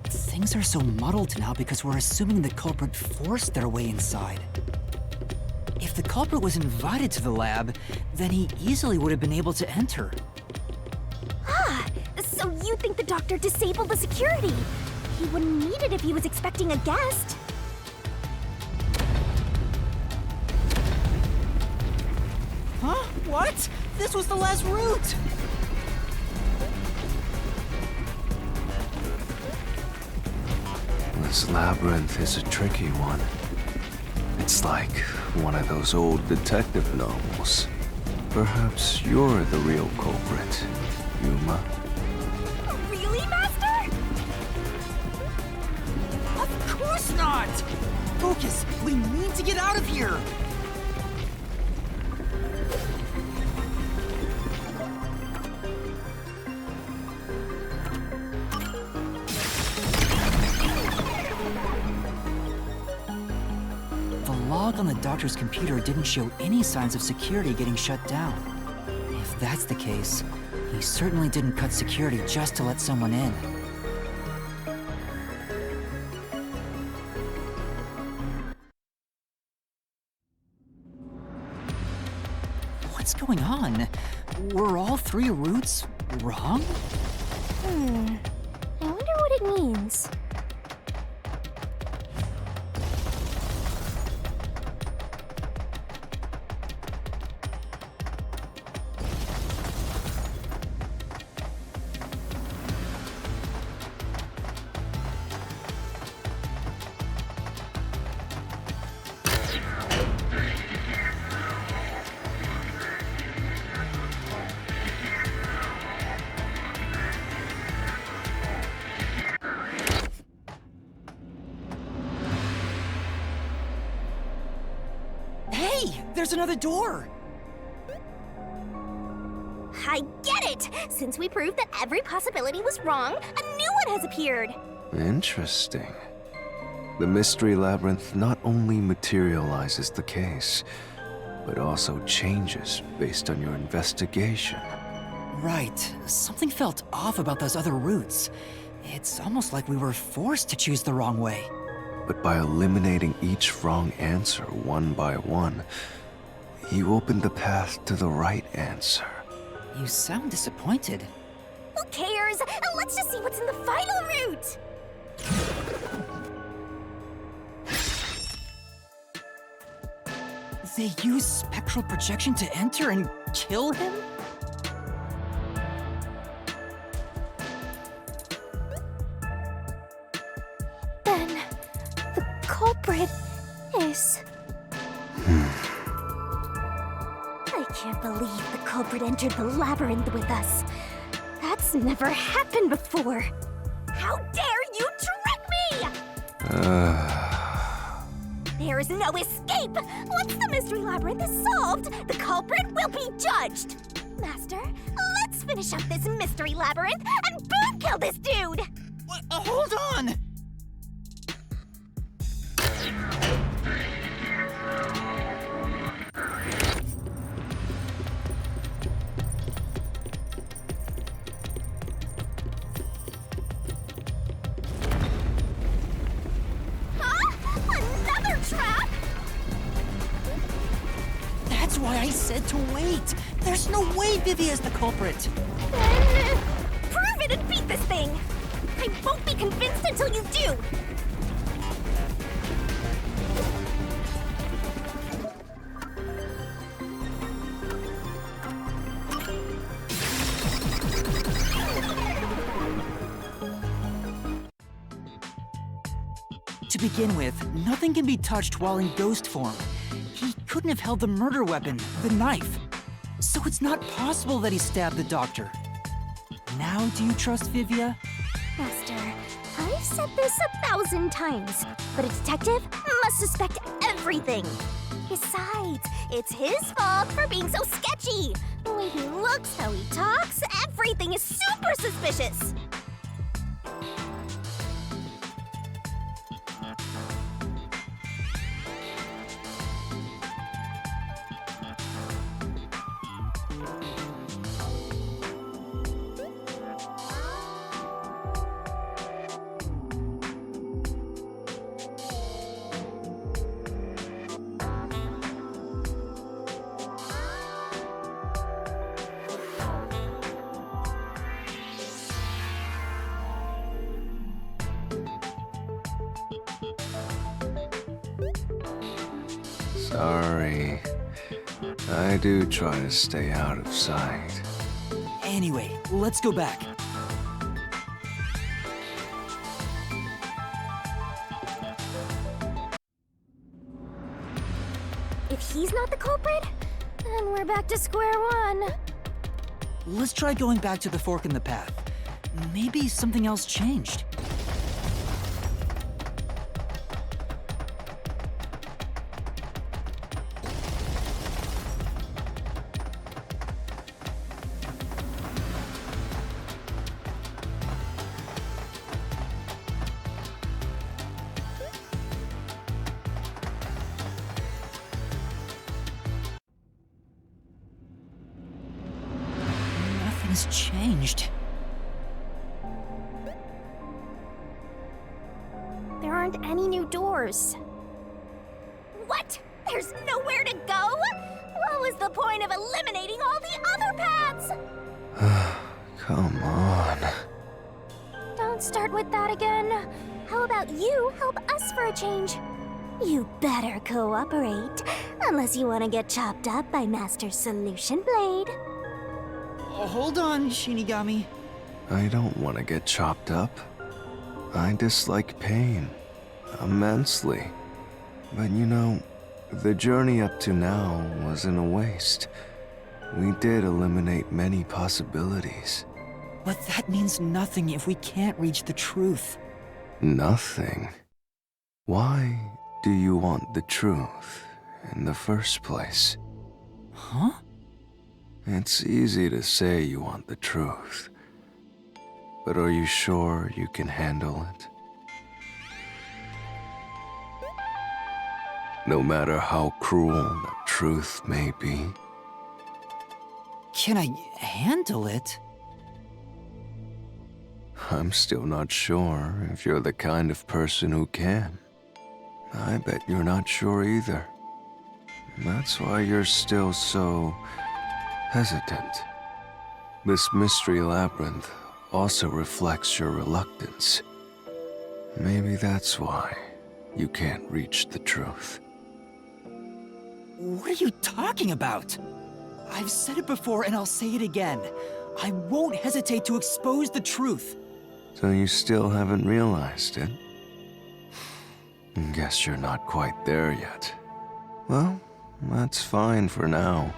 Things are so muddled now because we're assuming the culprit forced their way inside. If the culprit was invited to the lab, then he easily would have been able to enter. Ah, so you think the doctor disabled the security? He wouldn't need it if he was expecting a guest. Huh? What? This was the last route! This labyrinth is a tricky one. It's like one of those old detective novels. Perhaps you're the real culprit, Yuma. Really, Master? Of course not! Focus! We need to get out of here! The log on the doctor's computer didn't show any signs of security getting shut down. If that's the case, he certainly didn't cut security just to let someone in. What's going on? Were all 3 routes wrong? I wonder what it means. Hey! There's another door! I get it! Since we proved that every possibility was wrong, a new one has appeared! Interesting. The Mystery Labyrinth not only materializes the case, but also changes based on your investigation. Right. Something felt off about those other routes. It's almost like we were forced to choose the wrong way. But by eliminating each wrong answer one by one, you opened the path to the right answer. You sound disappointed. Who cares? Let's just see what's in the final route! They use spectral projection to enter and kill him? Then, the culprit is... I can't believe the culprit entered the labyrinth with us. That's never happened before. How dare you trick me! There is no escape! Once the mystery labyrinth is solved, the culprit will be judged! Master, let's finish up this mystery labyrinth and boom kill this dude! Hold on! That's why I said to wait! There's no way Vivia's the culprit! Then prove it and beat this thing! I won't be convinced until you do! To begin with, nothing can be touched while in ghost form. He couldn't have held the murder weapon, the knife. So it's not possible that he stabbed the doctor. Now, do you trust Vivia? Master, I've said this 1,000 times, but a detective must suspect everything. Besides, it's his fault for being so sketchy. The way he looks, how he talks, everything is super suspicious. Sorry. I do try to stay out of sight. Anyway, let's go back. If he's not the culprit, then we're back to square one. Let's try going back to the fork in the path. Maybe something else changed. Nothing's changed. There aren't any new doors. What? There's nowhere to go? What was the point of eliminating all the other paths? Come on. Don't start with that again. How about you help us for a change? You better cooperate, unless you want to get chopped up by Master Solution Blade. Hold on, Shinigami. I don't want to get chopped up. I dislike pain immensely. But you know, the journey up to now wasn't a waste. We did eliminate many possibilities. But that means nothing if we can't reach the truth. Nothing? Why do you want the truth in the first place? Huh? It's easy to say you want the truth. But are you sure you can handle it? No matter how cruel the truth may be. Can I handle it? I'm still not sure if you're the kind of person who can. I bet you're not sure either. That's why you're still so hesitant. This mystery labyrinth also reflects your reluctance. Maybe that's why you can't reach the truth. What are you talking about? I've said it before and I'll say it again. I won't hesitate to expose the truth. So you still haven't realized it? Guess you're not quite there yet. Well, that's fine for now.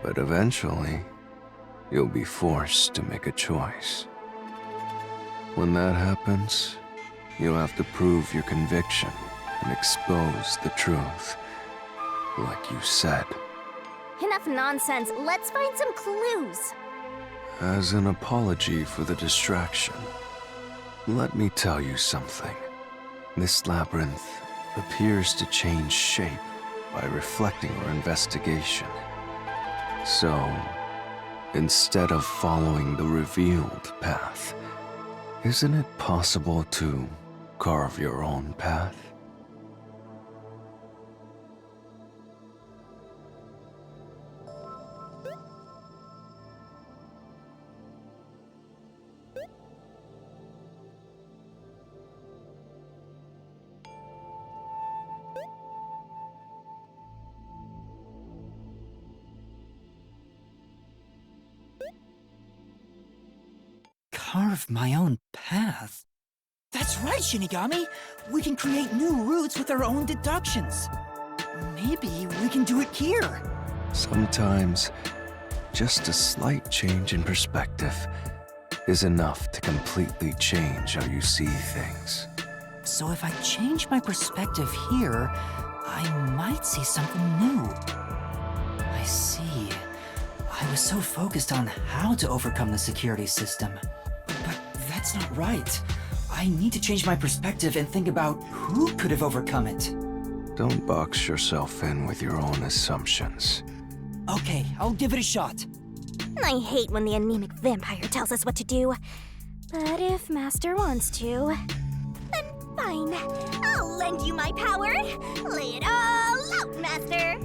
But eventually, you'll be forced to make a choice. When that happens, you'll have to prove your conviction and expose the truth, like you said. Enough nonsense. Let's find some clues. As an apology for the distraction, let me tell you something. This labyrinth appears to change shape by reflecting our investigation. So, instead of following the revealed path, isn't it possible to carve your own path? Carve my own path? That's right, Shinigami! We can create new routes with our own deductions. Maybe we can do it here. Sometimes, just a slight change in perspective is enough to completely change how you see things. So if I change my perspective here, I might see something new. I see. I was so focused on how to overcome the security system. But that's not right. I need to change my perspective and think about who could have overcome it. Don't box yourself in with your own assumptions. Okay, I'll give it a shot. I hate when the anemic vampire tells us what to do. But if Master wants to, then fine. I'll lend you my power. Lay it all out, Master.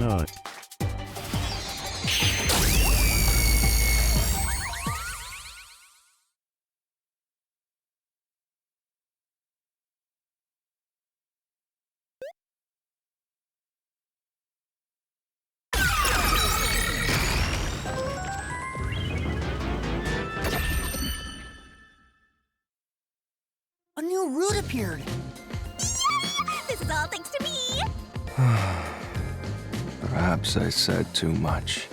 Not. A new route appeared. This is all thanks to me. Perhaps I said too much.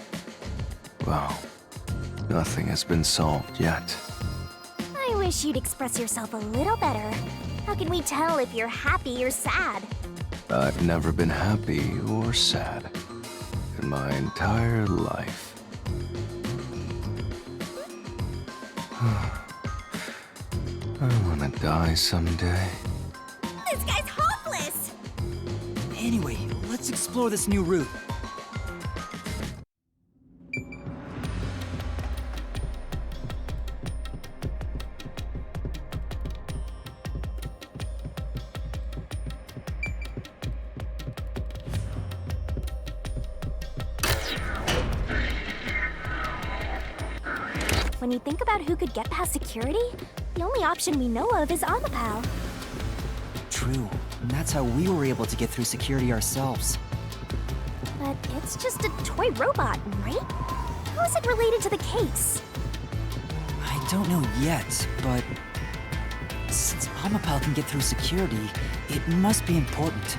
Well, nothing has been solved yet. I wish you'd express yourself a little better. How can we tell if you're happy or sad? I've never been happy or sad in my entire life. I want to die someday. This guy's hopeless! Anyway, let's explore this new route. When you think about who could get past security, the only option we know of is Amapal. True. And that's how we were able to get through security ourselves. But it's just a toy robot, right? How is it related to the case? I don't know yet, but since Amapal can get through security, it must be important.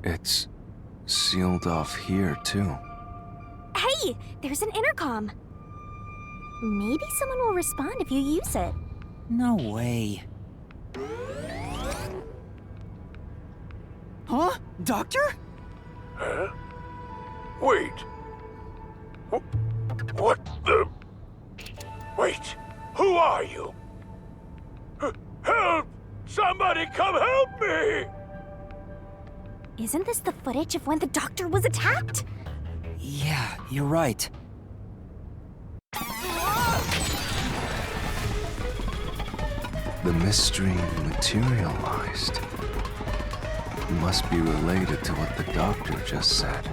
It's sealed off here, too. Hey, there's an intercom. Maybe someone will respond if you use it. No way. Huh? Doctor? Huh? Wait. What the... Wait, who are you? Help! Somebody come help me! Isn't this the footage of when the doctor was attacked? Yeah, you're right. The mystery materialized. Must be related to what the doctor just said.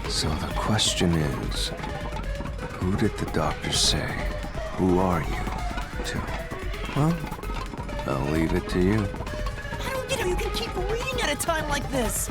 So the question is, who did the doctor say, "Who are you?" to? Well, I'll leave it to you. I don't get how you can keep reading at a time like this!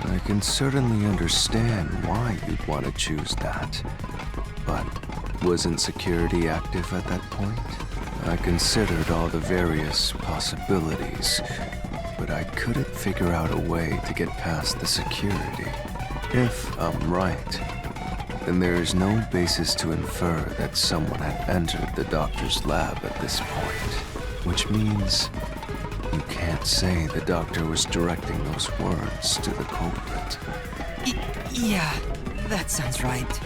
I can certainly understand why you'd want to choose that. But wasn't security active at that point? I considered all the various possibilities, but I couldn't figure out a way to get past the security. If I'm right, then there is no basis to infer that someone had entered the doctor's lab at this point, which means you can't say the doctor was directing those words to the culprit. Yeah, that sounds right.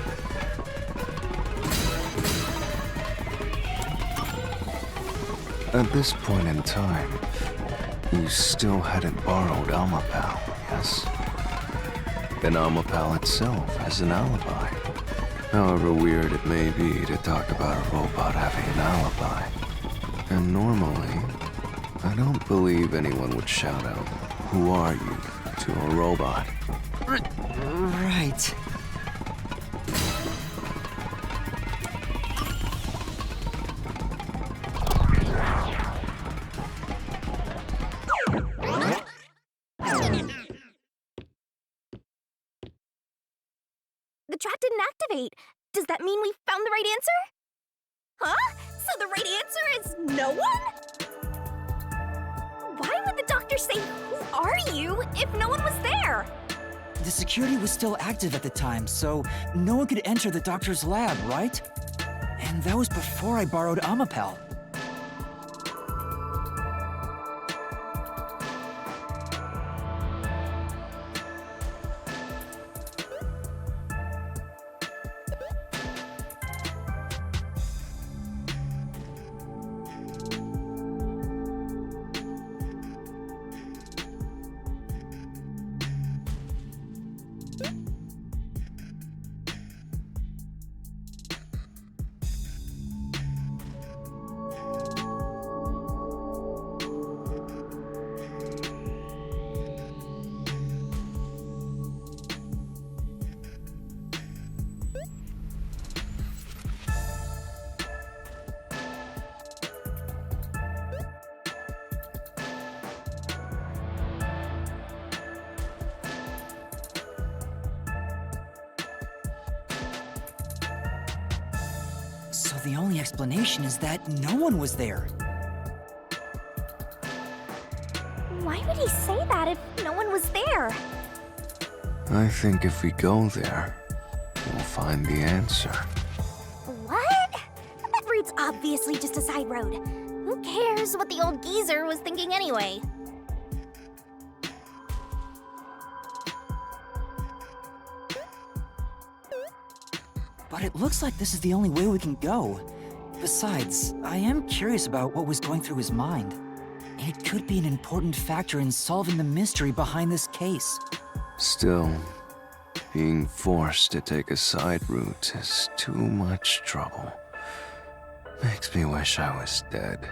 At this point in time, you still hadn't borrowed Amapal, yes? And Amapal itself has an alibi. However weird it may be to talk about a robot having an alibi. And normally, I don't believe anyone would shout out, "Who are you?" to a robot. Right. The trap didn't activate. Does that mean we found the right answer? Huh? So the right answer is no one? Why would the doctor say, "Who are you?" if no one was there? The security was still active at the time, so no one could enter the doctor's lab, right? And that was before I borrowed Amapal. So the only explanation is that no one was there. Why would he say that if no one was there? I think if we go there, we'll find the answer. What? That route's obviously just a side road. Who cares what the old geezer was thinking anyway? but it looks like this is the only way we can go. Besides, I am curious about what was going through his mind. It could be an important factor in solving the mystery behind this case. Still, being forced to take a side route is too much trouble. Makes me wish I was dead.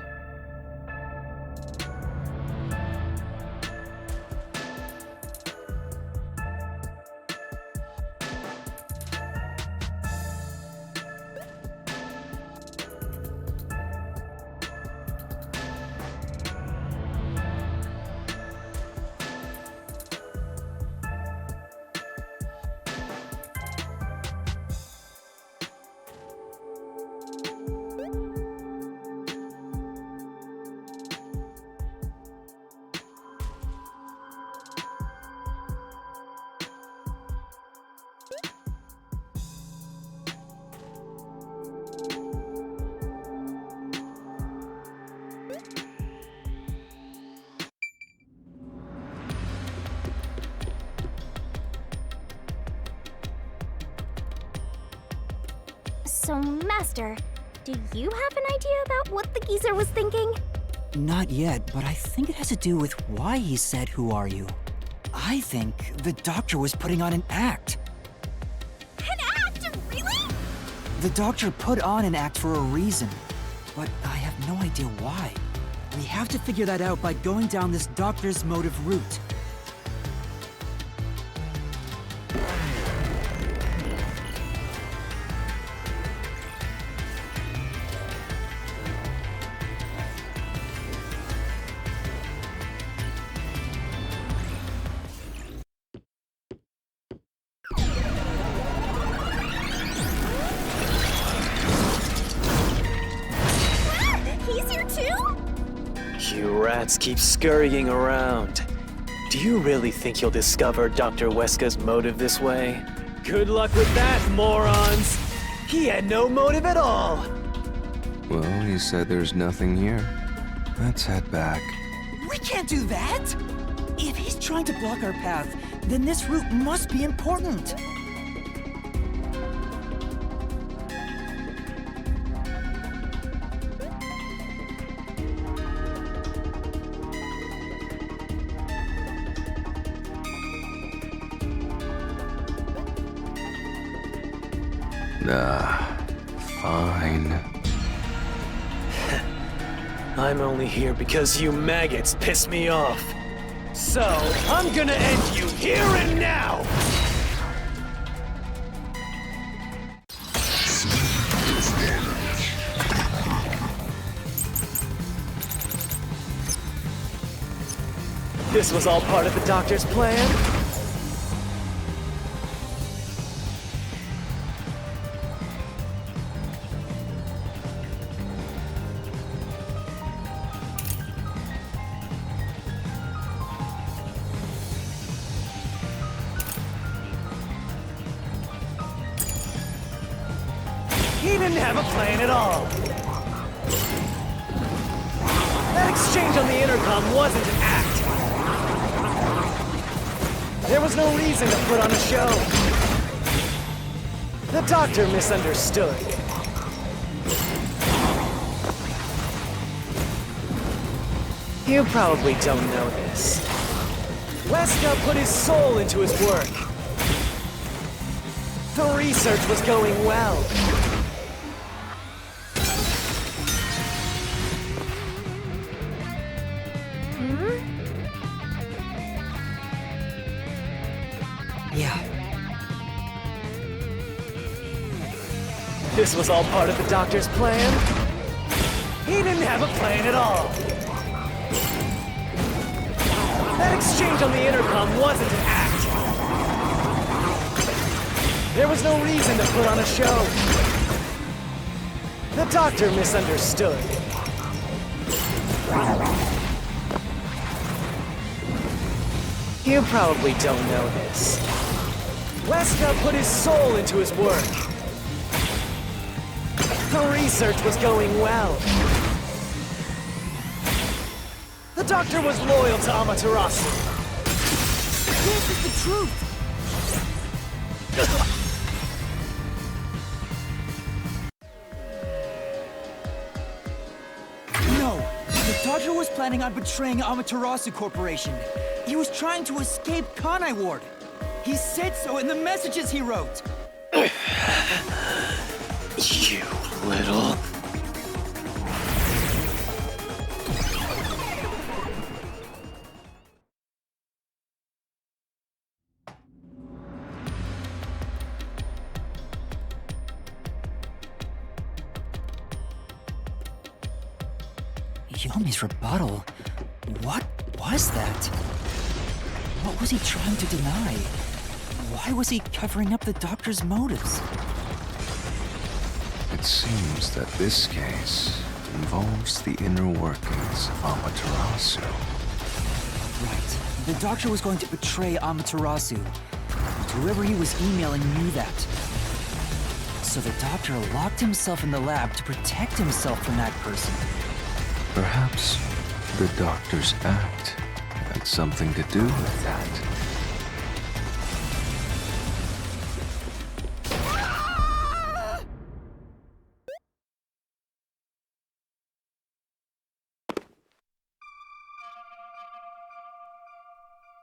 So, Master, do you have an idea about what the geezer was thinking? Not yet, but I think it has to do with why he said, "Who are you?" I think the doctor was putting on an act. An act? Really? The doctor put on an act for a reason, but I have no idea why. We have to figure that out by going down this doctor's motive route. He's here too? You rats keep scurrying around. Do you really think you'll discover Dr. Weska's motive this way? Good luck with that, morons! He had no motive at all! Well, he said there's nothing here. Let's head back. We can't do that! If he's trying to block our path, then this route must be important. Fine. I'm only here because you maggots piss me off. So, I'm gonna end you here and now! This was all part of the doctor's plan? He didn't have a plan at all. That exchange on the intercom wasn't an act. There was no reason to put on a show. The doctor misunderstood. You probably don't know this. Weska put his soul into his work. The research was going well. Yeah. This was all part of the doctor's plan? He didn't have a plan at all. That exchange on the intercom wasn't an act. There was no reason to put on a show. The doctor misunderstood. You probably don't know this. Weska put his soul into his work. The research was going well. The doctor was loyal to Amaterasu. This is the truth! planning on betraying Amaterasu Corporation. He was trying to escape Kanai Ward. He said so in the messages he wrote. You little... Yomi's rebuttal? What was that? What was he trying to deny? Why was he covering up the doctor's motives? It seems that this case involves the inner workings of Amaterasu. Right. The doctor was going to betray Amaterasu. And whoever he was emailing knew that. So the doctor locked himself in the lab to protect himself from that person. Perhaps the doctor's act had something to do with that.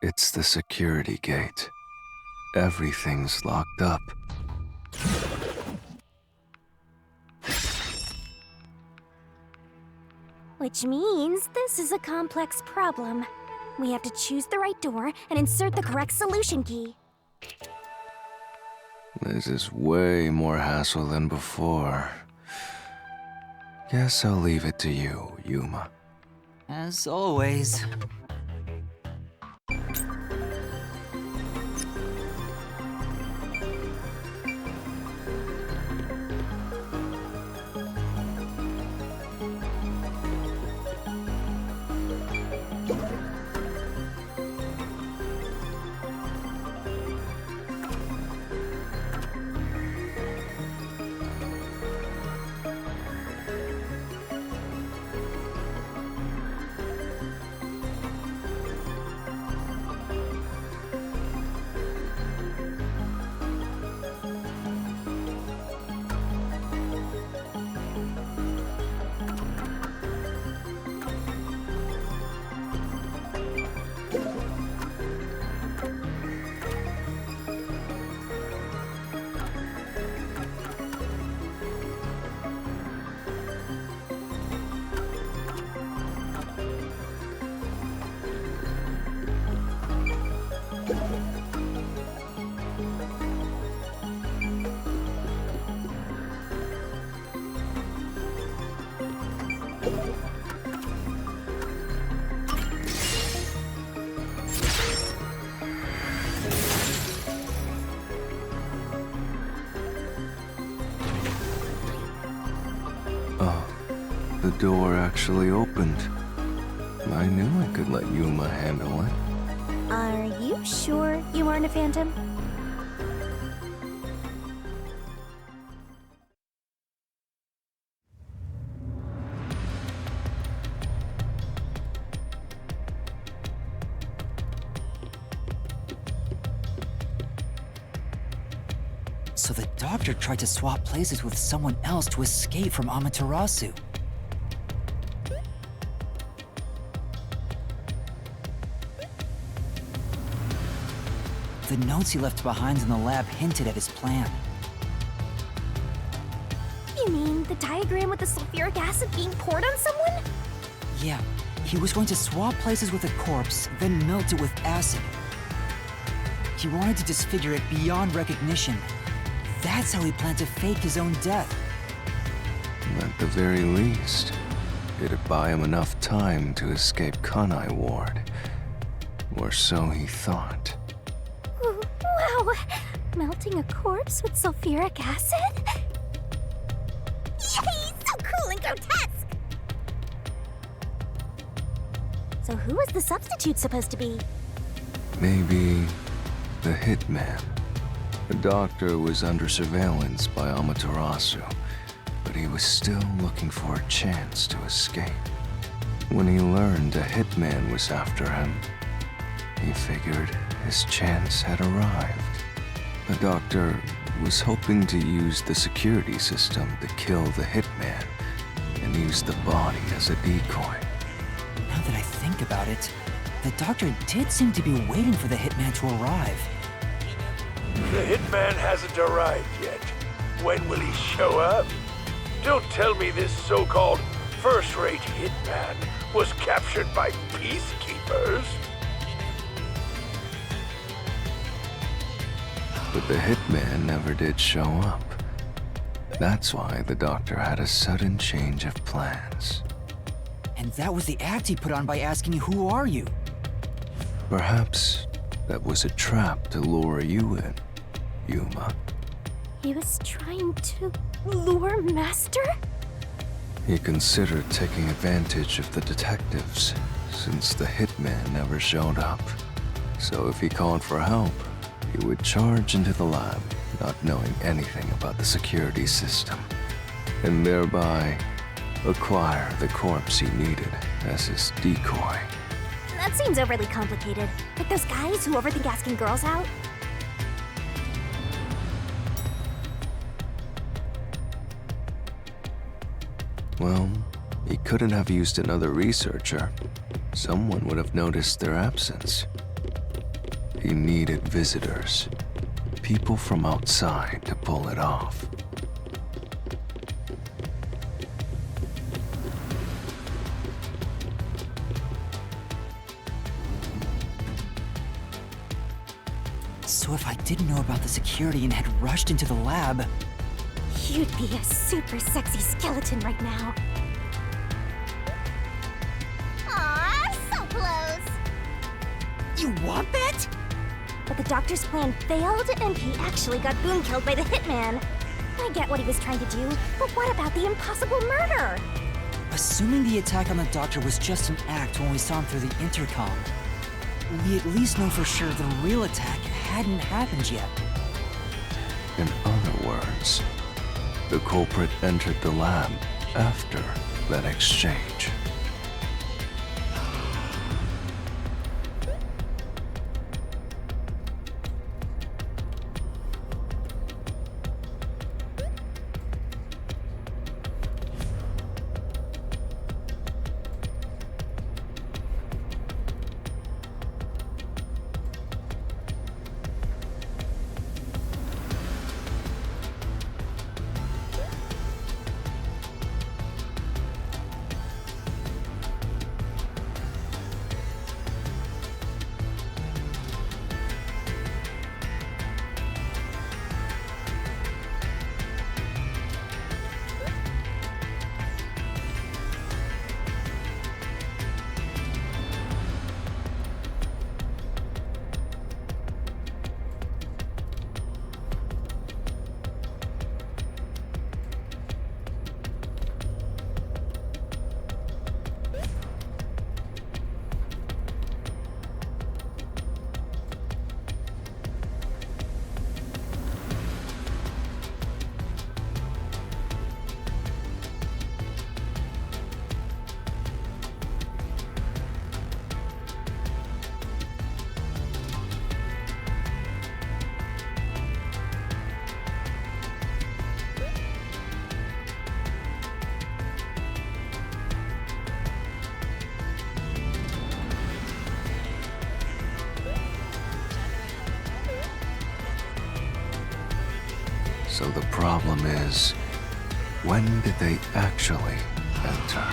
It's the security gate. Everything's locked up. Which means this is a complex problem. We have to choose the right door and insert the correct solution key. This is way more hassle than before. Guess I'll leave it to you, Yuma. As always. The door actually opened. I knew I could let Yuma handle it. Are you sure you aren't a phantom? So the doctor tried to swap places with someone else to escape from Amaterasu. The notes he left behind in the lab hinted at his plan. You mean the diagram with the sulfuric acid being poured on someone? Yeah, he was going to swap places with a corpse, then melt it with acid. He wanted to disfigure it beyond recognition. That's how he planned to fake his own death. At the very least, it'd buy him enough time to escape Kanai Ward. Or so he thought. Wow! Melting a corpse with sulfuric acid? Yay! So cool and grotesque! So who was the substitute supposed to be? Maybe the hitman. The doctor was under surveillance by Amaterasu, but he was still looking for a chance to escape. When he learned a hitman was after him, he figured his chance had arrived. The doctor was hoping to use the security system to kill the hitman and use the body as a decoy. Now that I think about it, the doctor did seem to be waiting for the hitman to arrive. The hitman hasn't arrived yet. When will he show up? Don't tell me this so-called first-rate hitman was captured by peacekeepers. But the hitman never did show up. That's why the doctor had a sudden change of plans. And that was the act he put on by asking you, "Who are you?" Perhaps that was a trap to lure you in, Yuma. He was trying to lure Master? He considered taking advantage of the detectives, since the hitman never showed up. So if he called for help, he would charge into the lab, not knowing anything about the security system, and thereby acquire the corpse he needed as his decoy. That seems overly complicated. Like those guys who overthink asking girls out? Well, he couldn't have used another researcher. Someone would have noticed their absence. He needed visitors, people from outside to pull it off. So if I didn't know about the security and had rushed into the lab... You'd be a super sexy skeleton right now. Aw, so close! You want that? But the doctor's plan failed, and he actually got boom-killed by the hitman. I get what he was trying to do, but what about the impossible murder? Assuming the attack on the doctor was just an act when we saw him through the intercom, we at least know for sure the real attack hadn't happened yet. In other words, the culprit entered the lab after that exchange. So the problem is, when did they actually enter?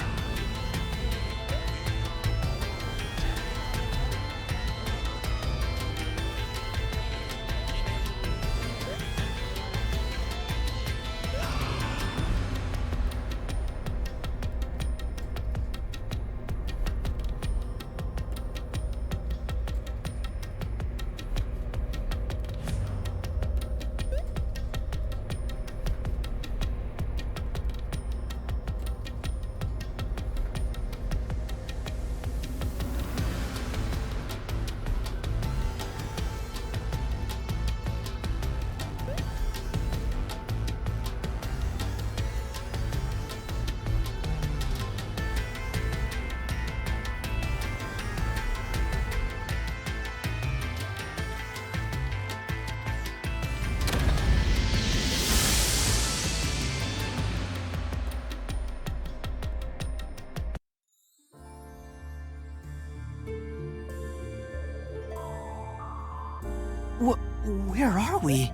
Where are we?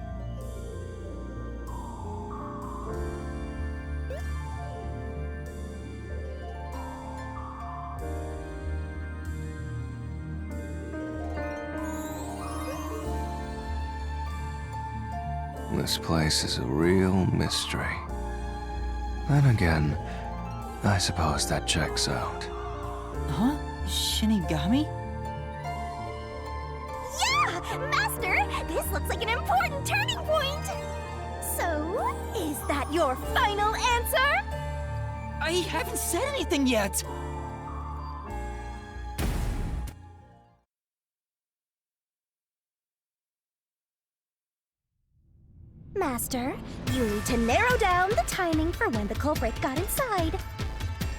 This place is a real mystery. Then again, I suppose that checks out. Huh? Shinigami? Yeah! Master! This looks like an important turning point! So, is that your final answer? I haven't said anything yet! Master, you need to narrow down the timing for when the culprit got inside.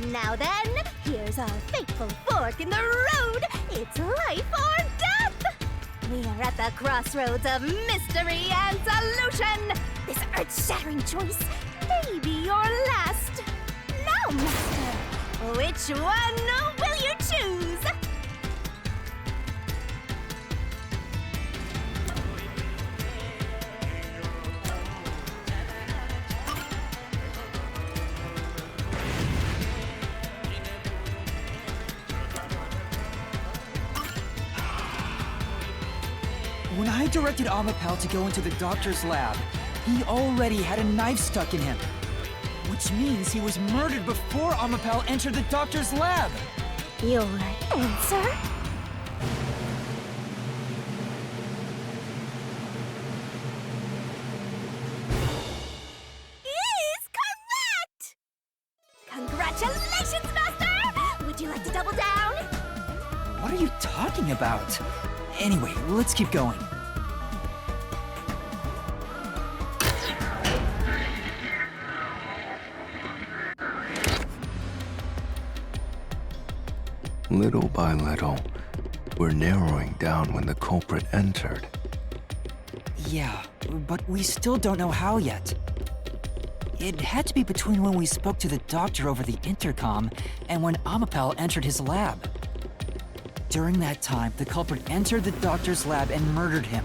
Now then, here's our fateful fork in the road. It's life or death! We are at the crossroads of mystery and solution. This earth-shattering choice may be your last. Now, Master, which one will you choose? When I directed Amapal to go into the doctor's lab, he already had a knife stuck in him. Which means he was murdered before Amapal entered the doctor's lab. Your answer? Is correct! Congratulations, Master! Would you like to double down? What are you talking about? Anyway, let's keep going. Little by little, we're narrowing down when the culprit entered. Yeah, but we still don't know how yet. It had to be between when we spoke to the doctor over the intercom and when Amapal entered his lab. During that time, the culprit entered the doctor's lab and murdered him.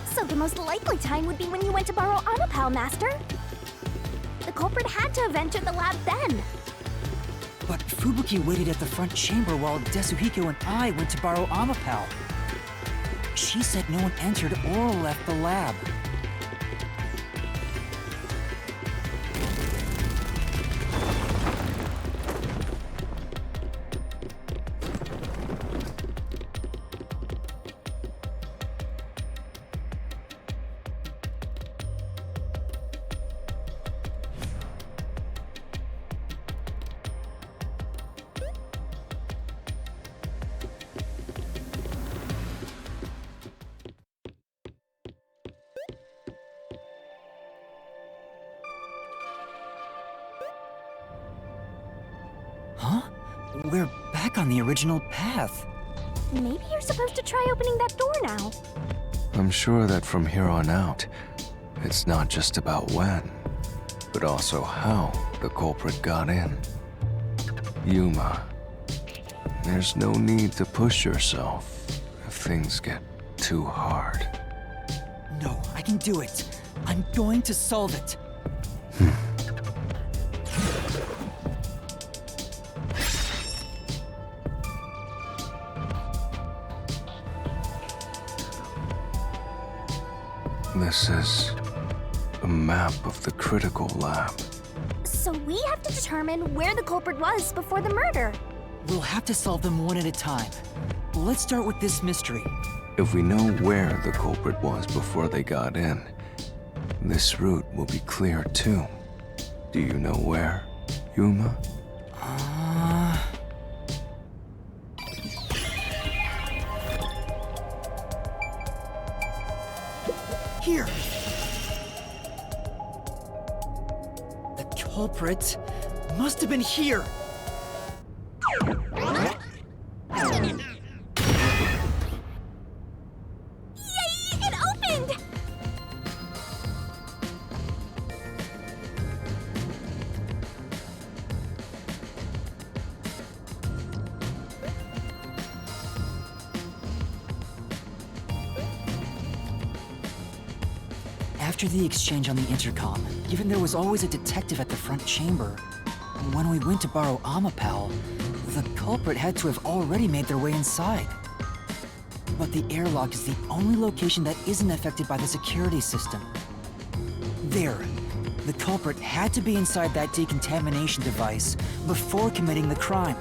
So the most likely time would be when you went to borrow Amapal, Master. The culprit had to have entered the lab then. But Fubuki waited at the front chamber while Desuhiko and I went to borrow Amapal. She said no one entered or left the lab. Huh? We're back on the original path. Maybe you're supposed to try opening that door now. I'm sure that from here on out, it's not just about when, but also how the culprit got in. Yuma, there's no need to push yourself if things get too hard. No, I can do it. I'm going to solve it. This is a map of the critical lab. So we have to determine where the culprit was before the murder. We'll have to solve them one at a time. Let's start with this mystery. If we know where the culprit was before they got in, this route will be clear too. Do you know where, Yuma? Here! The culprit must have been here! Yay! It opened! After the exchange on the intercom, given there was always a detective at the front chamber, when we went to borrow Amapal, the culprit had to have already made their way inside. But the airlock is the only location that isn't affected by the security system. There, the culprit had to be inside that decontamination device before committing the crime.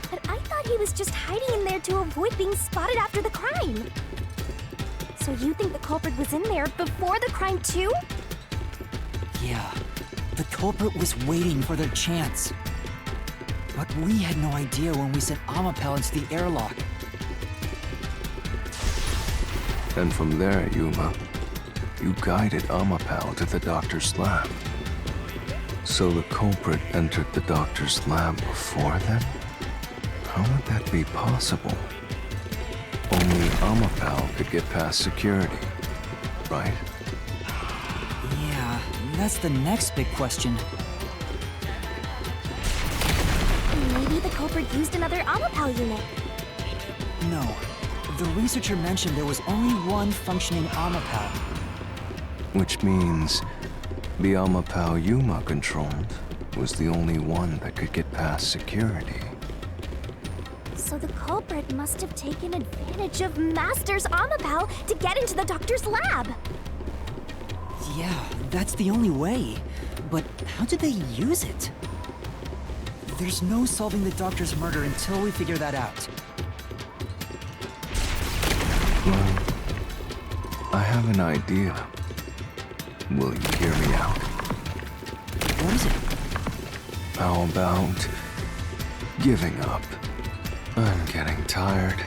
But I thought he was just hiding in there to avoid being spotted after the crime. So you think the culprit was in there before the crime too? Yeah, the culprit was waiting for their chance. But we had no idea when we sent Amapal into the airlock. And from there, Yuma, you guided Amapal to the doctor's lab. So the culprit entered the doctor's lab before then? How would that be possible? Only Amapal could get past security, right? Yeah, that's the next big question. Maybe the culprit used another Amapal unit. No. The researcher mentioned there was only one functioning Amapal. Which means the Amapal Yuma controlled was the only one that could get past security. So the culprit must have taken advantage of Master's Amapal to get into the doctor's lab. Yeah, that's the only way. But how did they use it? There's no solving the doctor's murder until we figure that out. Well, I have an idea. Will you hear me out? What is it? How about giving up? I'm getting tired.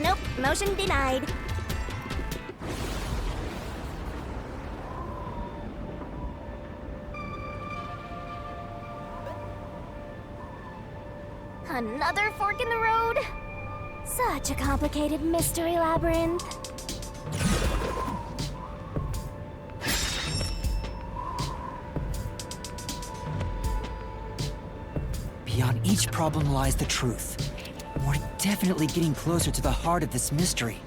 Nope, motion denied. Another fork in the road? Such a complicated mystery labyrinth. Beyond each problem lies the truth. We're definitely getting closer to the heart of this mystery.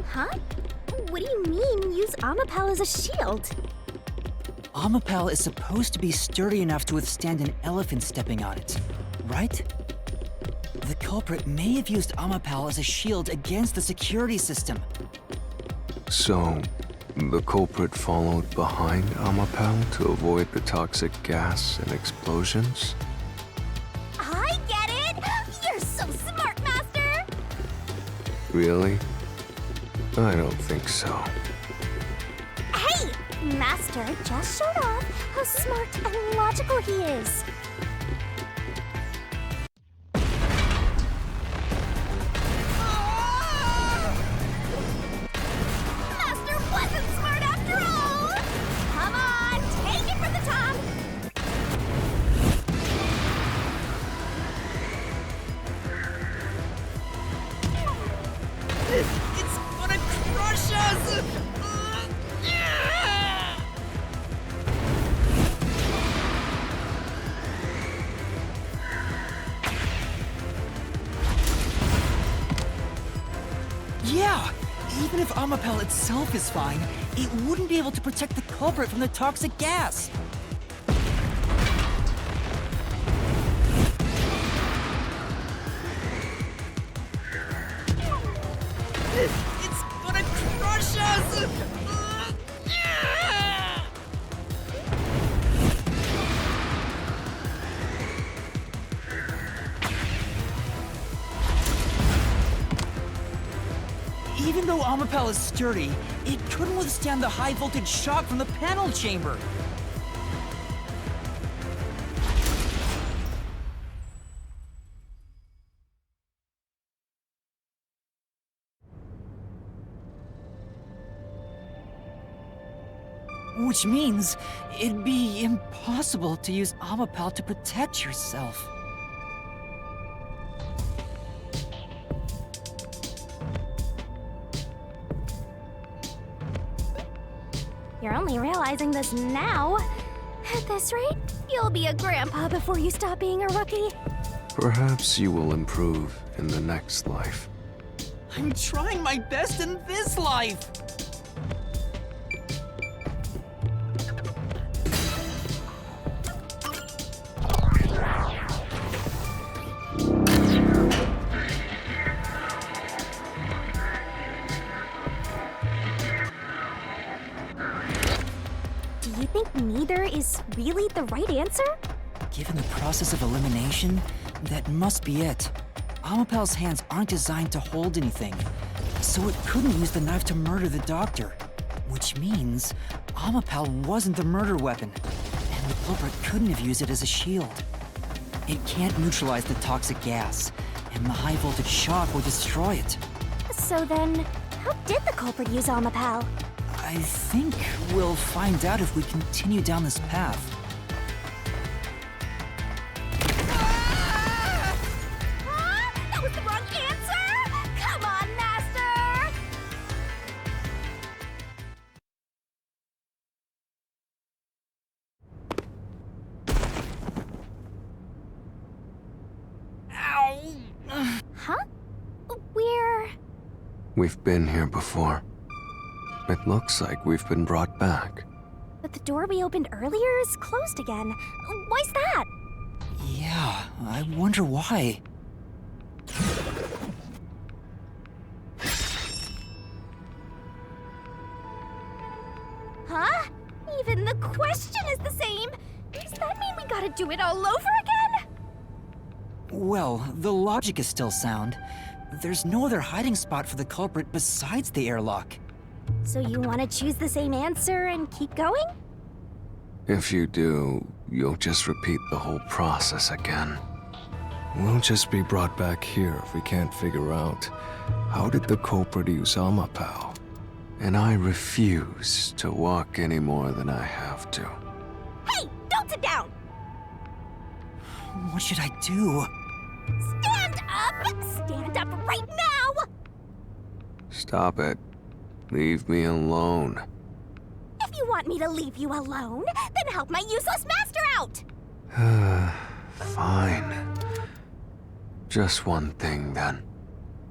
Huh? What do you mean, use Amapal as a shield? Amapal is supposed to be sturdy enough to withstand an elephant stepping on it, right? The culprit may have used Amapal as a shield against the security system. So, the culprit followed behind Amapal to avoid the toxic gas and explosions? I get it! You're so smart, Master! Really? I don't think so. Hey! Master just showed off how smart and logical he is. Master wasn't smart after all! Come on, take it from the top! It's gonna crush us! Yeah! Even if Amapal itself is fine, it wouldn't be able to protect the culprit from the toxic gas. It's gonna crush us! Amapal is sturdy, it couldn't withstand the high voltage shock from the panel chamber. Which means it'd be impossible to use Amapal to protect yourself. You're only realizing this now. At this rate, you'll be a grandpa before you stop being a rookie. Perhaps you will improve in the next life. I'm trying my best in this life! Do you think neither is really the right answer? Given the process of elimination, that must be it. Amapal's hands aren't designed to hold anything, so it couldn't use the knife to murder the doctor. Which means Amapal wasn't the murder weapon, and the culprit couldn't have used it as a shield. It can't neutralize the toxic gas, and the high voltage shock will destroy it. So then, how did the culprit use Amapal? I think we'll find out if we continue down this path. That was the wrong answer! Come on, Master! Ow! Huh? We're... We've been here before. It looks like we've been brought back. But the door we opened earlier is closed again. Why's that? Yeah, I wonder why. Huh? Even the question is the same. Does that mean we gotta do it all over again? Well, the logic is still sound. There's no other hiding spot for the culprit besides the airlock. So you want to choose the same answer and keep going? If you do, you'll just repeat the whole process again. We'll just be brought back here if we can't figure out how did the culprit use Amapal. And I refuse to walk any more than I have to. Hey, don't sit down! What should I do? Stand up! Stand up right now! Stop it. Leave me alone. If you want me to leave you alone, then help my useless master out! Fine. Just one thing, then.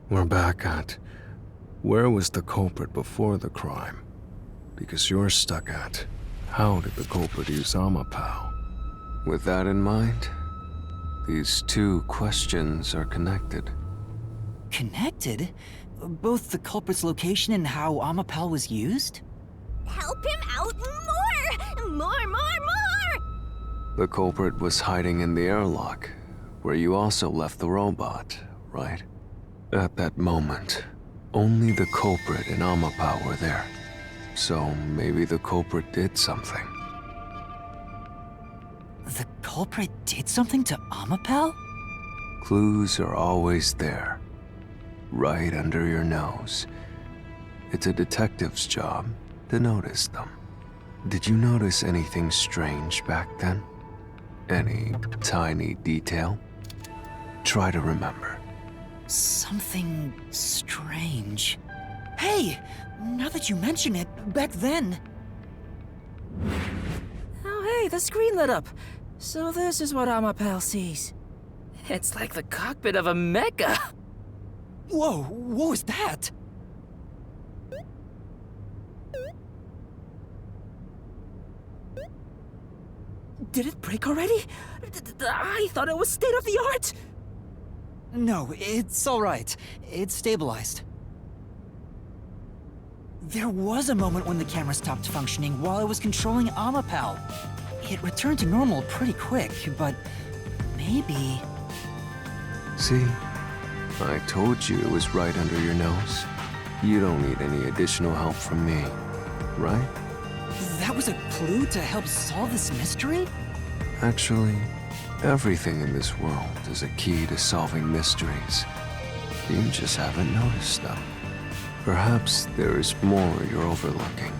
We're back at... Where was the culprit before the crime? Because you're stuck at... How did the culprit use Amapal? With that in mind, these two questions are connected. Connected? Both the culprit's location and how Amapal was used? Help him out more! More! The culprit was hiding in the airlock, where you also left the robot, right? At that moment, only the culprit and Amapal were there. So maybe the culprit did something. The culprit did something to Amapal? Clues are always there, right under your nose. It's a detective's job to notice them. Did you notice anything strange back then? Any tiny detail? Try to remember. Something strange. Hey! Now that you mention it, back then... Oh hey, the screen lit up. So this is what Amapal sees. It's like the cockpit of a mecha. Whoa, what was that? Did it break already? I thought it was state of the art. No, it's all right. It's stabilized. There was a moment when the camera stopped functioning while I was controlling Amapal. It returned to normal pretty quick, but maybe... See? I told you it was right under your nose. You don't need any additional help from me, right? That was a clue to help solve this mystery? Actually, everything in this world is a key to solving mysteries. You just haven't noticed them. Perhaps there is more you're overlooking.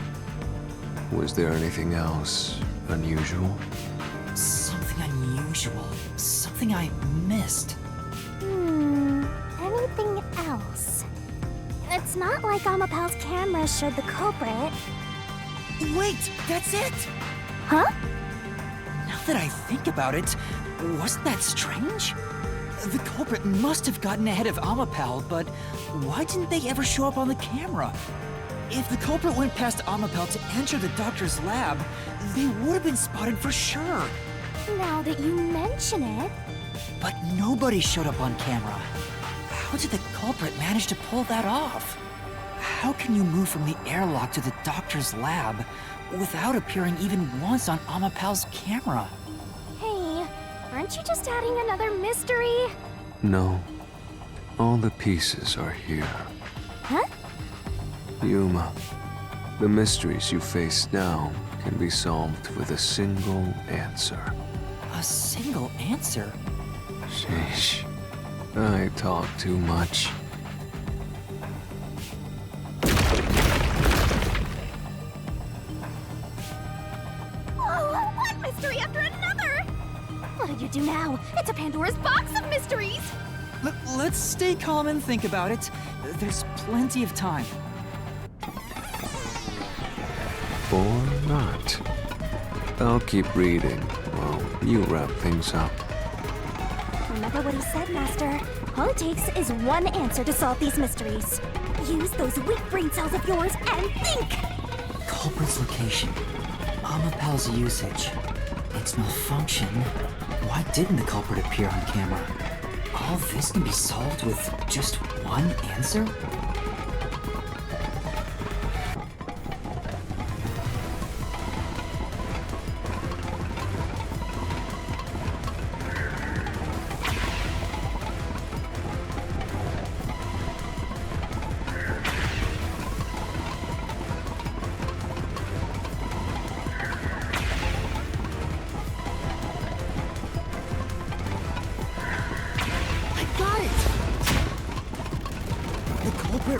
Was there anything else unusual? Something unusual. Something I missed. Anything else? It's not like Amapal's camera showed the culprit. Wait, that's it! Huh? Now that I think about it, wasn't that strange? The culprit must have gotten ahead of Amapal, but why didn't they ever show up on the camera? If the culprit went past Amapal to enter the doctor's lab, they would have been spotted for sure. Now that you mention it... But nobody showed up on camera. How did the culprit manage to pull that off? How can you move from the airlock to the doctor's lab without appearing even once on Amapal's camera? Hey, aren't you just adding another mystery? No. All the pieces are here. Huh? Yuma, the mysteries you face now can be solved with a single answer. A single answer? Sheesh. I talk too much. Oh, one mystery after another! What do you do now? It's a Pandora's box of mysteries! Let's stay calm and think about it. There's plenty of time. Or not. I'll keep reading while you wrap things up. Remember what he said, Master. All it takes is one answer to solve these mysteries. Use those weak brain cells of yours and think! Culprit's location. Amapal's usage. Its malfunction. Why didn't the culprit appear on camera? All this can be solved with just one answer?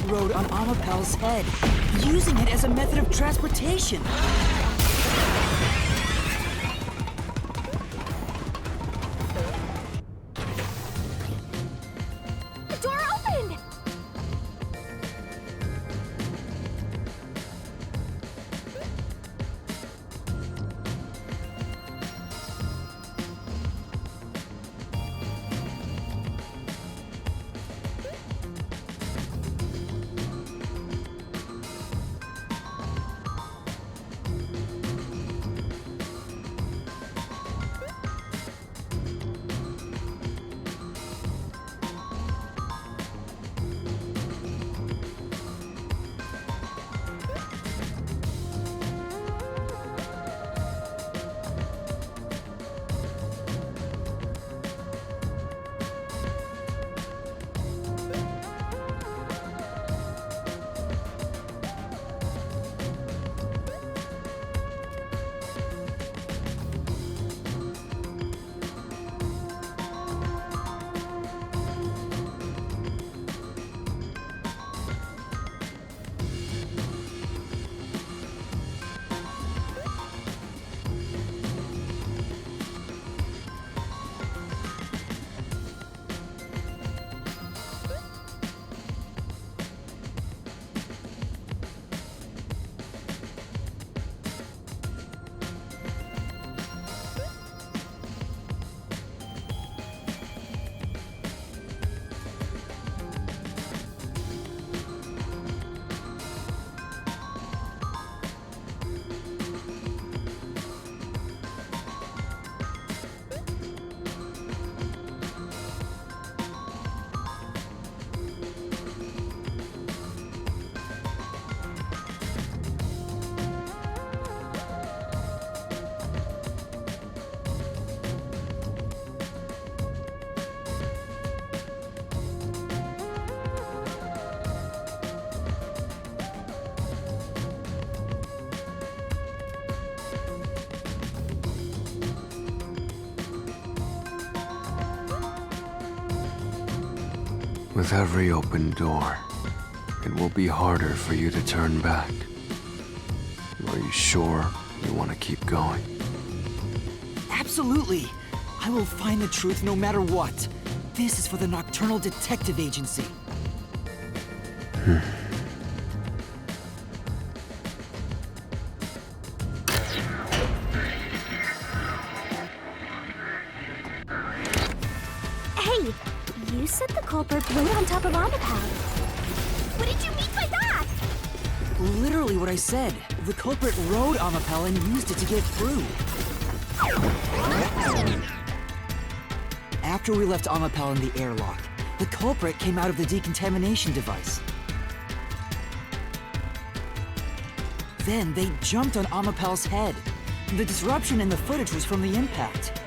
Rode on Amapal's head, using it as a method of transportation. The door opened! With every open door, it will be harder for you to turn back. Are you sure you want to keep going? Absolutely! I will find the truth no matter what. This is for the Nocturnal Detective Agency. Hey, you said the culprit rode on top of Amapal. What did you mean by that? Literally what I said. The culprit rode Amapal and used it to get through. After we left Amapal in the airlock, the culprit came out of the decontamination device. Then they jumped on Amapal's head. The disruption in the footage was from the impact.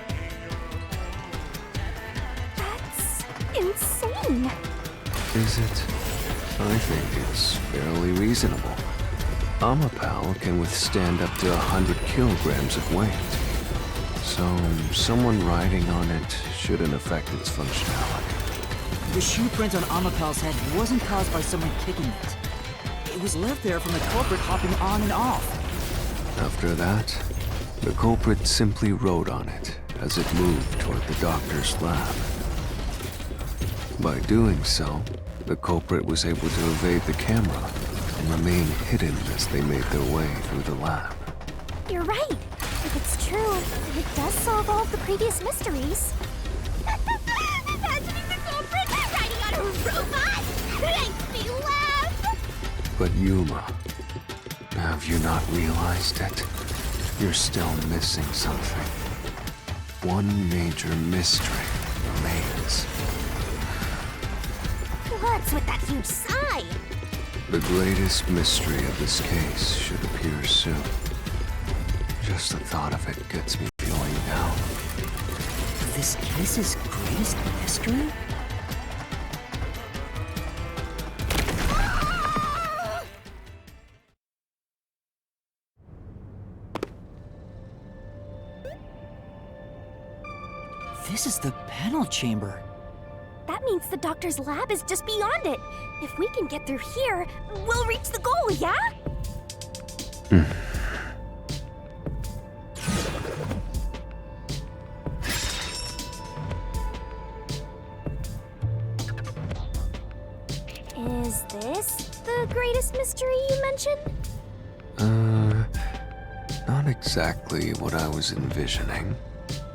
That's insane. Is it? I think it's fairly reasonable. Amapal can withstand up to 100 kilograms of weight. So, someone riding on it shouldn't affect its functionality. The shoe print on Amapal's head wasn't caused by someone kicking it. It was left there from the culprit hopping on and off. After that, the culprit simply rode on it as it moved toward the doctor's lab. By doing so, the culprit was able to evade the camera and remain hidden as they made their way through the lab. You're right. If it's true, it does solve all of the previous mysteries. Imagining the culprit riding on a robot makes me laugh. But Yuma, have you not realized it? You're still missing something. One major mystery remains. What's with that huge sigh? The greatest mystery of this case should appear soon. Just the thought of it gets me feeling down. This case's greatest mystery? This is the panel chamber. That means the doctor's lab is just beyond it. If we can get through here, we'll reach the goal, yeah? Is this the greatest mystery you mentioned? Not exactly what I was envisioning.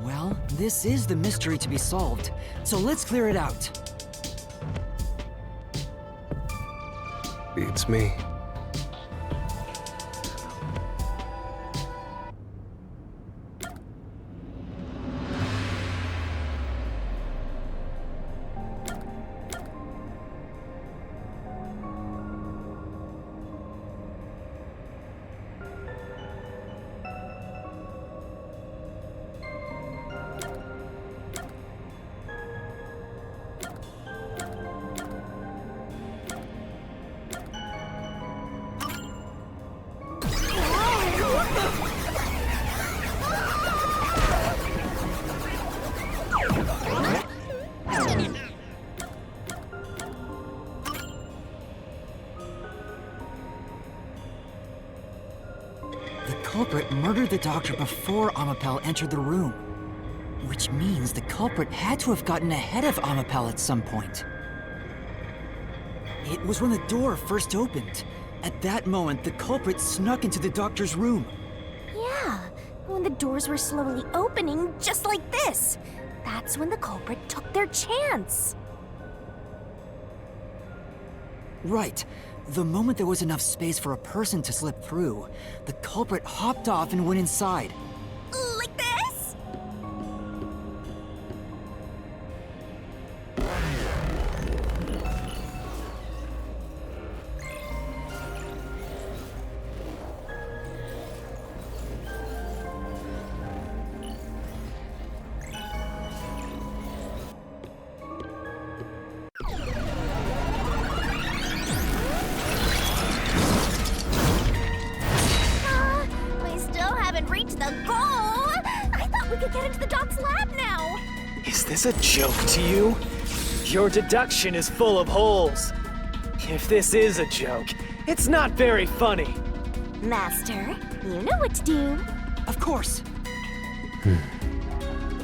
Well, this is the mystery to be solved, so let's clear it out. Beats me. The culprit murdered the doctor before Amapal entered the room. Which means the culprit had to have gotten ahead of Amapal at some point. It was when the door first opened. At that moment, the culprit snuck into the doctor's room. Yeah, when the doors were slowly opening, just like this. That's when the culprit took their chance. Right. The moment there was enough space for a person to slip through, the culprit hopped off and went inside. Like this? We still haven't reached the goal. I thought we could get into the doc's lab now. Is this a joke to you? Your deduction is full of holes. If this is a joke, it's not very funny. Master, you know what to do. Of course.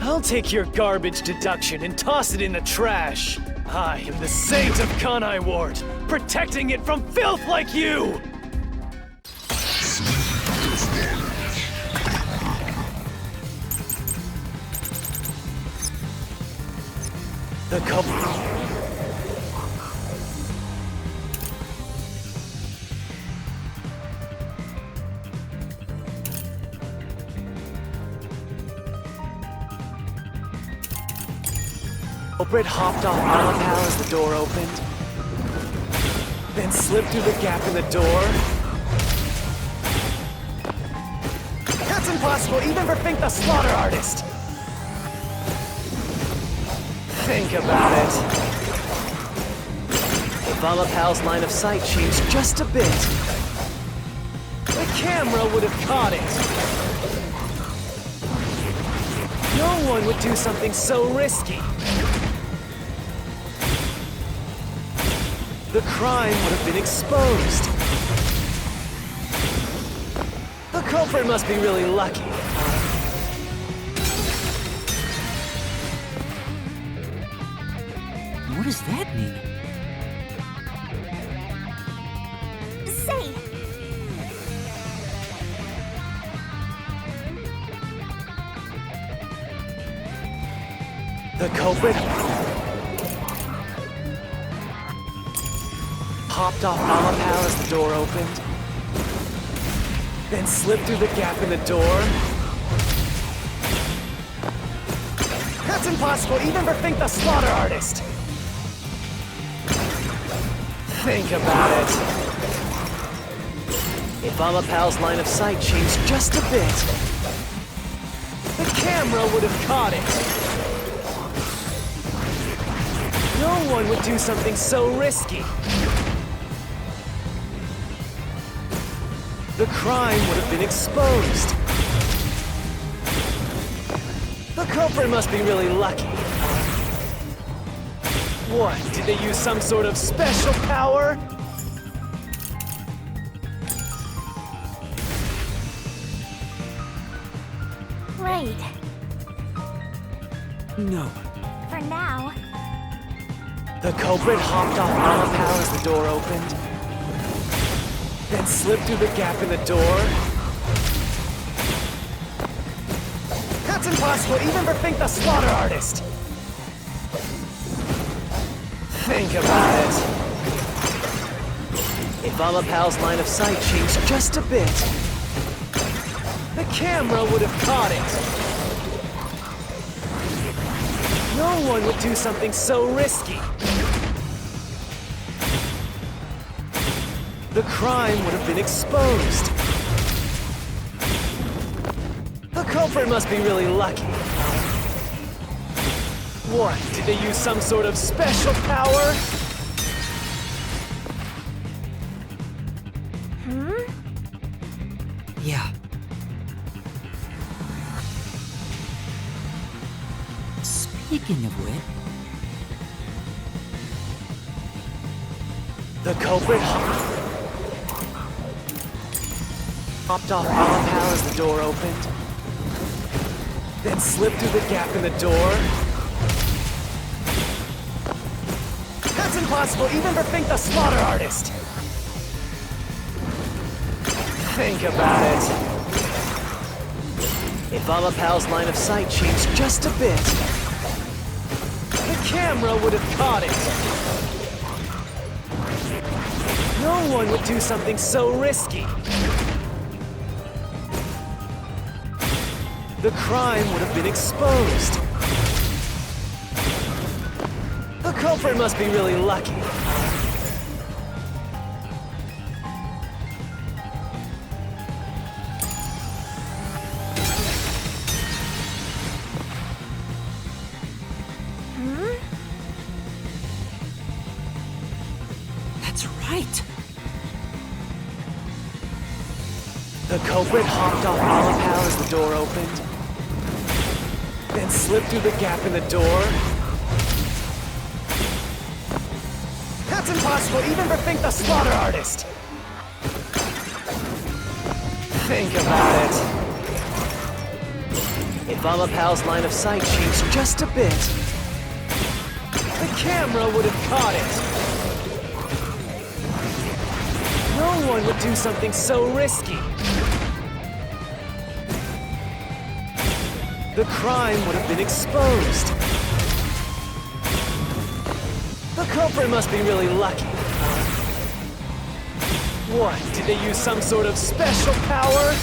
I'll take your garbage deduction and toss it in the trash. I am the saint of Kanai Ward, protecting it from filth like you! The culprit hopped off Malapal as the door opened, then slipped through the gap in the door. That's impossible, even for Fink the Slaughter Artist! Think about it. If Malapal's line of sight changed just a bit, the camera would have caught it. No one would do something so risky. The crime would have been exposed. The culprit must be really lucky. What does that mean? Say, The culprit hopped off Malapal as the door opened, then slipped through the gap in the door. That's impossible, even for Fink the Slaughter Artist! Think about it. If Malapal's line of sight changed just a bit, the camera would have caught it. No one would do something so risky. The crime would have been exposed. The culprit must be really lucky. What, did they use some sort of special power? right. No. For now. The culprit hopped off Malapal as the door opened, then slipped through the gap in the door. That's impossible, even for Fink the Slaughter Artist! Think about it. If Malapal's line of sight changed just a bit, the camera would have caught it. No one would do something so risky. The crime would have been exposed. The culprit must be really lucky. What, did they use some sort of special power? Yeah. Speaking of which... The culprit hopped off Malapal as the door opened, then slipped through the gap in the door. That's impossible, even for Fink the Slaughter Artist! Think about it. If Malapal's line of sight changed just a bit, the camera would have caught it. No one would do something so risky. The crime would have been exposed. The culprit must be really lucky. That's right. The culprit hopped off Malapal as the door opened, then slipped through the gap in the door. That's impossible even for Think the Slaughter Artist! Think about it. If Amapal's line of sight changed just a bit, the camera would have caught it. No one would do something so risky. The crime would have been exposed. The culprit must be really lucky. What, did they use some sort of special power?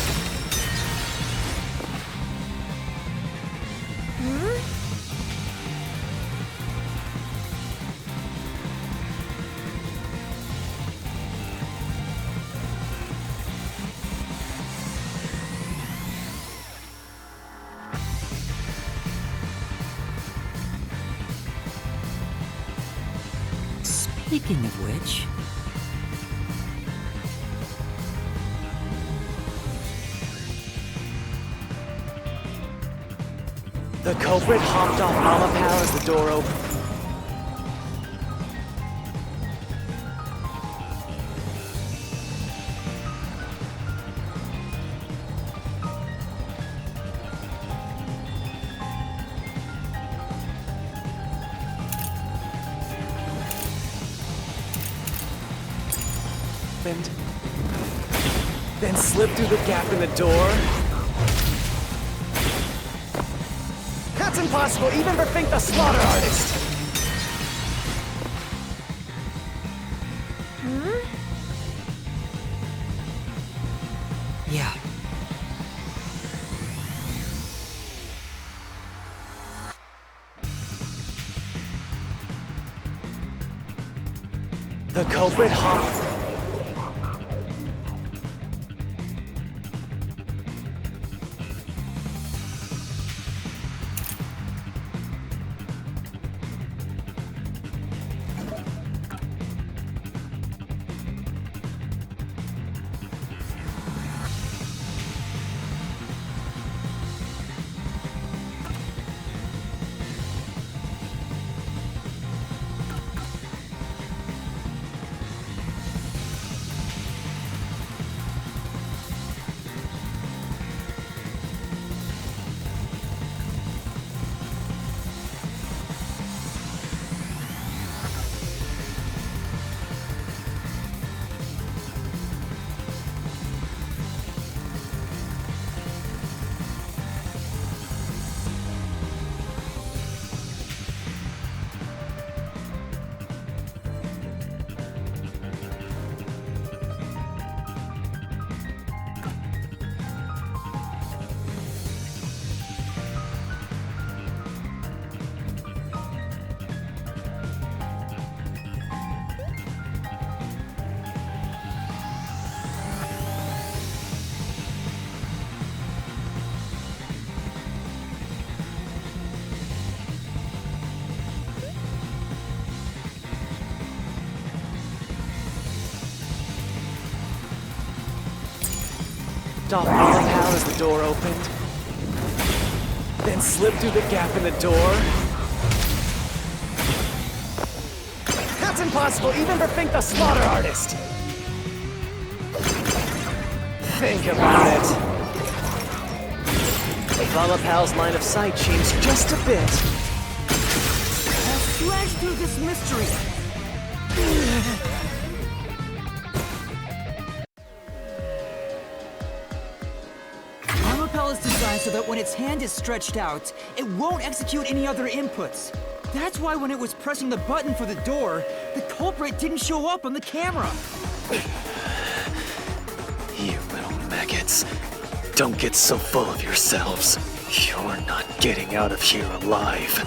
Speaking of which... The culprit hopped off Amapal as the door opened. Then slipped through the gap in the door. That's impossible even for Think the Slaughter Artist! Yeah. The culprit hopped. Off Amapal as the door opened. Then slipped through the gap in the door. That's impossible even for Think the Slaughter Artist! Think about it. If Amapal's line of sight changed just a bit. I'll slash through this mystery! Is designed so that when its hand is stretched out, it won't execute any other inputs. That's why when it was pressing the button for the door, the culprit didn't show up on the camera. You little maggots. Don't get so full of yourselves. You're not getting out of here alive.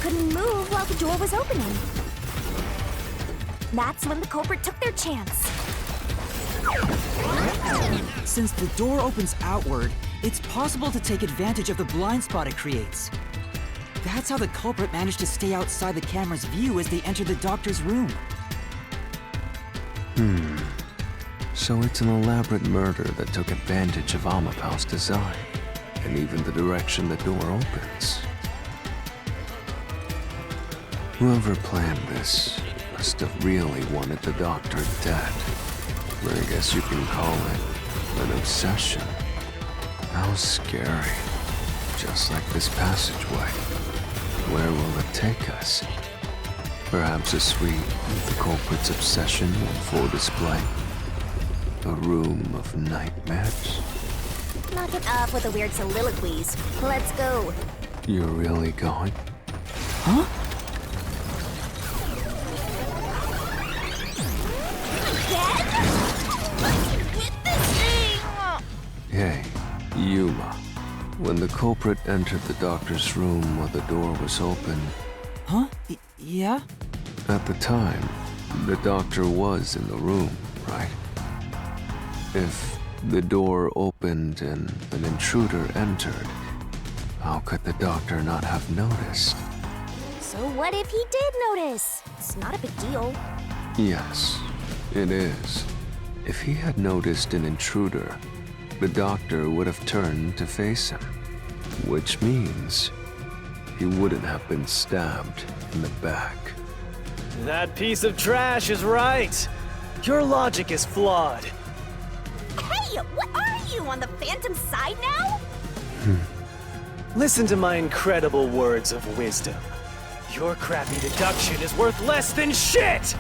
Couldn't move while the door was opening. That's when the culprit took their chance. Since the door opens outward, it's possible to take advantage of the blind spot it creates. That's how the culprit managed to stay outside the camera's view as they entered the doctor's room. So it's an elaborate murder that took advantage of Amapal's design, and even the direction the door opens. Whoever planned this must have really wanted the doctor dead. Or I guess you can call it an obsession. How scary. Just like this passageway. Where will it take us? Perhaps a suite with the culprit's obsession on full display. A room of nightmares. Knock it off with the weird soliloquies. Let's go. You're really going? Huh? Hey, Yuma. When the culprit entered the doctor's room while the door was open... Huh? Yeah? At the time, the doctor was in the room, right? If the door opened and an intruder entered, how could the doctor not have noticed? So what if he did notice? It's not a big deal. Yes, it is. If he had noticed an intruder, the doctor would have turned to face him. Which means he wouldn't have been stabbed in the back. That piece of trash is right. Your logic is flawed. Hey, what are you, on the Phantom side now? Listen to my incredible words of wisdom. Your crappy deduction is worth less than shit!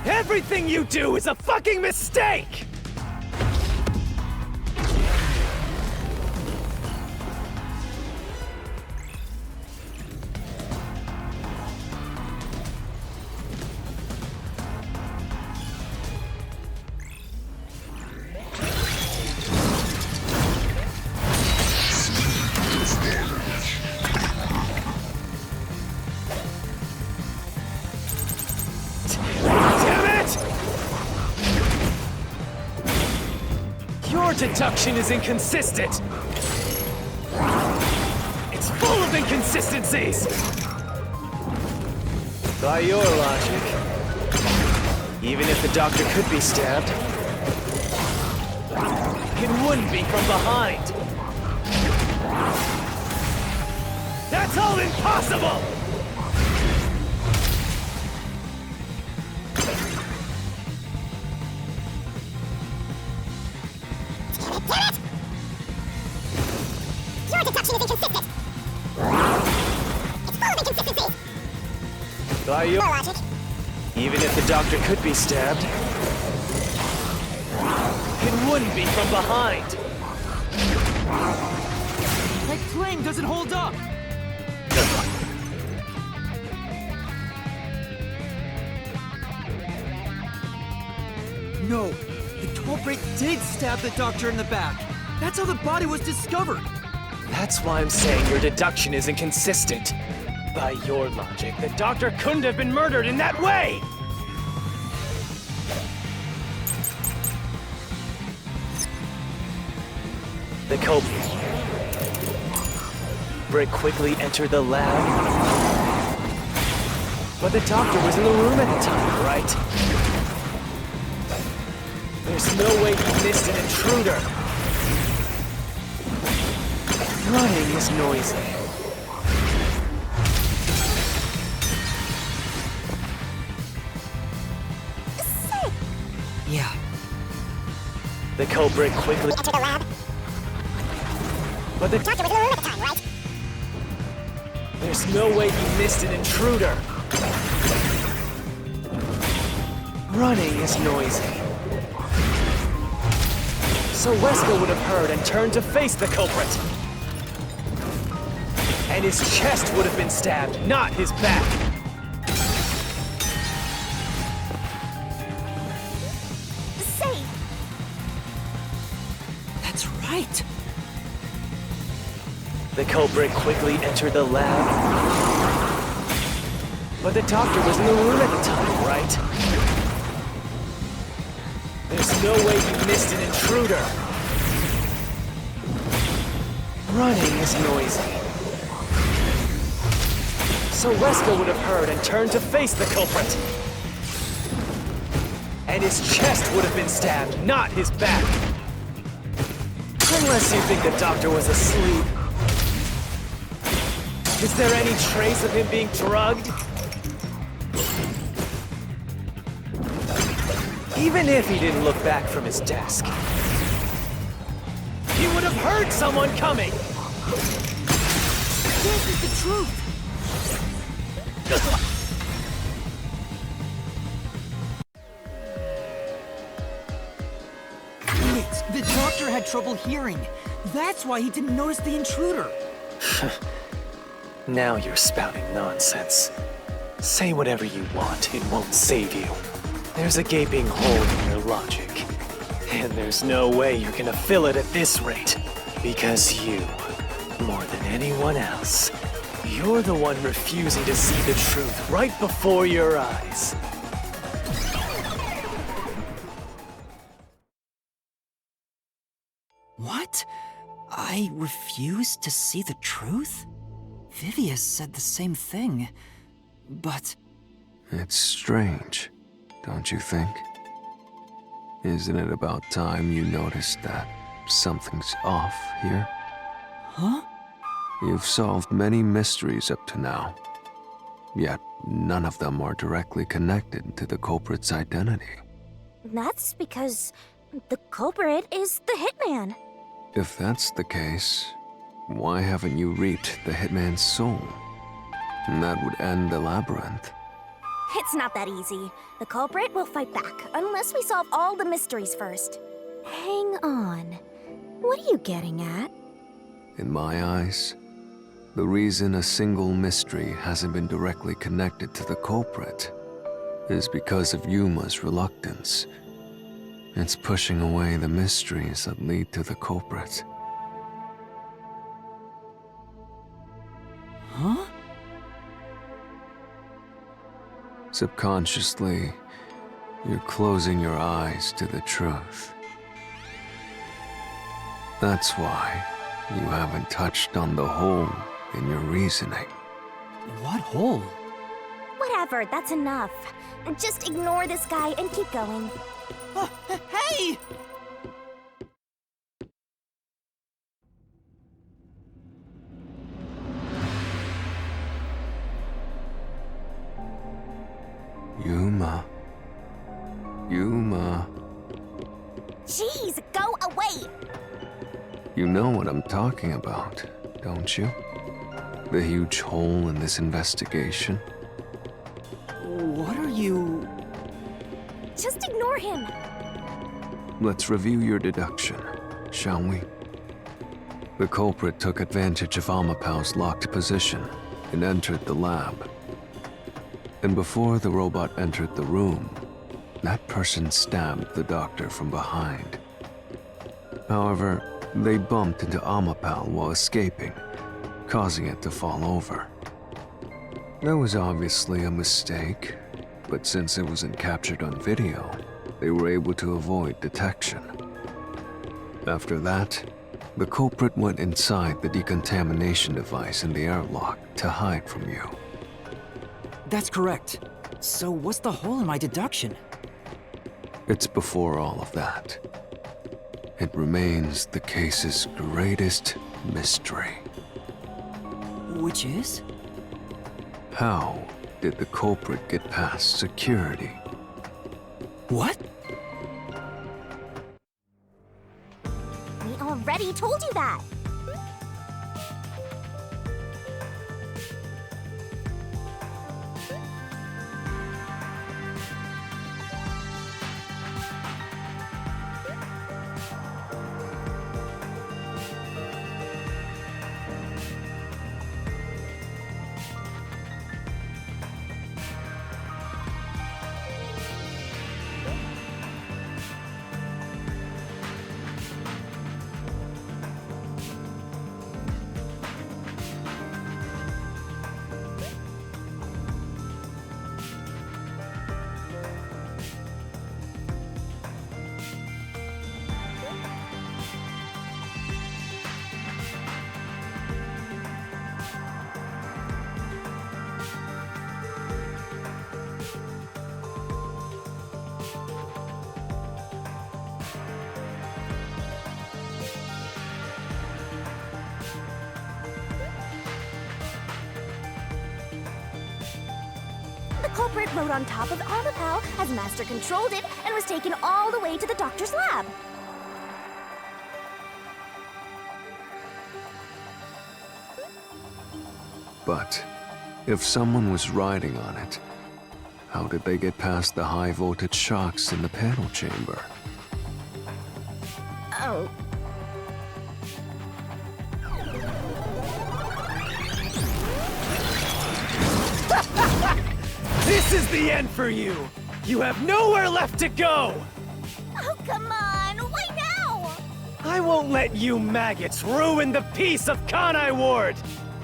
Everything you do is a fucking mistake! Deduction is inconsistent. It's full of inconsistencies. By your logic, even if the doctor could be stabbed, it wouldn't be from behind. That's all impossible! Your deduction is inconsistent. It's full of inconsistencies. By your logic, even if the doctor could be stabbed, it wouldn't be from behind. My claim doesn't hold up. No, the culprit did stab the doctor in the back. That's how the body was discovered. That's why I'm saying your deduction is inconsistent. By your logic, the doctor couldn't have been murdered in that way! The culprit quickly entered the lab. But the doctor was in the room at the time, right? There's no way he missed an intruder. Running is noisy. Yeah. The culprit quickly entered the lab. But the doctor was in the room at the time, right? There's no way he missed an intruder. Running is noisy. So Wesker would have heard and turned to face the culprit. And his chest would have been stabbed, not his back. Say, that's right. The culprit quickly entered the lab. But the doctor was in the room at the time, right? There's no way he missed an intruder. Running is noisy. So Wesker would have heard and turned to face the culprit. And his chest would have been stabbed, not his back. Unless you think the doctor was asleep. Is there any trace of him being drugged? Even if he didn't look back from his desk, he would have heard someone coming! This is the truth! Wait, the doctor had trouble hearing. That's why he didn't notice the intruder. Now you're spouting nonsense. Say whatever you want, it won't save you. There's a gaping hole in your logic. And there's no way you're gonna fill it at this rate. Because you, more than anyone else, you're the one refusing to see the truth right before your eyes. What? I refuse to see the truth? Vivius said the same thing, but... It's strange, don't you think? Isn't it about time you noticed that something's off here? Huh? You've solved many mysteries up to now, yet none of them are directly connected to the culprit's identity. That's because the culprit is the hitman. If that's the case, why haven't you reaped the hitman's soul? And that would end the labyrinth. It's not that easy. The culprit will fight back, unless we solve all the mysteries first. Hang on. What are you getting at? In my eyes, the reason a single mystery hasn't been directly connected to the culprit is because of Yuma's reluctance. It's pushing away the mysteries that lead to the culprit. Huh? Subconsciously, you're closing your eyes to the truth. That's why you haven't touched on the hole in your reasoning. What hole? Whatever, that's enough. Just ignore this guy and keep going. Hey! Yuma. Yuma. Jeez, go away! You know what I'm talking about, don't you? The huge hole in this investigation. What are you... Just ignore him. Let's review your deduction, shall we? The culprit took advantage of Amapau's locked position and entered the lab. And before the robot entered the room, that person stabbed the doctor from behind. However, they bumped into Amapau while escaping, causing it to fall over. That was obviously a mistake, but since it wasn't captured on video, they were able to avoid detection. After that, the culprit went inside the decontamination device in the airlock to hide from you. That's correct. So what's the hole in my deduction? It's before all of that. It remains the case's greatest mystery. Which is? How did the culprit get past security? What? We already told you that. culprit rode on top of Armapal as Master controlled it and was taken all the way to the doctor's lab. But if someone was riding on it, how did they get past the high-voltage shocks in the panel chamber? Oh. This is the end for you! You have nowhere left to go! Oh, come on! Why now? I won't let you maggots ruin the peace of Kanai Ward!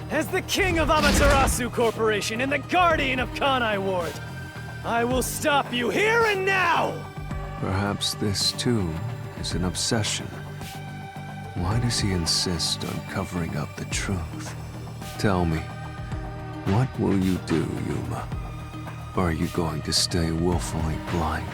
As the king of Amaterasu Corporation and the guardian of Kanai Ward, I will stop you here and now! Perhaps this, too, is an obsession. Why does he insist on covering up the truth? Tell me, what will you do, Yuma? Are you going to stay willfully blind?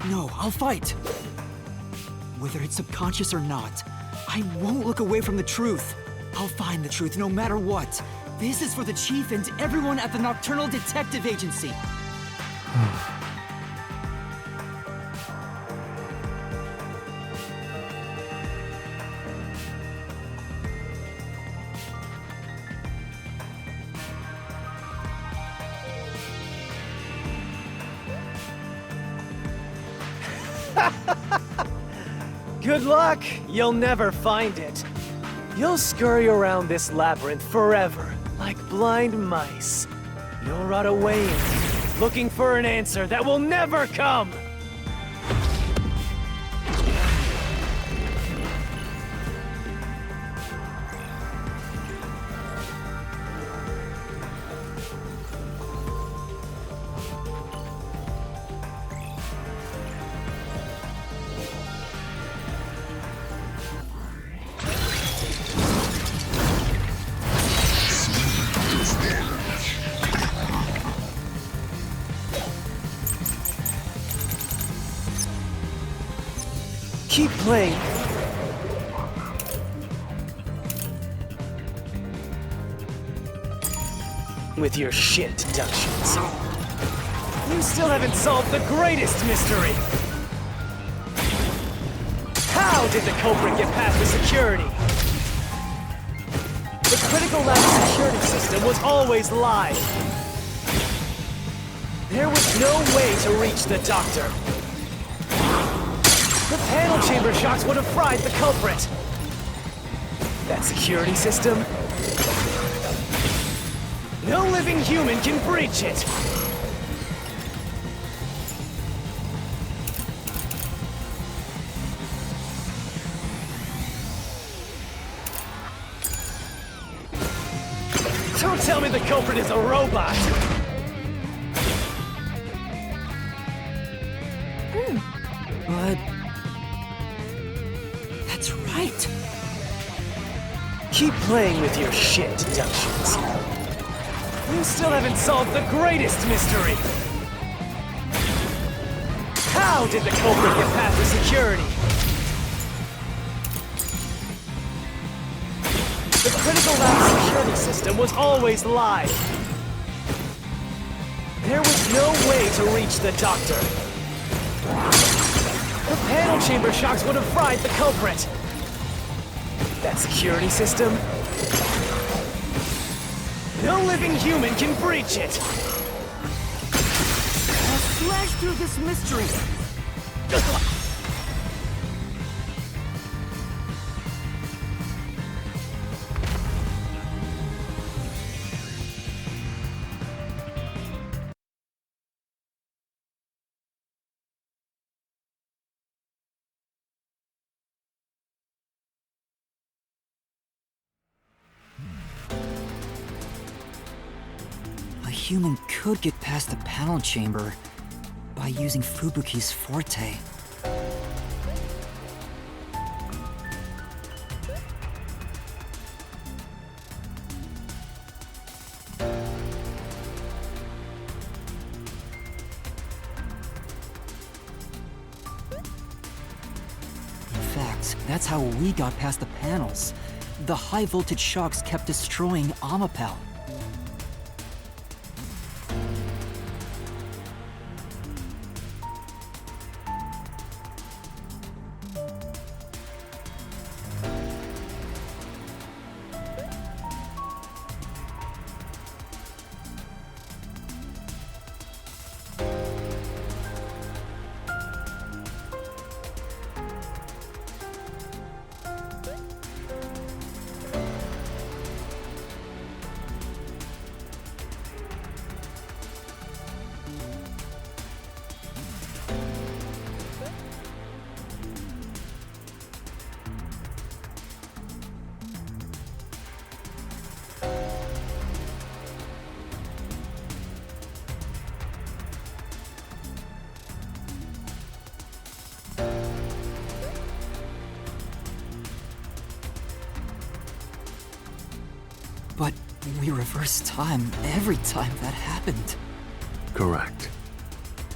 No, I'll fight! Whether it's subconscious or not, I won't look away from the truth. I'll find the truth no matter what. This is for the Chief and everyone at the Nocturnal Detective Agency. Good luck! You'll never find it. You'll scurry around this labyrinth forever, like blind mice. You'll rot away in it, looking for an answer that will never come! Keep playing. With your shit deductions. You still haven't solved the greatest mystery. How did the culprit get past the security? The critical lab security system was always live. There was no way to reach the doctor. The panel chamber shocks would have fried the culprit. That security system? No living human can breach it. Don't tell me the culprit is a robot. But... that's right. Keep playing with your shit deductions. You still haven't solved the greatest mystery. How did the culprit get past the security? The critical lab security system was always live. There was no way to reach the doctor. The panel chamber shocks would have fried the culprit. That security system? No living human can breach it. I'll slash through this mystery. A human could get past the panel chamber by using Fubuki's forte. wires. That's how we got past the panels. The high-voltage shocks kept destroying Amapel. But we reversed time every time that happened. Correct.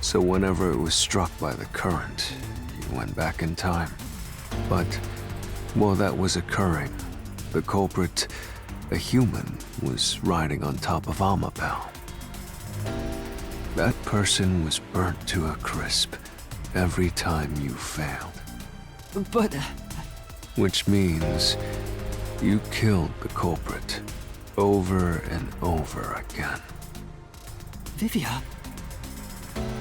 So whenever it was struck by the current, you went back in time. But while that was occurring, the culprit, a human, was riding on top of Amapel. That person was burnt to a crisp every time you failed. But... Which means you killed the culprit over and over again. Vivia...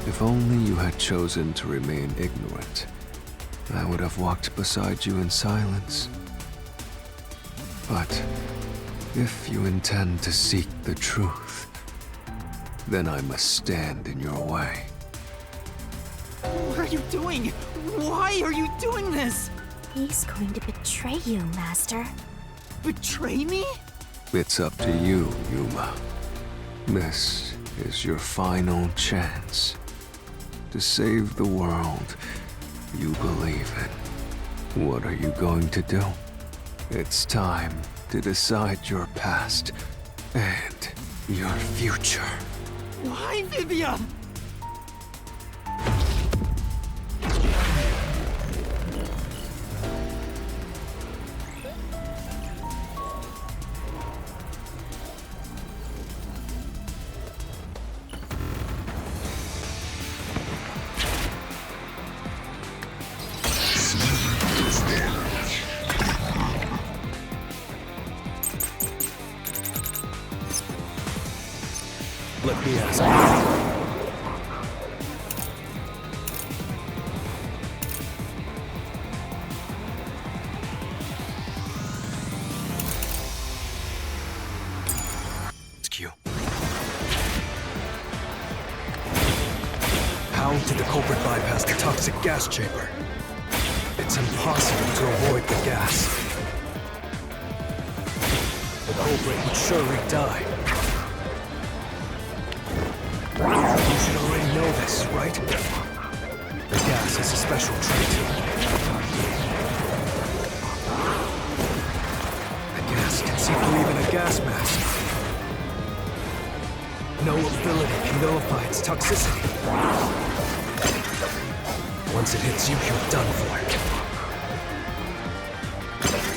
If only you had chosen to remain ignorant, I would have walked beside you in silence. But if you intend to seek the truth, then I must stand in your way. What are you doing? Why are you doing this? He's going to betray you, Master. Betray me? It's up to you, Yuma. This is your final chance to save the world you believe in. What are you going to do? It's time to decide your past and your future. Why, Vivia? Let me ask you. It's Q. How did the culprit bypass the toxic gas chamber? It's impossible to avoid the gas. The culprit would surely die. You should already know this, right? The gas is a special trait. The gas can see through even a gas mask. No ability can nullify its toxicity. Once it hits you, you're done for.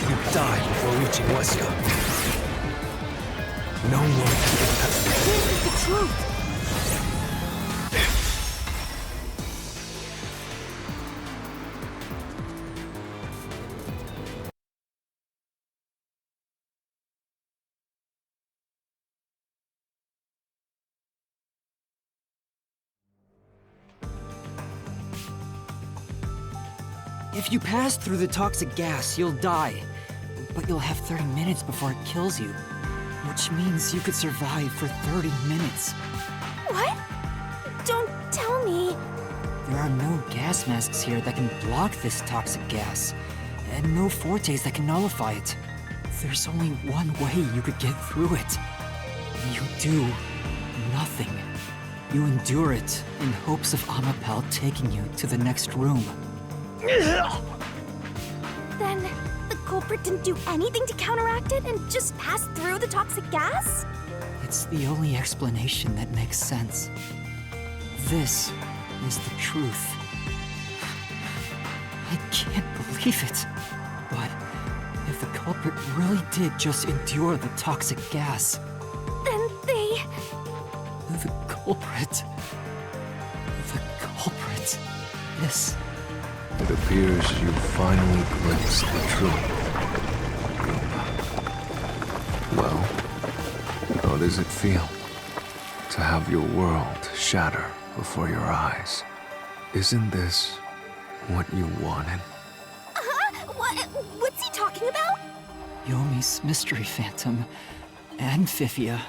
You die before reaching Wesker. No one can get past me. This is the truth! If you pass through the toxic gas, you'll die. But you'll have 30 minutes before it kills you. Which means you could survive for 30 minutes. What? Don't tell me. There are no gas masks here that can block this toxic gas. And no fortes that can nullify it. There's only one way you could get through it. You do nothing. You endure it in hopes of Amapel taking you to the next room. Then the culprit didn't do anything to counteract it and just passed through the toxic gas? It's the only explanation that makes sense. This is the truth. I can't believe it. But if the culprit really did just endure the toxic gas, Then they... the culprit is... It appears you finally glimpsed the truth. Well, how does it feel to have your world shatter before your eyes? Isn't this what you wanted? What's he talking about? Yomi's mystery phantom and Fifia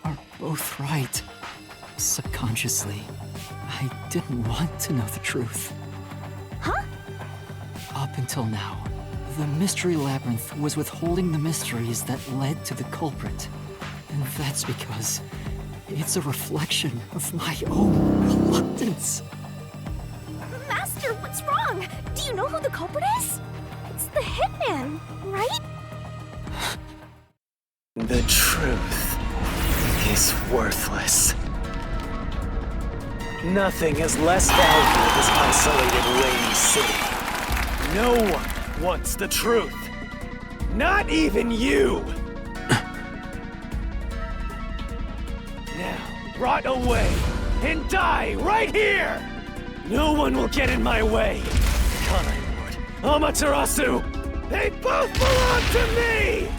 are both right. Subconsciously, I didn't want to know the truth. Huh? Up until now, the Mystery Labyrinth was withholding the mysteries that led to the culprit. And that's because it's a reflection of my own reluctance. Master, what's wrong? Do you know who the culprit is? It's the hitman, right? The truth is worthless. Nothing is less valuable in this isolated rainy city. No one wants the truth. Not even you! Now, rot away and die right here! No one will get in my way. Kanai Lord, Amaterasu, they both belong to me!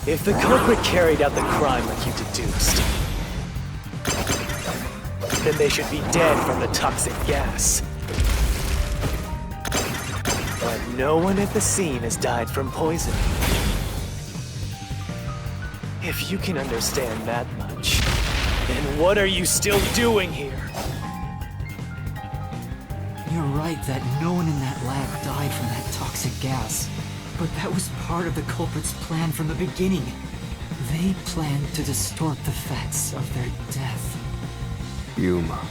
If the culprit carried out the crime like you deduced, then they should be dead from the toxic gas. But no one at the scene has died from poisoning. If you can understand that much, then what are you still doing here? You're right that no one in that lab died from that toxic gas. But that was part of the culprit's plan from the beginning. They planned to distort the facts of their death. Yuma,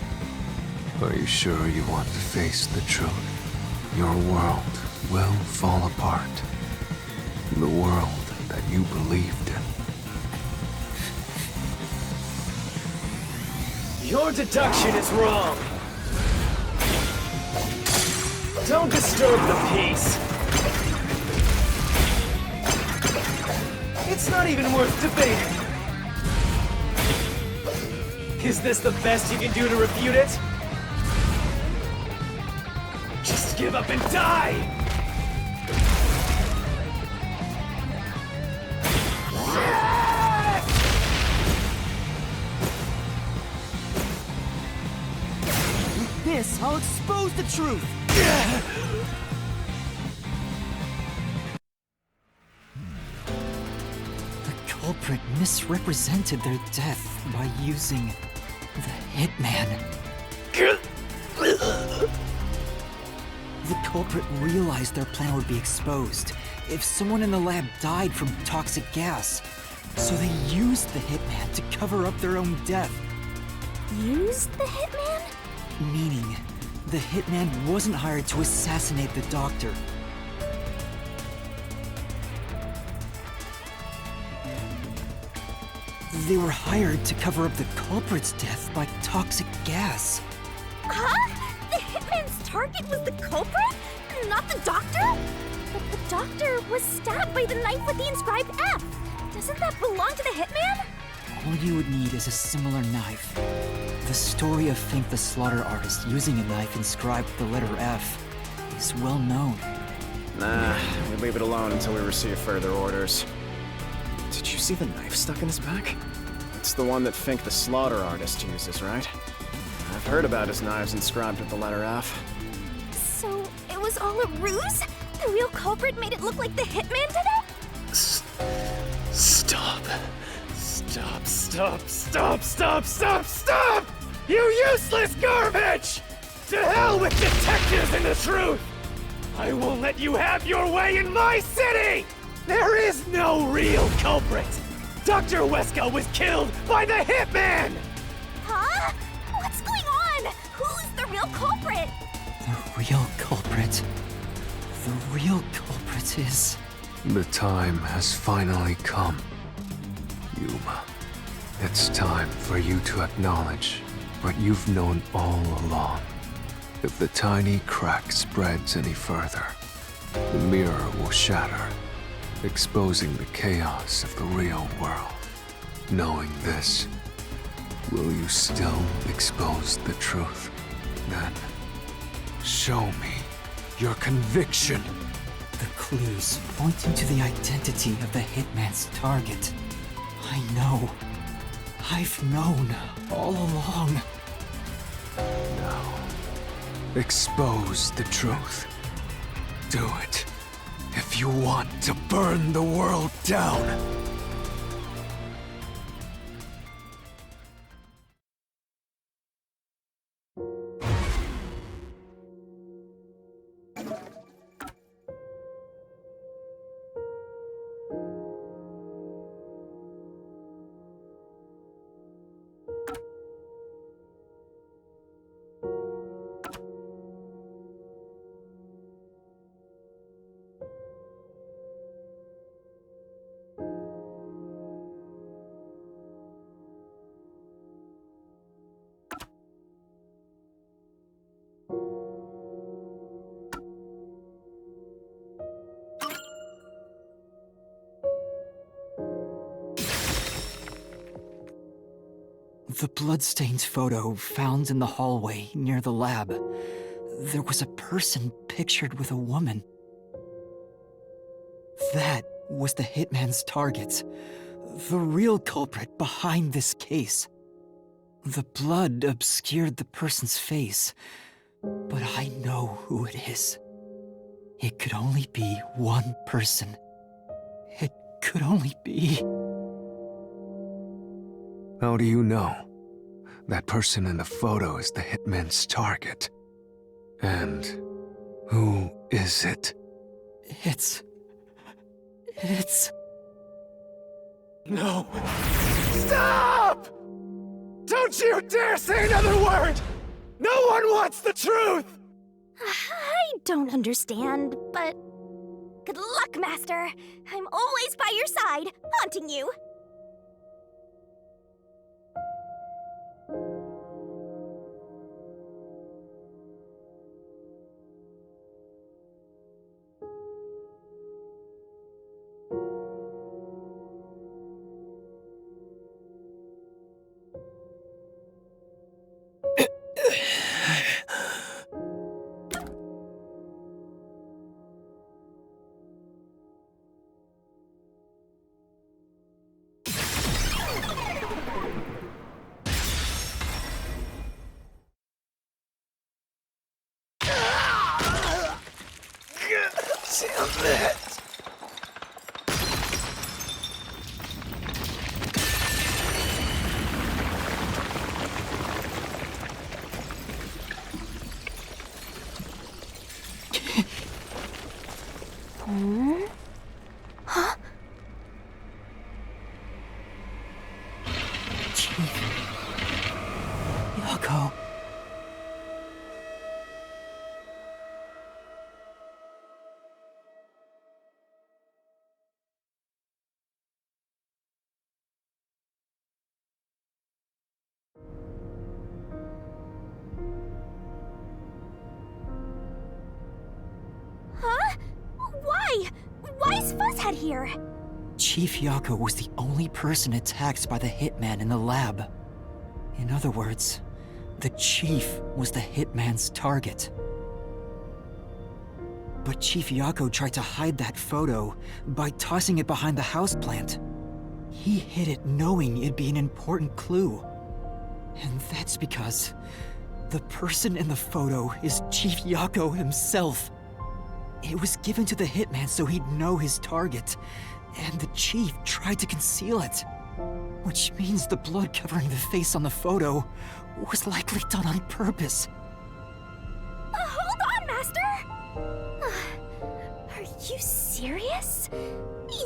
are you sure you want to face the truth? Your world will fall apart. The world that you believed in. Your deduction is wrong. Don't disturb the peace. It's not even worth debating. Is this the best you can do to refute it? Just give up and die! With this, I'll expose the truth! The culprit misrepresented their death by using the hitman. The culprit realized their plan would be exposed if someone in the lab died from toxic gas. So they used the hitman to cover up their own death. Used the hitman? Meaning, the hitman wasn't hired to assassinate the doctor. They were hired to cover up the culprit's death by toxic gas. Huh? The hitman's target was the culprit? Not the doctor? But the doctor was stabbed by the knife with the inscribed F. Doesn't that belong to the hitman? All you would need is a similar knife. The story of Fink the Slaughter Artist using a knife inscribed with the letter F is well known. Nah, we leave it alone until we receive further orders. Did you see the knife stuck in his back? It's the one that Fink the Slaughter Artist uses, right? I've heard about his knives inscribed with the letter F. So it was all a ruse? The real culprit made it look like the hitman did it? Stop. Stop, stop, stop, stop, stop, stop! You useless garbage! To hell with detectives and the truth! I won't let you have your way in my city! There is no real culprit! Dr. Wesker was killed by the Hitman! Huh? What's going on? Who's the real culprit? The real culprit. The real culprit is... The time has finally come. Yuma, it's time for you to acknowledge what you've known all along. If the tiny crack spreads any further, the mirror will shatter, exposing the chaos of the real world. Knowing this, will you still expose the truth? Then, show me your conviction. The clues pointing to the identity of the Hitman's target. I know. I've known all along. Now, expose the truth. Do it if you want to burn the world down. The bloodstained photo found in the hallway near the lab. There was a person pictured with a woman. That was the Hitman's target. The real culprit behind this case. The blood obscured the person's face, but I know who it is. It could only be one person. It could only be... How do you know? That person in the photo is the Hitman's target. And who is it? It's... No. Stop! Don't you dare say another word! No one wants the truth! I don't understand, but... Good luck, Master! I'm always by your side, haunting you! Damn it! Huh? Yako. Huh? Why? Why is Fuzzhead here? Chief Yako was the only person attacked by the Hitman in the lab. In other words, the Chief was the Hitman's target. But Chief Yako tried to hide that photo by tossing it behind the houseplant. He hid it knowing it'd be an important clue. And that's because the person in the photo is Chief Yako himself. It was given to the Hitman so he'd know his target, and the Chief tried to conceal it. Which means the blood covering the face on the photo was likely done on purpose. Hold on, Master! Are you serious?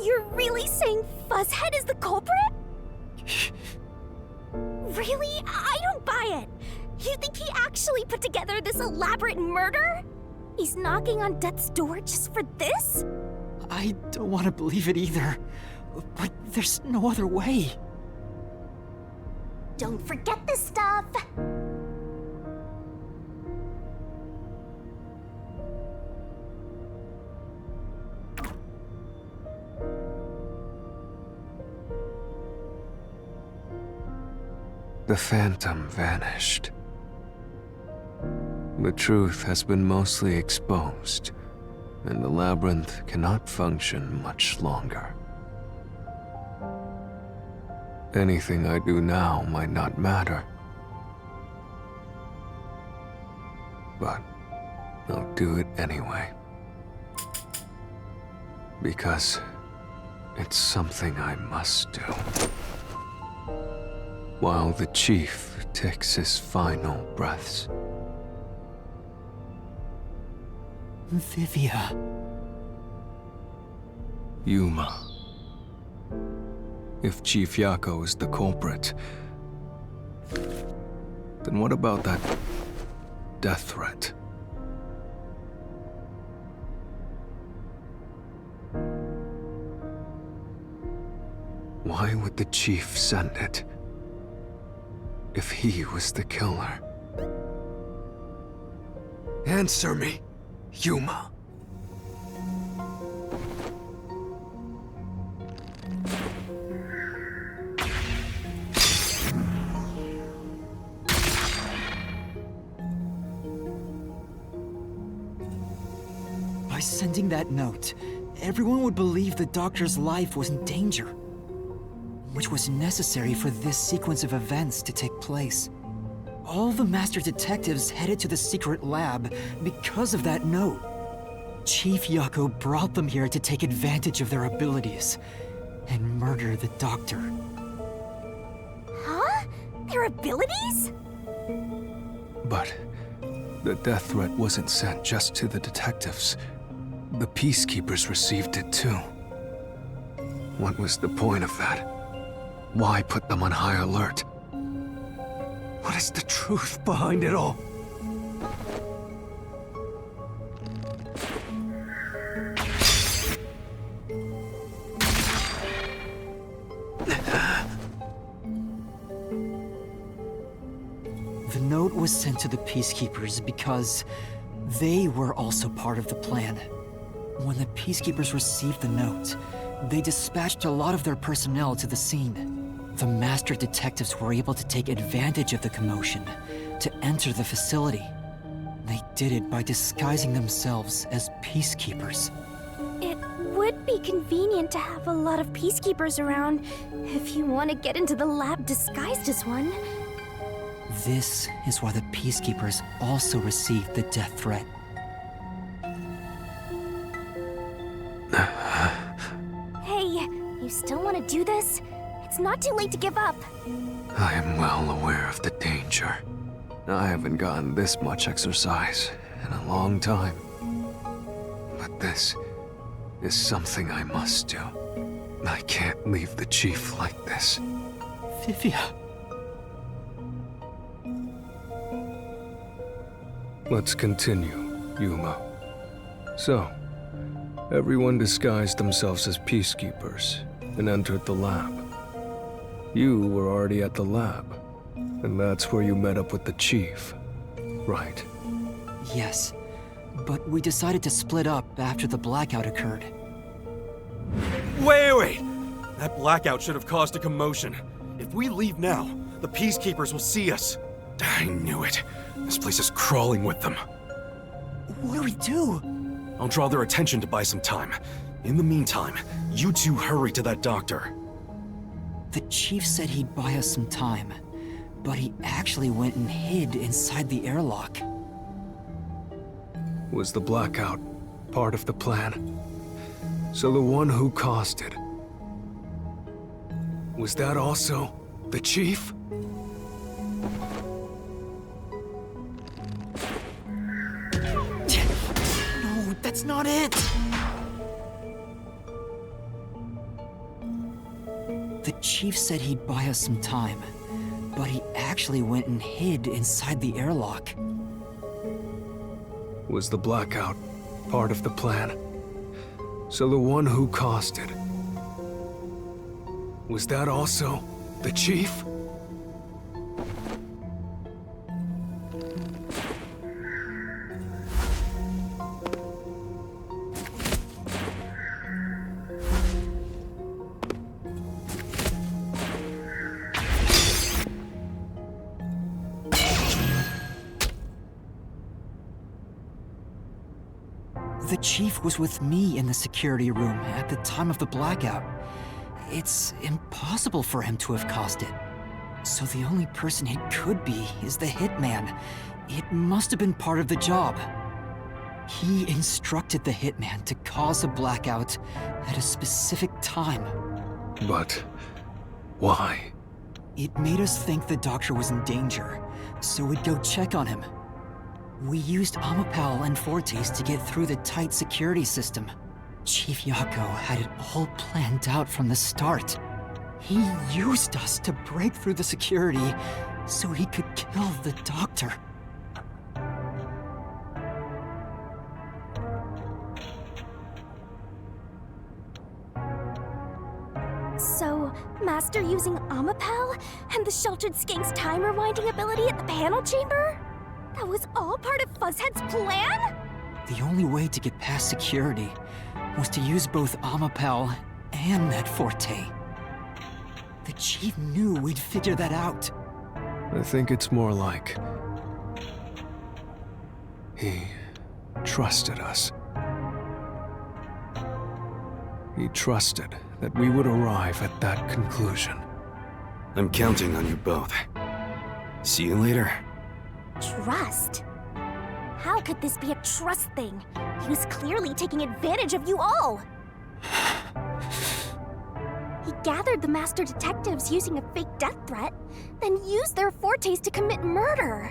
You're really saying Fuzzhead is the culprit? Really? I don't buy it. You think he actually put together this elaborate murder? He's knocking on death's door just for this? I don't want to believe it either, but there's no other way. Don't forget this stuff. The phantom vanished. The truth has been mostly exposed, and the labyrinth cannot function much longer. Anything I do now might not matter, but I'll do it anyway. Because it's something I must do. While the chief takes his final breaths. Vivia. Yuma. If Chief Yako is the culprit, then what about that death threat? Why would the chief send it if he was the killer? Answer me, Yuma. By sending that note, everyone would believe the doctor's life was in danger, which was necessary for this sequence of events to take place. All the master detectives headed to the secret lab because of that note. Chief Yako brought them here to take advantage of their abilities and murder the doctor. Huh? Their abilities? But the death threat wasn't sent just to the detectives. The peacekeepers received it too. What was the point of that? Why put them on high alert? What is the truth behind it all? The note was sent to the peacekeepers because they were also part of the plan. When the peacekeepers received the note, they dispatched a lot of their personnel to the scene. The master detectives were able to take advantage of the commotion to enter the facility. They did it by disguising themselves as peacekeepers. It would be convenient to have a lot of peacekeepers around if you want to get into the lab disguised as one. This is why the peacekeepers also received the death threat. Hey, you still want to do this? It's not too late to give up. I am well aware of the danger. I haven't gotten this much exercise in a long time. But this is something I must do. I can't leave the chief like this. Vivia. Let's continue, Yuma. So, everyone disguised themselves as peacekeepers and entered the lab. You were already at the lab, and that's where you met up with the chief, right? Yes, but we decided to split up after the blackout occurred. Wait! That blackout should have caused a commotion. If we leave now, the peacekeepers will see us. I knew it. This place is crawling with them. What do we do? I'll draw their attention to buy some time. In the meantime, you two hurry to that doctor. The chief said he'd buy us some time, but he actually went and hid inside the airlock. Was the blackout part of the plan? So the one who caused it, was that also the chief? No, that's not it! The chief said he'd buy us some time, but he actually went and hid inside the airlock. Was the blackout part of the plan? So the one who caused it, was that also the chief? The chief was with me in the security room at the time of the blackout. It's impossible for him to have caused it. So the only person it could be is the hitman. It must have been part of the job. He instructed the hitman to cause a blackout at a specific time. But why? It made us think the doctor was in danger, so we'd go check on him. We used Amapal and Fortes to get through the tight security system. Chief Yako had it all planned out from the start. He used us to break through the security so he could kill the doctor. So, Master using Amapal and the Sheltered Skank's time rewinding ability at the panel chamber? That was all part of Fuzzhead's plan? The only way to get past security was to use both Amapal and that Forte. The chief knew we'd figure that out. I think it's more like he trusted us. He trusted that we would arrive at that conclusion. I'm counting on you both. See you later. Trust? How could this be a trust thing? He was clearly taking advantage of you all. He gathered the master detectives using a fake death threat, then used their Fortes to commit murder.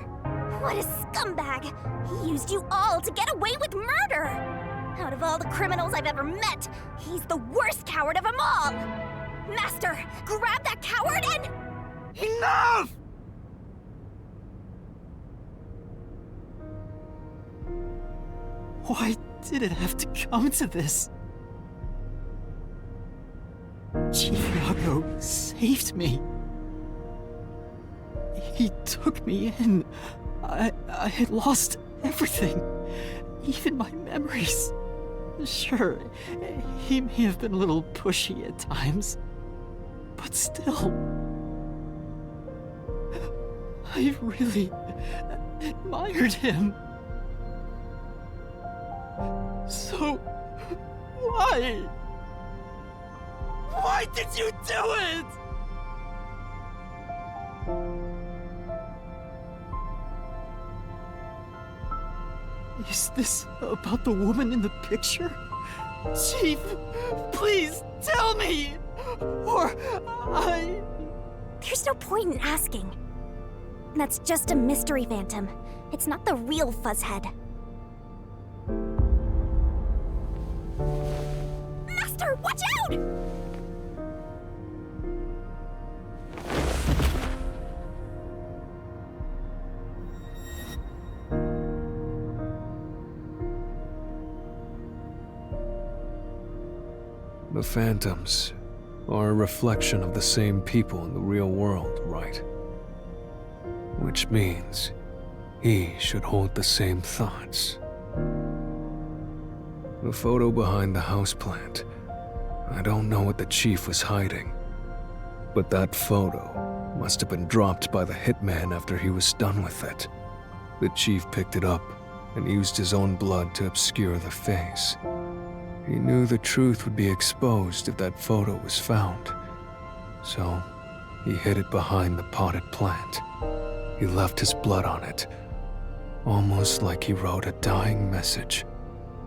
What a scumbag! He used you all to get away with murder! Out of all the criminals I've ever met, he's the worst coward of them all! Master, grab that coward and... Enough! Why did it have to come to this? Chief Yako saved me. He took me in. I had lost everything, even my memories. Sure, he may have been a little pushy at times, but still, I really admired him. So, why? Why did you do it? Is this about the woman in the picture? Chief, please tell me! Or I... There's no point in asking. That's just a mystery phantom. It's not the real Fuzzhead. Master, watch out! The phantoms are a reflection of the same people in the real world, right? Which means he should hold the same thoughts. The photo behind the houseplant. I don't know what the chief was hiding, but that photo must have been dropped by the hitman after he was done with it. The chief picked it up and used his own blood to obscure the face. He knew the truth would be exposed if that photo was found, so he hid it behind the potted plant. He left his blood on it, almost like he wrote a dying message.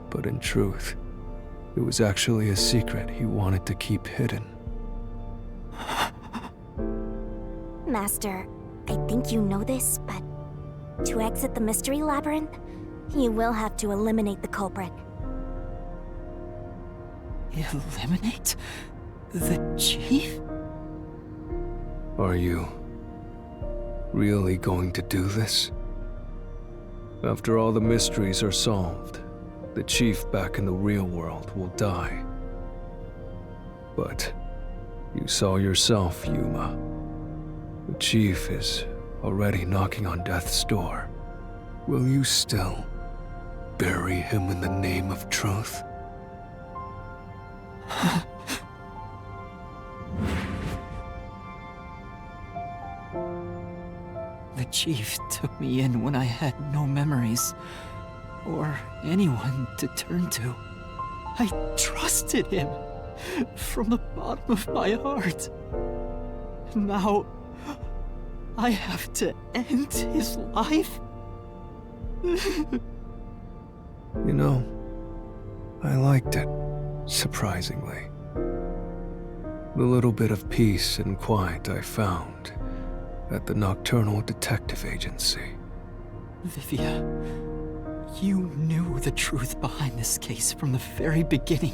But in truth, it was actually a secret he wanted to keep hidden. Master, I think you know this, but to exit the mystery labyrinth, you will have to eliminate the culprit. Eliminate? The chief? Are you really going to do this? After all the mysteries are solved, the chief back in the real world will die. But you saw yourself, Yuma. The chief is already knocking on death's door. Will you still bury him in the name of truth? The chief took me in when I had no memories, or anyone to turn to. I trusted him from the bottom of my heart. Now, I have to end his life? You know, I liked it, surprisingly. The little bit of peace and quiet I found at the Nocturnal Detective Agency. Vivia, you knew the truth behind this case from the very beginning.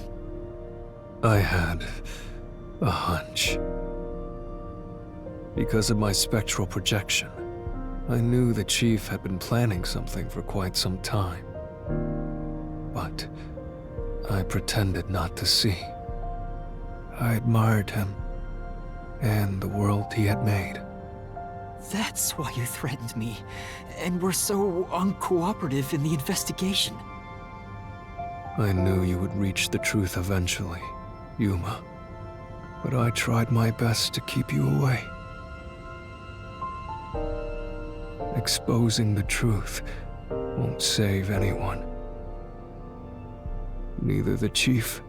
I had a hunch. Because of my spectral projection, I knew the chief had been planning something for quite some time. But I pretended not to see. I admired him and the world he had made. That's why you threatened me, and were so uncooperative in the investigation. I knew you would reach the truth eventually, Yuma. But I tried my best to keep you away. Exposing the truth won't save anyone. Neither the chief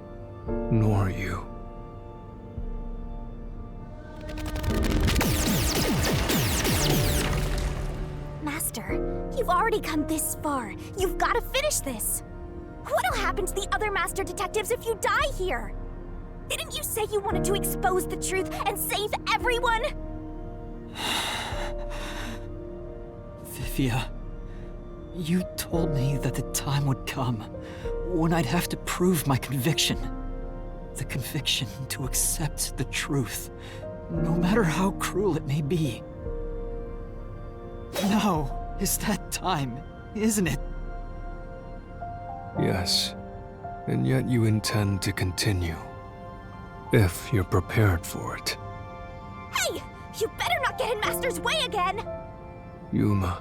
nor you. Master, you've already come this far. You've got to finish this. What'll happen to the other Master Detectives if you die here? Didn't you say you wanted to expose the truth and save everyone? Vivia, you told me that the time would come when I'd have to prove my conviction. The conviction to accept the truth, no matter how cruel it may be. Now is that time, isn't it? Yes, and yet you intend to continue. If you're prepared for it. Hey! You better not get in Master's way again! Yuma,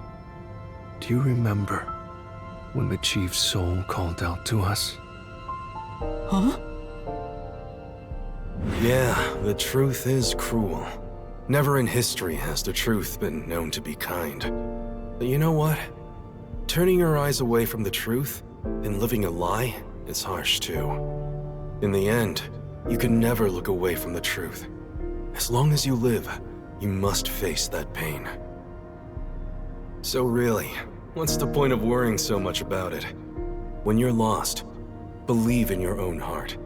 do you remember when the chief's soul called out to us? Huh? Yeah, the truth is cruel. Never in history has the truth been known to be kind. But you know what? Turning your eyes away from the truth and living a lie is harsh too. In the end, you can never look away from the truth. As long as you live, you must face that pain. So really, what's the point of worrying so much about it? When you're lost, believe in your own heart.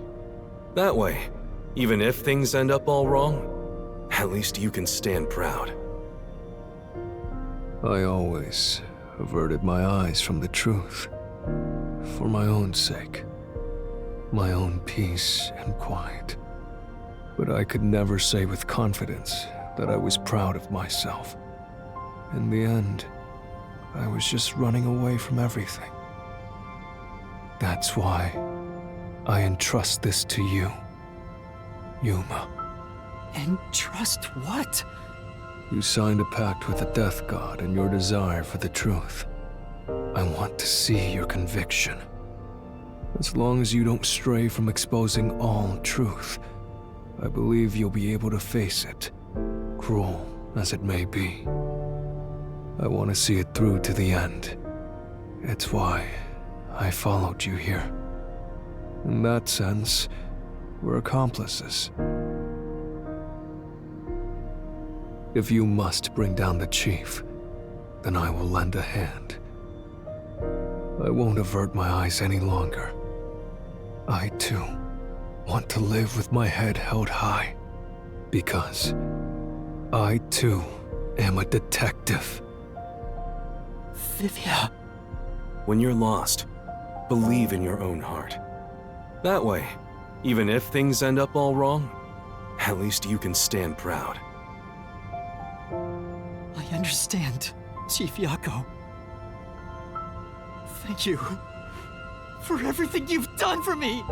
That way, even if things end up all wrong, at least you can stand proud. I always averted my eyes from the truth. For my own sake. My own peace and quiet. But I could never say with confidence that I was proud of myself. In the end, I was just running away from everything. That's why I entrust this to you, Yuma. Entrust what? You signed a pact with the Death God in your desire for the truth. I want to see your conviction. As long as you don't stray from exposing all truth, I believe you'll be able to face it, cruel as it may be. I want to see it through to the end. It's why I followed you here. In that sense, we're accomplices. If you must bring down the chief, then I will lend a hand. I won't avert my eyes any longer. I, too, want to live with my head held high. Because I, too, am a detective. Vivia. When you're lost, believe in your own heart. That way, even if things end up all wrong, at least you can stand proud. understand, Chief Yako. Thank you for everything you've done for me!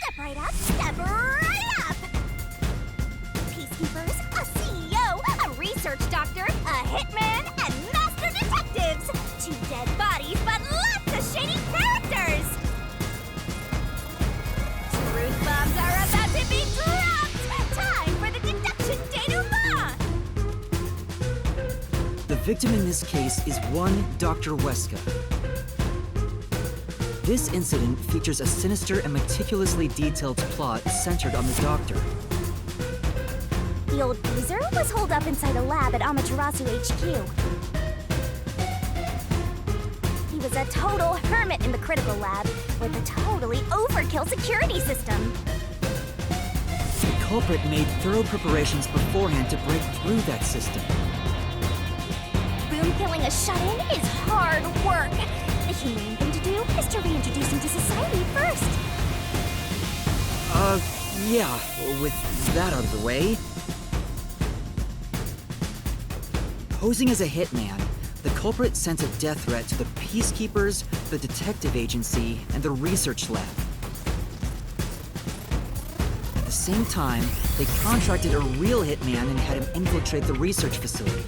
Step right up, step right up! Peacekeepers, a CEO, a research doctor, a hitman, and master detectives! 2 dead bodies, but lots of shady characters! Truth bombs are about to be dropped! Time for the deduction denouement! The victim in this case is one Dr. Weska. This incident features a sinister and meticulously detailed plot centered on the doctor. The old geezer was holed up inside a lab at Amaterasu HQ. He was a total hermit in the critical lab with a totally overkill security system. The culprit made thorough preparations beforehand to break through that system. Boom killing a shut-in is hard work. The humane thing to do is to reintroduce him to society first. Yeah, with that out of the way. Posing as a hitman, the culprit sent a death threat to the Peacekeepers, the detective agency, and the research lab. At the same time, they contracted a real hitman and had him infiltrate the research facility.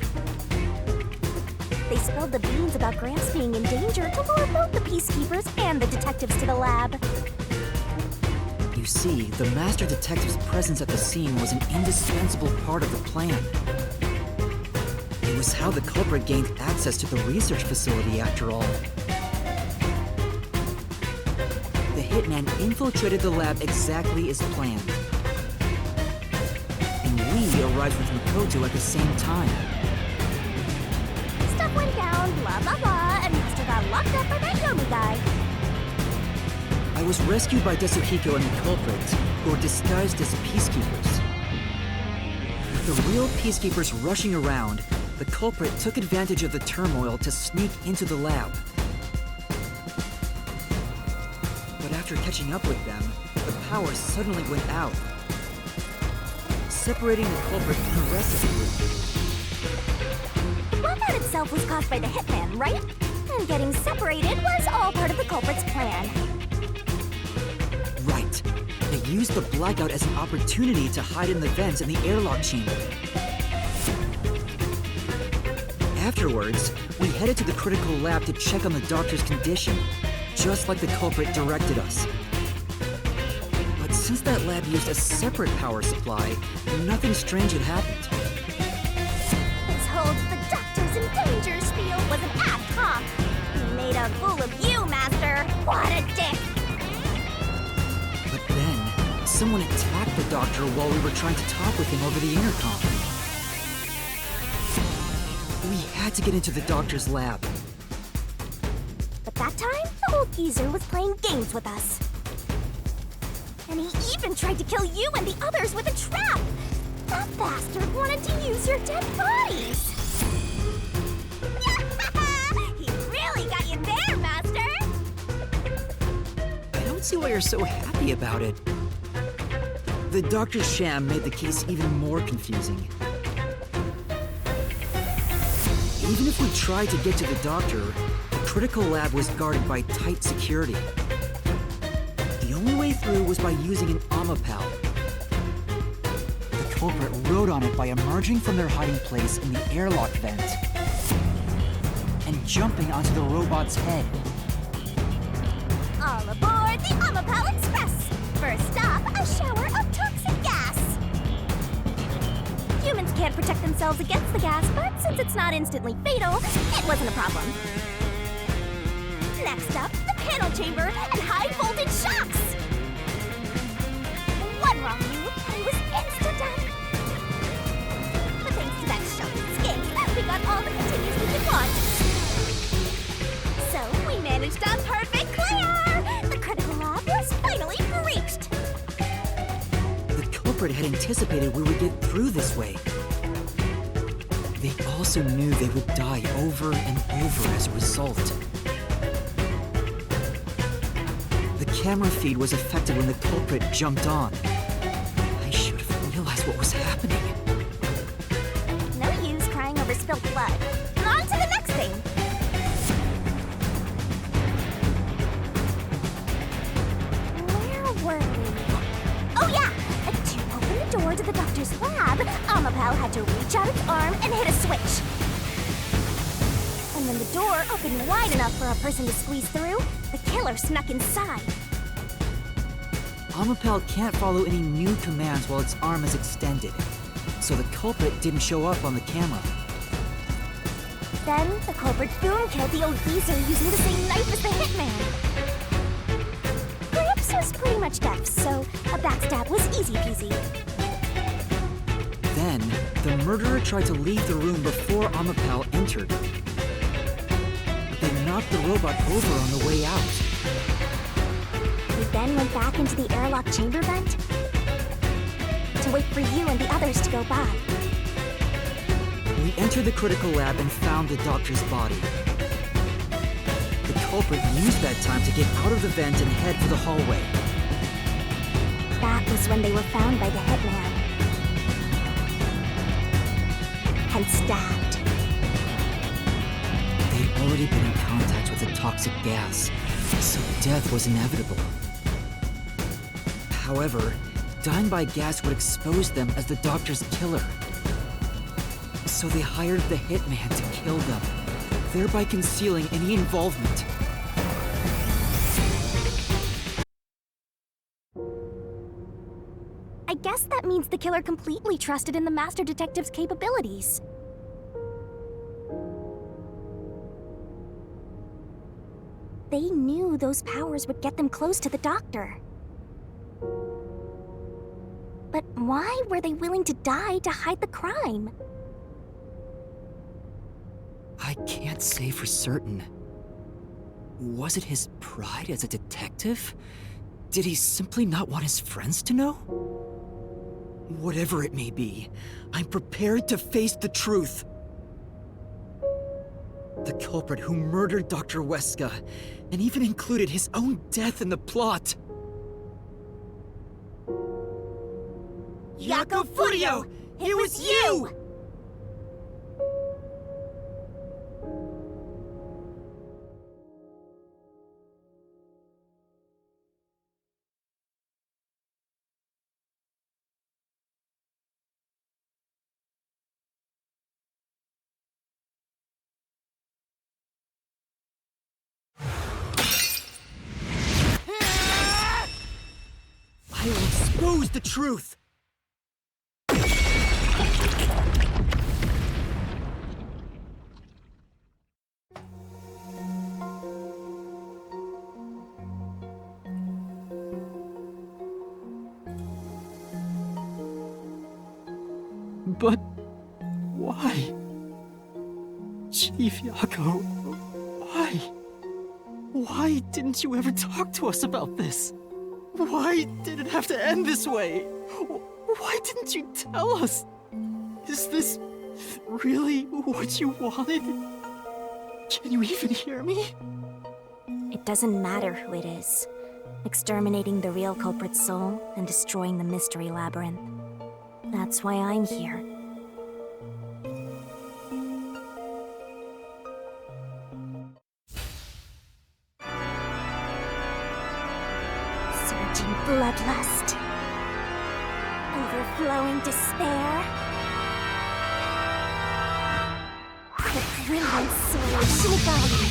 They spilled the beans about Gramps being in danger to lure both the Peacekeepers and the detectives to the lab. You see, the Master Detective's presence at the scene was an indispensable part of the plan. It was how the culprit gained access to the research facility, after all. The hitman infiltrated the lab exactly as planned. And we arrived with Mikoto at the same time. Stuff went down, blah blah blah, and Master got locked up by that Yomi guy. I was rescued by Desuhiko and the culprit, who were disguised as peacekeepers. With the real peacekeepers rushing around, the culprit took advantage of the turmoil to sneak into the lab. But after catching up with them, the power suddenly went out, separating the culprit from the rest of the group. Well, that itself was caused by the hitman, right? And getting separated was all part of the culprit's plan. Right. They used the blackout as an opportunity to hide in the vents in the airlock chamber. Afterwards, we headed to the critical lab to check on the doctor's condition, just like the culprit directed us. But since that lab used a separate power supply, nothing strange had happened. This whole "the doctor's in danger" spiel was an act, huh? He made a fool of you, Master. What a dick! But then, someone attacked the doctor while we were trying to talk with him over the intercom. We had to get into the doctor's lab. But that time, the old geezer was playing games with us. And he even tried to kill you and the others with a trap! That bastard wanted to use your dead bodies! He really got you there, Master! I don't see why you're so happy about it. The doctor's sham made the case even more confusing. Even if we tried to get to the doctor, the critical lab was guarded by tight security. The only way through was by using an Omapal. The culprit rode on it by emerging from their hiding place in the airlock vent and jumping onto the robot's head. All aboard the Omapal Express! First stop, a shower of toxic gas! Humans can't protect themselves against the gas, but since it's not instantly fatal, it wasn't a problem. Next up, the panel chamber and high-voltage shocks! One wrong move, and he was insta-dead. But thanks to that shocking skink, we got all the continues we could want. So we managed a perfect clear! The critical lab was finally breached! The culprit had anticipated we would get through this way. They also knew they would die over and over as a result. The camera feed was affected when the culprit jumped on. I should have realized what was happening. No use crying over spilled blood. On to the next thing! Where were we? Oh yeah! To open the door to the doctor's lab, Omapal had to reach out its arm and hit a switch. And when the door opened wide enough for a person to squeeze through, the killer snuck inside. Omapal can't follow any new commands while its arm is extended, so the culprit didn't show up on the camera. Then, the culprit boom killed the old geezer using the same knife as the hitman. Gramps was pretty much deaf, so a backstab was easy peasy. Then, the murderer tried to leave the room before Omapal entered. But they knocked the robot over on the way out. We then went back into the airlock chamber vent to wait for you and the others to go by. We entered the critical lab and found the doctor's body. The culprit used that time to get out of the vent and head for the hallway. That was when they were found by the hitman. And stabbed. They'd already been in contact with the toxic gas, so death was inevitable. However, dying by gas would expose them as the doctor's killer. So they hired the hitman to kill them, thereby concealing any involvement. I guess that means the killer completely trusted in the Master Detective's capabilities. they knew those powers would get them close to the doctor. But why were they willing to die to hide the crime? I can't say for certain. Was it his pride as a detective? Did he simply not want his friends to know? Whatever it may be, I'm prepared to face the truth. The culprit who murdered Dr. Weska, and even included his own death in the plot. Yako Furio! It was you! I will expose the truth! But why? Chief Yako, why? Why didn't you ever talk to us about this? Why did it have to end this way? Why didn't you tell us? Is this really what you wanted? Can you even hear me? It doesn't matter who it is. Exterminating the real culprit's soul and destroying the mystery labyrinth. That's why I'm here. Surging bloodlust. Overflowing despair. The brilliant soul of Shinigami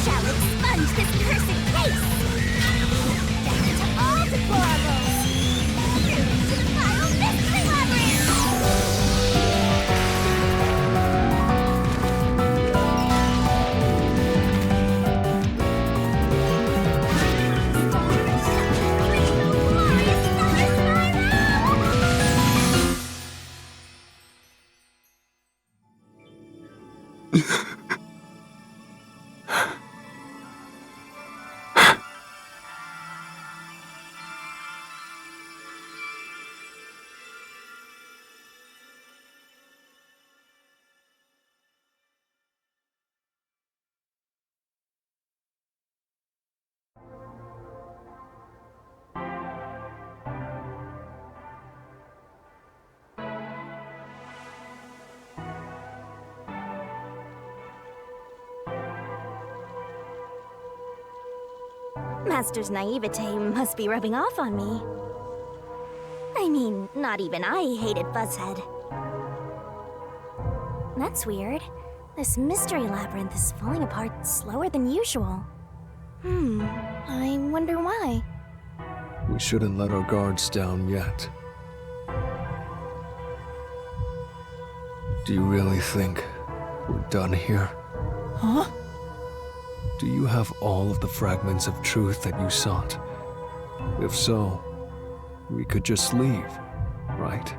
shall expunge this cursed case! Death to all deplorables! Through to the final mystery labyrinth! Master's naivete must be rubbing off on me. I mean, not even I hated Fuzzhead. That's weird. This mystery labyrinth is falling apart slower than usual. I wonder why. We shouldn't let our guards down yet. Do you really think we're done here? Huh? Do you have all of the fragments of truth that you sought? If so, we could just leave, right?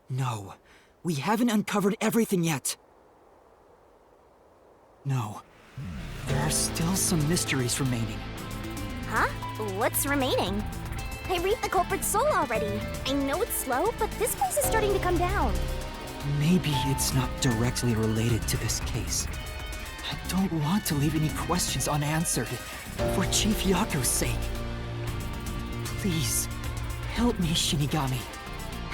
No, we haven't uncovered everything yet. No, there are still some mysteries remaining. Huh? What's remaining? I read the culprit's soul already. I know it's slow, but this place is starting to come down. Maybe it's not directly related to this case. I don't want to leave any questions unanswered, for Chief Yako's sake. Please, help me, Shinigami.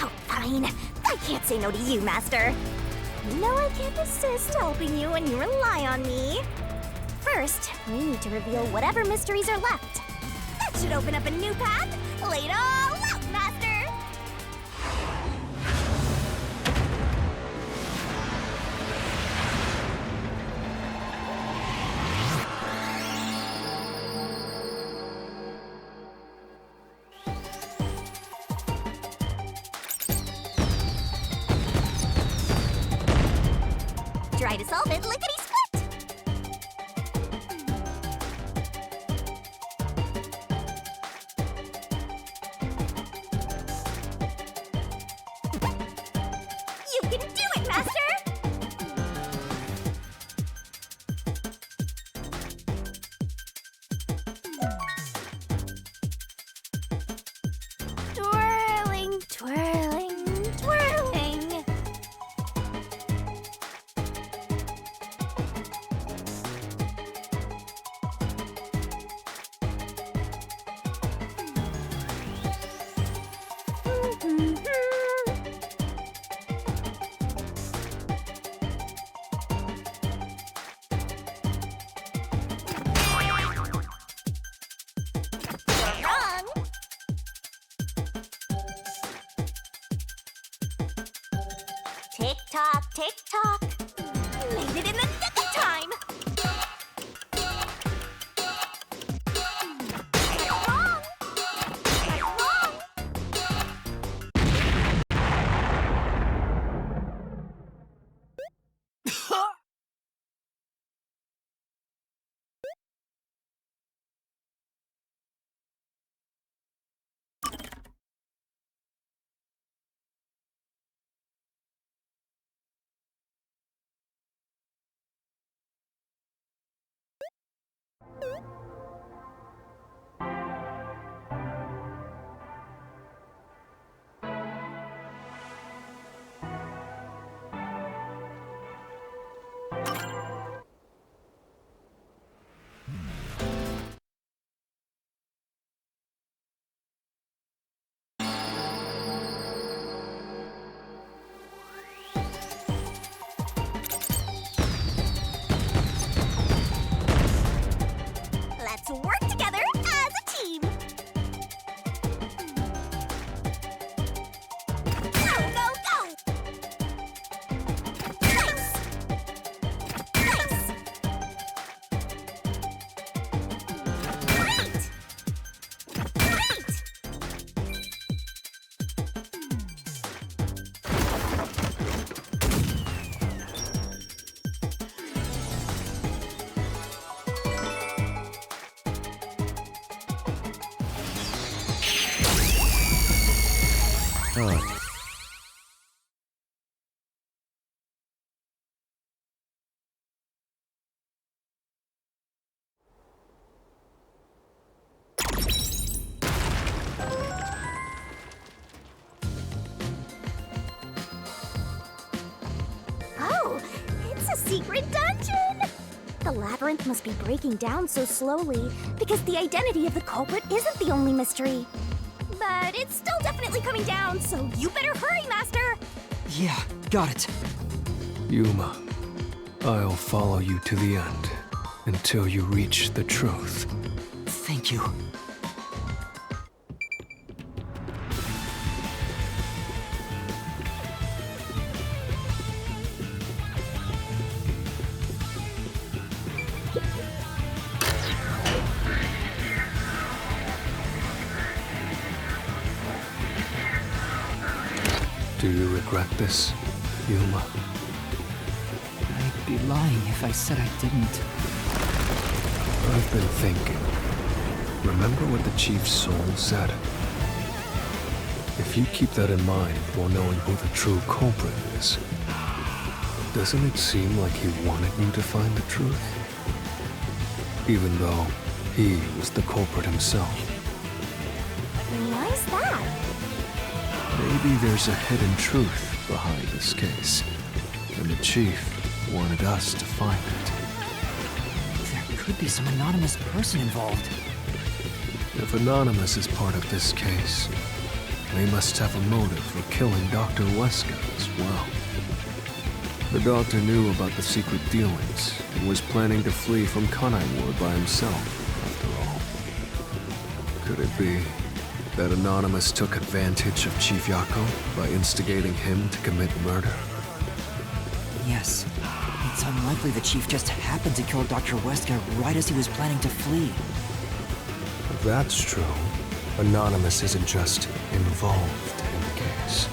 Oh, fine. I can't say no to you, Master. No, I can't resist helping you when you rely on me. First, we need to reveal whatever mysteries are left. That should open up a new path. Lay it all out, Master! Try to solve it lickety-split! You can do it, Master! Twirling, twirling, twirling. Wrong. Tick tock, tick tock. Made it in the nick of time. Wrong. Wrong. Let's work together as a team. Go, go, go! Nice! Nice! Great! Great! Oh, it's a secret dungeon! The labyrinth must be breaking down so slowly because the identity of the culprit isn't the only mystery. But it's still definitely coming down, so you better hurry, Master! Yeah, got it. Yuma, I'll follow you to the end until you reach the truth. Thank you. Do you regret this, Yuma? I'd be lying if I said I didn't. I've been thinking. Remember what the Chief's soul said? If you keep that in mind while knowing who the true culprit is, doesn't it seem like he wanted you to find the truth? Even though he was the culprit himself. Why is that? Maybe there's a hidden truth behind this case, and the Chief wanted us to find it. There could be some anonymous person involved. If Anonymous is part of this case, they must have a motive for killing Dr. Wesker as well. The doctor knew about the secret dealings and was planning to flee from Kanai Ward by himself, after all. Could it be that Anonymous took advantage of Chief Yako by instigating him to commit murder? Yes. It's unlikely the Chief just happened to kill Dr. Wesker right as he was planning to flee. If that's true, Anonymous isn't just involved in the case.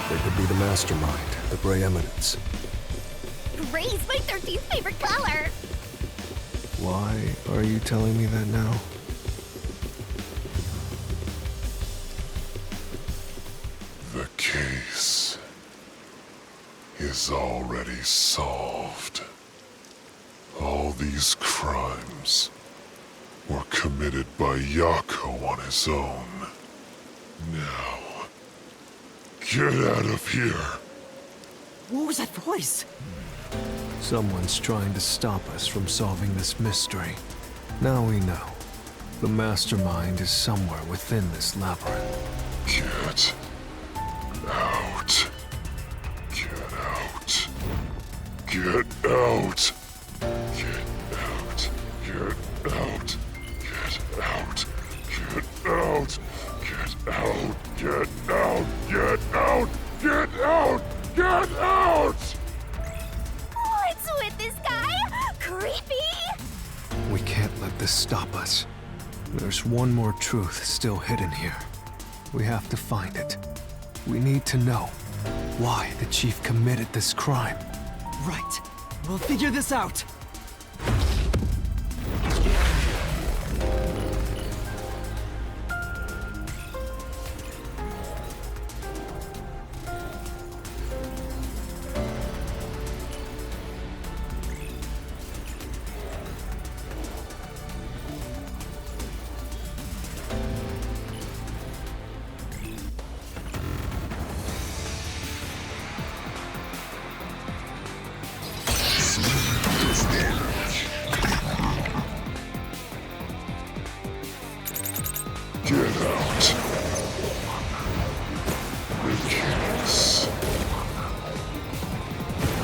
They could be the mastermind, the Grey Eminence. Gray's my 13th favorite color. Why are you telling me that now? The case is already solved. All these crimes were committed by Yako on his own. Now, get out of here. What was that voice? Someone's trying to stop us from solving this mystery. Now we know. The mastermind is somewhere within this labyrinth. Get out. Get out. Get out. Get out. Get out. Get out. Get out. Get out. Get out. Get out. Get out. Get out. What's with this guy? Creepy. We can't let this stop us. There's one more truth still hidden here. We have to find it. We need to know why the chief committed this crime. Right. We'll figure this out. Get out. The case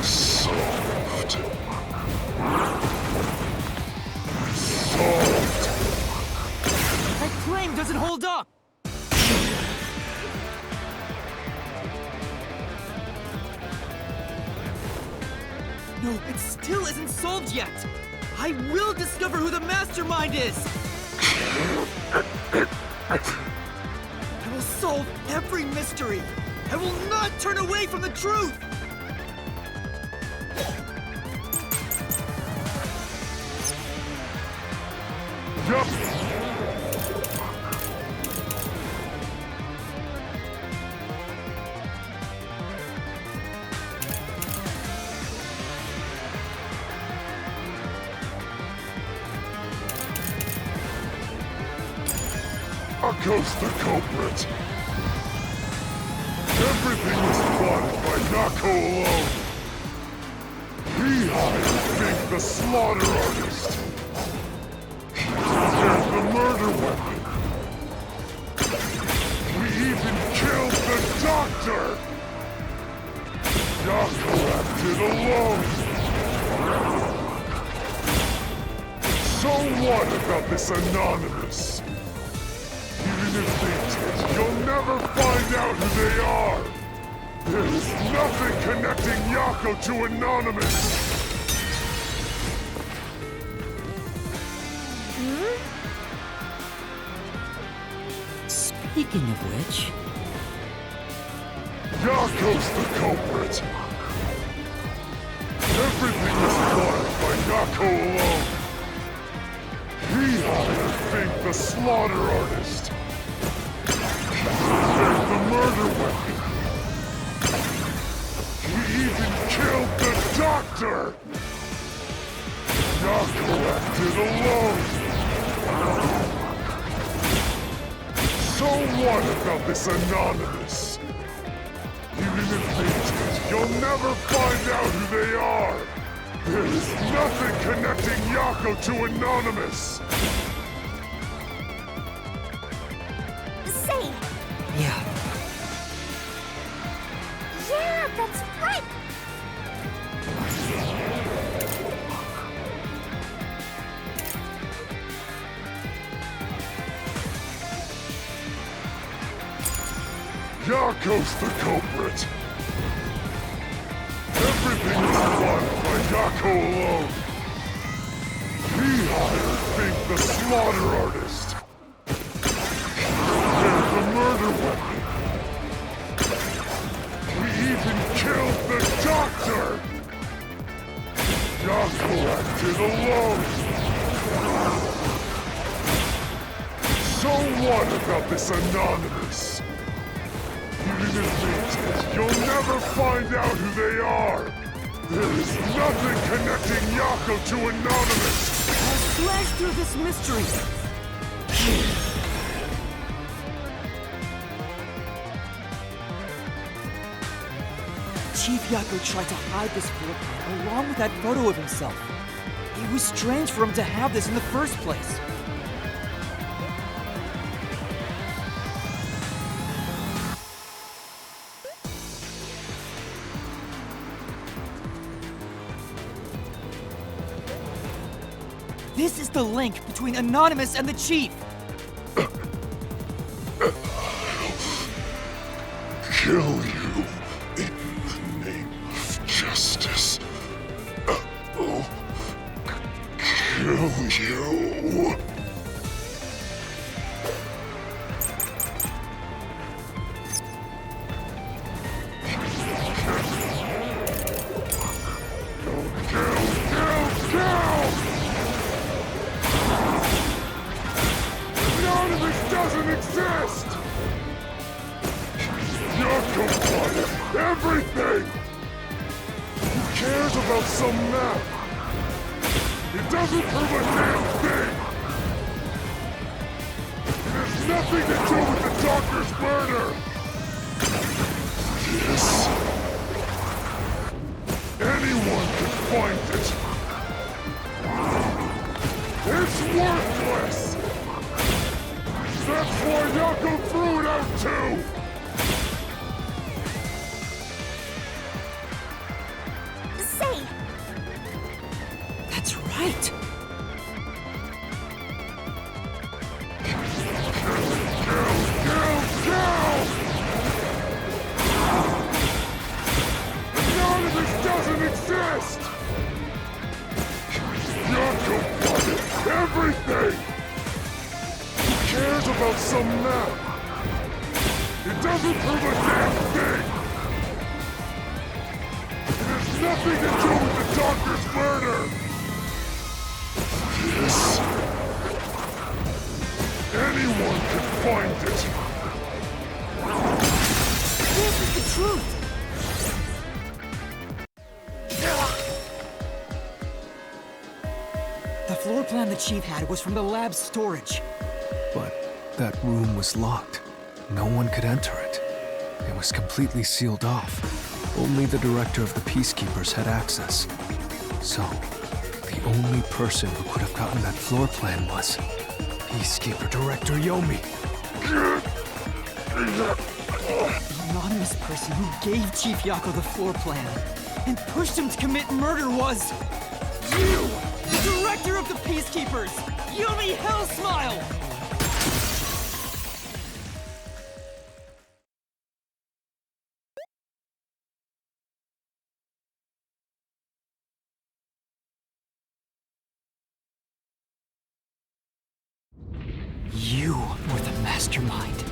solved. Solved. That claim doesn't hold up! No, it still isn't solved yet! I will discover who the mastermind is! I will solve every mystery! I will not turn away from the truth! Yup. Yako's the culprit. Everything was plotted by Yako alone. He hired Fink the slaughter artist. He prepared the murder weapon. We even killed the doctor. Yako acted alone. So what about this Anonymous? Even if they did, you'll never find out who they are! There's nothing connecting Yako to Anonymous! Speaking of which... Yako's the culprit! Everything was plotted by Yako alone! He hired Fink the slaughter artist! He prepared the murder weapon! He even killed the doctor! Yako acted alone! So what about this Anonymous? Even if they did, you'll never find out who they are! There is nothing connecting Yako to Anonymous! Say! Yeah. Yeah, that's right! Yako's the culprit! Everything was plotted by Yako alone! He hired Fink the slaughter artist! He prepared the murder weapon! He even killed the doctor! Yako acted alone! So what about this Anonymous? Even if they did, you'll never find out who they are! There is nothing connecting Yako to Anonymous! I'll slash through this mystery! Chief Yako tried to hide this floor plan along with that photo of himself. It was strange for him to have this in the first place. This is the link between Anonymous and the Chief! Kill you in the name of justice. I'll kill you. Anonymous doesn't exist! Yako wanted everything! Who cares about some map? It doesn't prove a damn thing! It has nothing to do with the doctor's murder! This... anyone can find it! It's worthless! That's why Yako threw it out too! Say! That's right! Anonymous doesn't exist! Yako wanted everything! Who cares about some map? It doesn't prove a damn thing! It has nothing to do with the doctor's murder! This... anyone can find it! This is the truth! The floor plan the Chief had was from the lab's storage. But that room was locked. No one could enter it. It was completely sealed off. Only the director of the Peacekeepers had access. So, the only person who could have gotten that floor plan was Peacekeeper Director Yomi. The anonymous person who gave Chief Yako the floor plan and pushed him to commit murder was... you! The director of the Peacekeepers! Yomi Hellsmile! You were the mastermind.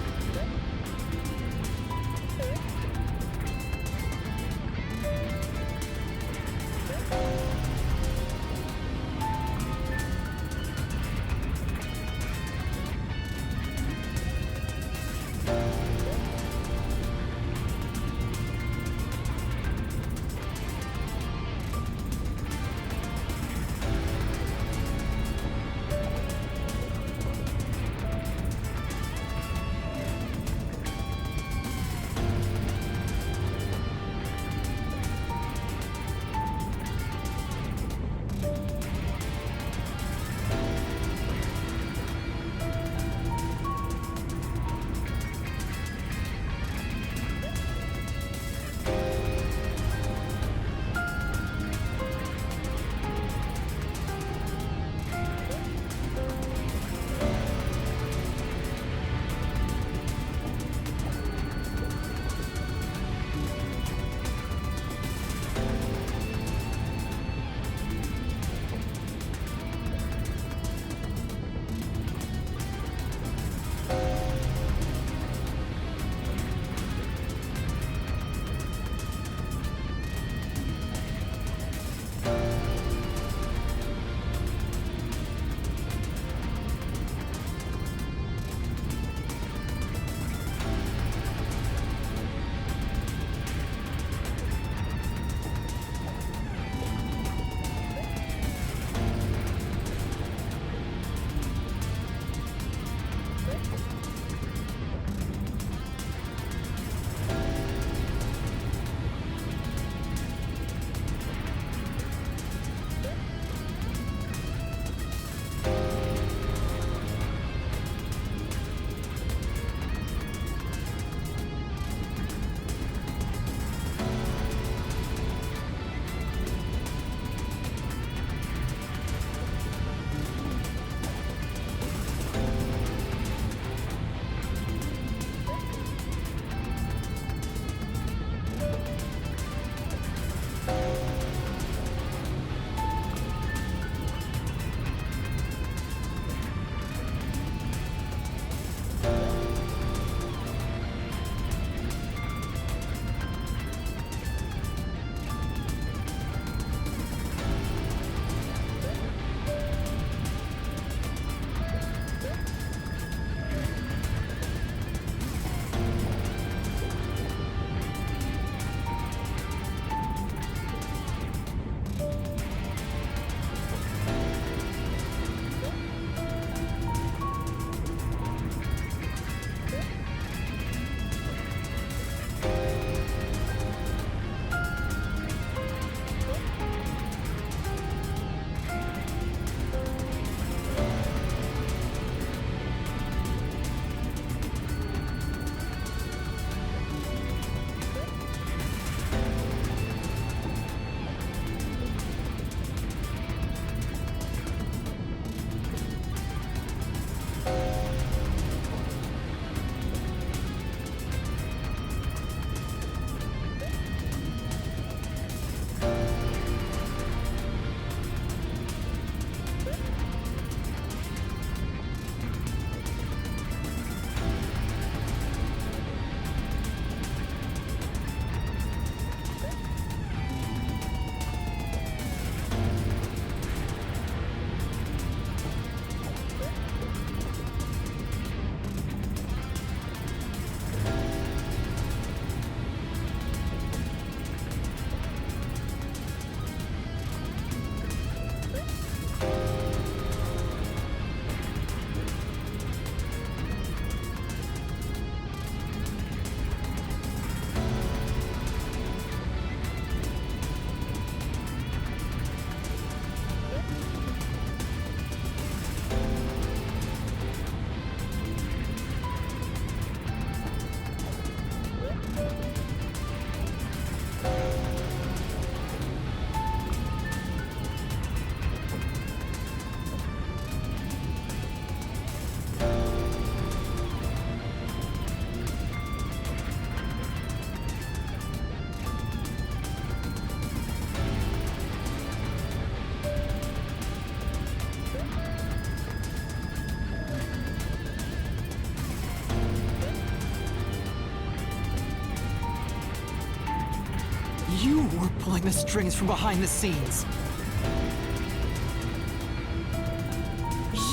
were pulling the strings from behind the scenes.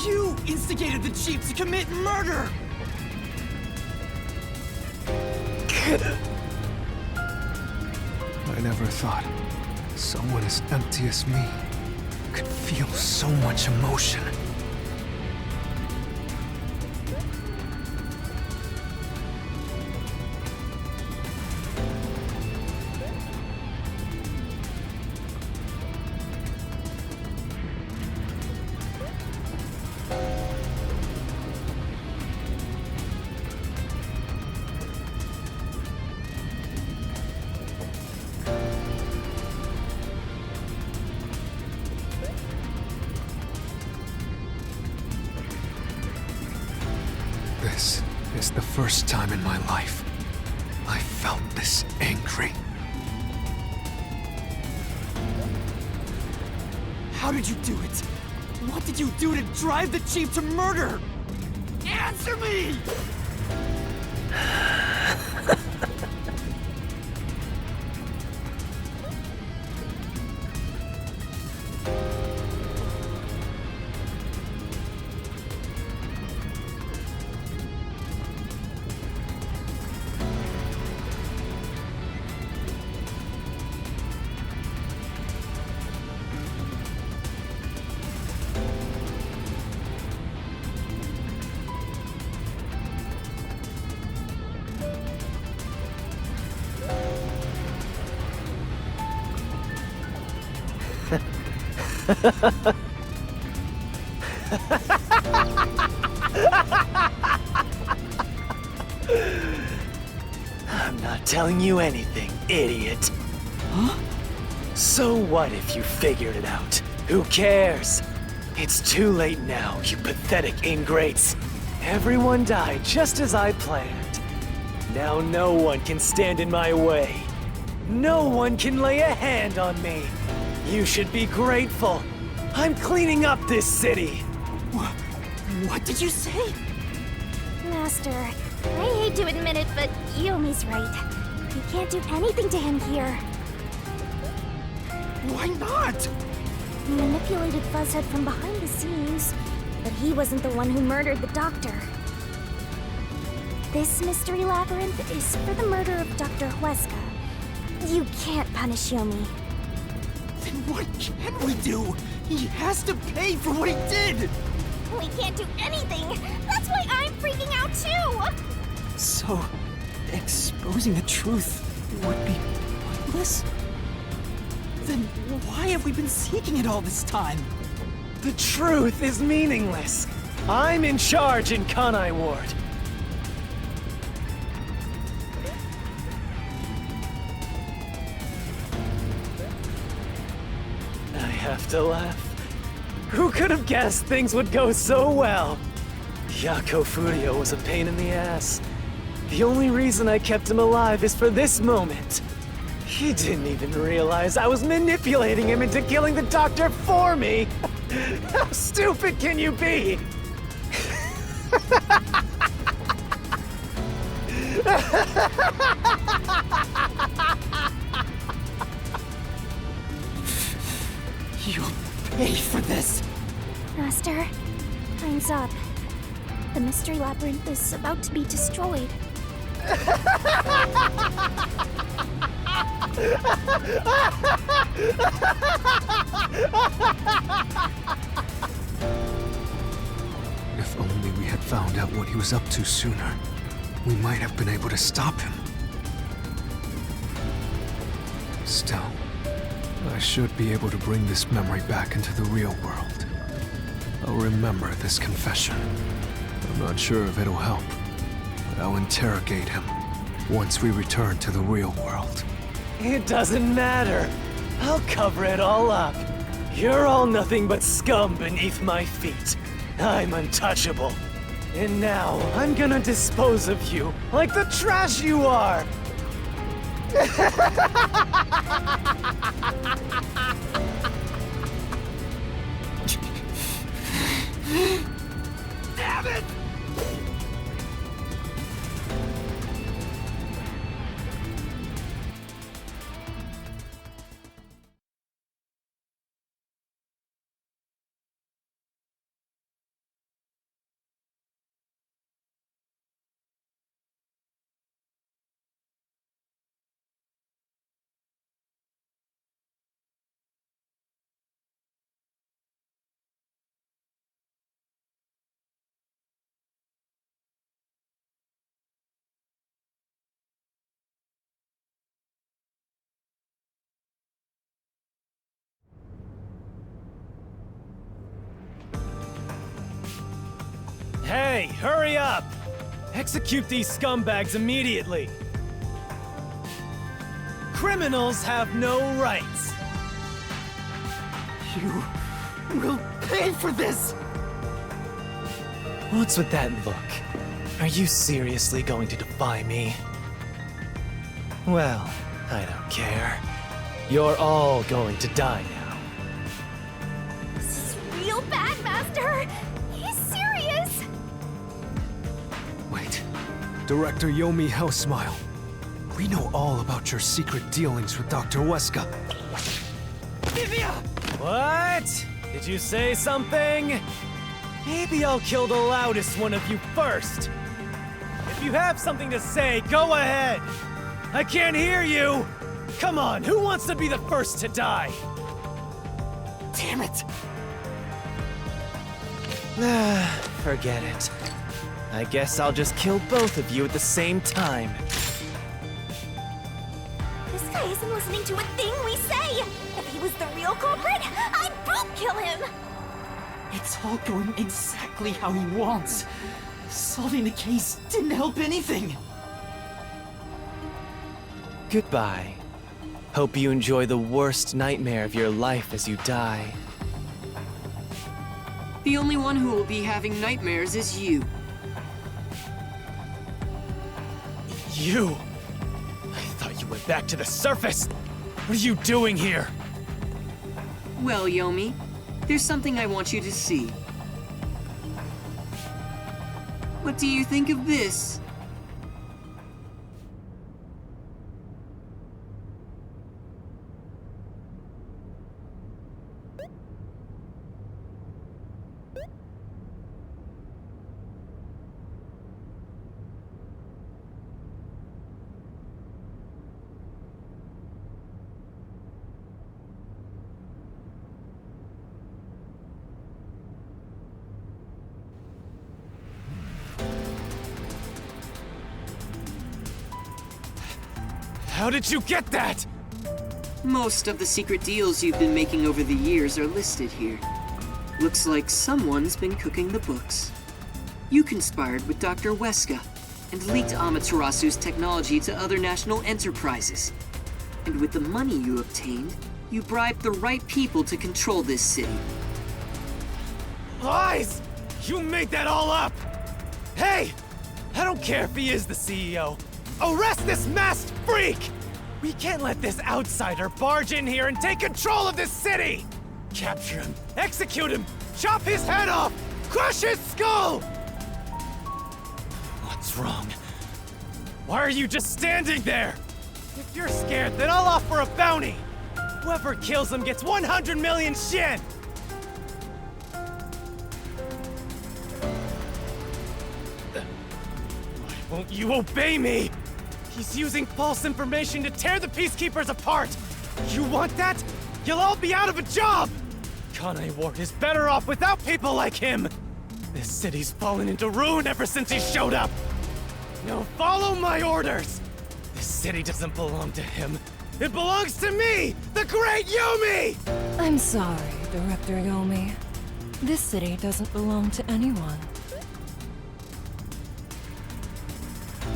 You instigated the Chief to commit murder! I never thought someone as empty as me could feel so much emotion. This is the first time in my life I felt this angry. How did you do it? What did you do to drive the Chief to murder? Answer me! I'm not telling you anything, idiot. Huh? So what if you figured it out? Who cares? It's too late now, you pathetic ingrates. Everyone died just as I planned. Now no one can stand in my way. No one can lay a hand on me. You should be grateful. I'm cleaning up this city. What did you say? Master, I hate to admit it, but Yumi's right. You can't do anything to him here. Why not? He manipulated Fuzzhead from behind the scenes, but he wasn't the one who murdered the doctor. This mystery labyrinth is for the murder of Dr. Huesca. You can't punish Yumi. Then what can we do? He has to pay for what he did! We can't do anything! That's why I'm freaking out too! So, exposing the truth would be pointless? Then why have we been seeking it all this time? The truth is meaningless. I'm in charge in Kanai Ward. I have to laugh. Who could have guessed things would go so well? Yako Furio was a pain in the ass. The only reason I kept him alive is for this moment. He didn't even realize I was manipulating him into killing the doctor for me! How stupid can you be? You'll pay for this! Master, time's up. The mystery labyrinth is about to be destroyed. If only we had found out what he was up to sooner, we might have been able to stop him. Still, I should be able to bring this memory back into the real world. I'll remember this confession. I'm not sure if it'll help, but I'll interrogate him once we return to the real world. It doesn't matter. I'll cover it all up. You're all nothing but scum beneath my feet. I'm untouchable. And now, I'm gonna dispose of you like the trash you are! Damn it! Hey, hurry up! Execute these scumbags immediately! Criminals have no rights! You will pay for this! What's with that look? Are you seriously going to defy me? Well, I don't care. You're all going to die now. This is real bad, Master! He's serious! Wait. Director Yomi Hellsmile. We know all about your secret dealings with Dr. Weska. What? Did you say something? Maybe I'll kill the loudest one of you first. If you have something to say, go ahead. I can't hear you. Come on, who wants to be the first to die? Damn it! Forget it. I guess I'll just kill both of you at the same time. This guy isn't listening to a thing we say! If he was the real culprit, I'd both kill him! It's all going exactly how he wants. Solving the case didn't help anything. Goodbye. Hope you enjoy the worst nightmare of your life as you die. The only one who will be having nightmares is you. You! I thought you went back to the surface! What are you doing here? Well, Yomi, there's something I want you to see. What do you think of this? How did you get that? Most of the secret deals you've been making over the years are listed here. Looks like someone's been cooking the books. You conspired with Dr. Weska and leaked Amaterasu's technology to other national enterprises. And with the money you obtained, you bribed the right people to control this city. Lies! You made that all up! Hey! I don't care if he is the CEO. Arrest this masked freak! We can't let this outsider barge in here and take control of this city! Capture him, execute him, chop his head off, crush his skull! What's wrong? Why are you just standing there? If you're scared, then I'll offer a bounty! Whoever kills him gets 100 million yen! Why won't you obey me? He's using false information to tear the Peacekeepers apart! You want that? You'll all be out of a job! Kanai Ward is better off without people like him! This city's fallen into ruin ever since he showed up! Now follow my orders! This city doesn't belong to him. It belongs to me! The Great Yomi! I'm sorry, Director Yomi. This city doesn't belong to anyone.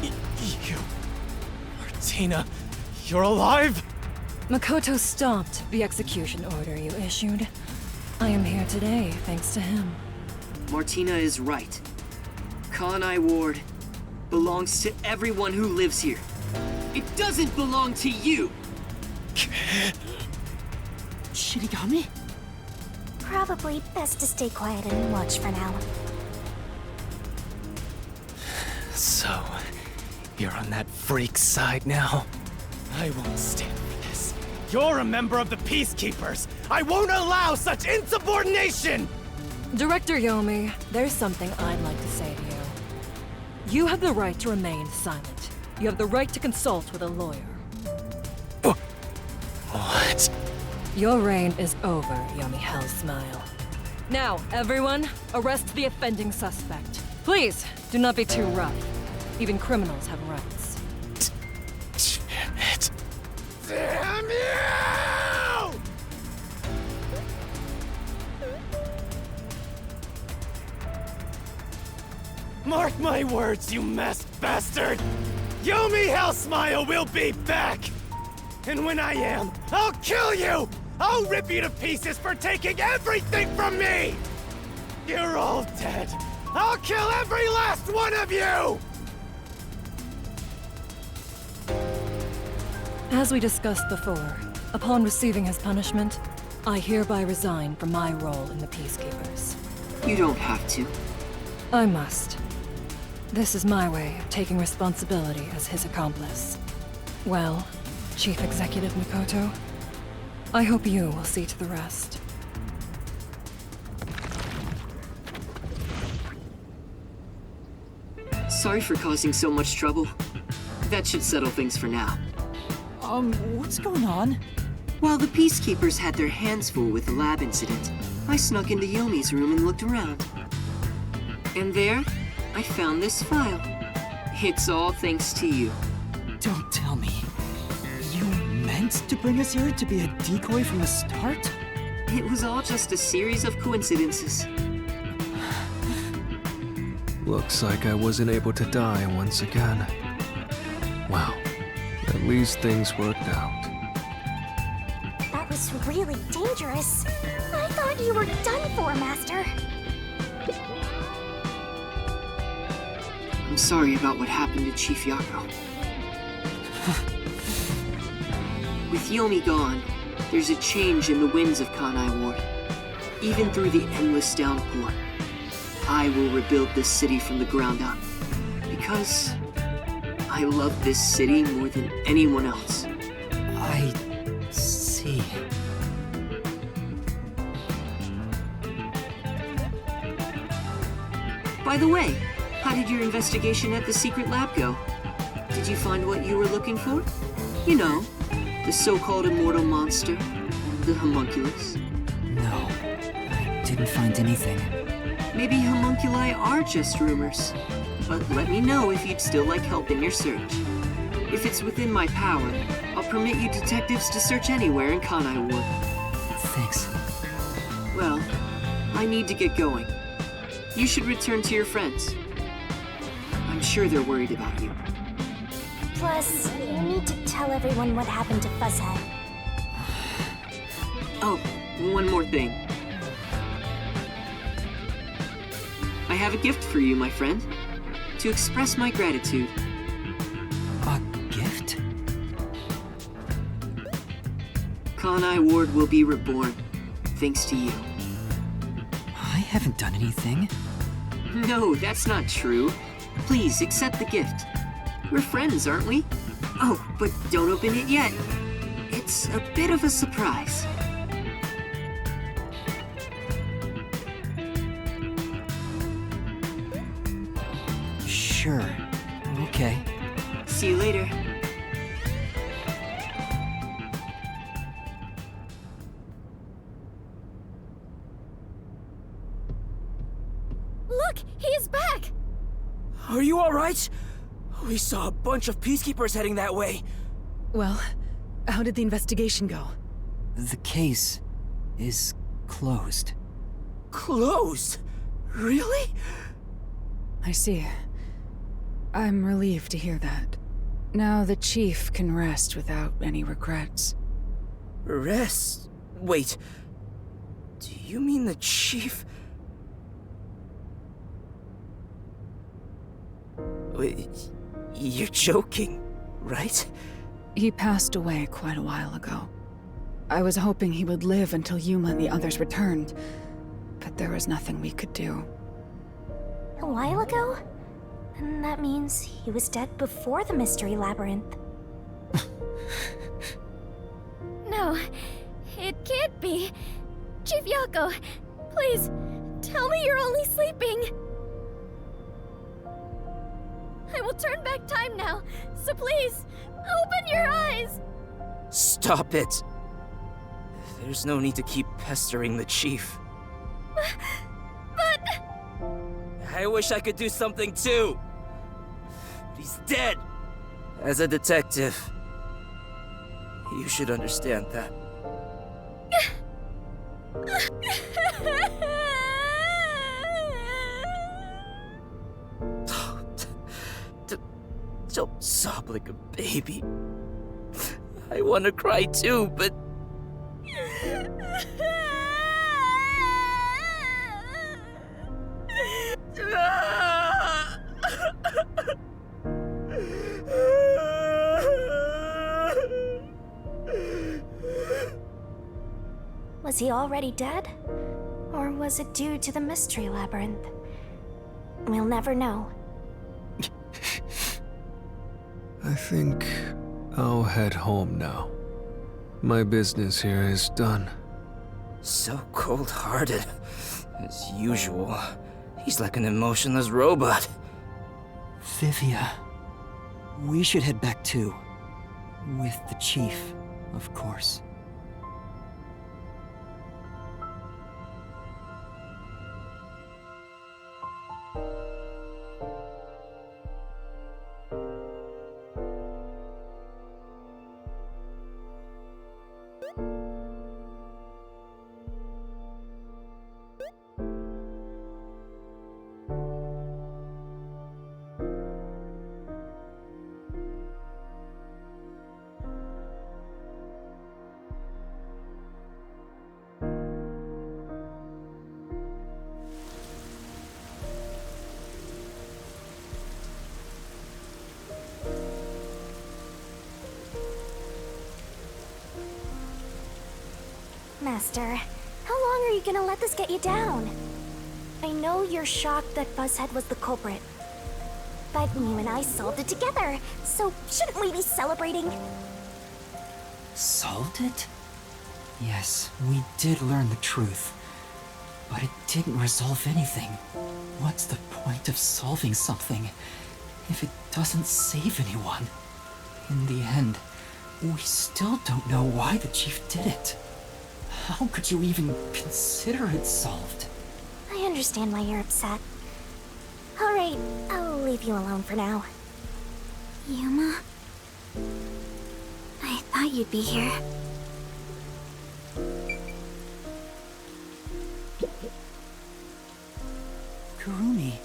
You... Martina, you're alive? Makoto stopped the execution order you issued. I am here today thanks to him. Martina is right. Kanai Ward belongs to everyone who lives here. It doesn't belong to you! Shinigami? Probably best to stay quiet and watch for now. So, you're on that freak's side now? I won't stand for this. You're a member of the Peacekeepers! I won't allow such insubordination! Director Yomi, there's something I'd like to say to you. You have the right to remain silent. You have the right to consult with a lawyer. What? Your reign is over, Yomi Hellsmile. Now, everyone, arrest the offending suspect. Please, do not be too rough. Even criminals have rights. Damn it. Damn you! Mark my words, you masked bastard! Yomi Hellsmile will be back! And when I am, I'll kill you! I'll rip you to pieces for taking everything from me! You're all dead! I'll kill every last one of you! As we discussed before, upon receiving his punishment, I hereby resign from my role in the Peacekeepers. You don't have to. I must. This is my way of taking responsibility as his accomplice. Well, Chief Executive Mikoto, I hope you will see to the rest. Sorry for causing so much trouble. That should settle things for now. What's going on? While the Peacekeepers had their hands full with the lab incident, I snuck into Yomi's room and looked around. And there, I found this file. It's all thanks to you. Don't tell me. You meant to bring us here to be a decoy from the start? It was all just a series of coincidences. Looks like I wasn't able to die once again. Well, at least things worked out. That was really dangerous. I thought you were done for, Master. I'm sorry about what happened to Chief Yako. With Yomi gone, there's a change in the winds of Kanai Ward. Even through the endless downpour, I will rebuild this city from the ground up. Because I love this city more than anyone else. I see. By the way, how did your investigation at the secret lab go? Did you find what you were looking for? You know, the so-called immortal monster, the homunculus. No, I didn't find anything. Maybe homunculi are just rumors. But let me know if you'd still like help in your search. If it's within my power, I'll permit you detectives to search anywhere in Kanai Ward. Thanks. Well, I need to get going. You should return to your friends. I'm sure they're worried about you. Plus, you need to tell everyone what happened to Fuzzhead. Oh, one more thing. I have a gift for you, my friend. To express my gratitude. A gift? Kanai Ward will be reborn, thanks to you. I haven't done anything. No, that's not true. Please, accept the gift. We're friends, aren't we? Oh, but don't open it yet. It's a bit of a surprise. Sure. Okay. See you later. Look, he is back! Are you alright? We saw a bunch of Peacekeepers heading that way. Well, how did the investigation go? The case is closed. Closed? Really? I see. I'm relieved to hear that. Now the Chief can rest without any regrets. Rest? Wait. Do you mean the Chief? Wait, you're joking, right? He passed away quite a while ago. I was hoping he would live until Yuma and the others returned, but there was nothing we could do. A while ago? And that means he was dead before the Mystery Labyrinth. No, it can't be. Chief Yako, please, tell me you're only sleeping. I will turn back time now, so please, open your eyes! Stop it. There's no need to keep pestering the Chief. But... I wish I could do something too. But he's dead. As a detective, you should understand that. Don't sob like a baby. I want to cry too, but... Was he already dead? Or was it due to the mystery labyrinth? We'll never know. I think I'll head home now. My business here is done. So cold-hearted. As usual. He's like an emotionless robot. Vivia, we should head back too. With the chief, of course. Master, how long are you gonna let this get you down? I know you're shocked that Buzzhead was the culprit, but you and I solved it together, so shouldn't we be celebrating? Solved it? Yes, we did learn the truth. But it didn't resolve anything. What's the point of solving something if it doesn't save anyone? In the end, we still don't know why the chief did it. How could you even consider it solved? I understand why you're upset. Alright, I'll leave you alone for now. Yuma? I thought you'd be here. Kurumi,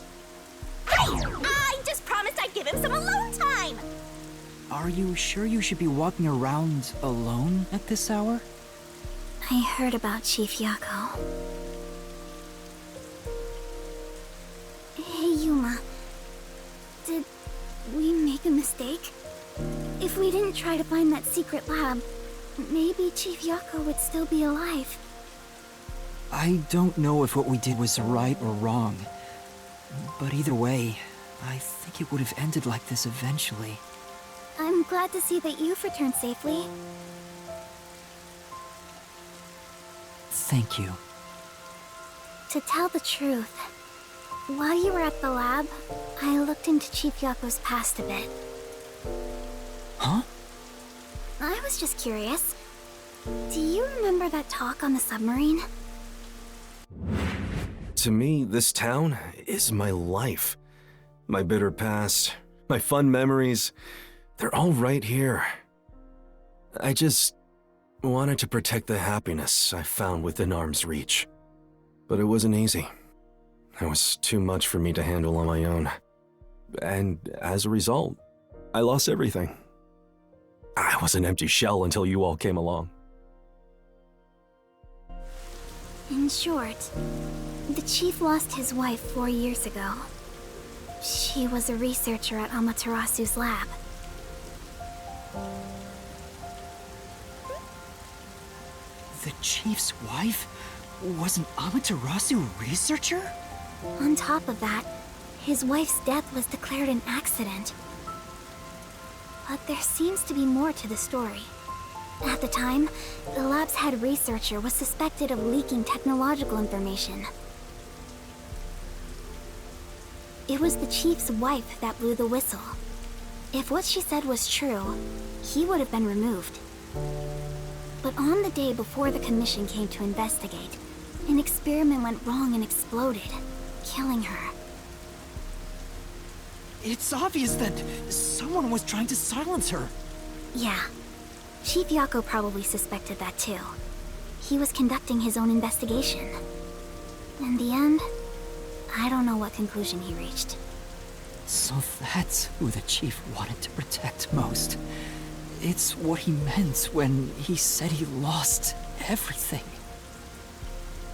I just promised I'd give him some alone time! are you sure you should be walking around alone at this hour? I heard about Chief Yako. Hey, Yuma. Did we make a mistake? If we didn't try to find that secret lab, maybe Chief Yako would still be alive. I don't know if what we did was right or wrong. But either way, I think it would have ended like this eventually. I'm glad to see that you've returned safely. Thank you. To tell the truth, while you were at the lab, I looked into Chief Yako's past a bit. Huh? I was just curious. Do you remember that talk on the submarine? To me, this town is my life. My bitter past, my fun memories, they're all right here. I just wanted to protect the happiness I found within arm's reach. But it wasn't easy. It was too much for me to handle on my own. And as a result, I lost everything. I was an empty shell until you all came along. In short, the chief lost his wife 4 years ago. She was a researcher at Amaterasu's lab. The chief's wife was an Amaterasu researcher? On top of that, his wife's death was declared an accident. But there seems to be more to the story. At the time, the lab's head researcher was suspected of leaking technological information. It was the chief's wife that blew the whistle. If what she said was true, he would have been removed. But on the day before the commission came to investigate, an experiment went wrong and exploded, killing her. It's obvious that someone was trying to silence her. Yeah. Chief Yako probably suspected that too. He was conducting his own investigation. In the end, I don't know what conclusion he reached. So that's who the chief wanted to protect most. It's what he meant when he said he lost everything.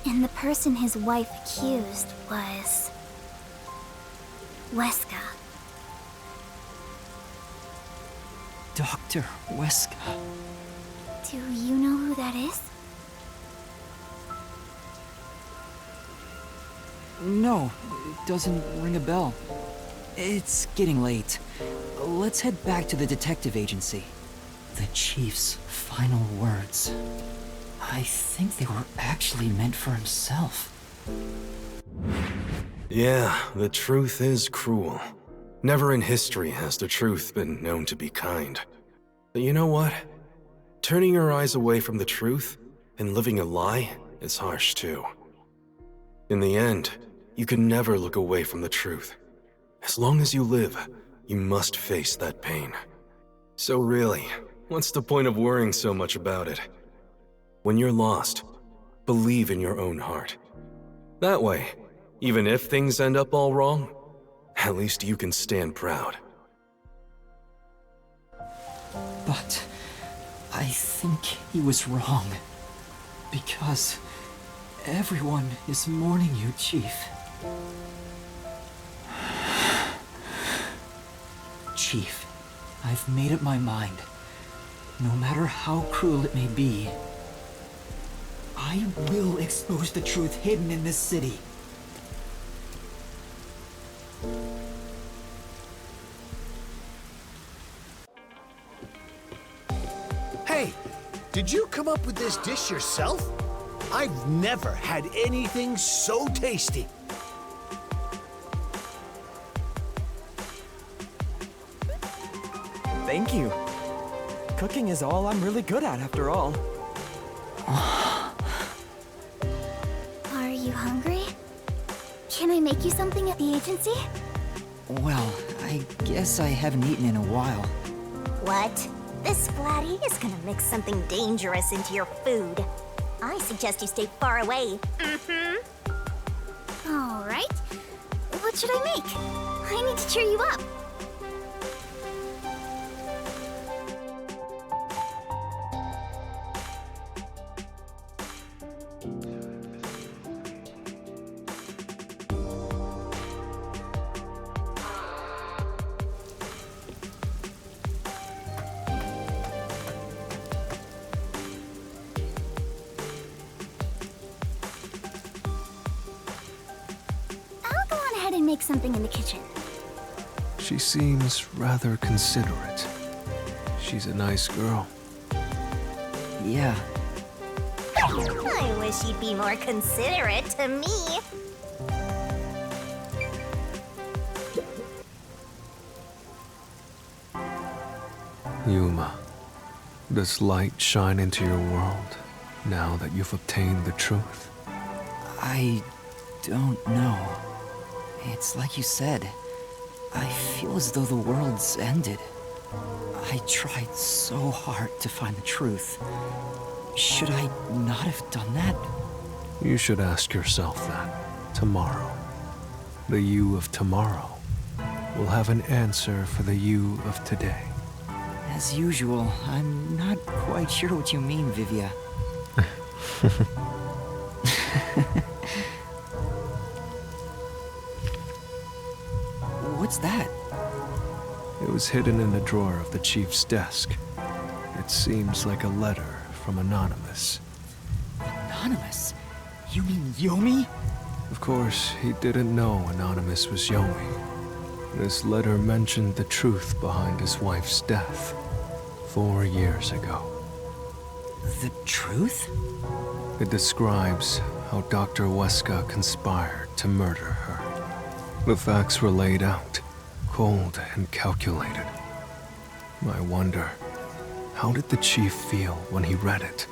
And the person his wife accused was... Weska. Dr. Weska. Do you know who that is? No, it doesn't ring a bell. It's getting late. Let's head back to the detective agency. The chief's final words. I think they were actually meant for himself. Yeah, the truth is cruel. Never in history has the truth been known to be kind. But you know what? Turning your eyes away from the truth and living a lie is harsh too. In the end, you can never look away from the truth. As long as you live, you must face that pain. So really, what's the point of worrying so much about it? When you're lost, believe in your own heart. That way, even if things end up all wrong, at least you can stand proud. But I think he was wrong. Because everyone is mourning you, Chief. Chief, I've made up my mind. No matter how cruel it may be, I will expose the truth hidden in this city. Hey, did you come up with this dish yourself? I've never had anything so tasty. Thank you. Cooking is all I'm really good at, after all. Are you hungry? Can I make you something at the agency? Well, I guess I haven't eaten in a while. What? This Splatty is gonna mix something dangerous into your food. I suggest you stay far away. All right. What should I make? I need to cheer you up. Make something in the kitchen. She seems rather considerate. She's a nice girl. Yeah. I wish you'd be more considerate to me. Yuma, does light shine into your world now that you've obtained the truth? I don't know. It's like you said. I feel as though the world's ended. I tried so hard to find the truth. Should I not have done that? You should ask yourself that tomorrow. The you of tomorrow will have an answer for the you of today. As usual, I'm not quite sure what you mean, Vivia. What's that? It was hidden in a drawer of the chief's desk. It seems like a letter from Anonymous. Anonymous? You mean Yomi? Of course, he didn't know Anonymous was Yomi. This letter mentioned the truth behind his wife's death 4 years ago. The truth? It describes how Dr. Weska conspired to murder her. The facts were laid out, cold and calculated. I wonder, how did the chief feel when he read it?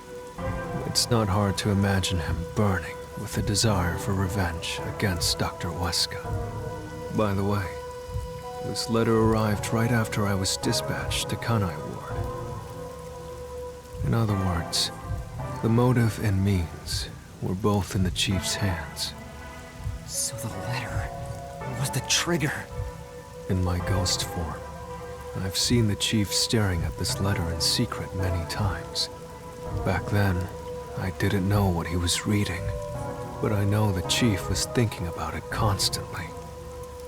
It's not hard to imagine him burning with a desire for revenge against Dr. Weska. By the way, this letter arrived right after I was dispatched to Kanai Ward. In other words, the motive and means were both in the chief's hands. So the letter was the trigger. in my ghost form. I've seen the Chief staring at this letter in secret many times. Back then, I didn't know what he was reading, but I know the Chief was thinking about it constantly.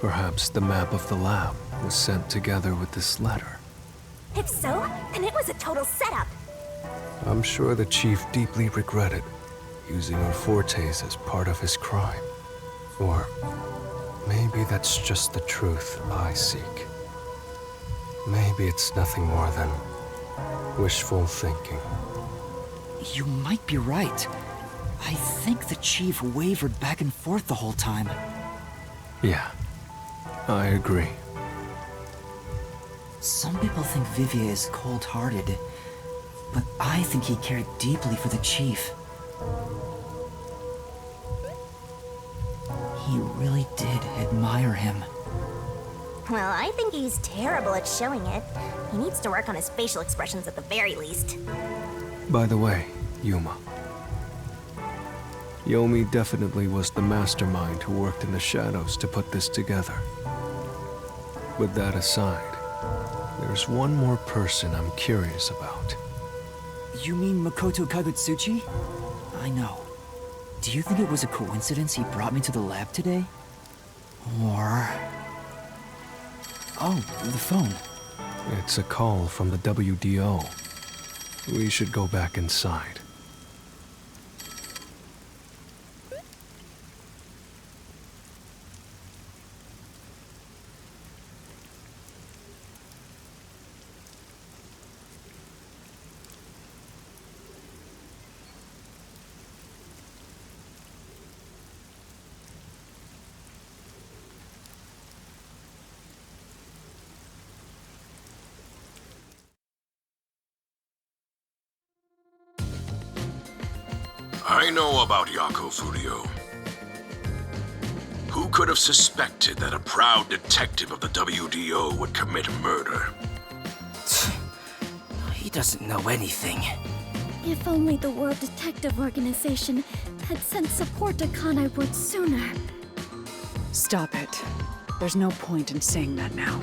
Perhaps the map of the lab was sent together with this letter. If so, then it was a total setup. I'm sure the Chief deeply regretted using our fortes as part of his crime. Or maybe that's just the truth I seek. Maybe it's nothing more than wishful thinking. You might be right. I think the Chief wavered back and forth the whole time. Yeah, I agree. Some people think Vivier is cold-hearted, but I think he cared deeply for the Chief. He really did admire him. Well, I think he's terrible at showing it. He needs to work on his facial expressions at the very least. By the way, Yuma. Yomi definitely was the mastermind who worked in the shadows to put this together. With that aside, there's one more person I'm curious about. You mean Makoto Kagutsuchi? I know. Do you think it was a coincidence he brought me to the lab today? Or... Oh, the phone. It's a call from the WDO. We should go back inside. I know about Yako Furio. Who could have suspected that a proud detective of the WDO would commit murder? He doesn't know anything. If only the World Detective Organization had sent support to Kanai Ward sooner. Stop it. There's no point in saying that now.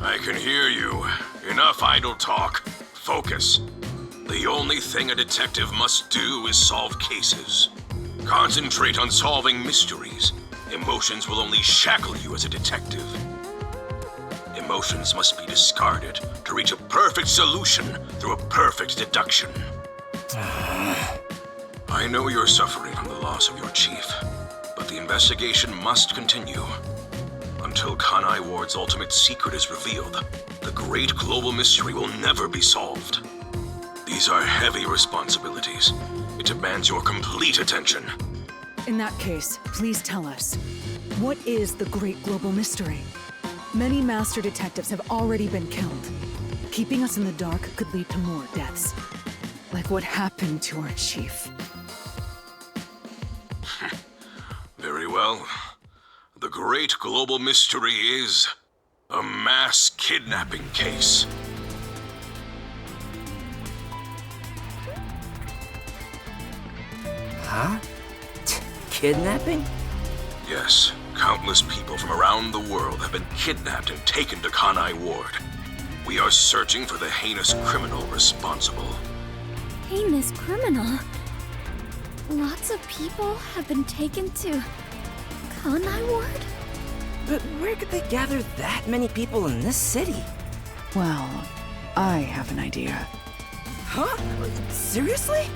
I can hear you. Enough idle talk. Focus. The only thing a detective must do is solve cases. Concentrate on solving mysteries. Emotions will only shackle you as a detective. Emotions must be discarded to reach a perfect solution through a perfect deduction. I know you're suffering from the loss of your chief, but the investigation must continue. Until Kanai Ward's ultimate secret is revealed, the great global mystery will never be solved. These are heavy responsibilities. It demands your complete attention. In that case, please tell us, what is the great global mystery? Many master detectives have already been killed. Keeping us in the dark could lead to more deaths. Like what happened to our chief. Very well. The great global mystery is a mass kidnapping case. Huh? Kidnapping? Yes, countless people from around the world have been kidnapped and taken to Kanai Ward. We are searching for the heinous criminal responsible. Heinous criminal? Lots of people have been taken to Kanai Ward? But where could they gather that many people in this city? Well, I have an idea. Huh? Seriously?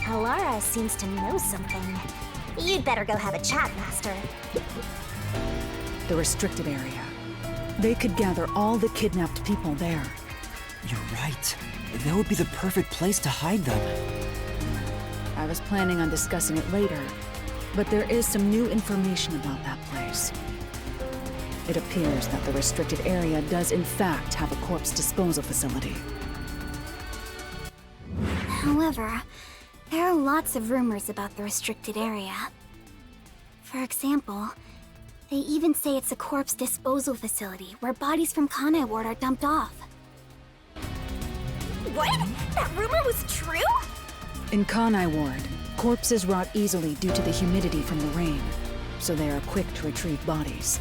Alara seems to know something. You'd better go have a chat, Master. The restricted area. They could gather all the kidnapped people there. You're right. That would be the perfect place to hide them. I was planning on discussing it later, but there is some new information about that place. It appears that the restricted area does in fact have a corpse disposal facility. However, there are lots of rumors about the restricted area. For example, they even say it's a corpse disposal facility where bodies from Kanai Ward are dumped off. What? That rumor was true? In Kanai Ward, corpses rot easily due to the humidity from the rain, so they are quick to retrieve bodies.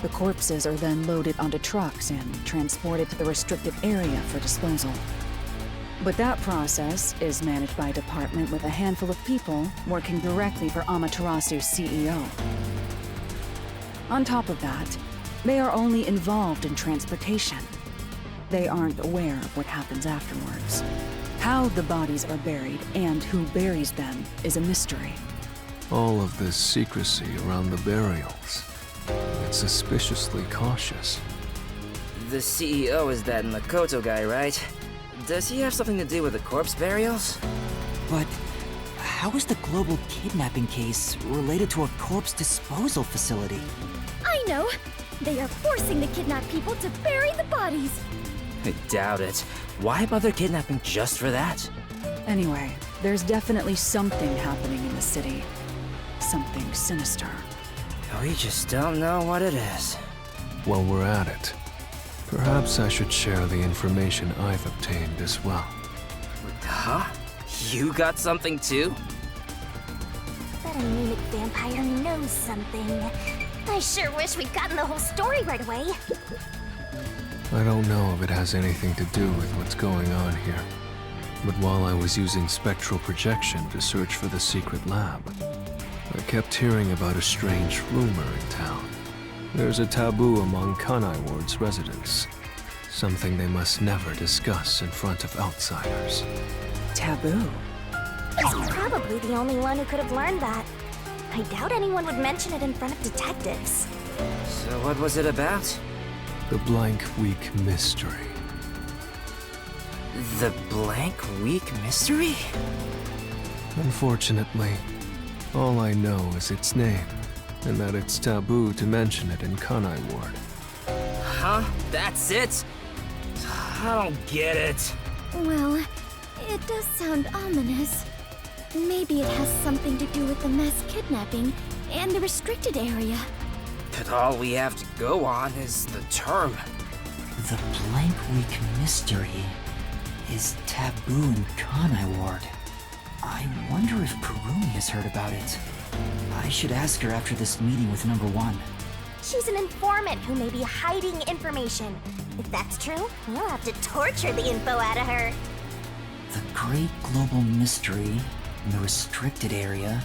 The corpses are then loaded onto trucks and transported to the restricted area for disposal. But that process is managed by a department with a handful of people working directly for Amaterasu's CEO. On top of that, they are only involved in transportation. They aren't aware of what happens afterwards. How the bodies are buried and who buries them is a mystery. All of this secrecy around the burials. It's suspiciously cautious. The CEO is that Makoto guy, right? Does he have something to do with the corpse burials? But how is the global kidnapping case related to a corpse disposal facility? I know! They are forcing the kidnapped people to bury the bodies! I doubt it. Why bother kidnapping just for that? Anyway, there's definitely something happening in the city. Something sinister. We just don't know what it is. While we're at it, perhaps I should share the information I've obtained as well. Huh? You got something too? That anemic vampire knows something. I sure wish we'd gotten the whole story right away. I don't know if it has anything to do with what's going on here. But while I was using spectral projection to search for the secret lab, I kept hearing about a strange rumor in town. There's a taboo among Kanai Ward's residents. Something they must never discuss in front of outsiders. Taboo? He's probably the only one who could have learned that. I doubt anyone would mention it in front of detectives. So what was it about? The Blank Week Mystery. The Blank Week Mystery? Unfortunately, all I know is its name, and that it's taboo to mention it in Kanai Ward. Huh? That's it? I don't get it. Well, it does sound ominous. Maybe it has something to do with the mass kidnapping and the restricted area. But all we have to go on is the term. The Blank Week Mystery is taboo in Kanai Ward. I wonder if Kurumi has heard about it. I should ask her after this meeting with number 1. She's an informant who may be hiding information. If that's true, we'll have to torture the info out of her. The Great Global Mystery, the Restricted Area,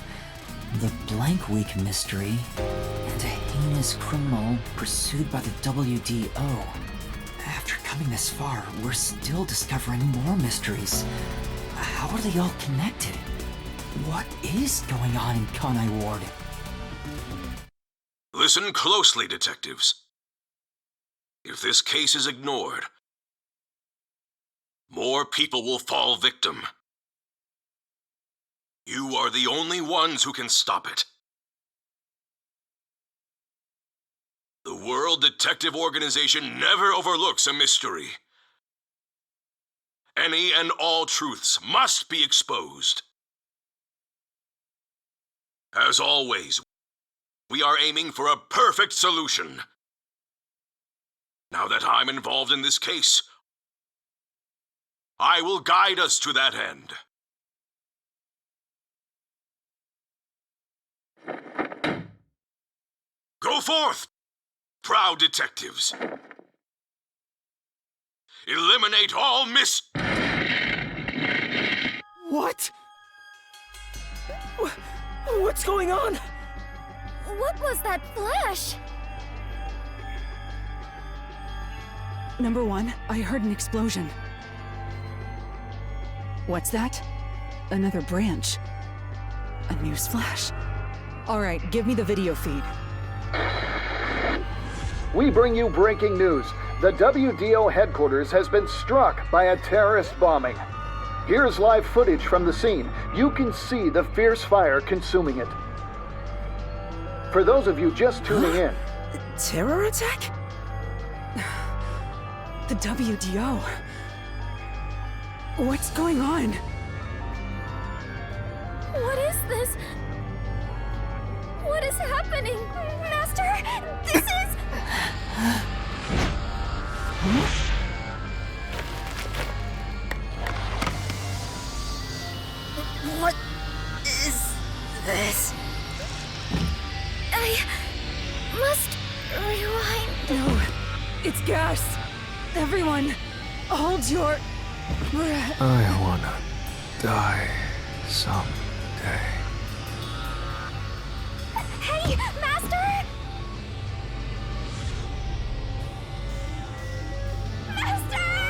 the Blank Week Mystery, and a heinous criminal pursued by the WDO. After coming this far, we're still discovering more mysteries. How are they all connected? What is going on in Kanai Ward? Listen closely, detectives. If this case is ignored, more people will fall victim. You are the only ones who can stop it. The World Detective Organization never overlooks a mystery. Any and all truths must be exposed. As always, we are aiming for a perfect solution. Now that I'm involved in this case, I will guide us to that end. Go forth, proud detectives. Eliminate all What? What's going on? What was that flash? Number 1, I heard an explosion. What's that? Another branch. A news flash. Alright, give me the video feed. We bring you breaking news. The WDO headquarters has been struck by a terrorist bombing. Here's live footage from the scene. You can see the fierce fire consuming it. For those of you just tuning in... Terror attack? The WDO. What's going on? What is this? What is happening? Master, this is... What is this? I must rewind. No, it's gas. Everyone, hold your breath. I wanna die someday. Hey, Master! Master!